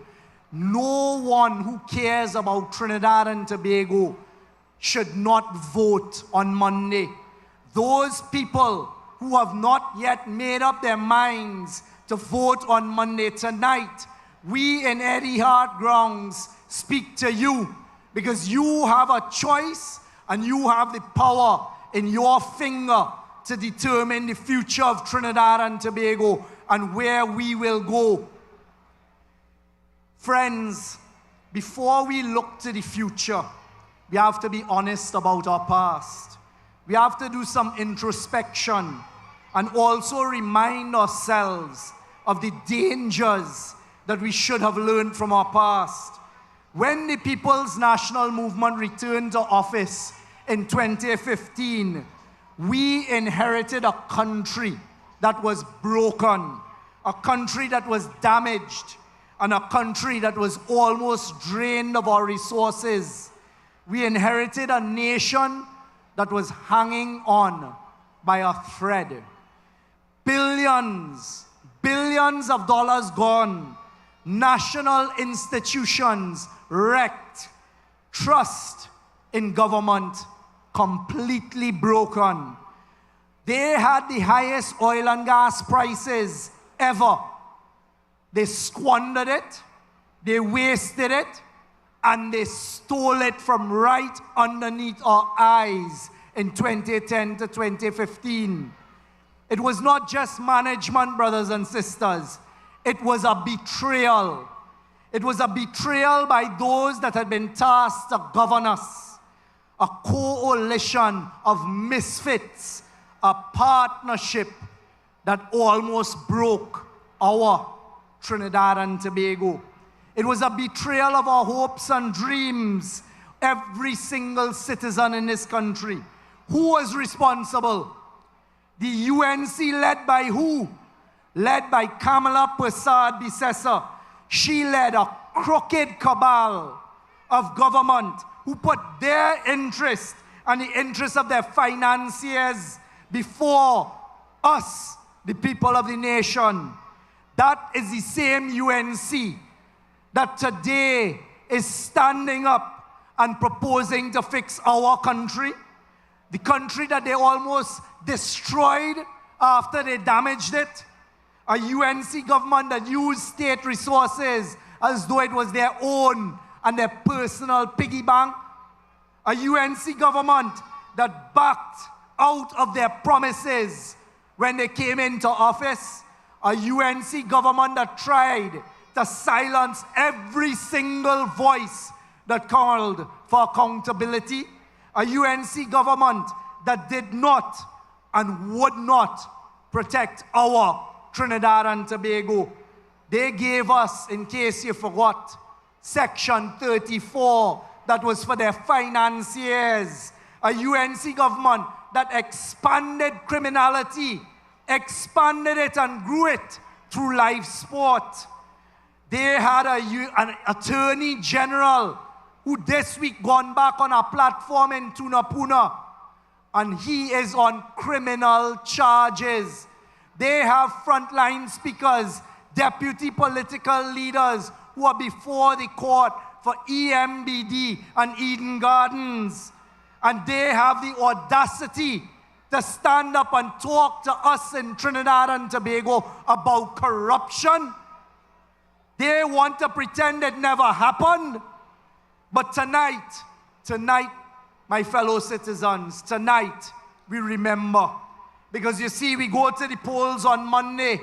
No one who cares about Trinidad and Tobago should not vote on Monday. Those people who have not yet made up their minds to vote on Monday tonight, we in Eddie Hart Grounds speak to you, because you have a choice and you have the power in your finger to determine the future of Trinidad and Tobago and where we will go. Friends, before we look to the future, we have to be honest about our past. We have to do some introspection and also remind ourselves of the dangers that we should have learned from our past. When the People's National Movement returned to office in 2015, we inherited a country that was broken, a country that was damaged, and a country that was almost drained of our resources. We inherited a nation that was hanging on by a thread. Billions of dollars gone. National institutions wrecked. Trust in government completely broken. They had the highest oil and gas prices ever. They squandered it, they wasted it, and they stole it from right underneath our eyes in 2010 to 2015. It was not just management, brothers and sisters. It was a betrayal. It was a betrayal by those that had been tasked to govern us. A coalition of misfits, a partnership that almost broke our Trinidad and Tobago. It was a betrayal of our hopes and dreams. Every single citizen in this country. Who was responsible? The UNC, led by who? Led by Kamala Persad-Bissessar. She led a crooked cabal of government who put their interest and the interest of their financiers before us, the people of the nation. That is the same UNC that today is standing up and proposing to fix our country, the country that they almost destroyed after they damaged it, a UNC government that used state resources as though it was their own and their personal piggy bank, a UNC government that backed out of their promises when they came into office, a UNC government that tried to silence every single voice that called for accountability, a UNC government that did not and would not protect our Trinidad and Tobago. They gave us, in case you forgot, Section 34 that was for their financiers. A UNC government that expanded criminality, expanded it and grew it through live sport. They had an attorney general who this week gone back on a platform in Tunapuna, and he is on criminal charges. They have frontline speakers, deputy political leaders who are before the court for EMBD and Eden Gardens. And they have the audacity to stand up and talk to us in Trinidad and Tobago about corruption. They want to pretend it never happened. But tonight, my fellow citizens, tonight we remember. Because you see, we go to the polls on Monday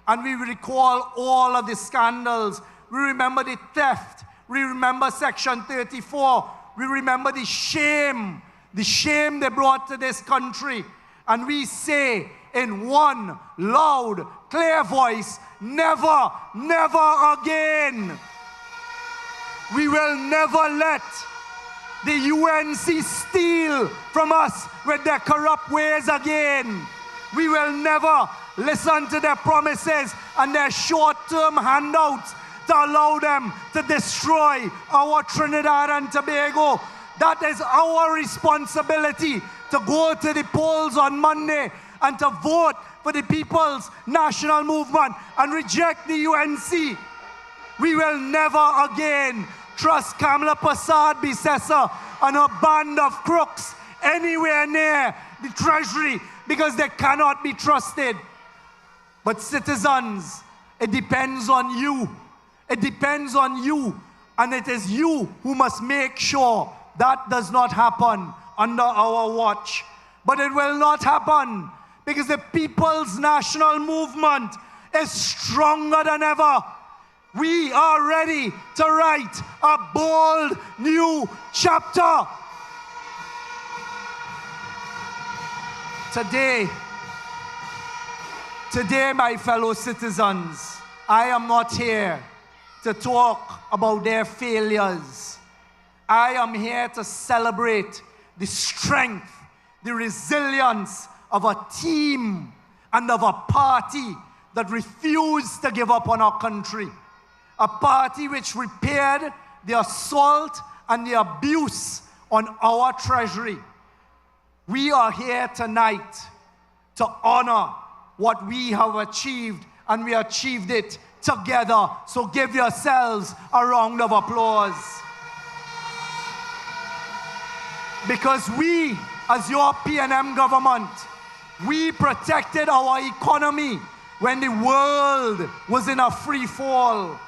and we recall all of the scandals. We remember the theft. We remember Section 34. We remember the shame they brought to this country. And we say in one loud, clear voice, never, never again. We will never let the UNC steal from us with their corrupt ways again. We will never listen to their promises and their short-term handouts to allow them to destroy our Trinidad and Tobago. That is our responsibility, to go to the polls on Monday and to vote for the People's National Movement and reject the UNC. We will never again trust Kamala Persad-Bissessar and a band of crooks anywhere near the Treasury because they cannot be trusted. But citizens, it depends on you. It depends on you. And it is you who must make sure that does not happen under our watch. But it will not happen because the People's National Movement is stronger than ever. We are ready to write a bold new chapter. Today, my fellow citizens, I am not here to talk about their failures. I am here to celebrate the strength, the resilience of a team and of a party that refused to give up on our country. A party which repaired the assault and the abuse on our treasury. We are here tonight to honor what we have achieved, and we achieved it together. So give yourselves a round of applause. Because we, as your PNM government, we protected our economy when the world was in a free fall.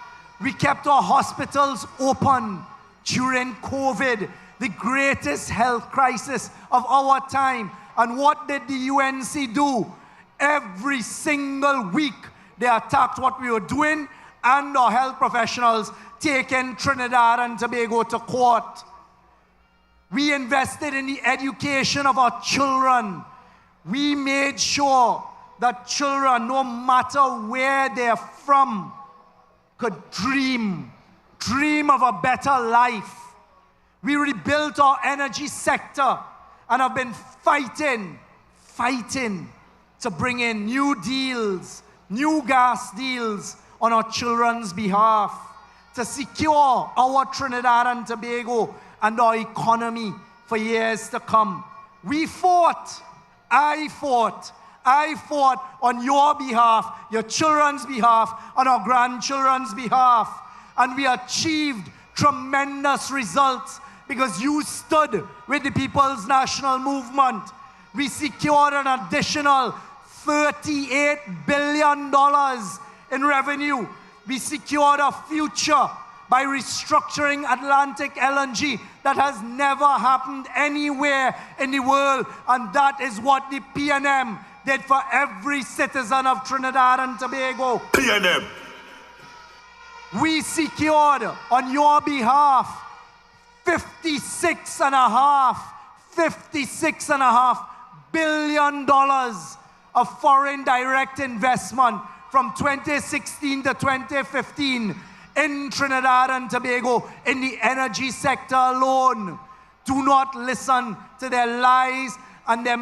We kept our hospitals open during COVID, the greatest health crisis of our time. And what did the UNC do? Every single week, they attacked what we were doing and our health professionals taking Trinidad and Tobago to court. We invested in the education of our children. We made sure that children, no matter where they're from, could dream of a better life. We rebuilt our energy sector and have been fighting to bring in new deals, new gas deals on our children's behalf, to secure our Trinidad and Tobago and our economy for years to come. We fought. I fought on your behalf, your children's behalf, on our grandchildren's behalf. And we achieved tremendous results because you stood with the People's National Movement. We secured an additional $38 billion in revenue. We secured a future by restructuring Atlantic LNG that has never happened anywhere in the world. And that is what the PNM did for every citizen of Trinidad and Tobago. PNM. We secured on your behalf $56.5 billion of foreign direct investment from 2016 to 2015 in Trinidad and Tobago in the energy sector alone. Do not listen to their lies and their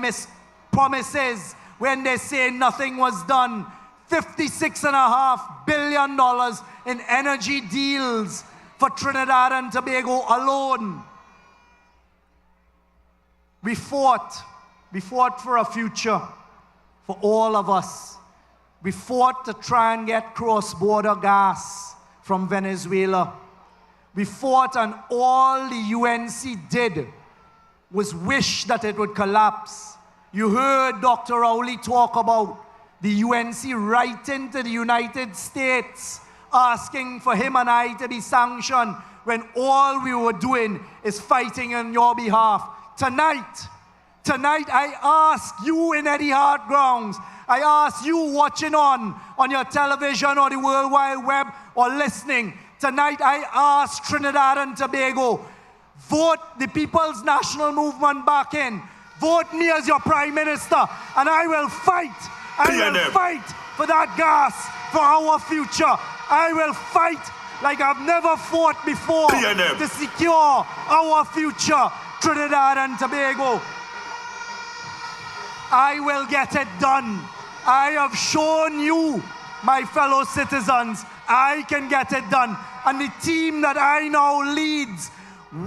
promises when they say nothing was done. $56.5 billion in energy deals for Trinidad and Tobago alone. We fought for a future for all of us. We fought to try and get cross-border gas from Venezuela. We fought, and all the UNC did was wish that it would collapse. You heard Dr. Rowley talk about the UNC writing to the United States asking for him and I to be sanctioned when all we were doing is fighting on your behalf. Tonight I ask you in Eddie Hart grounds, I ask you watching on your television or the World Wide Web or listening, tonight I ask Trinidad and Tobago, vote the People's National Movement back in. Vote me as your Prime Minister, and I will fight. I will fight for that gas, for our future. I will fight like I've never fought before to secure our future, Trinidad and Tobago. I will get it done. I have shown you, my fellow citizens, I can get it done. And the team that I now leads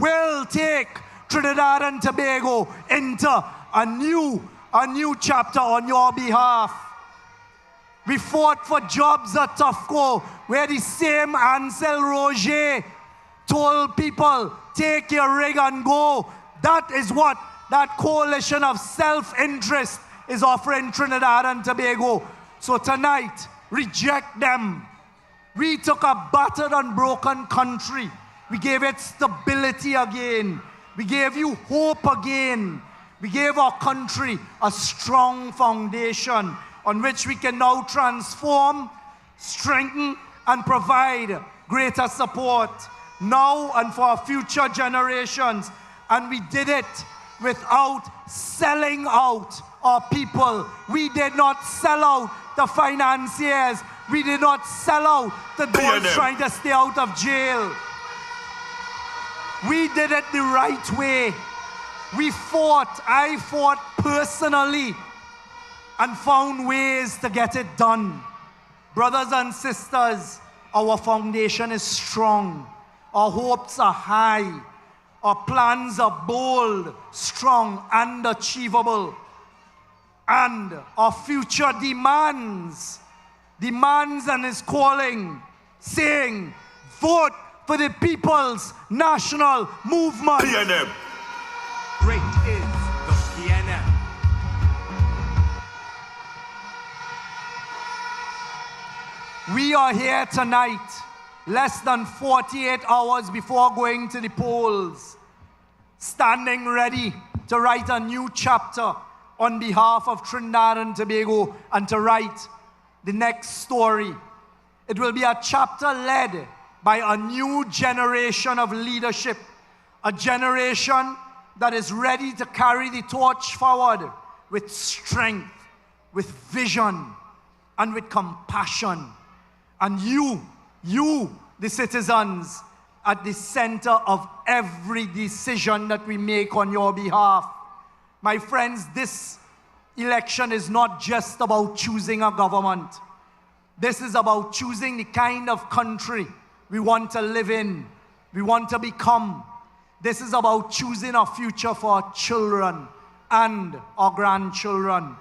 will take Trinidad and Tobago into a new chapter on your behalf. We fought for jobs at Tufco, where the same Ansel Roger told people, take your rig and go. That is what that coalition of self-interest is offering Trinidad and Tobago. So tonight, reject them. We took a battered and broken country. We gave it stability again. We gave you hope again. We gave our country a strong foundation on which we can now transform, strengthen, and provide greater support now and for our future generations. And we did it without selling out our people. We did not sell out the financiers. We did not sell out the those trying to stay out of jail. We did it the right way. We fought. I fought personally and found ways to get it done. Brothers and sisters, our foundation is strong. Our hopes are high. Our plans are bold, strong, and achievable. And our future demands and is calling, saying, vote for the People's National Movement. PNM. Great is the PNM. We are here tonight, less than 48 hours before going to the polls, standing ready to write a new chapter on behalf of Trinidad and Tobago and to write the next story. It will be a chapter led by a new generation of leadership, a generation that is ready to carry the torch forward with strength, with vision, and with compassion. And you, the citizens, at the center of every decision that we make on your behalf. My friends, this election is not just about choosing a government. This is about choosing the kind of country we want to live in, we want to become. This is about choosing a future for our children and our grandchildren.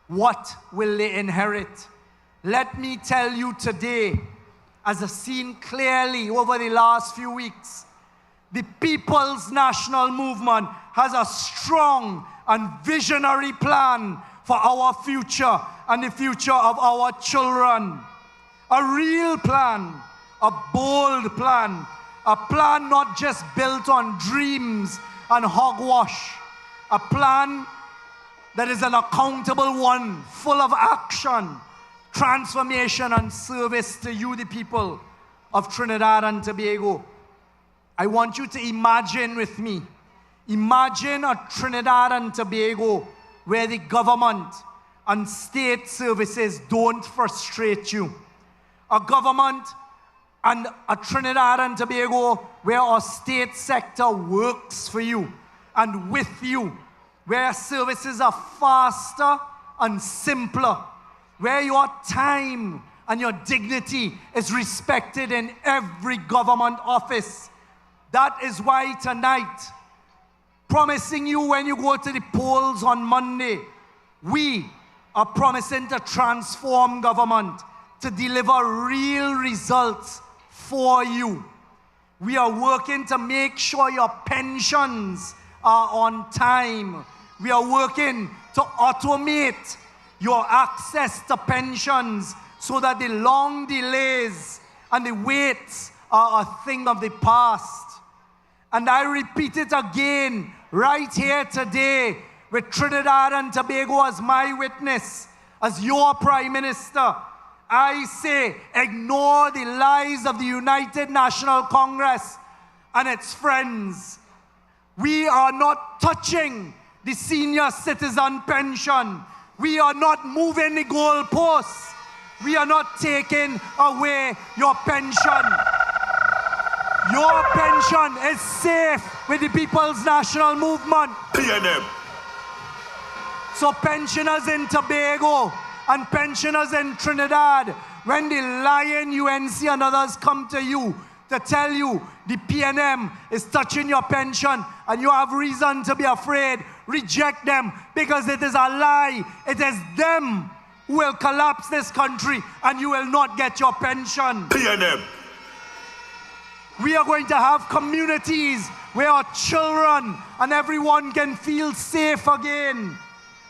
What will they inherit? Let me tell you today, as I've seen clearly over the last few weeks, the People's National Movement has a strong and visionary plan for our future and the future of our children. A real plan, a bold plan, a plan not just built on dreams and hogwash, a plan that is an accountable one, full of action, transformation, and service to you, the people of Trinidad and Tobago. I want you to imagine with me. Imagine a Trinidad and Tobago where the government and state services don't frustrate you. A government and a Trinidad and Tobago where our state sector works for you and with you, where services are faster and simpler, where your time and your dignity is respected in every government office. That is why tonight, promising you when you go to the polls on Monday, we are promising to transform government, to deliver real results for you. We are working to make sure your pensions are on time. We are working to automate your access to pensions so that the long delays and the waits are a thing of the past. And I repeat it again right here today with Trinidad and Tobago as my witness, as your Prime Minister. I say, ignore the lies of the United National Congress and its friends. We are not touching the senior citizen pension. We are not moving the goalposts. We are not taking away your pension. Your pension is safe with the People's National Movement. PNM. So pensioners in Tobago and pensioners in Trinidad, when the Lion, UNC and others come to you to tell you the PNM is touching your pension and you have reason to be afraid, reject them, because it is a lie. It is them who will collapse this country and you will not get your pension. PNM. We are going to have communities where our children and everyone can feel safe again,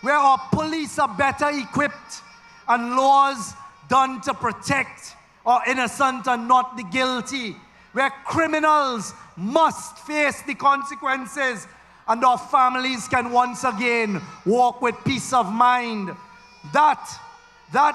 where our police are better equipped and laws done to protect our innocent and not the guilty, where criminals must face the consequences and our families can once again walk with peace of mind. That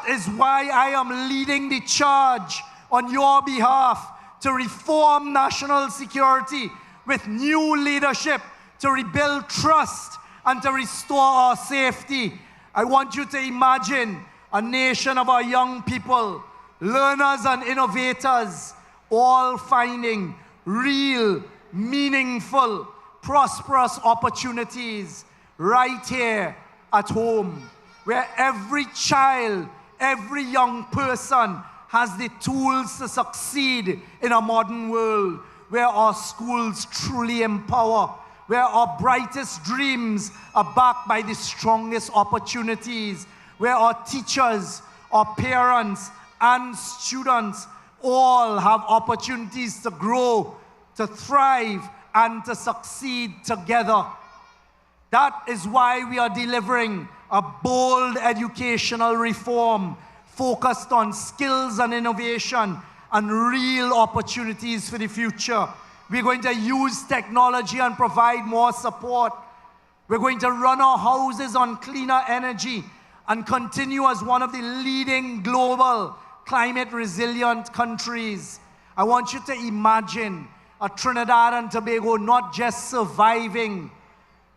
is why I am leading the charge on your behalf to reform national security with new leadership, to rebuild trust and to restore our safety. I want you to imagine a nation of our young people, learners and innovators, all finding real, meaningful, prosperous opportunities right here at home, where every child, every young person has the tools to succeed in a modern world, where our schools truly empower, where our brightest dreams are backed by the strongest opportunities, where our teachers, our parents, and students all have opportunities to grow, to thrive, and to succeed together. That is why we are delivering a bold educational reform focused on skills and innovation and real opportunities for the future. We're going to use technology and provide more support. We're going to run our houses on cleaner energy and continue as one of the leading global climate resilient countries. I want you to imagine a Trinidad and Tobago not just surviving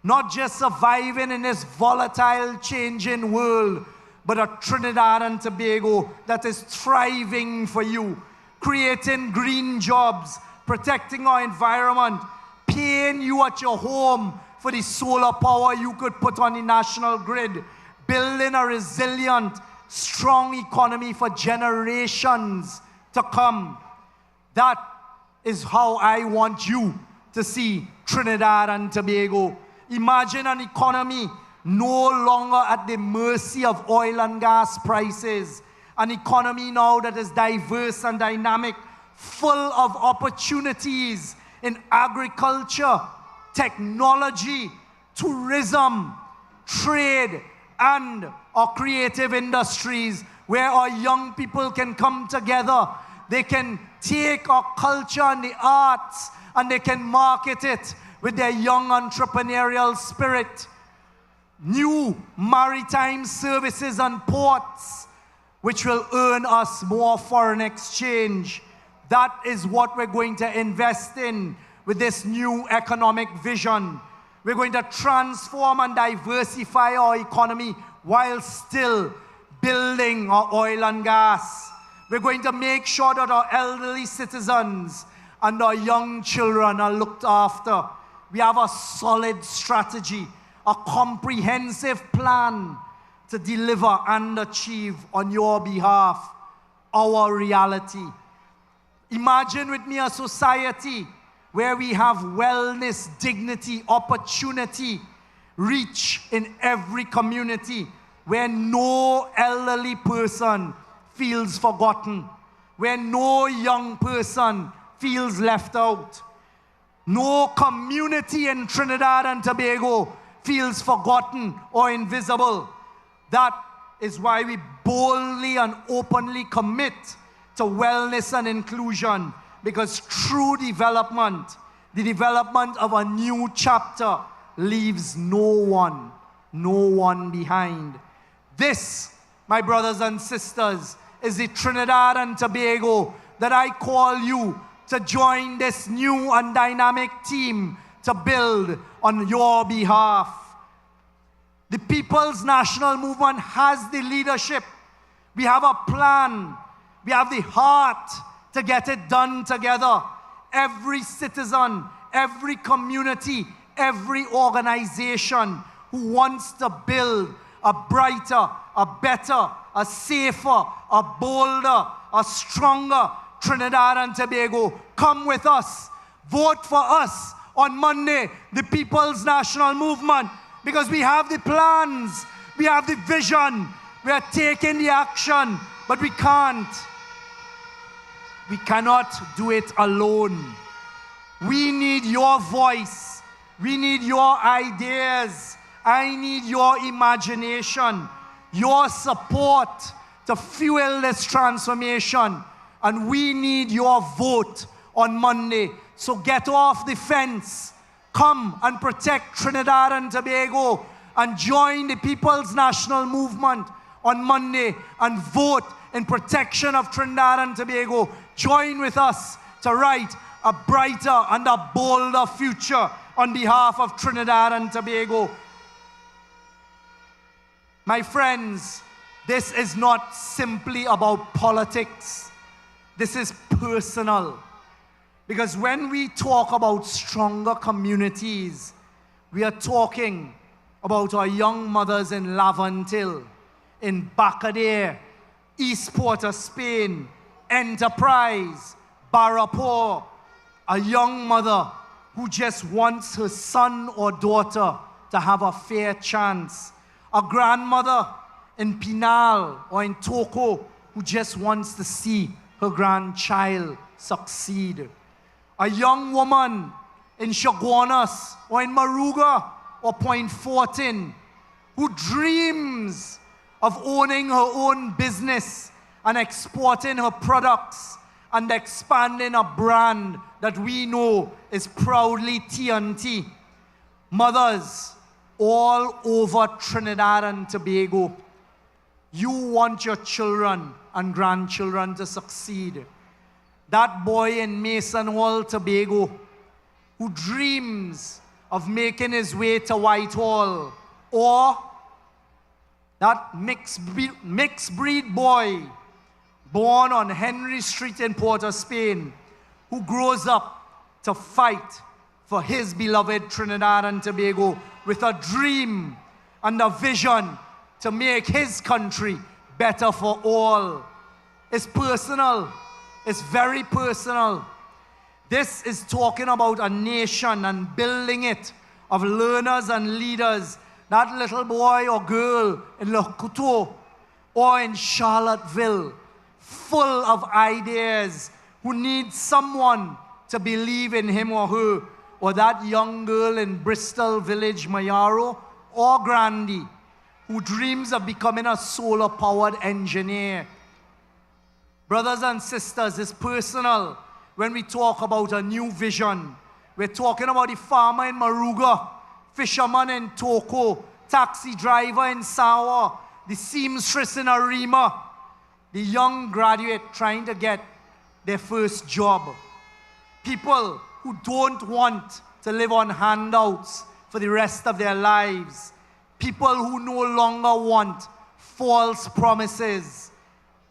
in this volatile, changing world, but a Trinidad and Tobago that is thriving for you, creating green jobs, protecting our environment, paying you at your home for the solar power you could put on the national grid, building a resilient, strong economy for generations to come. That is how I want you to see Trinidad and Tobago. Imagine an economy no longer at the mercy of oil and gas prices. An economy now that is diverse and dynamic, full of opportunities in agriculture, technology, tourism, trade, and our creative industries, where our young people can come together. They can take our culture and the arts and they can market it with their young entrepreneurial spirit. New maritime services and ports, which will earn us more foreign exchange. That is what we're going to invest in. with this new economic vision. We're going to transform and diversify our economy while still building our oil and gas. We're going to make sure that our elderly citizens and our young children are looked after. We have a solid strategy, a comprehensive plan to deliver and achieve on your behalf our reality. Imagine with me a society where we have wellness, dignity, opportunity, reach in every community, where no elderly person feels forgotten, where no young person feels left out. No community in Trinidad and Tobago feels forgotten or invisible. That is why we boldly and openly commit to wellness and inclusion, because true development, the development of a new chapter, leaves no one behind. This, my brothers and sisters, is the Trinidad and Tobago that I call you to join this new and dynamic team to build on your behalf. The People's National Movement has the leadership. We have a plan. We have the heart to get it done together. Every citizen, every community, every organization who wants to build a brighter, a better, a safer, a bolder, a stronger Trinidad and Tobago, come with us. Vote for us on Monday, the People's National Movement, because we have the plans, we have the vision, we are taking the action, but we can't. We cannot do it alone. We need your voice. We need your ideas. I need your imagination, your support to fuel this transformation. And we need your vote on Monday. So get off the fence. Come and protect Trinidad and Tobago and join the People's National Movement on Monday and vote in protection of Trinidad and Tobago. Join with us to write a brighter and a bolder future on behalf of Trinidad and Tobago. My friends, this is not simply about politics. This is personal. Because when we talk about stronger communities, we are talking about our young mothers in Lavantil, in Bacadere, East Port of Spain, Enterprise, Barapore, a young mother who just wants her son or daughter to have a fair chance, a grandmother in Pinal or in Toko who just wants to see her grandchild succeed, a young woman in Chaguanas or in Maruga or Point Fortin who dreams of owning her own business and exporting her products and expanding a brand that we know is proudly TNT. Mothers all over Trinidad and Tobago, you want your children and grandchildren to succeed. That boy in Mason Hall, Tobago, who dreams of making his way to Whitehall, or that mixed breed boy born on Henry Street in Port of Spain, who grows up to fight for his beloved Trinidad and Tobago with a dream and a vision to make his country better for all. It's personal. It's very personal. This is talking about a nation and building it of learners and leaders. That little boy or girl in Lokuto or in Charlottesville, full of ideas, who needs someone to believe in him or her, or that young girl in Bristol Village, Mayaro, or Grandy, who dreams of becoming a solar-powered engineer. Brothers and sisters, it's personal when we talk about a new vision. We're talking about the farmer in Maruga, fisherman in Toko, taxi driver in Sawa, the seamstress in Arima, the young graduate trying to get their first job. People who don't want to live on handouts for the rest of their lives. People who no longer want false promises.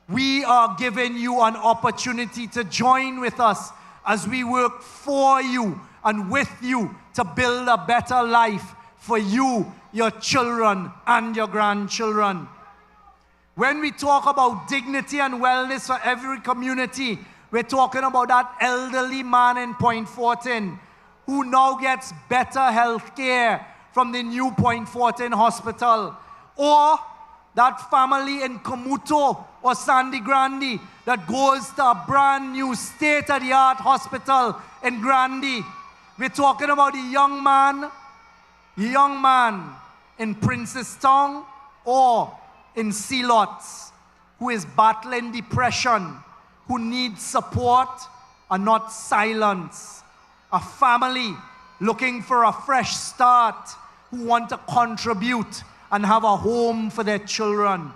We are giving you an opportunity to join with us as we work for you and with you to build a better life for you, your children, and your grandchildren. When we talk about dignity and wellness for every community, we're talking about that elderly man in Point Fortin who now gets better health care from the new Point Fortin Hospital. Or that family in Komuto or Sandy Grande that goes to a brand new state-of-the-art hospital in Grande. We're talking about a young man in Princestown or in Sealots who is battling depression, who needs support and not silence. A family looking for a fresh start, who want to contribute and have a home for their children.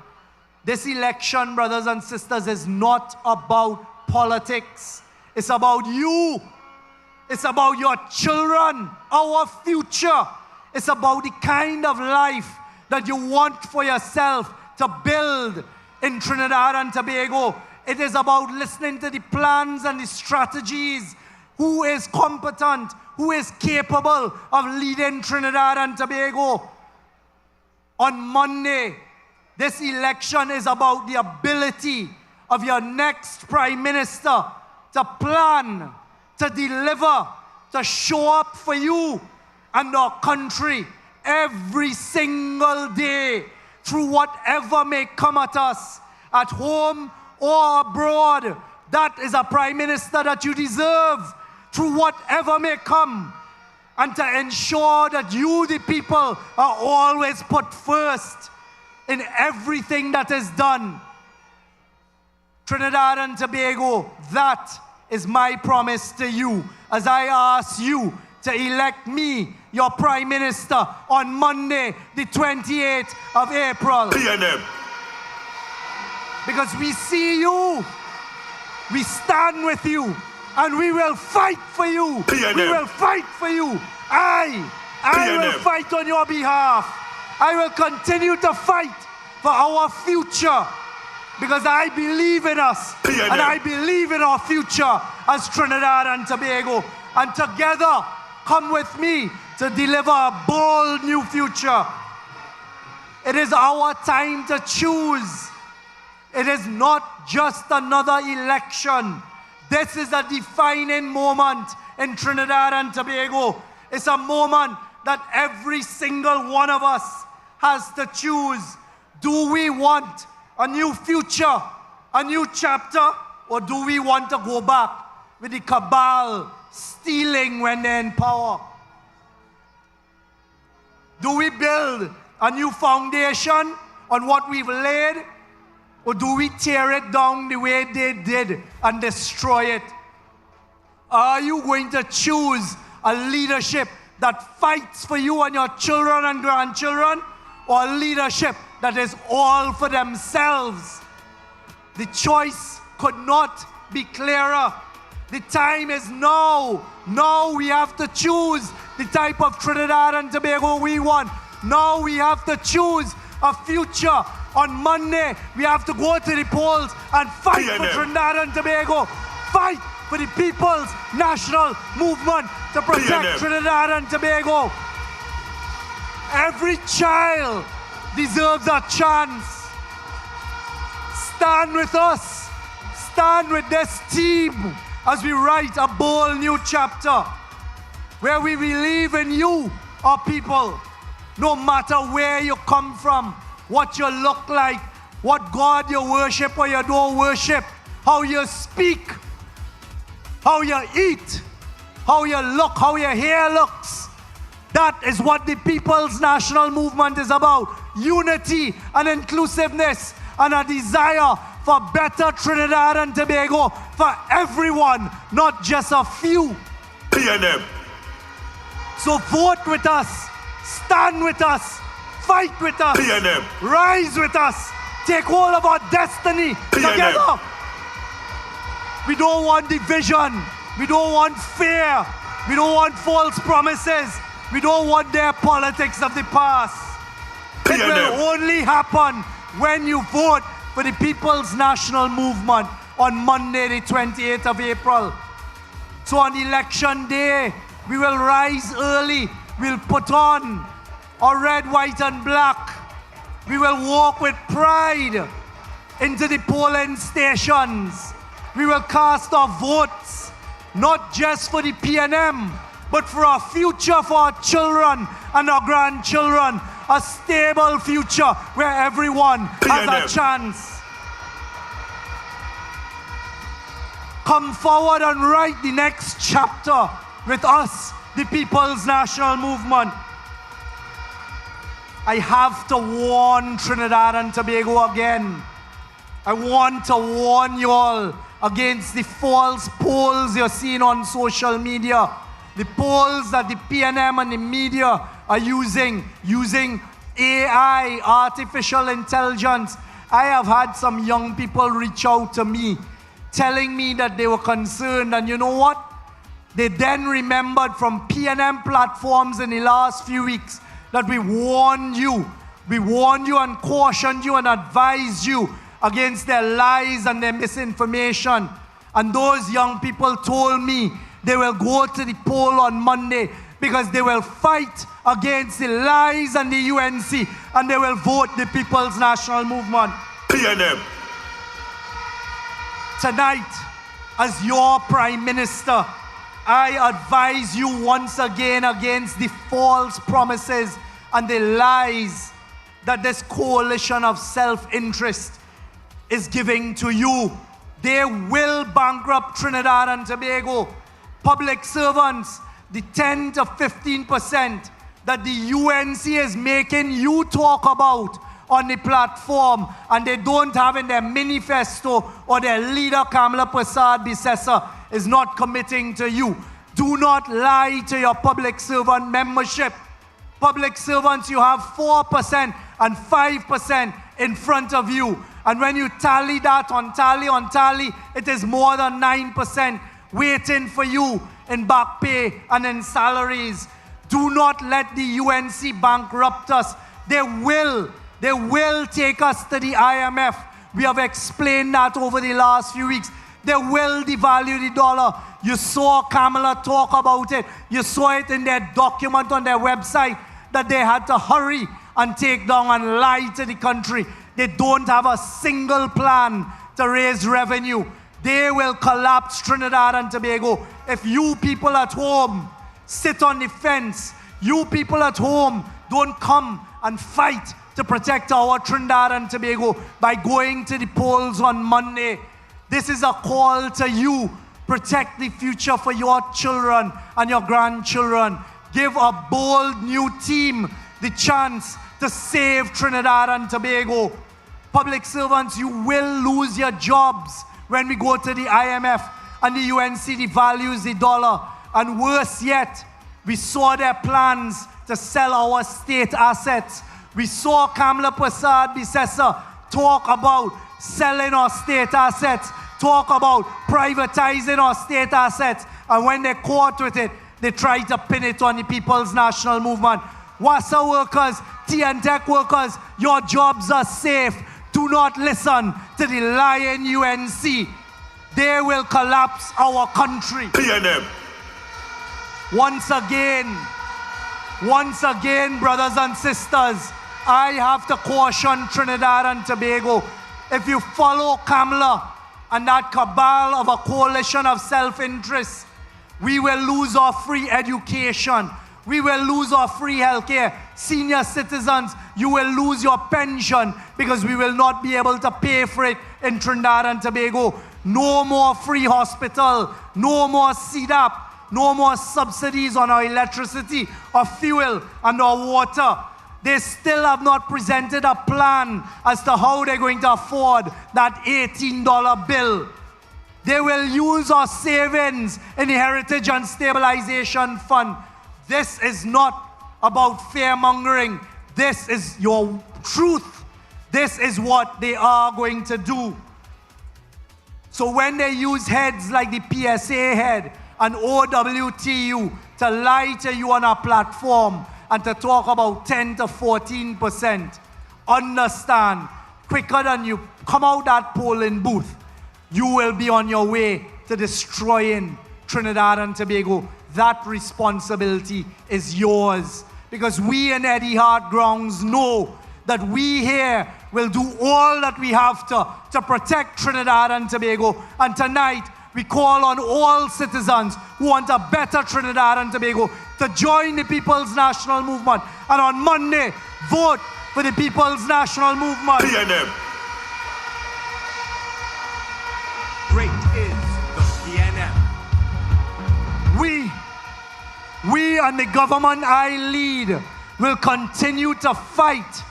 This election, brothers and sisters, is not about politics. It's about you. It's about your children, our future. It's about the kind of life that you want for yourself to build in Trinidad and Tobago. It is about listening to the plans and the strategies. Who is competent? Who is capable of leading Trinidad and Tobago? On Monday, this election is about the ability of your next Prime Minister to plan, to deliver, to show up for you and our country every single day through whatever may come at us, at home or abroad. That is a Prime Minister that you deserve, through whatever may come, and to ensure that you, the people, are always put first in everything that is done. Trinidad and Tobago, that is my promise to you as I ask you to elect me, your Prime Minister, on Monday, the 28th of April. PNM. Because we see you, we stand with you, and we will fight for you. PNM. We will fight for you. I will fight on your behalf. I will continue to fight for our future because I believe in us and I believe in our future as Trinidad and Tobago. And together, come with me to deliver a bold new future. It is our time to choose. It is not just another election. This is a defining moment in Trinidad and Tobago. It's a moment that every single one of us has to choose. Do we want a new future, a new chapter, or do we want to go back with the cabal stealing when they're in power? Do we build a new foundation on what we've laid, or do we tear it down the way they did and destroy it? Are you going to choose a leadership that fights for you and your children and grandchildren, or a leadership that is all for themselves? The choice could not be clearer. The time is now. Now we have to choose the type of Trinidad and Tobago we want. Now we have to choose a future. On Monday, we have to go to the polls and fight for Trinidad and Tobago. Fight for the people's national movement to protect Trinidad and Tobago. Every child deserves a chance. Stand with us. Stand with this team as we write a bold new chapter where we believe in you, our people, no matter where you come from, what you look like, what God you worship or you don't worship, how you speak, how you eat, how you look, how your hair looks. That is what the People's National Movement is about. Unity and inclusiveness and a desire for better Trinidad and Tobago for everyone, not just a few. PNM. So vote with us, stand with us, fight with us, PNM. Rise with us, take hold of our destiny together. We don't want division, we don't want fear, We don't want false promises. We don't want their politics of the past. It will only happen when you vote for the People's National Movement on Monday, the 28th of April. So on election day, we will rise early. We'll put on our red, white, and black. We will walk with pride into the polling stations. We will cast our votes, not just for the PNM, but for our future, for our children and our grandchildren. A stable future where everyone has a chance. Come forward and write the next chapter with us, the People's National Movement. I have to warn Trinidad and Tobago again. I want to warn you all against the false polls you're seeing on social media. The polls that the PNM and the media are using AI, artificial intelligence. I have had some young people reach out to me telling me that they were concerned, and you know what? They then remembered from PNM platforms in the last few weeks that we warned you and cautioned you and advised you against their lies and their misinformation. And those young people told me they will go to the poll on Monday because they will fight against the lies and the UNC, and they will vote the People's National Movement. PNM. Tonight, as your Prime Minister, I advise you once again against the false promises and the lies that this coalition of self-interest is giving to you. They will bankrupt Trinidad and Tobago. Public servants, the 10 to 15% that the UNC is making you talk about on the platform, and they don't have in their manifesto, or their leader Kamala Prasad-Bissessar is not committing to you. Do not lie to your public servant membership. Public servants, you have 4% and 5% in front of you. And when you tally that on tally, it is more than 9% waiting for you in back pay and in salaries. Do not let the UNC bankrupt us. They will take us to the IMF. We have explained that over the last few weeks. They will devalue the dollar. You saw Kamala talk about it. You saw it in their document on their website that they had to hurry and take down and lie to the country. They don't have a single plan to raise revenue. They will collapse Trinidad and Tobago. If you people at home sit on the fence, you people at home don't come and fight to protect our Trinidad and Tobago by going to the polls on Monday. This is a call to you. Protect the future for your children and your grandchildren. Give a bold new team the chance to save Trinidad and Tobago. Public servants, you will lose your jobs when we go to the IMF and the UNC devalues the dollar. And worse yet, we saw their plans to sell our state assets. We saw Kamala Prasad-Bissessar talk about selling our state assets, talk about privatizing our state assets, and when they're caught with it, they try to pin it on the People's National Movement. WASA workers, TNTech workers, your jobs are safe. Do not listen to the lying UNC. They will collapse our country. PNM. Once again, brothers and sisters, I have to caution Trinidad and Tobago. If you follow Kamala and that cabal of a coalition of self-interest, we will lose our free education. We will lose our free healthcare. Senior citizens, you will lose your pension because we will not be able to pay for it in Trinidad and Tobago. No more free hospital, no more CDAP, no more subsidies on our electricity, our fuel, and our water. They still have not presented a plan as to how they're going to afford that $18 bill. They will use our savings in the Heritage and Stabilization Fund. This is not about fear-mongering. This is your truth. This is what they are going to do. So when they use heads like the PSA head and OWTU to lie to you on a platform and to talk about 10 to 14%. Understand, quicker than you come out that polling booth, you will be on your way to destroying Trinidad and Tobago. That responsibility is yours. Because we in Eddie Hart Grounds know that we here will do all that we have to protect Trinidad and Tobago. And tonight, we call on all citizens who want a better Trinidad and Tobago to join the People's National Movement. And on Monday, vote for the People's National Movement. PNM. Great is the PNM. We and the government I lead will continue to fight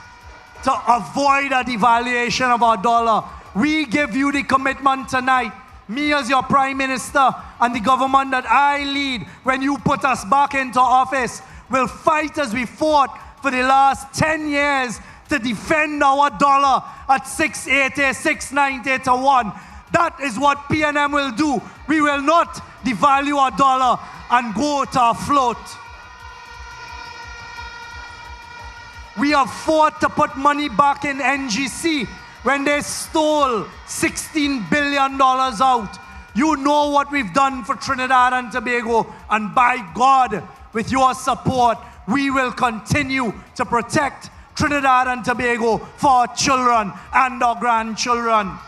to avoid a devaluation of our dollar. We give you the commitment tonight, me as your Prime Minister and the government that I lead, when you put us back into office, will fight as we fought for the last 10 years to defend our dollar at 680, 690 to 1. That is what PNM will do. We will not devalue our dollar and go to a float. We have fought to put money back in NGC when they stole $16 billion out. You know what we've done for Trinidad and Tobago, and by God, with your support, we will continue to protect Trinidad and Tobago for our children and our grandchildren.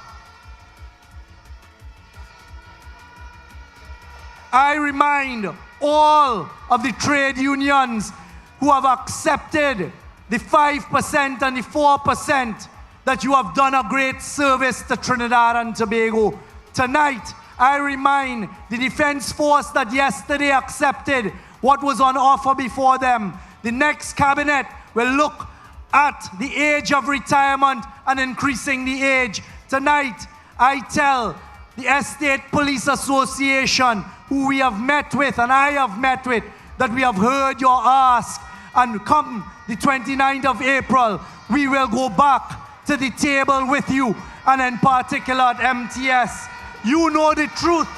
I remind all of the trade unions who have accepted the 5% and the 4% that you have done a great service to Trinidad and Tobago. Tonight, I remind the Defense Force that yesterday accepted what was on offer before them. The next cabinet will look at the age of retirement and increasing the age. Tonight, I tell the Estate Police Association, who we have met with and I have met with, that we have heard your ask, and come the 29th of April, we will go back to the table with you, and in particular at MTS. You know the truth.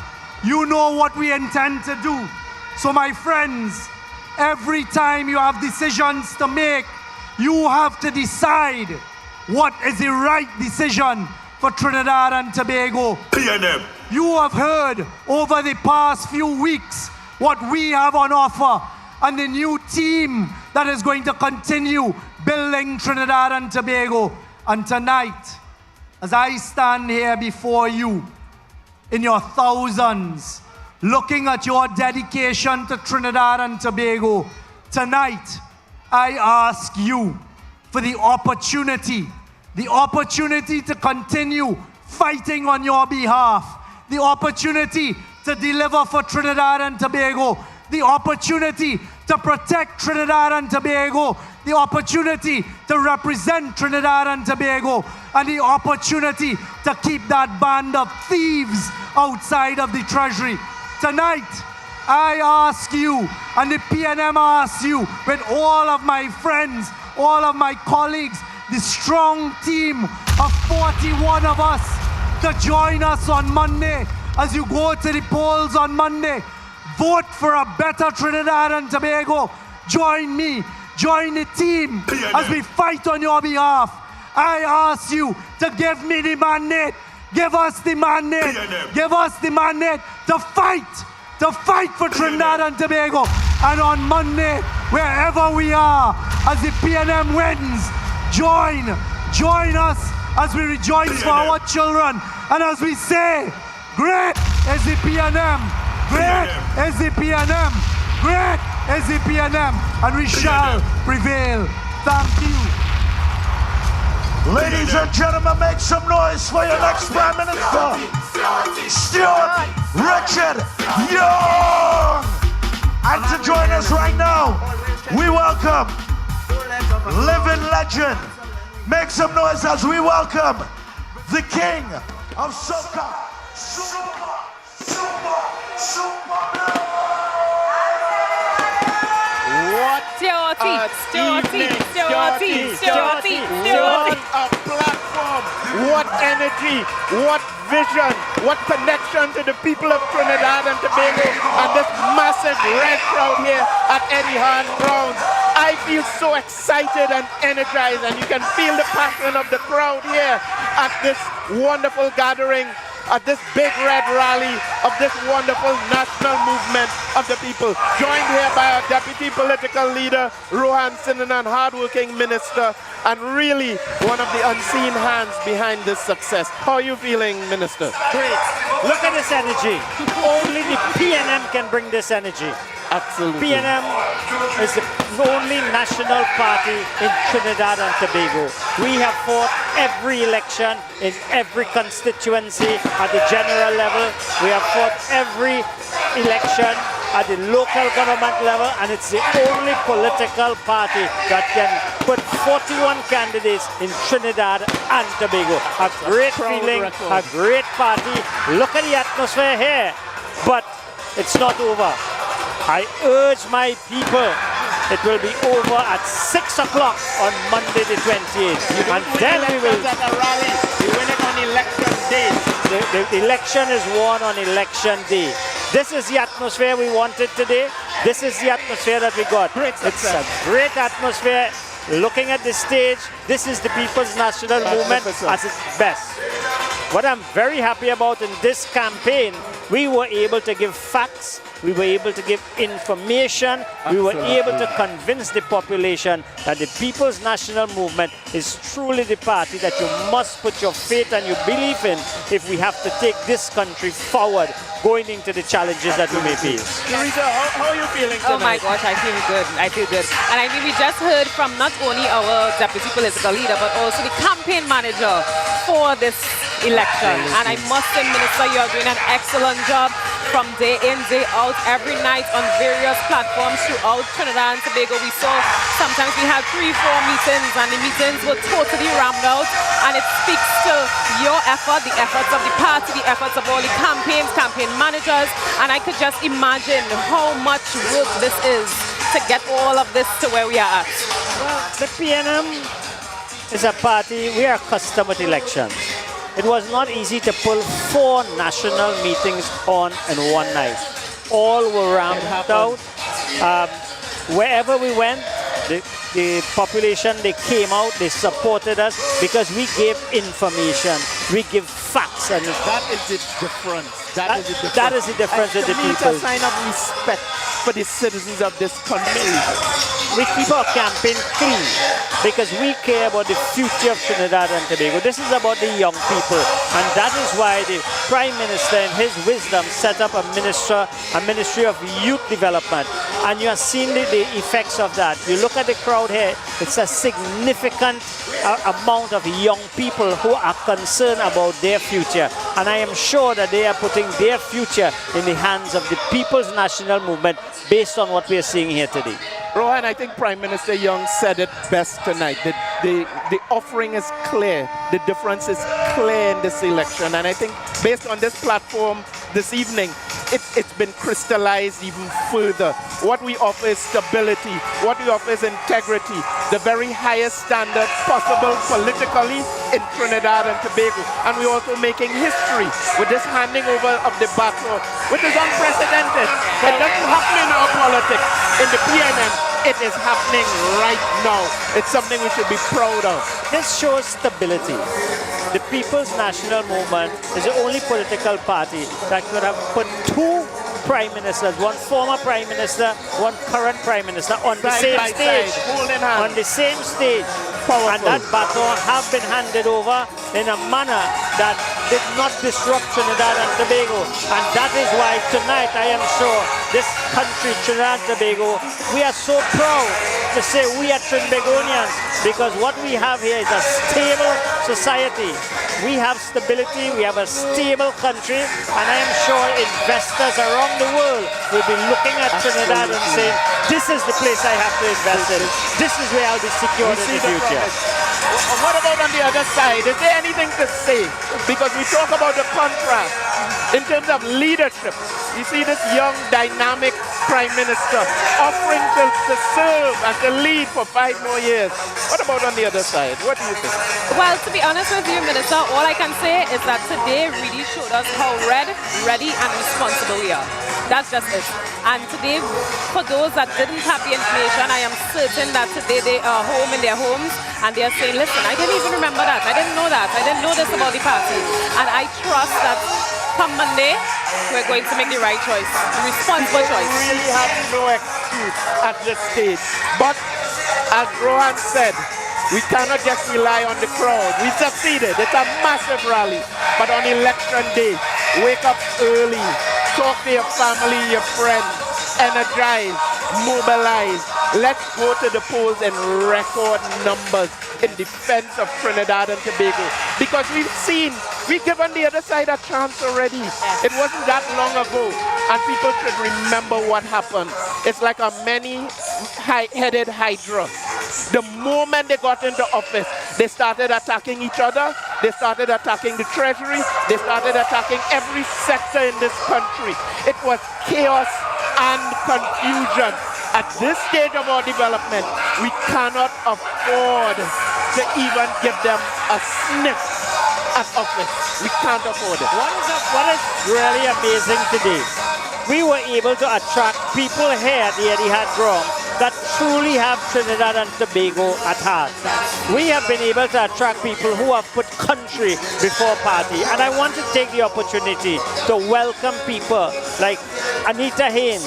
You know what we intend to do. So my friends, every time you have decisions to make, you have to decide what is the right decision for Trinidad and Tobago. PNM. You have heard over the past few weeks what we have on offer and the new team that is going to continue building Trinidad and Tobago. And tonight, as I stand here before you in your thousands, looking at your dedication to Trinidad and Tobago, tonight I ask you for the opportunity to continue fighting on your behalf, the opportunity to deliver for Trinidad and Tobago, the opportunity to protect Trinidad and Tobago, the opportunity to represent Trinidad and Tobago, and the opportunity to keep that band of thieves outside of the Treasury. Tonight, I ask you, and the PNM asks you, with all of my friends, all of my colleagues, the strong team of 41 of us, to join us on Monday. As you go to the polls on Monday, vote for a better Trinidad and Tobago. Join me, join the team as we fight on your behalf. I ask you to give me the mandate. Give us the mandate. Give us the mandate to fight for Trinidad and Tobago. And on Monday, wherever we are, as the PNM wins, join us as we rejoice for our children. And as we say, great is the PNM. Great is the PNM. Great is the PNM. And we shall prevail. Thank you. Ladies and gentlemen, make some noise for your next Prime Minister, Stuart Richard Young. And to join us right now, we welcome living legend. Make some noise as we welcome the king of soca, Super. What a platform, what energy, what vision, what connection to the people of Trinidad and Tobago and this massive red crowd here at Eddie Hart grounds. I feel so excited and energized, and you can feel the passion of the crowd here at this wonderful gathering, at this big red rally of this wonderful national movement of the people. Joined here by our deputy political leader, Rohan Sinanan, hardworking minister, and really one of the unseen hands behind this success. How are you feeling, Minister? Great. Look at this energy. Only the PNM can bring this energy. Absolutely. PNM is the only national party in Trinidad and Tobago. We have fought every election in every constituency at the general level. We have fought every election at the local government level, and it's the only political party that can put 41 candidates in Trinidad and Tobago. A great feeling, a great party. Look at the atmosphere here, but it's not over. I urge my people, it will be over at 6 o'clock on Monday the 28th. And then we will... At a rally, we win it on election day. The election is won on election day. This is the atmosphere we wanted today. This is the atmosphere that we got. It's a great atmosphere. Looking at the stage, this is the People's National Movement at its best. What I'm very happy about in this campaign, we were able to give facts, we were able to give information, we were able to convince the population that the People's National Movement is truly the party that you must put your faith and your belief in if we have to take this country forward, going into the challenges that we may face. Teresa, how are you feeling tonight? Oh my gosh, I feel good. I feel good. And I think we just heard from not only our deputy political leader, but also the campaign manager for this election. And I must say, Minister, you're doing an excellent job from day in, day out, every night on various platforms throughout Trinidad and Tobago. We saw sometimes we had 3-4 meetings, and the meetings were totally rammed out. And it speaks to your effort, the efforts of the party, the efforts of all the campaign managers. And I could just imagine how much work this is to get all of this to where we are at. Well, the PNM is a party, we are accustomed with elections. It was not easy to pull 4 national meetings on in one night. All were ramped out. Wherever we went, the population, they came out, they supported us because we gave information, we give facts. And that is the difference. That is the difference. That is the difference with the people. It's a sign of respect for the citizens of this country. We keep our campaign clean because we care about the future of Trinidad and Tobago. This is about the young people, and that is why the Prime Minister, in his wisdom, set up a Ministry of Youth Development. And you have seen the effects of that. You look at the crowd here, it's a significant amount of young people who are concerned about their future. And I am sure that they are putting their future in the hands of the People's National Movement based on what we are seeing here today. Rohan, I think Prime Minister Young said it best tonight. The offering is clear. The difference is clear in this election. And I think based on this platform this evening, it's been crystallized even further. What we offer is stability. What we offer is integrity. The very highest standard possible politically in Trinidad and Tobago. And we're also making history with this handing over of the baton, which is unprecedented. It doesn't happen in our politics. In the PNM, it is happening right now. It's something we should be proud of. This shows stability. The People's National Movement is the only political party that could have put 2 prime ministers, one former prime minister, one current prime minister on the same stage. On the same stage. Powerful. And that baton have been handed over in a manner that did not disrupt Trinidad and Tobago. And that is why tonight I am sure this country, Trinidad and Tobago, we are so proud to say we are Trinbagonians, because what we have here is a stable society. We have stability, we have a stable country, and I am sure investors around the world will be looking at Trinidad and saying, this is the place I have to invest in. This is where I'll be secured in the future. What about on the other side? Is there anything to say? Because we talk about the contrast in terms of leadership You see this young, dynamic Prime Minister offering to serve and to lead for 5 more years. What about on the other side? What do you think? Well, to be honest with you, Minister, all I can say is that today really showed us how ready, and responsible we are. That's just it. And today, for those that didn't have the information, I am certain that today they are home in their homes and they are saying, listen, I didn't even remember that. I didn't know that. I didn't know this about the party. And I trust that come Monday, we're going to make the right choice, the responsible choice. We really have no excuse at this stage. But as Rohan said, we cannot just rely on the crowd. We succeeded. It's a massive rally. But on election day, wake up early, talk to your family, your friends, energize, mobilize. Let's go to the polls in record numbers in defense of Trinidad and Tobago. Because we've given the other side a chance already. It wasn't that long ago. And people should remember what happened. It's like a many-headed hydra. The moment they got into office, they started attacking each other. They started attacking the treasury. They started attacking every sector in this country. It was chaos and confusion. At this stage of our development, we cannot afford to even give them a sniff at office. We can't afford it. What is really amazing today, we were able to attract people here at the Etihad RUNG that truly have Trinidad and Tobago at heart. We have been able to attract people who have put country before party. And I want to take the opportunity to welcome people like Anita Haynes,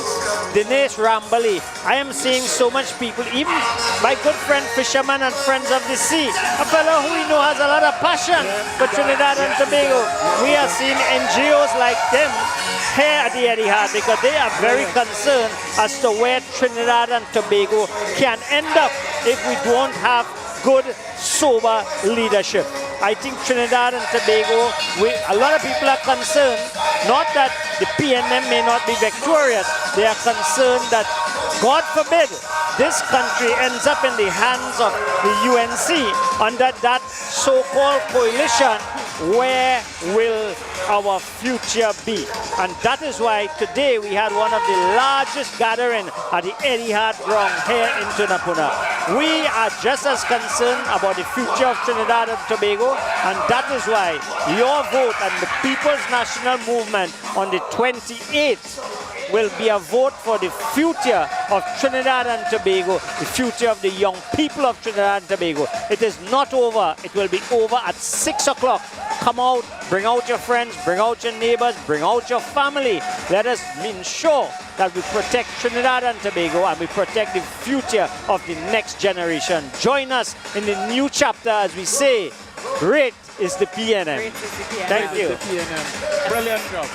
Dinesh Rambali. I am seeing so much people, even my good friend Fisherman and Friends of the Sea, a fellow who we know has a lot of passion for Trinidad and Tobago. We are seeing NGOs like them here at the Etihad because they are very concerned as to where Trinidad and Tobago can end up if we don't have good, sober leadership. I think Trinidad and Tobago, a lot of people are concerned, not that the PNM may not be victorious, they are concerned that, God forbid, this country ends up in the hands of the UNC under that so-called coalition. Where will our future be? And that is why today we had one of the largest gatherings at the Etihad RUNG here in Tunapuna. We are just as concerned about the future of Trinidad and Tobago, and that is why your vote and the People's National Movement on the 28th will be a vote for the future of Trinidad and Tobago, the future of the young people of Trinidad and Tobago. It is not over. It will be over at 6 o'clock. Come out, bring out your friends, bring out your neighbors, bring out your family. Let us ensure that we protect Trinidad and Tobago and we protect the future of the next generation. Join us in the new chapter as we say, great is the PNM. Great is the PNM. Thank you. The PNM. Brilliant job.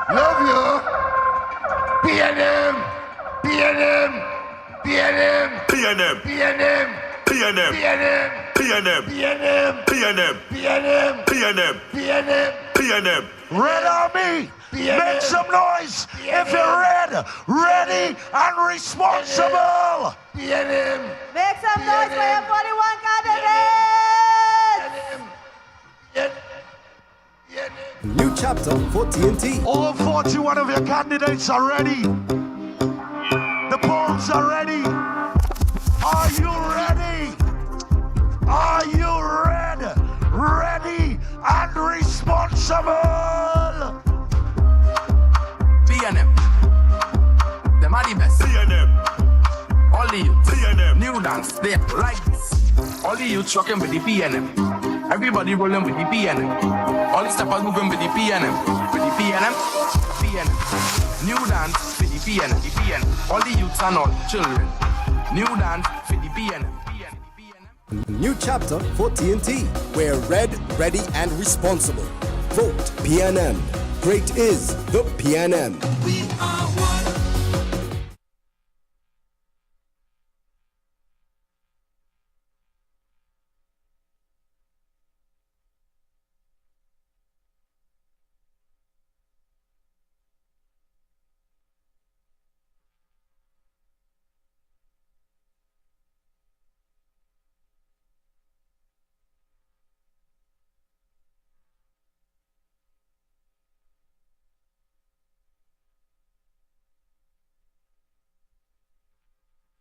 Love you. PNM. PNM. PNM. PNM. PNM. PNM. PNM. PNM. PNM. PNM. PNM. PNM. PNM. Red Army. Make some noise if you're ready and responsible. PNM. Make some noise for your 41 candidates. New chapter for TNT. All 41 of your candidates are ready. The polls are ready. Are you ready? Are you ready? Ready and responsible. PNM. dance, they like this. All the youth rocking with the PNM. Everybody rolling with the PNM. All the steppers moving with the PNM. With the PNM, PNM. New dance with the PNM, the PNM. All the youths and all the children. New dance with the PNM. New chapter for TNT. We're red, ready, and responsible. Vote PNM. Great is the PNM. We are